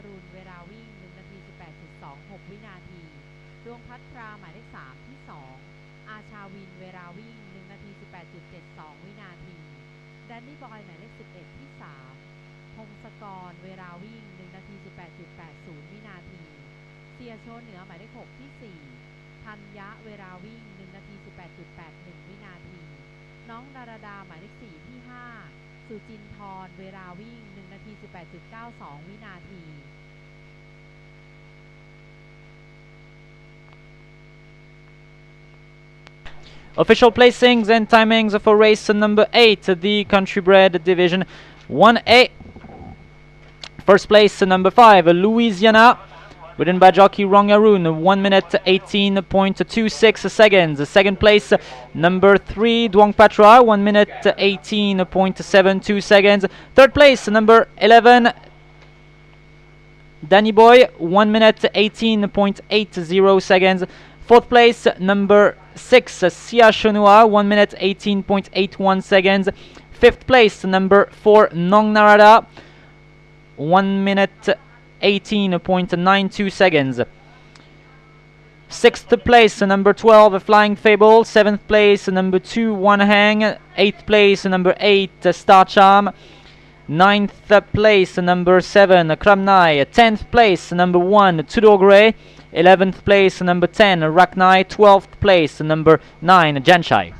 รุณเวลาวิ่ง1นาที 18.26 วินาทีดวงพัทราหมายเลข3ที่2อาชาวินเวลาวิ่ง1นาที 18.72 วินาทีแดนนี่บอยหมายเลข11ที่3พงศกรเวลาวิ่ง1นาที 18.80 วินาทีเสียโชเหนือหมายเลข6ที่4ธัญญะเวลาวิ่ง1นาที 18.81 วินาทีน้องดารดาหมายเลข4ที่5สุจินทร์เวลาวิ่ง1นาที 18.92 วินาที Official placings and timings for race number 8, the country bred division 1A. First place number 5, Louisiana, ridden by jockey Rongaroon, 1 minute 18.26 seconds. Second place number 3, Duong Patra, 1 minute 18.72 seconds. Third place number 11, Danny Boy, 1 minute 18.80 seconds. Fourth place number 6, Sia Shonua, 1 minute 18.81 seconds. Fifth place number 4, Nong Narada, 1 minute 18.92 seconds. Sixth place number 12, Flying Fable. Seventh place number 2, One Hang. Eighth place number 8, Star Charm. Ninth place number 7, Kramnai. 10th place number 1, Tudor Grey. 11th place number 10, Raknai. 12th place number 9, Janshai.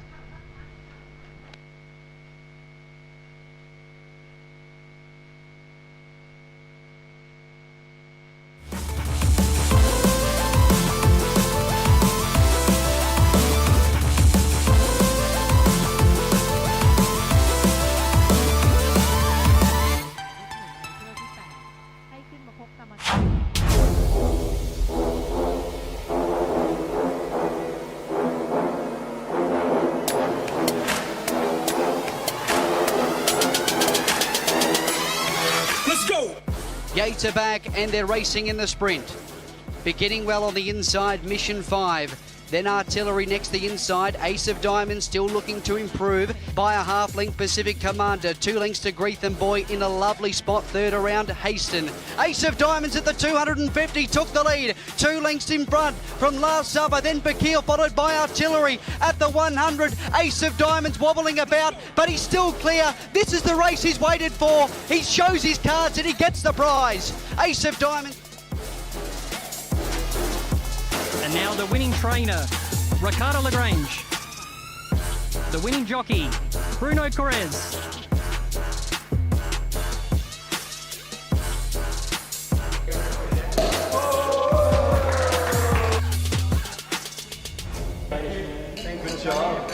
Gates are back and they're racing in the sprint. Beginning well on the inside, Mission 5. Then Artillery next the inside. Ace of Diamonds still looking to improve by a half length. Pacific Commander 2 lengths to Greetham Boy in a lovely spot. Third around Haston. Ace of Diamonds at the 250 took the lead. 2 lengths in front from Last Supper. Then Bakil followed by Artillery at the 100. Ace of Diamonds wobbling about, but he's still clear. This is the race he's waited for. He shows his cards and he gets the prize. Ace of Diamonds. And now the winning trainer, Ricardo Lagrange. The winning jockey, Bruno Correz. Good job.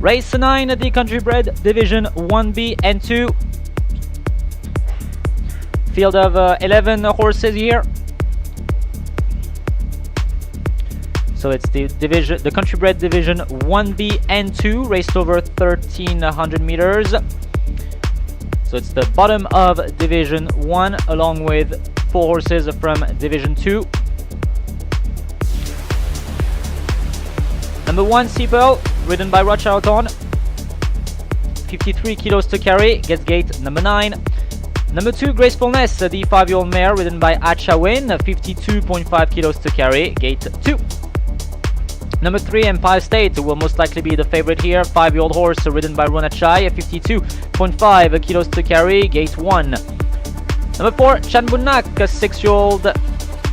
Race 9, the Country Bred Division 1B and 2. Field of 11 horses here. So it's the Country Bred Division 1B and 2, raced over 1,300 meters. So it's the bottom of Division 1 along with 4 horses from Division 2. Number 1, Seapearl, ridden by Rothschildton. 53 kilos to carry, gets gate number 9. Number 2, Gracefulness, the 5-year-old mare, ridden by Achawin. 52.5 kilos to carry, gate 2. Number 3, Empire State, will most likely be the favorite here. 5-year-old horse, ridden by Ronachai. 52.5 kilos to carry, gate 1. Number 4, Chanbunak, a 6-year-old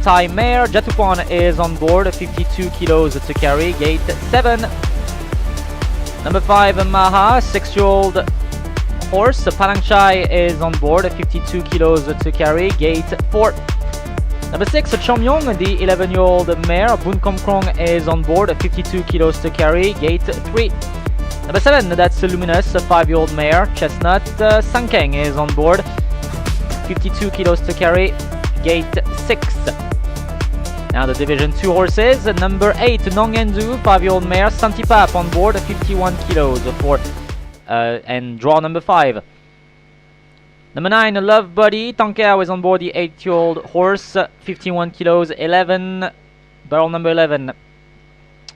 Thai mare. Jatupon is on board, 52 kilos to carry, gate 7. Number 5, Maha, 6-year-old horse. Palangchai is on board, 52 kilos to carry, gate 4. Number 6, Chomyong, the 11-year-old mare. Bunkom Krong is on board, 52 kilos to carry, gate 3. Number 7, that's Luminous, a 5-year-old mare. Chestnut, Sankeng is on board, 52 kilos to carry, gate 6. Now the Division 2 horses. Number 8, Nongendu, 5-year-old mare. Santipap on board, 51 kilos for and draw number 5. Number 9, Love Buddy. Tankao is on board, the 8-year-old horse, 51 kilos, 11, barrel number 11.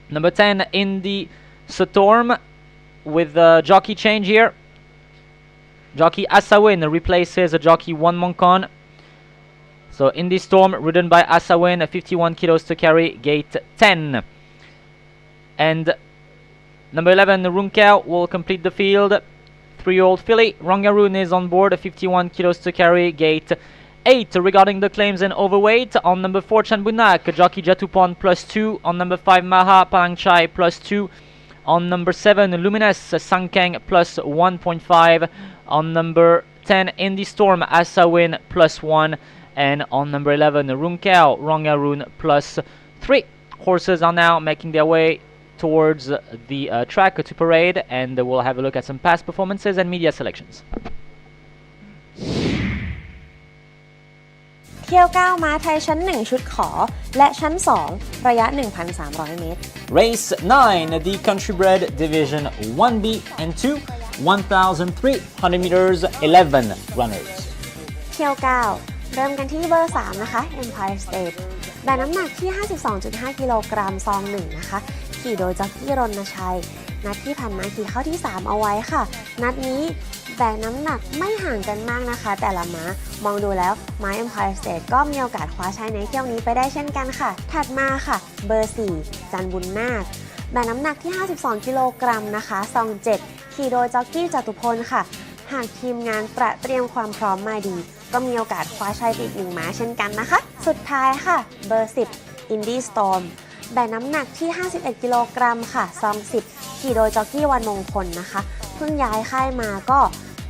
Number 10, Indy Storm with jockey change here. Jockey Asawin replaces jockey One Monkon. So Indy Storm, ridden by Asawin, 51 kilos to carry, gate 10. And number 11, Runkau, will complete the field. 3-year-old filly. Rangaroon is on board, 51 kilos to carry, gate 8. Regarding the claims and overweight, on number 4, Chanbunak, jockey Jatupon +2. On number 5, Maha Palangchai +2. On number 7, Luminous Sankeng +1.5. On number 10, Indy Storm Asawin +1. And on number 11, Runkau Rangaroon +3. Horses are now making their way towards the track to parade, and we'll have a look at some past performances and media selections. เที่ยว9ม้าไทยชั้น 1 ชุดขอและชั้น 2 ระยะ 1,300 เมตร Race 9, the Country Bred Division 1B and 2, 1,300 meters, 11 runners. เที่ยว9เริ่มกันที่เบอร์ 3 นะคะ Empire State แบกน้ำหนักที่ 52.5 กิโลกรัมซอง 1 นะคะขี่โดยจ็อกกี้รณชัย นัดที่ผ่านมาขี่เข้าที่ 3 เอาไว้ค่ะ นัดนี้แบกน้ำหนักไม่ห่างกันมากนะคะ แต่ละม้ามองดูแล้วม้า Empire State ก็มีโอกาสคว้าชัยในเที่ยวนี้ไปได้เช่นกันค่ะ ถัดมาค่ะเบอร์ 4 จันบุญนาคแบกน้ำหนักที่ 52 กิโลกรัมนะคะซอง 7 ขี่โดยจ็อกกี้จตุพลค่ะ หากทีมงานเตรียมความพร้อมมาดีก็มีโอกาสคว้าชัยไปอีก1ม้าเช่นกันนะคะ สุดท้ายค่ะเบอร์ 10 Indy Storm แบกน้ำหนักที่ 51 กิโลกรัมค่ะซอง 10 ขี่โดยจ็อกกี้วันมงคลนะคะเพิ่งย้ายค่ายมาก็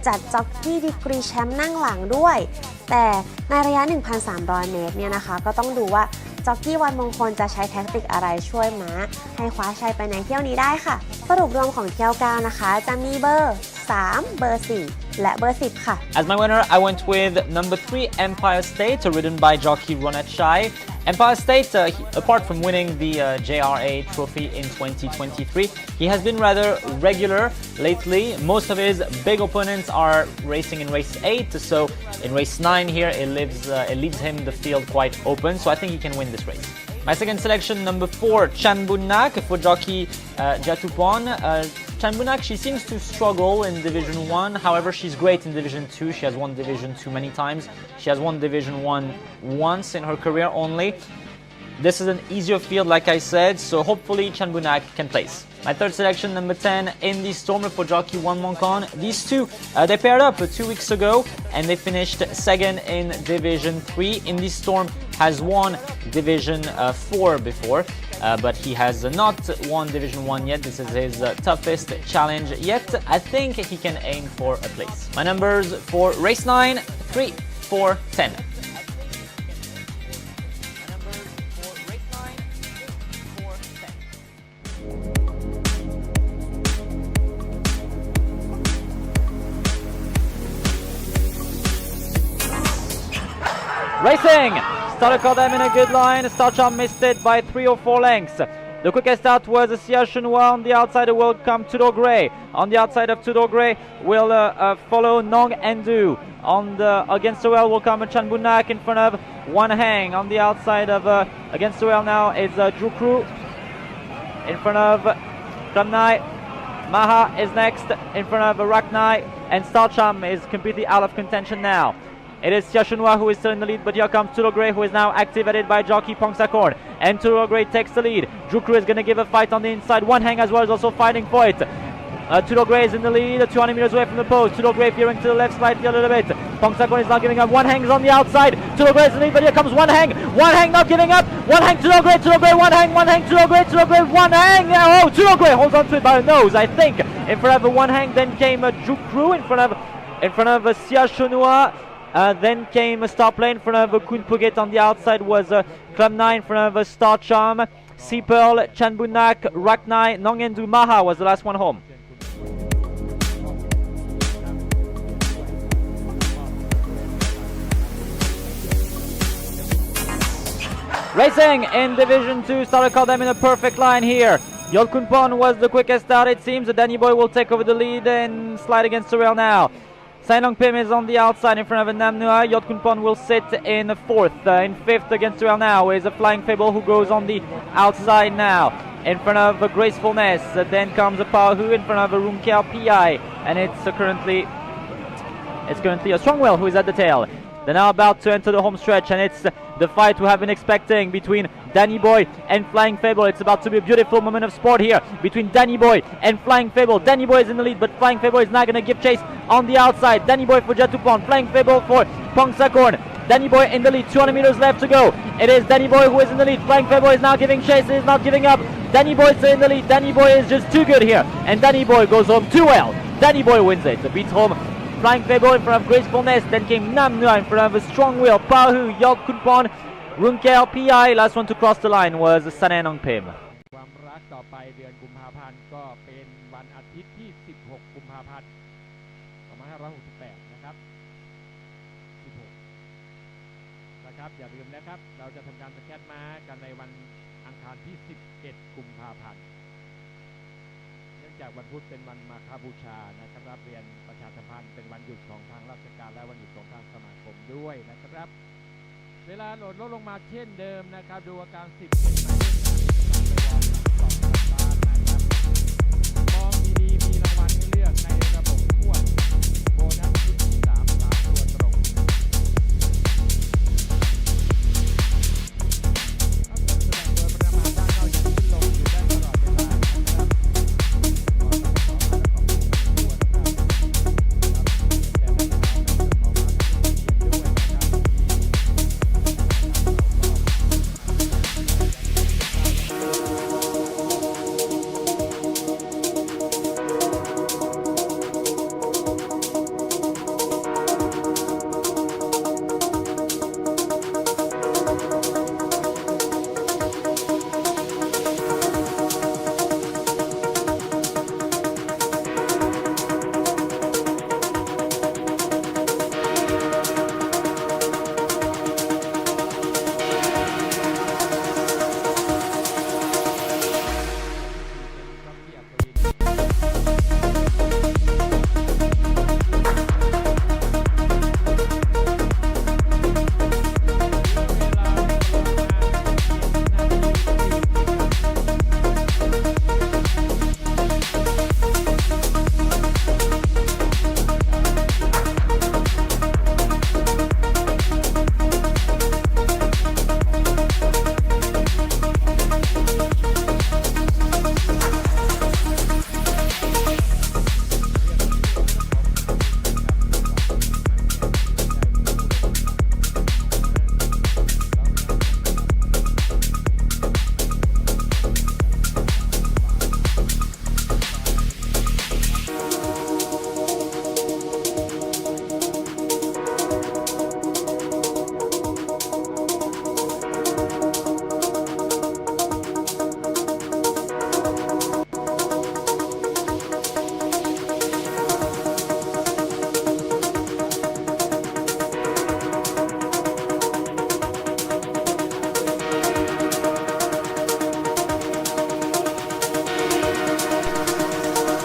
จัดจ็อกกี้ดีกรีแชมป์นั่งหลังด้วย แต่ในระยะ 1,300 เมตรเนี่ยนะคะก็ต้องดูว่าจ็อกกี้วันมงคลจะใช้แท็กติกอะไรช่วยม้าให้คว้าชัยไปในเที่ยวนี้ได้ค่ะสรุปรวมของเที่ยว9นะคะจะมีเบอร์ 3 เบอร์ 4 และเบอร์ 10 ค่ะ As my winner, I went with number 3, Empire State, ridden by jockey Ronachai. Empire State, apart from winning the JRA trophy in 2023, he has been rather regular lately. Most of his big opponents are racing in race 8, so in race 9 here it leaves him the field quite open, so I think he can win this race. My second selection, number 4, Chanbunak for jockey Jatupon. Chanbunak, she seems to struggle in Division 1, however she's great in Division 2. She has won Division 2 many times. She has won Division 1 once in her career only. This is an easier field, like I said, so hopefully Chanbunak can place. My third selection, number 10, Indy Stormer for jockey One Monkon. These two, they paired up 2 weeks ago and they finished second in Division 3. Indy Storm has won Division 4 before, but he has not won Division 1 yet. This is his toughest challenge yet. I think he can aim for a place. My numbers for race 9, 3, 4, 10. Racing! Started caught them in a good line. Star Charm missed it by 3 or 4 lengths. The quickest out was Sia Chunhua on the outside. Will come Tudor Grey. On the outside of Tudor Grey will follow Nong Endu. On the against the rail will come Chan Bunak in front of One Hang. On the outside of against the rail now is Drew Crew in front of Kramnai. Maha is next in front of Raknai, and Star Charm is completely out of contention now. It is Sia Chunhua who is still in the lead, but here comes Tudor Grey, who is now activated by jockey Pongsakorn. And Tudor Grey takes the lead. Drew Crew is going to give a fight on the inside. One Hang as well is also fighting for it. Tudor Grey is in the lead, 200 meters away from the post. Tudor Grey veering to the left slightly a little bit. Pongsakorn is not giving up. One Hang is on the outside. Tudor Grey is in the lead, but here comes One Hang. One Hang not giving up. One Hang, Tudor Grey, One Hang, Tudor Grey, One Hang. Oh, Tudor Grey holds on to it by the nose, I think. In front of One Hang, then came Drew Crew in front of Sia Chunhua. Then came a Star Play in front of Kun Puget. On the outside was Klamnai in front of Star Charm. Sea Pearl, Chanbunak, Raknai, Nongendu Maha was the last one home. Racing in Division 2, started caught them in a perfect line here. Yolkunpon was the quickest out, it seems. The Danny Boy will take over the lead and slide against the rail now. Sainong Pim is on the outside in front of Namnua. Yotkunpon will sit in 4th. In 5th against the rail now is a Flying Fable who goes on the outside now. In front of Gracefulness. Then comes a Pahu in front of a Rumkel PI. And it's currently a Strongwell who is at the tail. They're now about to enter the home stretch, and it's the fight we have been expecting between Danny Boy and Flying Fable. It's about to be a beautiful moment of sport here between Danny Boy and Flying Fable. Danny Boy is in the lead, but Flying Fable is now going to give chase on the outside. Danny Boy for Jatupon, Flying Fable for Pongsakorn. Danny Boy in the lead, 200 meters left to go. It is Danny Boy who is in the lead. Flying Fable is now giving chase, is not giving up. Danny Boy is in the lead. Danny Boy is just too good here, and Danny Boy goes home too well. Danny Boy wins it, beats home Flying Fable in front of Gracefulness. Then came Namnua in front of a Strong Will, Pahu, Yolkunpon, Runkel PI. Last one to cross the line was Sanenong Pim. ความรักต่อไปเดือนกุมภาพันธ์ก็เป็นวันอาทิตย์ที่ 16 กุมภาพันธ์ 2568 นะครับ 16 นะครับ อย่าลืมนะครับ เราจะทำการสแกตม้ากันในวันอังคารที่ 11 กุมภาพันธ์ เนื่องจากวันพุธเป็นวันมาฆบูชานะครับเรียนประชาสัมพันธ์เป็นวันหยุดของทางราชการและวันหยุดของทางสมาคมด้วยนะครับ เวลาโหลดลดลงมาเช่นเดิมนะครับดูอาการ10เป็นหมายเลขมองดีๆมีรางวัลให้เลือกในระบบพ่วงโบนัสชุดที่3 ตัวตรงแสดงโดยประมาณด้านเข้ายังขึ้นลงอยู่ได้ตลอดเวลานะครับ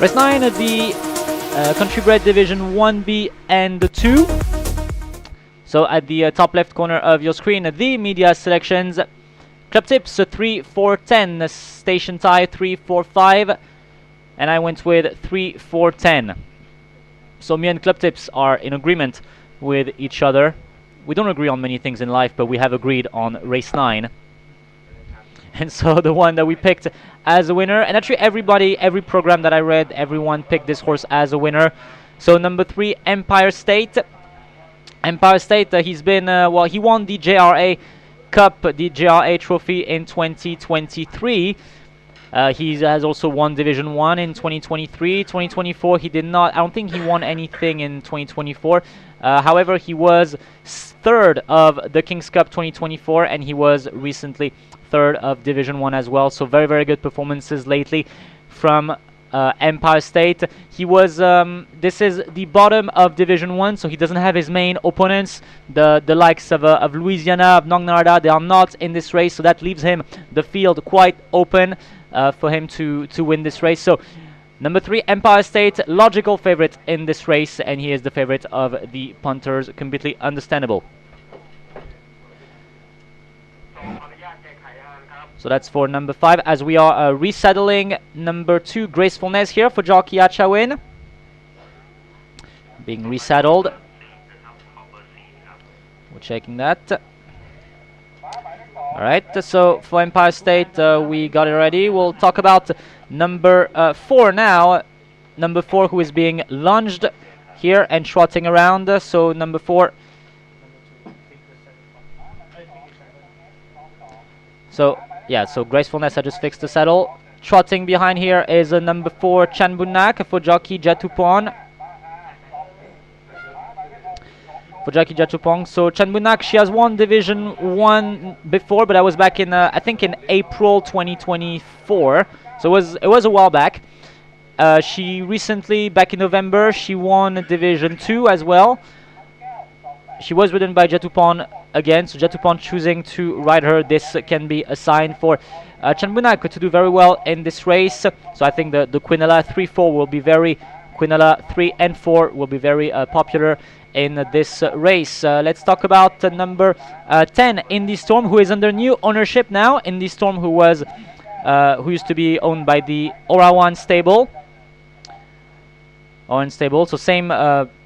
Race 9, the Country Bred Division 1B and 2. So at the top left corner of your screen, the media selections. Club tips 3, 4, 10. Station tie 3, 4, 5. And I went with 3, 4, 10. So me and club tips are in agreement with each other. We don't agree on many things in life, but we have agreed on race 9. And so the one that we picked as a winner, and actually every program that I read, everyone picked this horse as a winner. So number 3, Empire State. Empire State, he's been, he won the JRA Cup, the JRA Trophy in 2023. He has also won Division 1 in 2023. 2024, he did not. I don't think he won anything in 2024. However, he was third of the King's Cup 2024, and he was recently third of Division 1 as well. So very, very good performances lately from Empire State. He was, this is the bottom of Division 1, so he doesn't have his main opponents, the likes of Louisiana, of Nongnarda. They are not in this race, so that leaves him the field quite open for him to win this race. So number 3, Empire State, logical favorite in this race, and he is the favorite of the punters, completely understandable. So that's for number 5, as we are resettling number 2, Gracefulness here for jockey Achawin. Being resaddled. We're checking that. Alright, so for Empire State, we got it ready. We'll talk about number 4 now. Number 4, who is being lunged here and trotting around. So number 4. So yeah, so Gracefulness, I just fixed the saddle. Trotting behind here is a number 4, Chanbunak for jockey Jatupon. For jockey Jatupong. So Chanbunak, she has won Division 1 before, but that was back in, I think in April 2024. So it was a while back. She recently, back in November, she won Division 2 as well. She was ridden by Jatupon again, so Jatupon choosing to ride her. This can be a sign for Chanbunak to do very well in this race. So I think the Quinella 3-4 will be very, Quinella 3 and 4 will be very popular in this race. Let's talk about number 10, Indie Storm, who is under new ownership now. Indie Storm, who was, who used to be owned by the Orawan stable. So same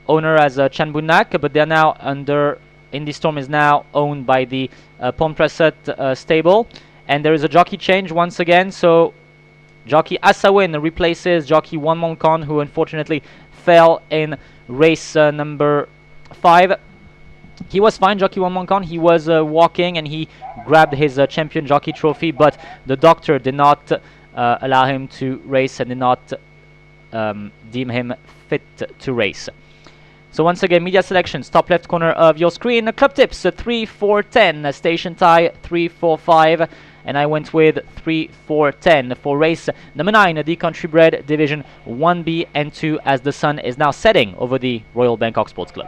owner as Chanbunak, but they're now under, Indie Storm is now owned by the Pomprasat stable, and there is a jockey change once again. So jockey Asawin replaces jockey Wan Monkon, who unfortunately fell in race number 5. He was fine, jockey Wan Monkon. He was walking and he grabbed his champion jockey trophy, but the doctor did not allow him to race and did not deem him fit to race. So once again, media selections, top left corner of your screen. Club tips 3, 4, 10. Station tie 3, 4, 5. And I went with 3, 4, 10 for race number 9, the Country Bred Division 1B and 2, as the sun is now setting over the Royal Bangkok Sports Club.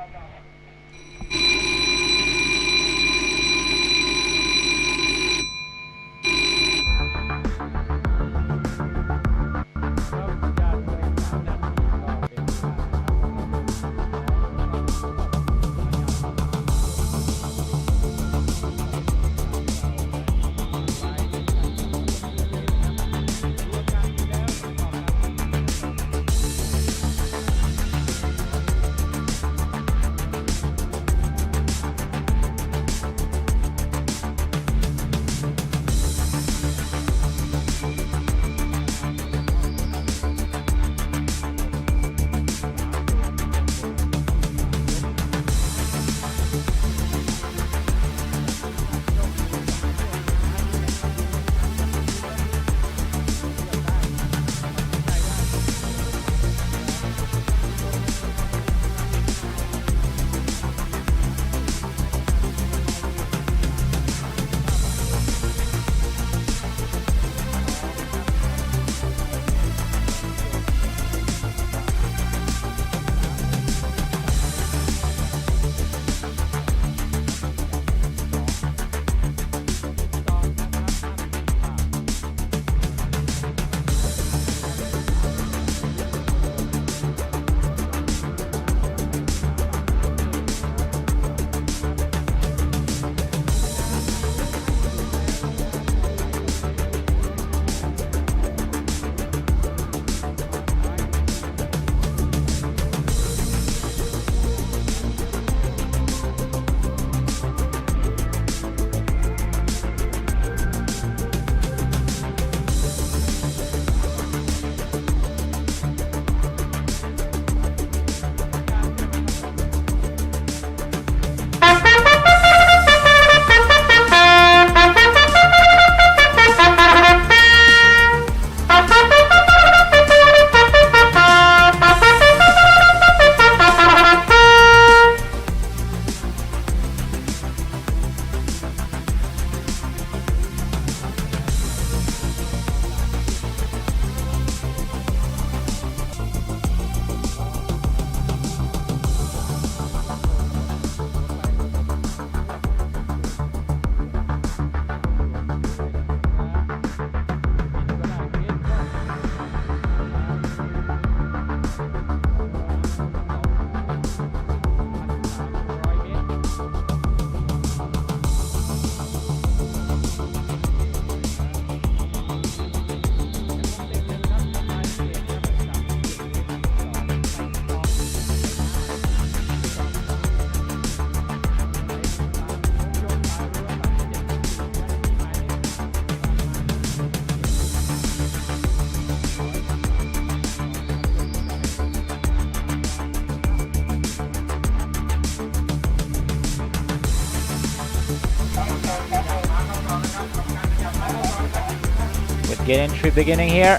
Gate entry beginning here.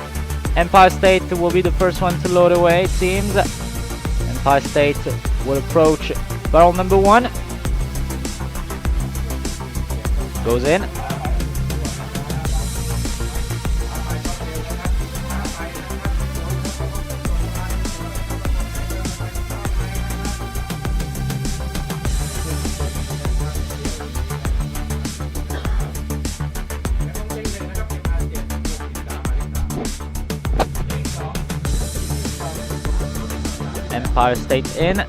Empire State will be the first one to load away, it seems. Empire State will approach barrel number 1. Goes in. Empire State in.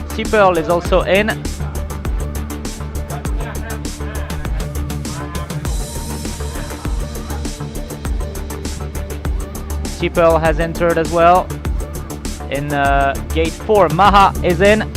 T-Pearl is also in. T-Pearl has entered as well. In gate 4, Maha is in.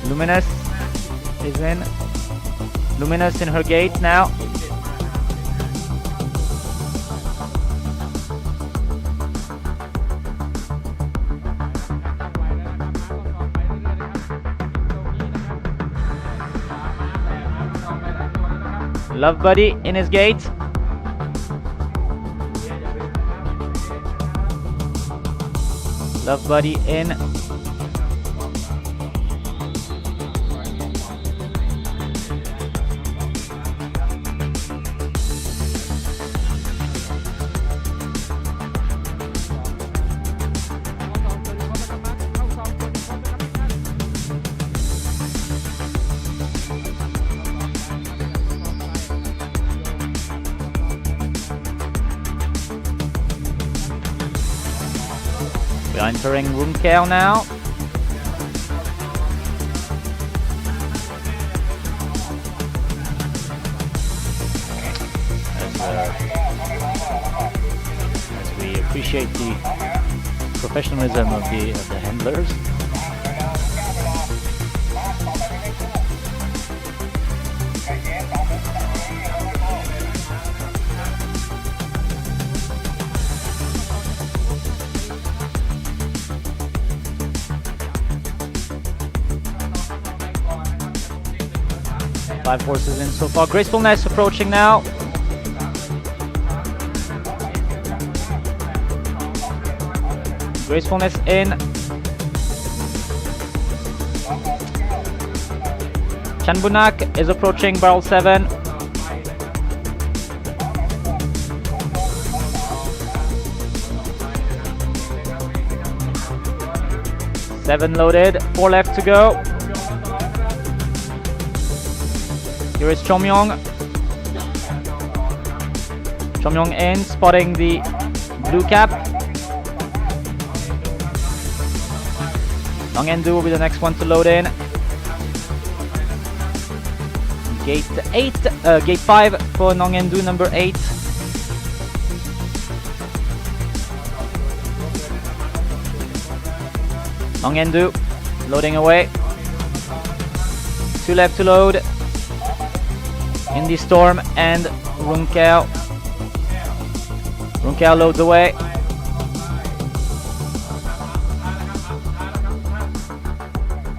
Luminous is in. Luminous in her gate now. Love Buddy in his gate. Love Buddy in. We're entering room care now. As we appreciate the professionalism of the handlers. Five horses in so far. Gracefulness approaching now. Gracefulness in. Chanbunak is approaching barrel 7. Seven loaded, 4 left to go. Here is Chomyong. Chomyong in, spotting the blue cap. Nongendu will be the next one to load in. Gate 5 for Nongendu, number 8. Nongendu loading away. 2 left to load. Indie Storm and Runkao. Runkao loads away.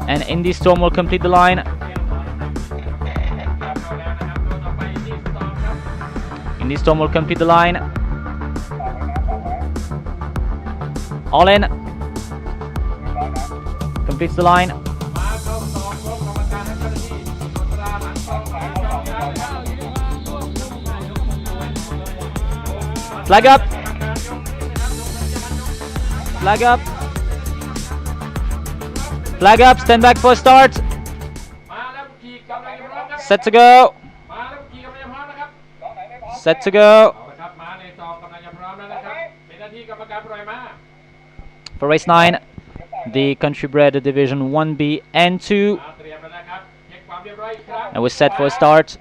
And Indie Storm will complete the line. Indie Storm will complete the line. All in. Completes the line. Flag up. Flag up. Flag up. Stand back for start. Set to go. Set to go. for race 9, the country bred division 1B and 2. And we're set for a start.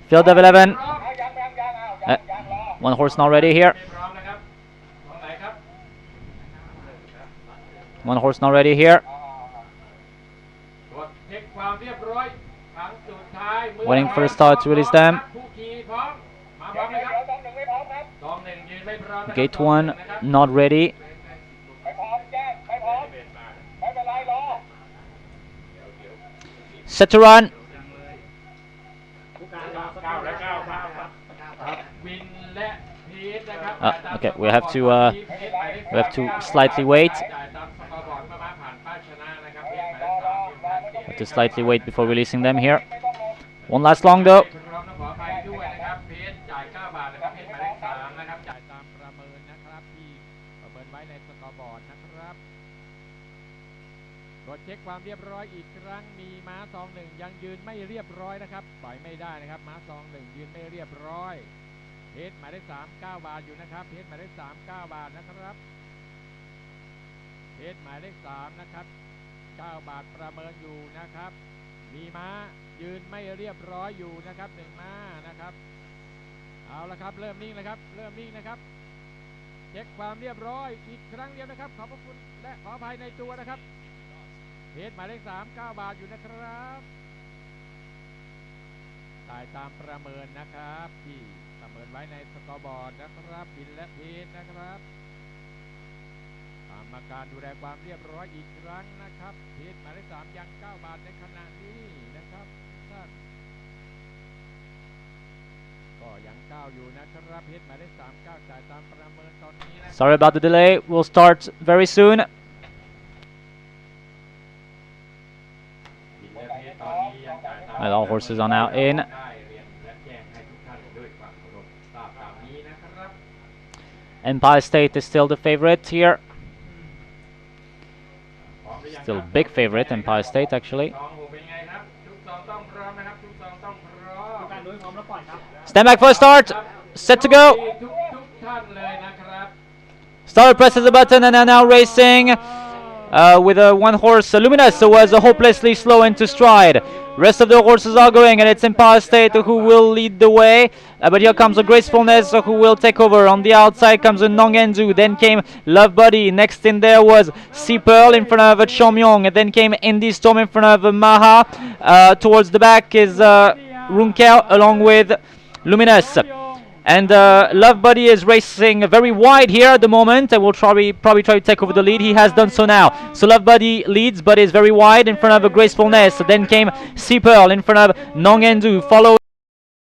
Field of 11. One horse not ready here. One horse not ready here. Waiting for a start to release them. Gate 1 not ready. Set to run. Okay, we have to slightly wait. Have to slightly wait before releasing them here. One last long though. ตรวจเช็คความเรียบร้อยอีกครั้งมีม้า2-1ยังยืนไม่เรียบร้อยนะครับปล่อยไม่ได้นะครับม้า2-1ยืนไม่เรียบร้อยเพชรหมายเลข3 9 บาทอยู่นะครับเพชรหมายเลข3 9 บาทนะครับเพชรหมายเลข3นะครับ9 บาทประเมินอยู่นะครับมีม้ายืนไม่เรียบร้อยอยู่นะครับ1ม้านะครับเอาละครับเริ่มนิ่งเลยครับเริ่มนิ่งนะครับเช็คความเรียบร้อยอีกครั้งเดียวนะครับขอบพระคุณและขออภัยในตัวนะครับเพชรหมายเลข3 9 บาทอยู่นะครับถ่ายตามประเมินนะครับที่ประเมินไว้ในสกอร์บอร์ดนะครับบินและเพชรนะครับกรรมการดูแลความเรียบร้อยอีกครั้งนะครับเพชรหมายเลข3ยัง9 บาทในขณะนี้นะครับท่านก็ยัง9อยู่นะครับเพชรหมายเลข3 9จ่ายตามประเมินตอนนี้นะ Sorry about the delay. We'll start very soon. And all horses are now in. Empire State is still the favorite here. Still big favorite, Empire State actually. Stand back for a start. Set to go. Starter presses the button and are now racing with a one horse. Luminous was hopelessly slow into stride. Rest of the horses are going, and it's Empire State who will lead the way. But here comes a Gracefulness who will take over. On the outside comes a Nongendu. Then came Love Buddy. Next in there was Sea Pearl in front of Chomyong. And then came Indie Storm in front of Maha. Towards the back is Runkao along with Luminous. And Love Buddy is racing very wide here at the moment and will probably try to take over the lead. He has done so now. So Love Buddy leads but is very wide in front of a Gracefulness. Then came Sea Pearl in front of Nongendu. Follow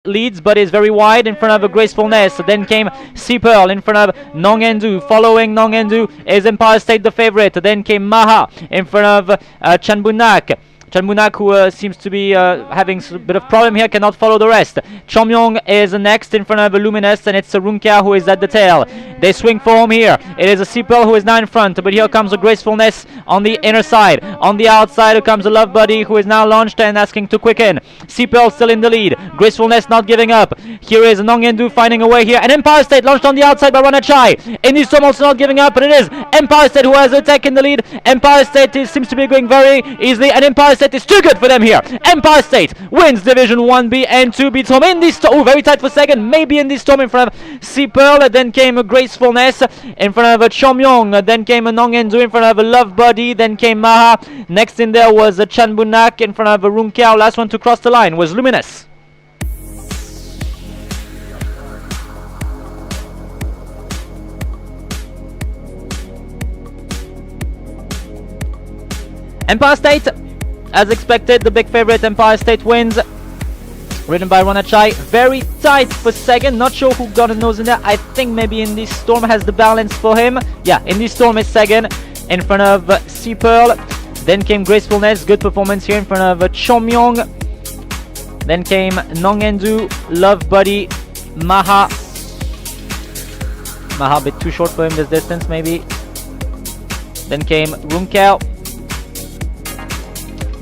leads but is very wide in front of a Gracefulness. Then came Sea Pearl in front of Nongendu. Following Nongendu is Empire State the favorite. Then came Maha in front of Chanbunak. Chanbunak, who seems to be having a bit of problem here, cannot follow the rest. Chomyong is next in front of Luminous, and it's Runka who is at the tail. They swing for home here. It is a Sea Pearl who is now in front, but here comes a Gracefulness on the inner side. On the outside comes a Love Buddy who is now launched and asking to quicken. Sea Pearl still in the lead. Gracefulness not giving up. Here is Nongendu finding a way here, and Empire State launched on the outside by Ranachai. Indie Storm also not giving up, but it is Empire State who has taken the lead. Empire State seems to be going very easily, and Empire State is too good for them here. Empire State wins Division 1B and 2, beats home Indie Storm. Oh, very tight for second. Maybe Indie Storm in front of Sea Pearl. Then came a Gracefulness in front of Chomyong. Then came a Nongendu in front of a Love Buddy. Then came Maha. Next in there was a Chanbunak in front of a Runkao. Last one to cross the line was Luminous. Empire State, as expected, the big favorite Empire State wins. Ridden by Ranachai, very tight for second. Not sure who got a nose in there. I think maybe Indie Storm has the balance for him. Yeah, Indie Storm is second in front of Sea Pearl. Then came Gracefulness, good performance here in front of Chomyong. Then came Nongendu, Love Buddy, Maha. Maha a bit too short for him this distance maybe. Then came Runkao.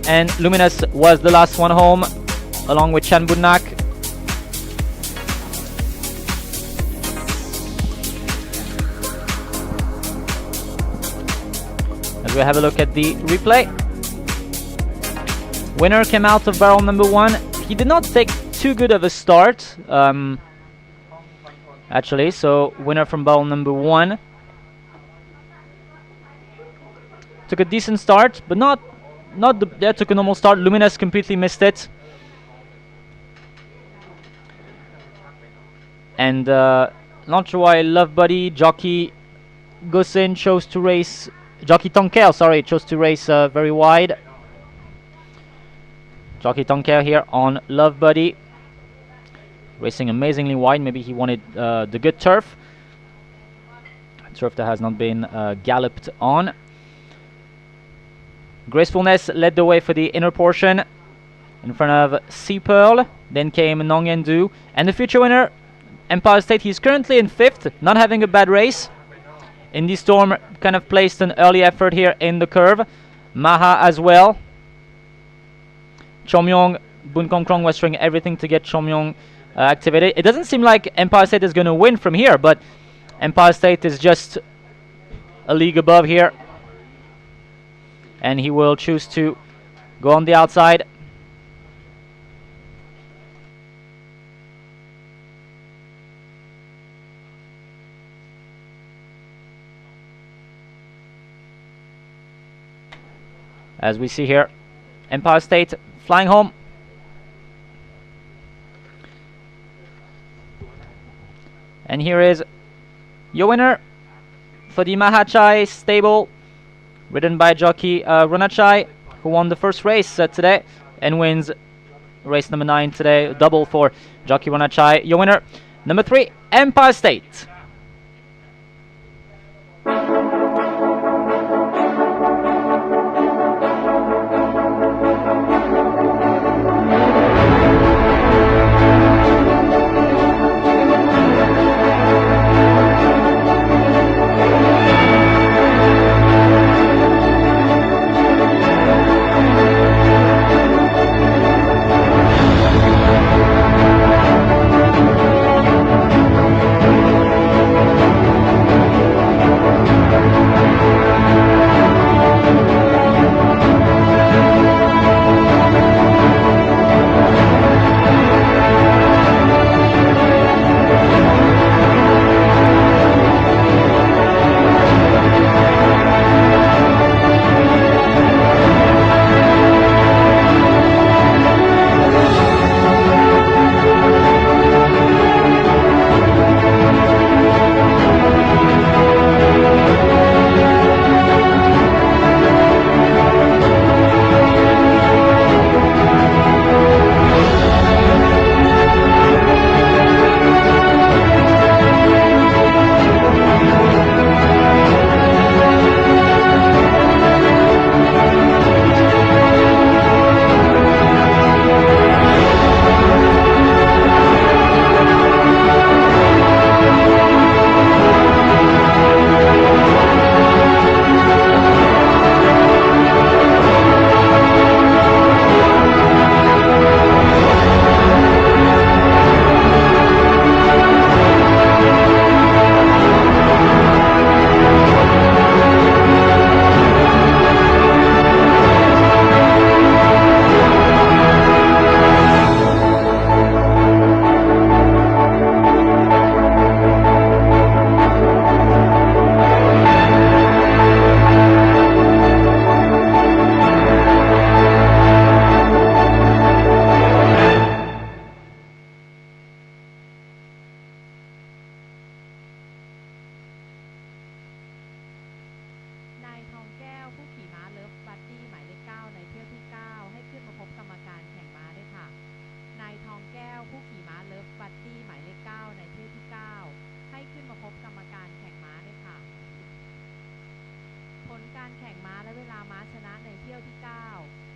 And Luminous was the last one home, along with Chanbunak. as we have a look at the replay. Winner came out of barrel number 1. He did not take too good of a start, actually, so winner from barrel number 1. Took a decent start, but not took a normal start. Luminous completely missed it. And not sure why Love Buddy, jockey Gosin chose to race, jockey Tonkel, sorry, chose to race very wide. Jockey Tonkel here on Love Buddy, racing amazingly wide. Maybe he wanted the good turf. Turf that has not been galloped on. Gracefulness led the way for the inner portion in front of Sea Pearl. Then came Nong Yendu. And the future winner, Empire State. He's currently in 5th, not having a bad race. In the Storm kind of placed an early effort here in the curve. Maha as well. Chomyong, Boon Kong Krong was trying everything to get Chomyong activated. It doesn't seem like Empire State is going to win from here, but Empire State is just a league above here. And he will choose to go on the outside. As we see here, Empire State flying home. And here is your winner for the Mahachai stable, ridden by jockey Runachai, who won the first race today and wins race number 9 today. Double for jockey Runachai. Your winner, number 3, Empire State.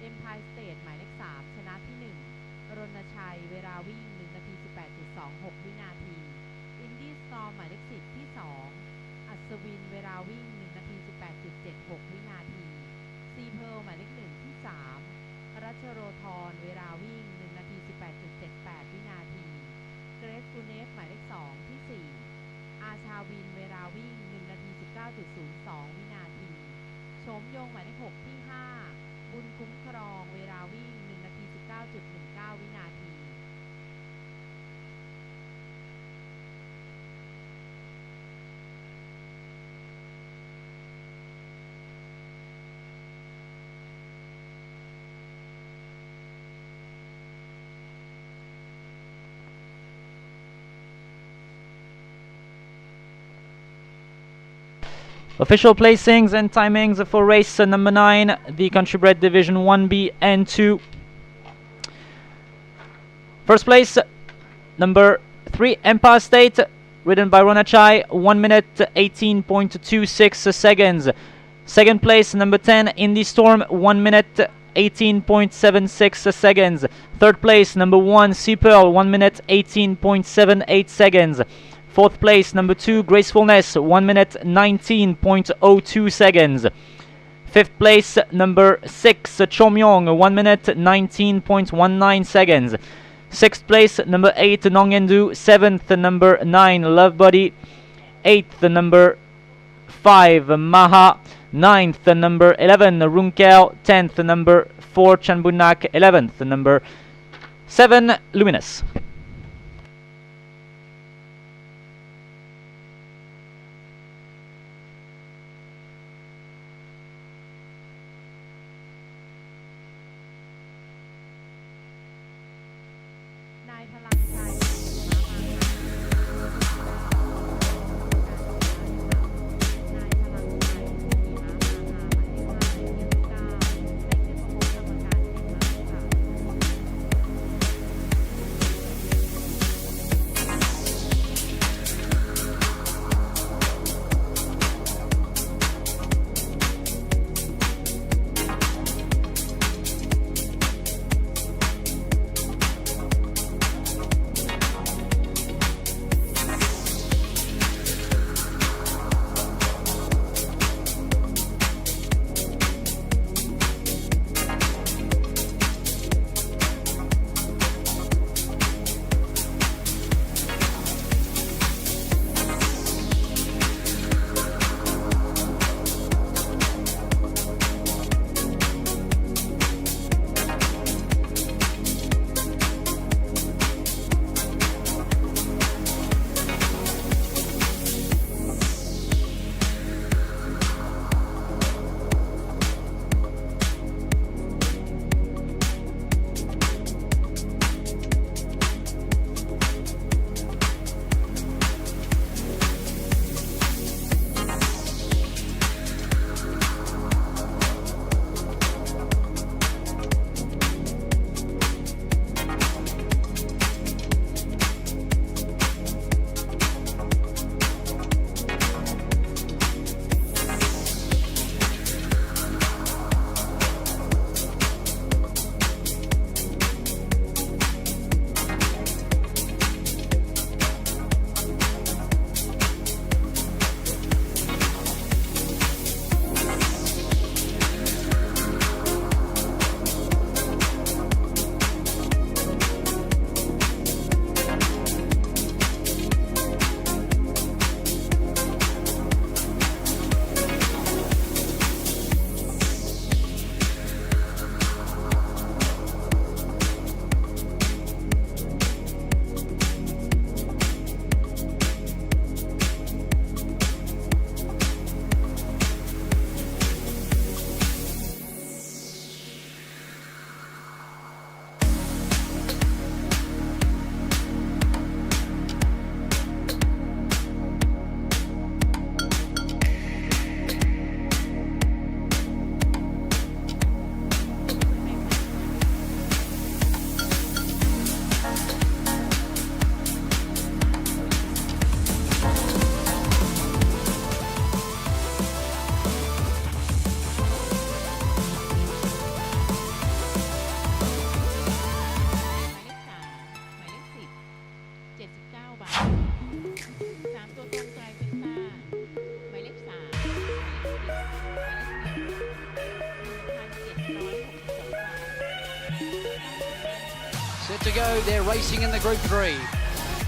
Empire State หมายเลข3ชนะที่1รณชัยเวลาวิ่ง1 นาที 18.26 วินาที Indy Storm หมายเลข10ที่2อัศวินเวลาวิ่ง1 นาที 18.76 วินาที Sea Pearl หมายเลข1ที่3รัชโรธรเวลาวิ่ง1 นาที 18.78 วินาที Gracefulness หมายเลข2ที่4อาชาวินเวลาวิ่ง1 นาที 19.02 วินาทีชม ยงหมายเลข6ที่5บุญคุ้มครองเวลาวิ่ง1 นาที 19.19 วินาที Official placings and timings for race number 9, the Country Bred Division 1B and 2. First place, number 3, Empire State, ridden by Ronachai, 1 minute 18.26 seconds. Second place, number 10, Indie Storm, 1 minute 18.76 seconds. Third place, number 1, Sea Pearl, 1 minute 18.78 seconds. Fourth place, number 2, Gracefulness, 1 minute 19.02 seconds. Fifth place, number 6, Chomyong, 1 minute 19.19 seconds. Sixth place, number 8, Nongendu. Seventh, number 9, Love Buddy. Eighth, number 5, Maha. Ninth, number 11, Runkel. 10th, number 4, Chanbunak. 11th, number 7, Luminous. Set to go, they're racing in the Group 3.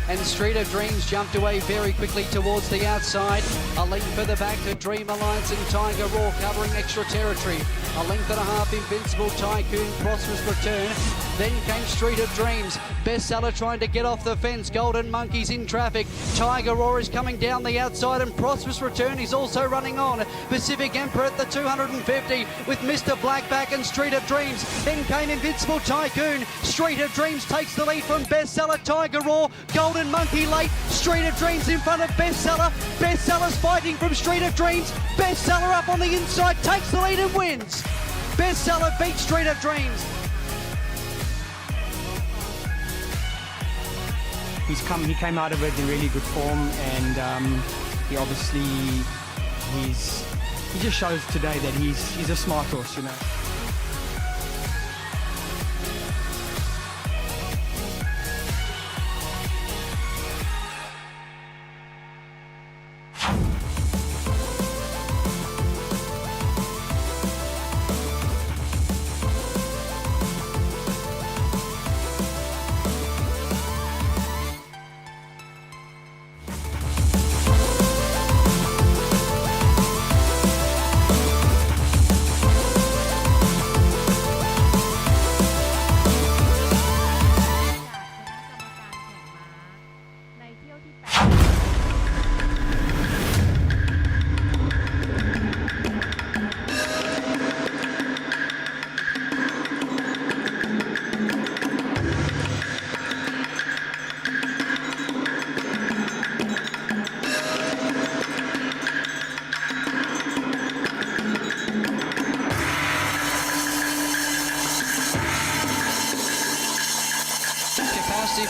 and Street of Dreams jumped away very quickly towards the outside. A length further back to Dream Alliance and Tiger Raw covering extra territory. A length and a half Invincible Tycoon, Prosperous Return. Then came Street of Dreams. Bestseller trying to get off the fence. Golden Monkey's in traffic. Tiger Roar is coming down the outside and Prosperous Return is also running on. Pacific Emperor at the 250 with Mr. Blackback and Street of Dreams. Then came Invincible Tycoon. Street of Dreams takes the lead from Bestseller. Tiger Roar. Golden Monkey late. Street of Dreams in front of Bestseller. Bestseller's fighting from Street of Dreams. Bestseller up on the inside takes the lead and wins. Bestseller beats Street of Dreams. He came out of it in really good form, and he obviously he just shows today that he's a smart horse, you know.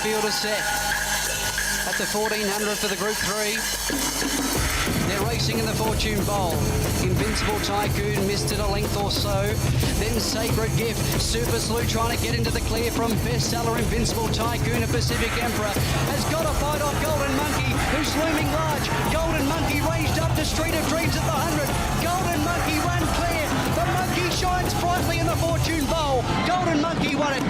Field is set at the 1400 for the Group 3. They're racing in the Fortune Bowl. Invincible Tycoon missed it a length or so. Then Sacred Gift. Super Slew trying to get into the clear from Bestseller. Invincible Tycoon and Pacific Emperor has got a fight off Golden Monkey, who's looming large. Golden Monkey ranged up to Street of Dreams at the 100. Golden Monkey ran clear. The monkey shines brightly in the Fortune Bowl. Golden Monkey won it.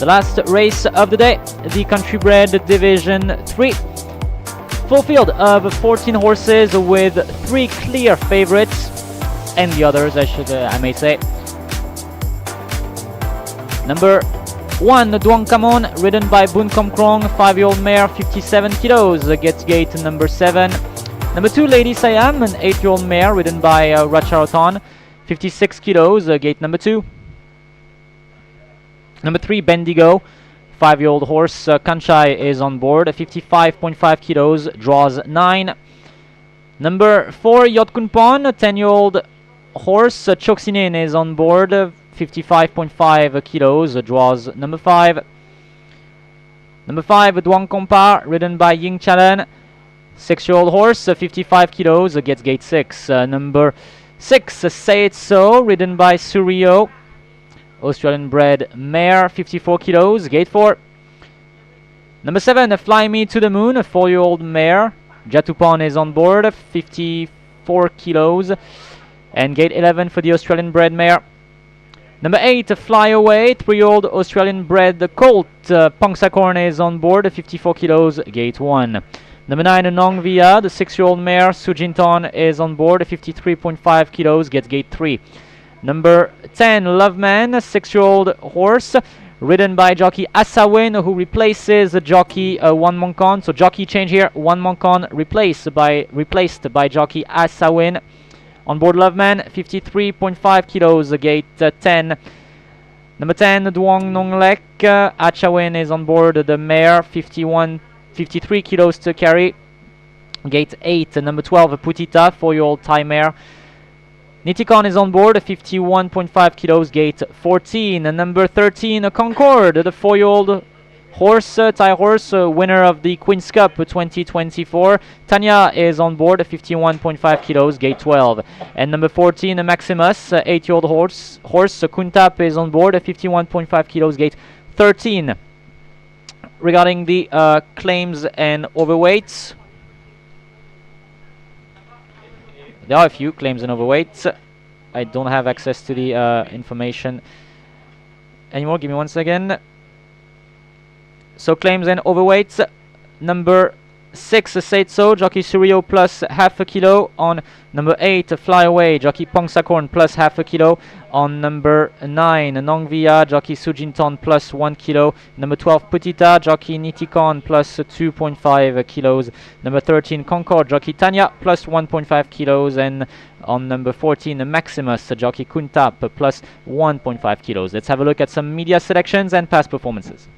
The last race of the day, the Country Bred Division 3. Full field of 14 horses with 3 clear favorites, and the others, I may say. Number 1, Duong Kamon, ridden by Boon Kom Krong, 5-year-old mare, 57 kilos, gets gate number 7. Number 2, Lady Siam, an 8-year-old mare, ridden by Racharoton, 56 kilos, gate number 2. Number 3, Bendigo, 5-year-old horse, Kanchai is on board, 55.5 kilos, draws 9. Number 4, Yotkunpon, a 10-year-old horse, Choksinin is on board, 55.5 kilos, draws number 5. Number 5, Duang Kompa, ridden by Ying Chalan, 6-year-old horse, 55 kilos, gets gate 6. Number 6, Say It So, ridden by Suryo, Australian bred mare, 54 kilos, gate 4. Number 7, Fly Me to the Moon, a 4-year-old mare, Jatupon is on board, 54 kilos, and gate 11 for the Australian bred mare. Number 8, Fly Away, 3-year-old Australian bred colt, Pongsakorn is on board, 54 kilos, gate 1. Number 9, Nong Via, the 6-year-old mare, Sujinton is on board, 53.5 kilos, gets gate 3. Number 10, Love Man, a 6-year-old horse, ridden by jockey Asawin, who replaces the jockey Wan Monkon. So jockey change here, Wan Monkon replaced by jockey Asawin. On board Love Man, 53.5 kilos, gate 10. Number 10, Duong Nonglek, Achawin is on board the mare, 53 kilos to carry, gate 8. Number 12, Putita, 4-year-old Thai mare, Nitikon is on board, 51.5 kilos, gate 14. Number 13, Concord, the 4-year-old horse, Thai horse, winner of the Queen's Cup 2024. Tanya is on board, 51.5 kilos, gate 12. And number 14, Maximus, 8-year-old horse, Kuntap is on board, 51.5 kilos, gate 13. Regarding the claims and overweights, there are a few claims and overweights. I don't have access to the information anymore. Give me 1 second. So claims and overweights. Number 6, Say It So, jockey Suryo plus half a kilo. On number 8, Fly Away, jockey Pongsakorn plus half a kilo. On number 9, Nongvia, jockey Sujinton plus 1 kilo. Number 12, Putita, jockey Nitikon plus 2.5 kilos. Number 13, Concord, jockey Tanya plus 1.5 kilos. And on number 14, Maximus, jockey Kuntap plus 1.5 kilos. Let's have a look at some media selections and past performances.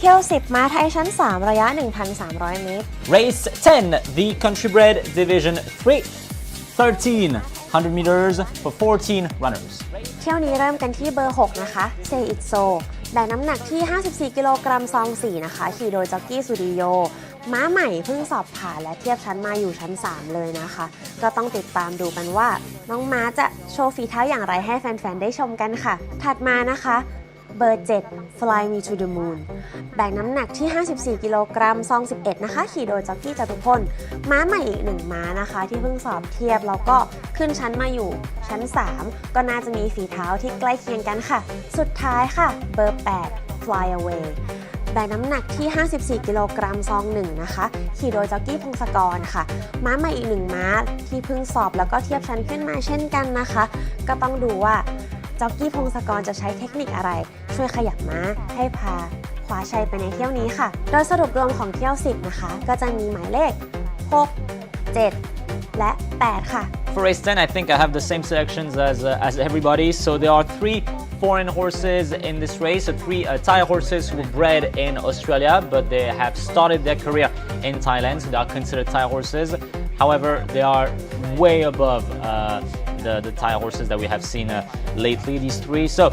เที่ยว 10 ม้าไทยชั้น 3 ระยะ 1,300 เมตร Race 10, the Country Bred Division 3, 1,300 meters for 14 runners. เที่ยวนี้เริ่มกันที่เบอร์ 6 นะคะ Say It So แบกน้ำหนักที่ 54 กิโลกรัมซอง 4 นะคะขี่โดยจ็อกกี้สุริโยม้าใหม่เพิ่งสอบผ่านและเทียบชั้นมาอยู่ชั้น 3 เลยนะคะก็ต้องติดตามดูกันว่าน้องม้าจะโชว์ฝีเท้าอย่างไรให้แฟนๆได้ชมกันค่ะถัดมานะคะเบอร์ 7 Fly Me to the Moon แบกน้ำหนักที่ 54 กิโลกรัมซอง 11 นะคะขี่โดยจ็อกกี้จตุพลม้าใหม่อีก1ม้านะคะที่เพิ่งสอบเทียบแล้วก็ขึ้นชั้นมาอยู่ชั้น 3 ก็น่าจะมีฝีเท้าที่ใกล้เคียงกันค่ะสุดท้ายค่ะเบอร์ 8 Fly Away แบกน้ำหนักที่ 54 กิโลกรัมซอง 1 นะคะขี่โดยจ็อกกี้พงศกรค่ะม้าใหม่อีก1ม้าที่เพิ่งสอบแล้วก็เทียบชั้นขึ้นมาเช่นกันนะคะก็ต้องดูว่าจ็อกกี้พงศกรจะใช้เทคนิคอะไรช่วยขยับม้าให้พาคว้าชัยไปในเที่ยวนี้ค่ะโดยสรุปรวมของเที่ยว 10 นะคะก็จะมีหมายเลข 6, 7 และ 8 ค่ะ For race 10, I think I have the same selections as everybody. So there are 3 foreign horses in this race, 3 Thai horses who were bred in Australia, but they have started their career in Thailand, so they are considered Thai horses. However, they are way above the Thai horses that we have seen lately, these 3. So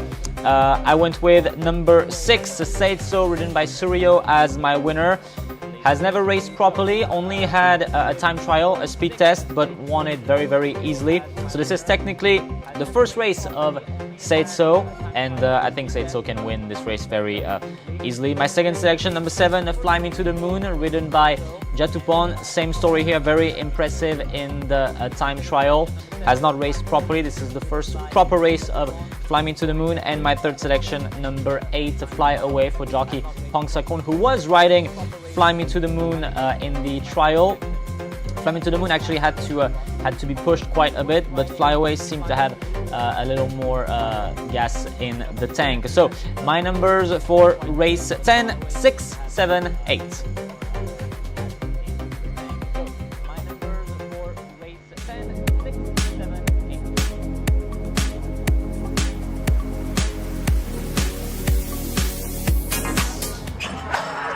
I went with number 6, Say It So, ridden by Suryo, as my winner. Has never raced properly, only had a time trial, a speed test, but won it very, very easily. So this is technically the first race of Say It So, and I think Say It So can win this race very easily. My second selection, number 7, Fly Me to the Moon, ridden by Jatupon, same story here, very impressive in the time trial. Has not raced properly. This is the first proper race of Fly Me to the Moon, and my third selection, number 8, Fly Away for jockey Pongsakon, who was riding Fly Me to the Moon in the trial. Fly Me to the Moon actually had to be pushed quite a bit, but Fly Away seemed to have a little more gas in the tank. So my numbers for race 10, 6, 7, 8.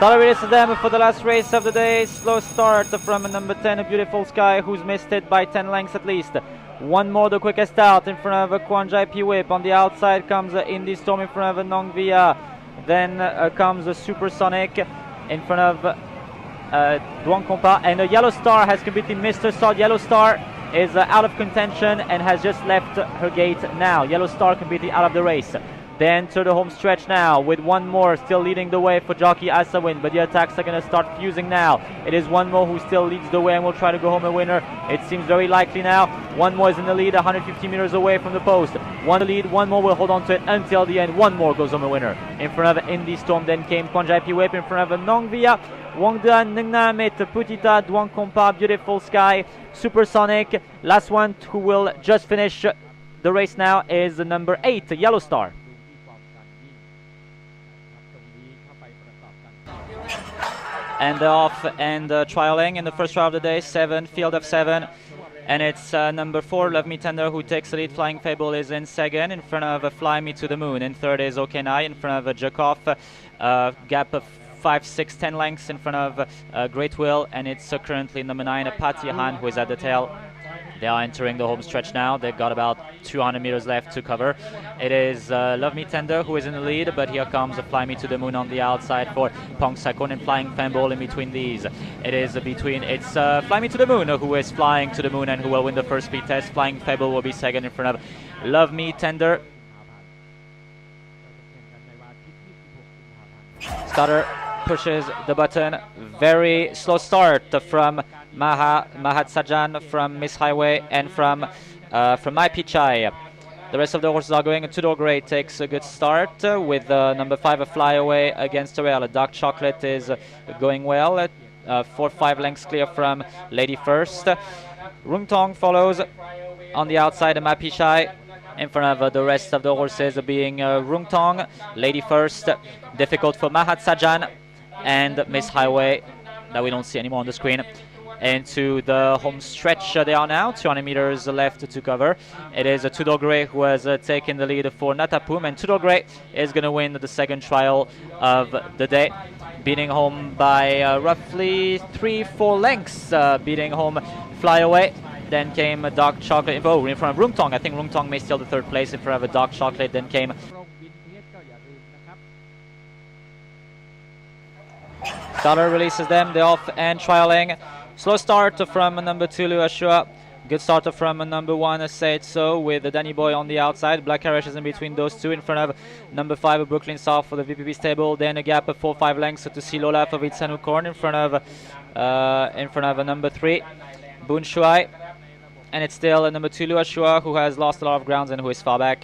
Starter releases them for the last race of the day. Slow start from number 10, a Beautiful Sky, who's missed it by 10 lengths at least. One more, the quickest out in front of Kwanjai P Whip. On the outside comes Indie Storm in front of Nong Via. Then comes Supersonic in front of Duan Kompa. And Yellow Star has completely missed her start. Yellow Star is out of contention and has just left her gate now. Yellow Star completely out of the race. They enter the home stretch now with one more still leading the way for jockey Asawin, but the attacks are going to start fusing now. It is one more who still leads the way and will try to go home a winner. It seems very likely now. One more is in the lead, 150 meters away from the post. One lead, one more will hold on to it until the end. One more goes home a winner. In front of Indie Storm, then came Kwanjai P Whip in front of Nong Via. Wangda, Ngnamit, Putita, Duan Kompa, Beautiful Sky, Supersonic. Last one who will just finish the race now is number 8, Yellow Star. And off and trialing in the first trial of the day, 7, field of 7. And it's number 4, Love Me Tender, who takes the lead. Flying Fable is in second, in front of Fly Me to the Moon. In third is Okenai, in front of Jakov. Gap of 5, 6, 10 lengths in front of Great Will. And it's currently number 9, Patti Han, who is at the tail. They are entering the home stretch now. They've got about 200 meters left to cover. It is Love Me Tender who is in the lead, but here comes Fly Me to the Moon on the outside for Pongsakon and Flying Fanball in between these. It is it's Fly Me to the Moon who is flying to the moon and who will win the first speed test. Flying Fable will be second in front of Love Me Tender. Starter pushes the button. Very slow start from Mahat Sajan, from Miss Highway, and from My Pichai. The rest of the horses are going. Tudor Grey takes a good start with number 5, a Fly Away against a rail. Dark Chocolate is going well. 4-5 lengths clear from Lady First. Rung Tong follows on the outside of My Pichai. In front of the rest of the horses being Rung Tong, Lady First. Difficult for Mahat Sajan and Miss Highway that we don't see anymore on the screen. Into the home stretch they are now, 200 meters left to cover. It is Tudor Grey who has taken the lead for Natapum, and Tudor Grey is going to win the second trial of the day, beating home by roughly 3-4 lengths, beating home Fly Away. Then came Dark Chocolate, in front of Rung Tong. I think Rung Tong may steal the third place in front of a Dark Chocolate. Then came Starter releases them, they're off and trialing. Slow start from number 2, Luashua. Good starter from number 1, Say It So, with Danny Boy on the outside. Black Harish is in between those two, in front of number 5, Brooklyn South for the VPP stable. Then a gap of 4-5 lengths to see Lola for Vitsanu Korn in front of number 3, Boon Shuai. And it's still number 2, Luashua, who has lost a lot of grounds and who is far back.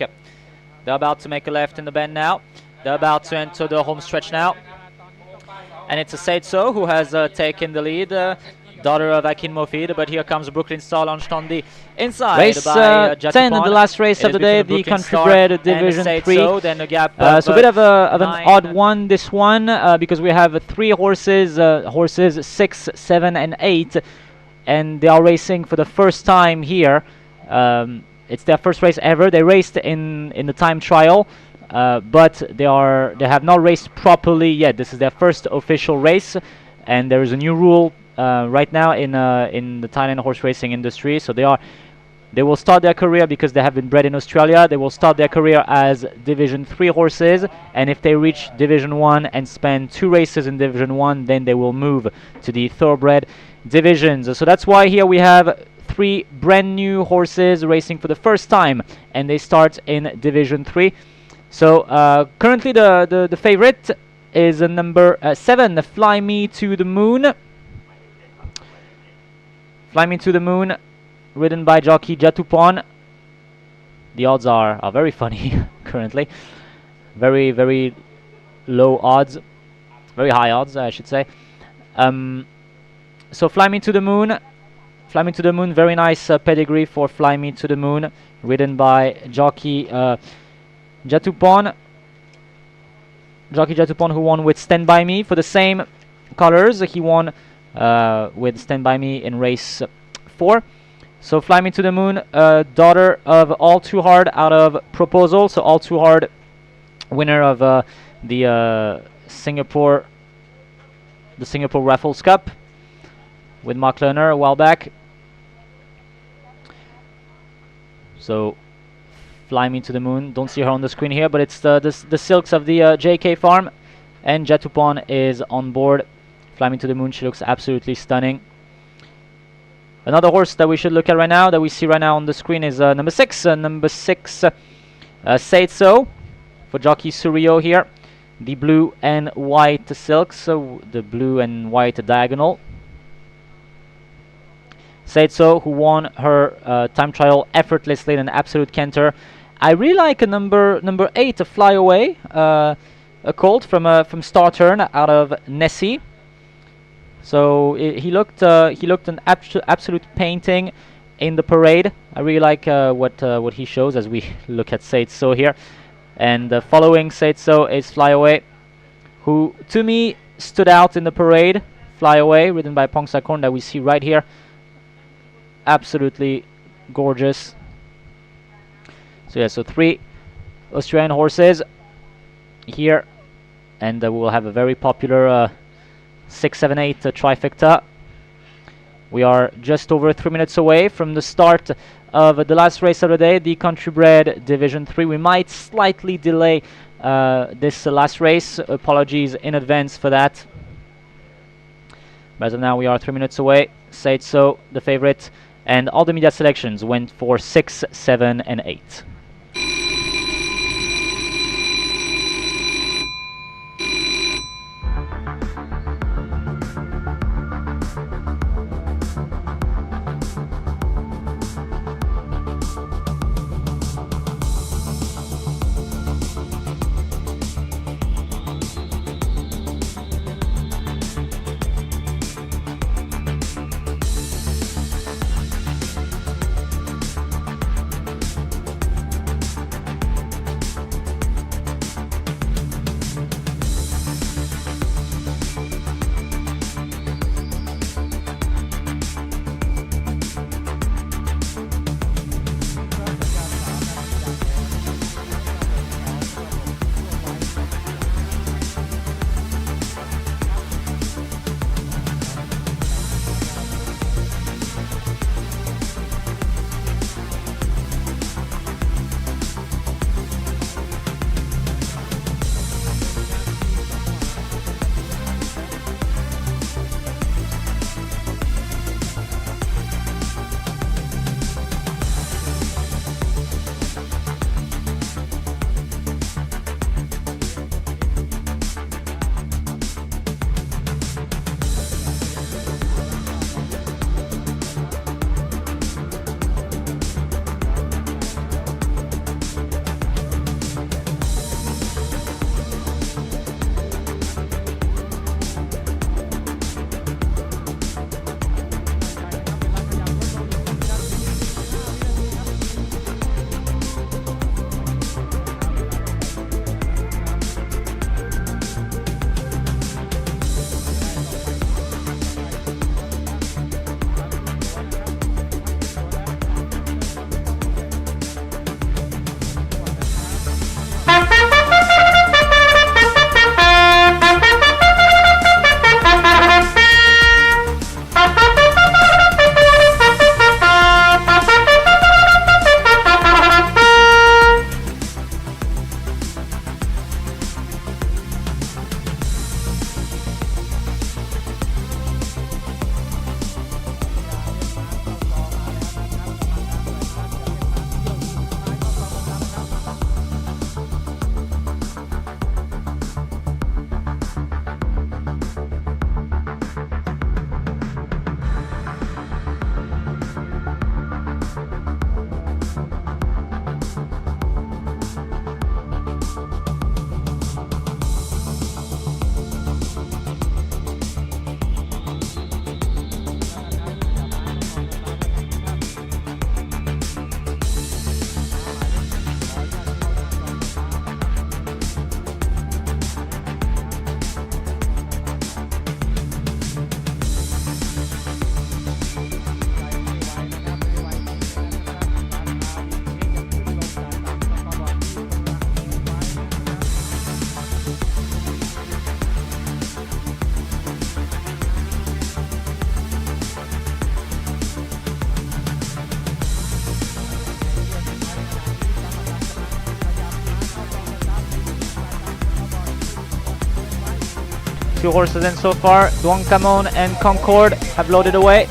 They're about to make a left in the bend now. They're about to enter the home stretch now. And it's a Say It So who has taken the lead, daughter of Akin Mofid, but here comes Brooklyn Star launched on the inside race by 10 in the last race of the day, the Country Bred Division 3. So, then a gap so a bit of an odd one, this one, because we have 3 horses, horses 6, 7 and 8, and they are racing for the first time here. It's their first race ever. They raced in the time trial. But they have not raced properly yet. This is their first official race, and there is a new rule right now in the Thailand horse racing industry. So they will start their career, because they have been bred in Australia. They will start their career as Division 3 horses, and if they reach Division 1 and spend 2 races in Division 1, then they will move to the thoroughbred divisions. So that's why here we have 3 brand new horses racing for the first time, and they start in Division 3. So currently the favorite is number 7, Fly Me to the Moon. Fly Me to the Moon, ridden by jockey Jatupon. The odds are very funny currently. Very, very low odds. Very high odds, I should say. So Fly Me to the Moon. Fly Me to the Moon, very nice pedigree for Fly Me to the Moon, ridden by jockey Jatupon. Jockey Jatupon, who won with Stand By Me for the same colors. He won with Stand By Me in race 4. So Fly Me to the Moon, daughter of All Too Hard out of Proposal. So All Too Hard, winner of the Singapore Raffles Cup with Mark Lerner a while back. So Fly Me to the Moon, don't see her on the screen here, but it's the silks of the JK farm, and Jatupon is on board. Fly Me to the Moon, she looks absolutely stunning. Another horse that we should look at right now, that we see right now on the screen, is number 6. Number 6, Say It So, for jockey Surio here. The blue and white silks, so the blue and white diagonal. Say It So, who won her time trial effortlessly in an absolute canter. I really like a number 8, a Fly Away, a colt from Star Turn out of Nessie. So he looked an absolute painting in the parade. I really like what he shows as we look at Say It So here. And following Say It So is Fly Away, who to me stood out in the parade. Fly Away, ridden by Pong Sakorn, that we see right here. Absolutely gorgeous. So yeah, so 3 Australian horses here, and we will have a very popular 6, 7, 8 trifecta. We are just over 3 minutes away from the start of the last race of the day, the Country Bred Division 3. We might slightly delay this last race. Apologies in advance for that. But as of now, we are 3 minutes away. Say It So, the favorite, and all the media selections went for 6, 7, and 8. 2 horses in so far. Duong Camon and Concord have loaded away.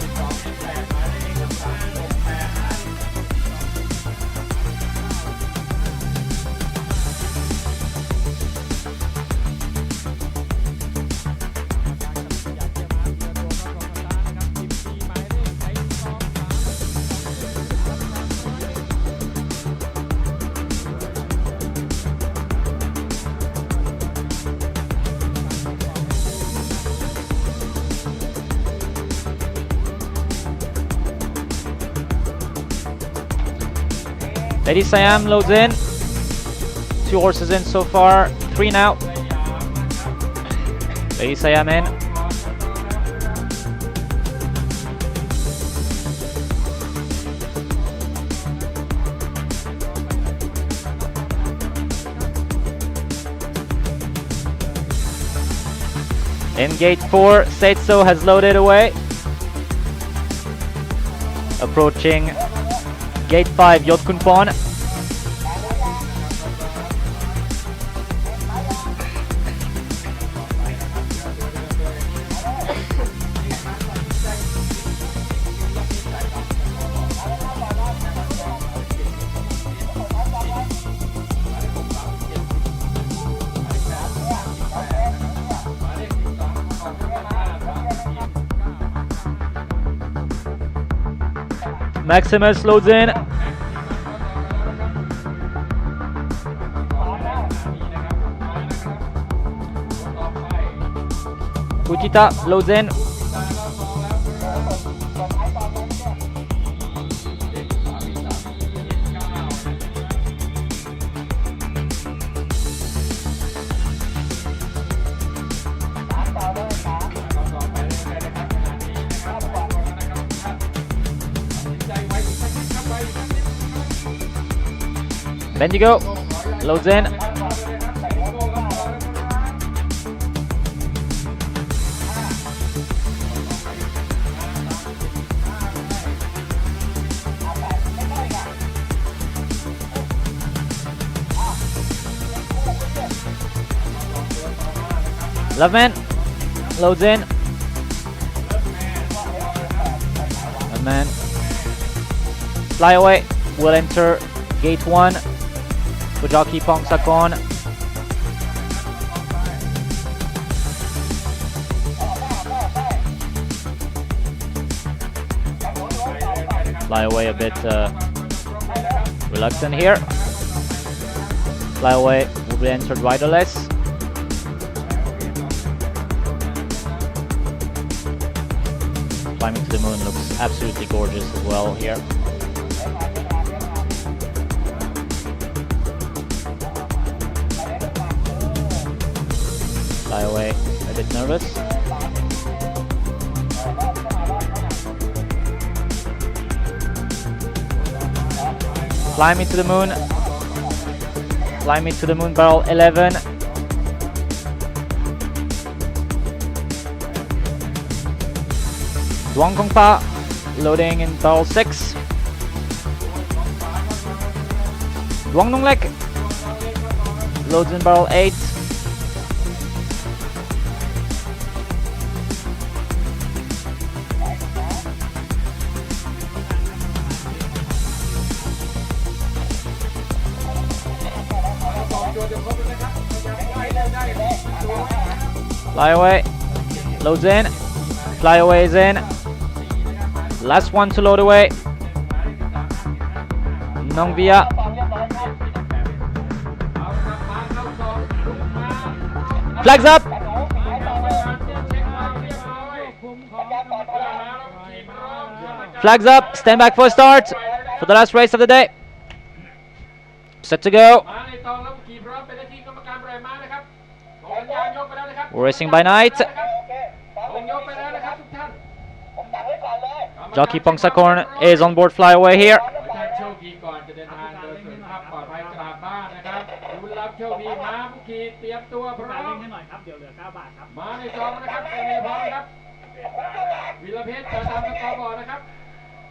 Lady Siam loads in. 2 horses in so far. 3 now. Lady Siam in. In gate 4, Seitso has loaded away. Approaching gate 5, Yotkunpon. Maximus loads in. Fujita loads in. Bendigo loads in. Loveman loads in. Loveman. Fly away will enter gate 1. Jockey Pongsakon. Fly away a bit reluctant here. Fly away will be entered riderless. Climbing to the moon looks absolutely gorgeous as well here. Fly away a bit nervous. Fly me to the moon. Fly me to the moon, barrel 11. Duong Kongpa loading in barrel 6. Duong Nonglek loads in barrel 8. Fly away, loads in, fly away is in, last one to load away, Nongvia, flags up, flags up, stand back for a start, for the last race of the day, set to go. We're racing by night. Jockey Pongsakorn is on board fly away here.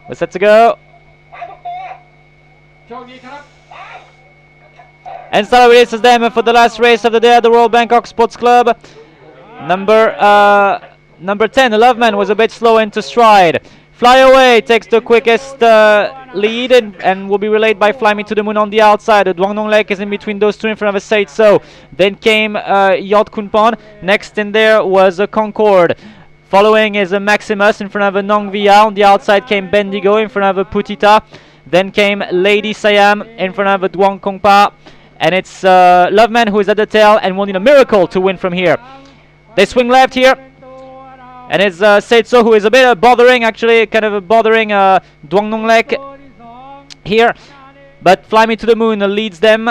We're set to go. And celebrates them for the last race of the day at the Royal Bangkok Sports Club. Number 10, Loveman, was a bit slow into stride. Fly Away takes the quickest lead and will be relayed by Fly Me to the Moon on the outside. Duang Nong Lek is in between those two in front of a Said So. Then came Yot Kunpon. Next in there was a Concord. Following is a Maximus in front of a Nong Via. On the outside came Bendigo in front of a Putita. Then came Lady Siam in front of a Duang Kongpa. And it's Loveman who is at the tail and will need a miracle to win from here. They swing left here. And it's Seitso who is a bit bothering, actually, kind of bothering Duang Nong Lek here. But Fly Me to the Moon leads them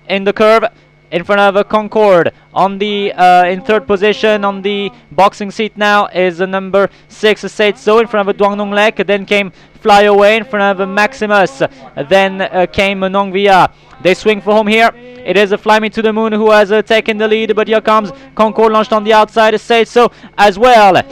in the curve in front of a Concord. On the in third position on the boxing seat now is number 6 Seitso in front of a Duang Nong Lek. Then came Fly Away in front of a Maximus. Then came Nong Via. They swing for home here. It is a Fly Me to the Moon who has taken the lead, but here comes Concord launched on the outside. Seitso as well.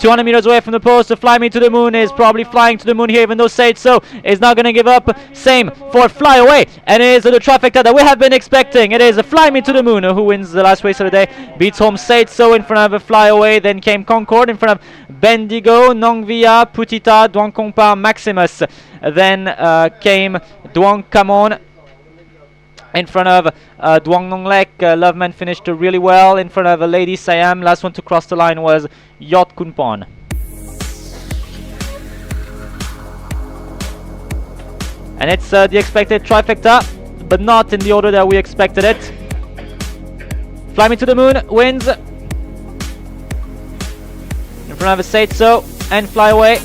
200 meters away from the post, Fly Me to the Moon is probably flying to the moon here, even though Seitso is not going to give up. Same for Fly Away, and it is the trifecta that we have been expecting. It is a Fly Me to the Moon who wins the last race of the day, beats home Seitso in front of a Fly Away. Then came Concord in front of Bendigo, Nong Via, Putita, Duang Kongpa, Maximus. Then came Duang Kamon in front of Duang Nong Lek. Loveman finished really well in front of Lady Siam. Last one to cross the line was Yot Kunpon. And it's the expected trifecta, but not in the order that we expected it. Fly Me to the Moon wins in front of Seitso and Fly Away.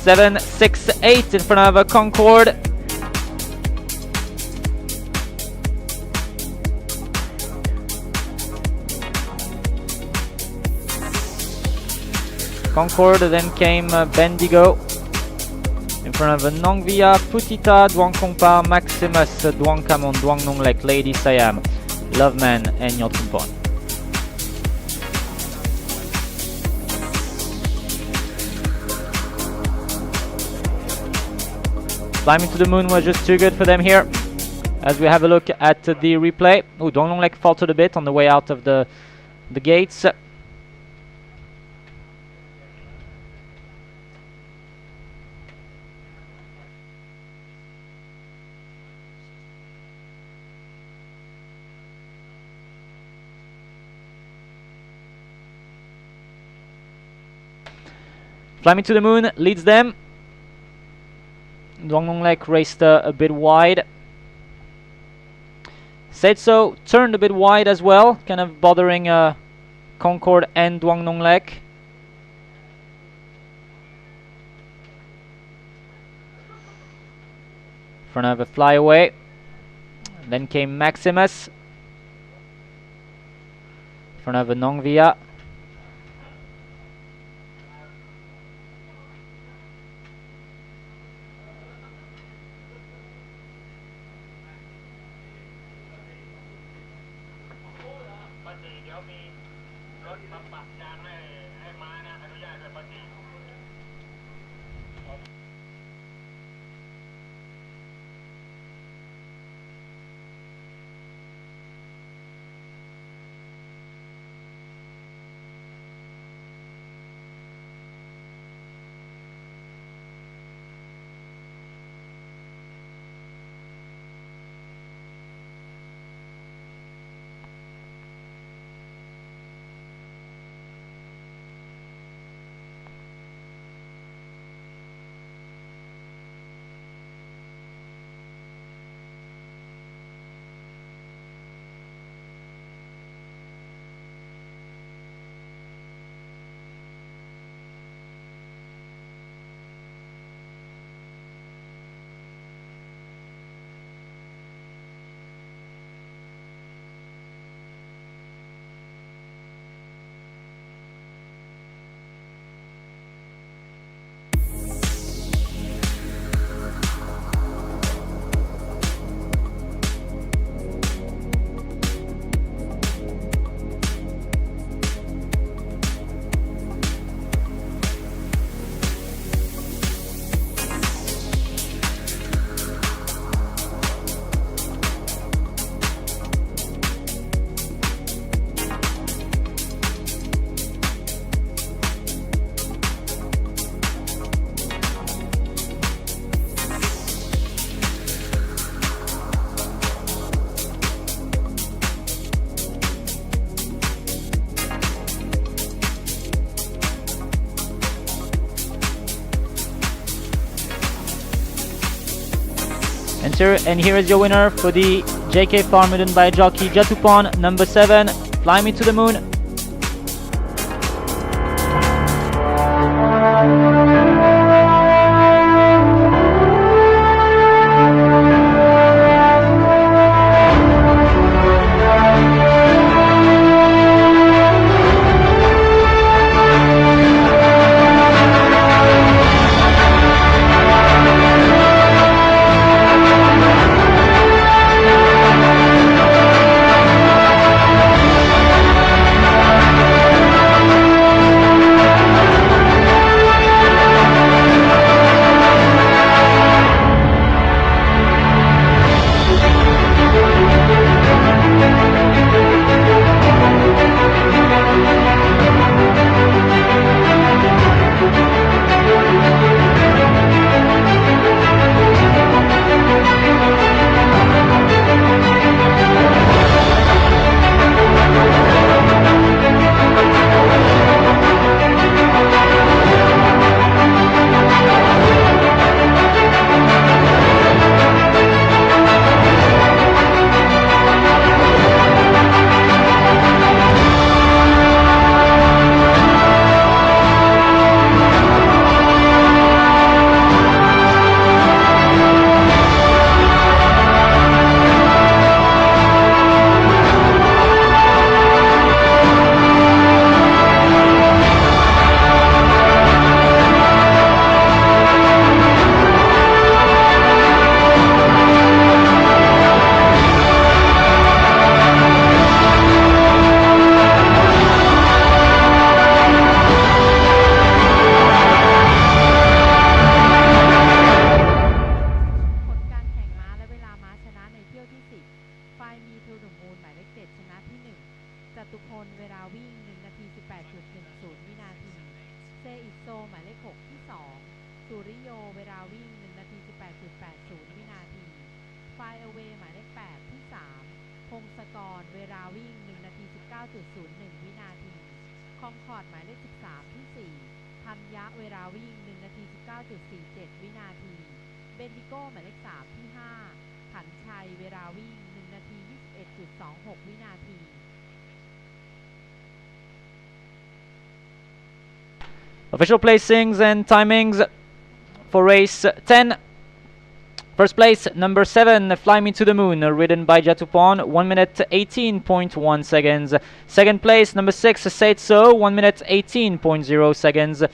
7, 6, 8 in front of a Concord. Concord, then came Bendigo in front of a Nong Via, Putita, Duang Kongpa, Maximus, Duang Kamon, Duang Nong Lek, Lady Siam, Loveman, and Yot Kunpon. Fly Me to the Moon was just too good for them here. As we have a look at the replay. Oh, Duang Nong Lek faltered a bit on the way out of the gates. Fly Me to the Moon leads them. Duang Nong Lek raced a bit wide. Seitso turned a bit wide as well, kind of bothering Concord and Duang Nong Lek. Front of a Fly Away. Then came Maximus. Front of a Nong Via. And here is your winner for the JK Farm ridden by jockey Jatupan, number 7, Fly Me to the Moon. Official placings and timings for race 10. First place, number 7, Fly Me to the Moon, ridden by Jatupan, 1 minute 18.1 seconds. Second place, number 6, Said So, 1 minute 18.0 seconds.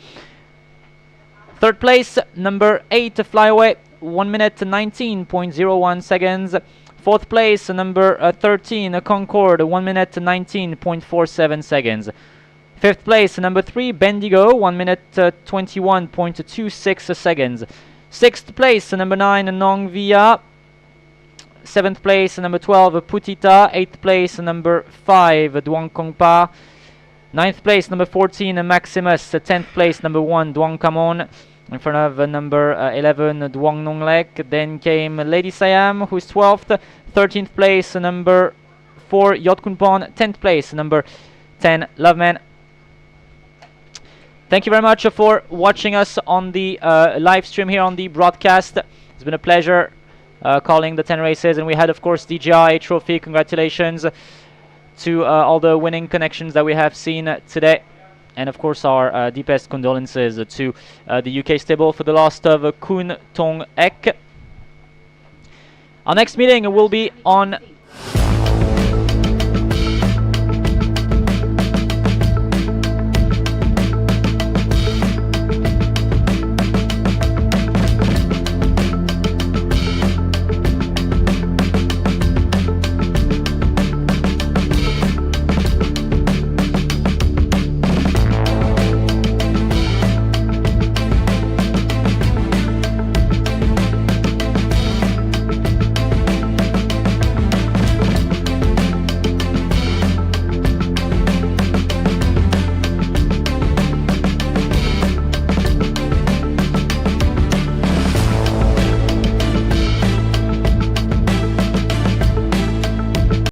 Third place, number 8, Fly Away, 1 minute 19.01 seconds. Fourth place, number 13, Concord, 1 minute 19.47 seconds. Fifth place, number 3, Bendigo, 1 minute 21.26 seconds. Sixth place, number 9, Nong Via. Seventh place, number 12, Putita. Eighth place, number 5, Duang Kongpa. Ninth place, number 14, Maximus. 10th place, number 1, Duang Kamon. In front of number 11, Duang Nonglek. Then came Lady Siam, who is 12th. 13th place, number 4, Yotkunpon. 10th place, number 10, Loveman. Thank you very much for watching us on the live stream here on the broadcast. It's been a pleasure calling the 10 races, and we had, of course, the GI trophy. Congratulations to all the winning connections that we have seen today, and of course our deepest condolences to the UK stable for the loss of Kun Tong Ek. Our next meeting will be on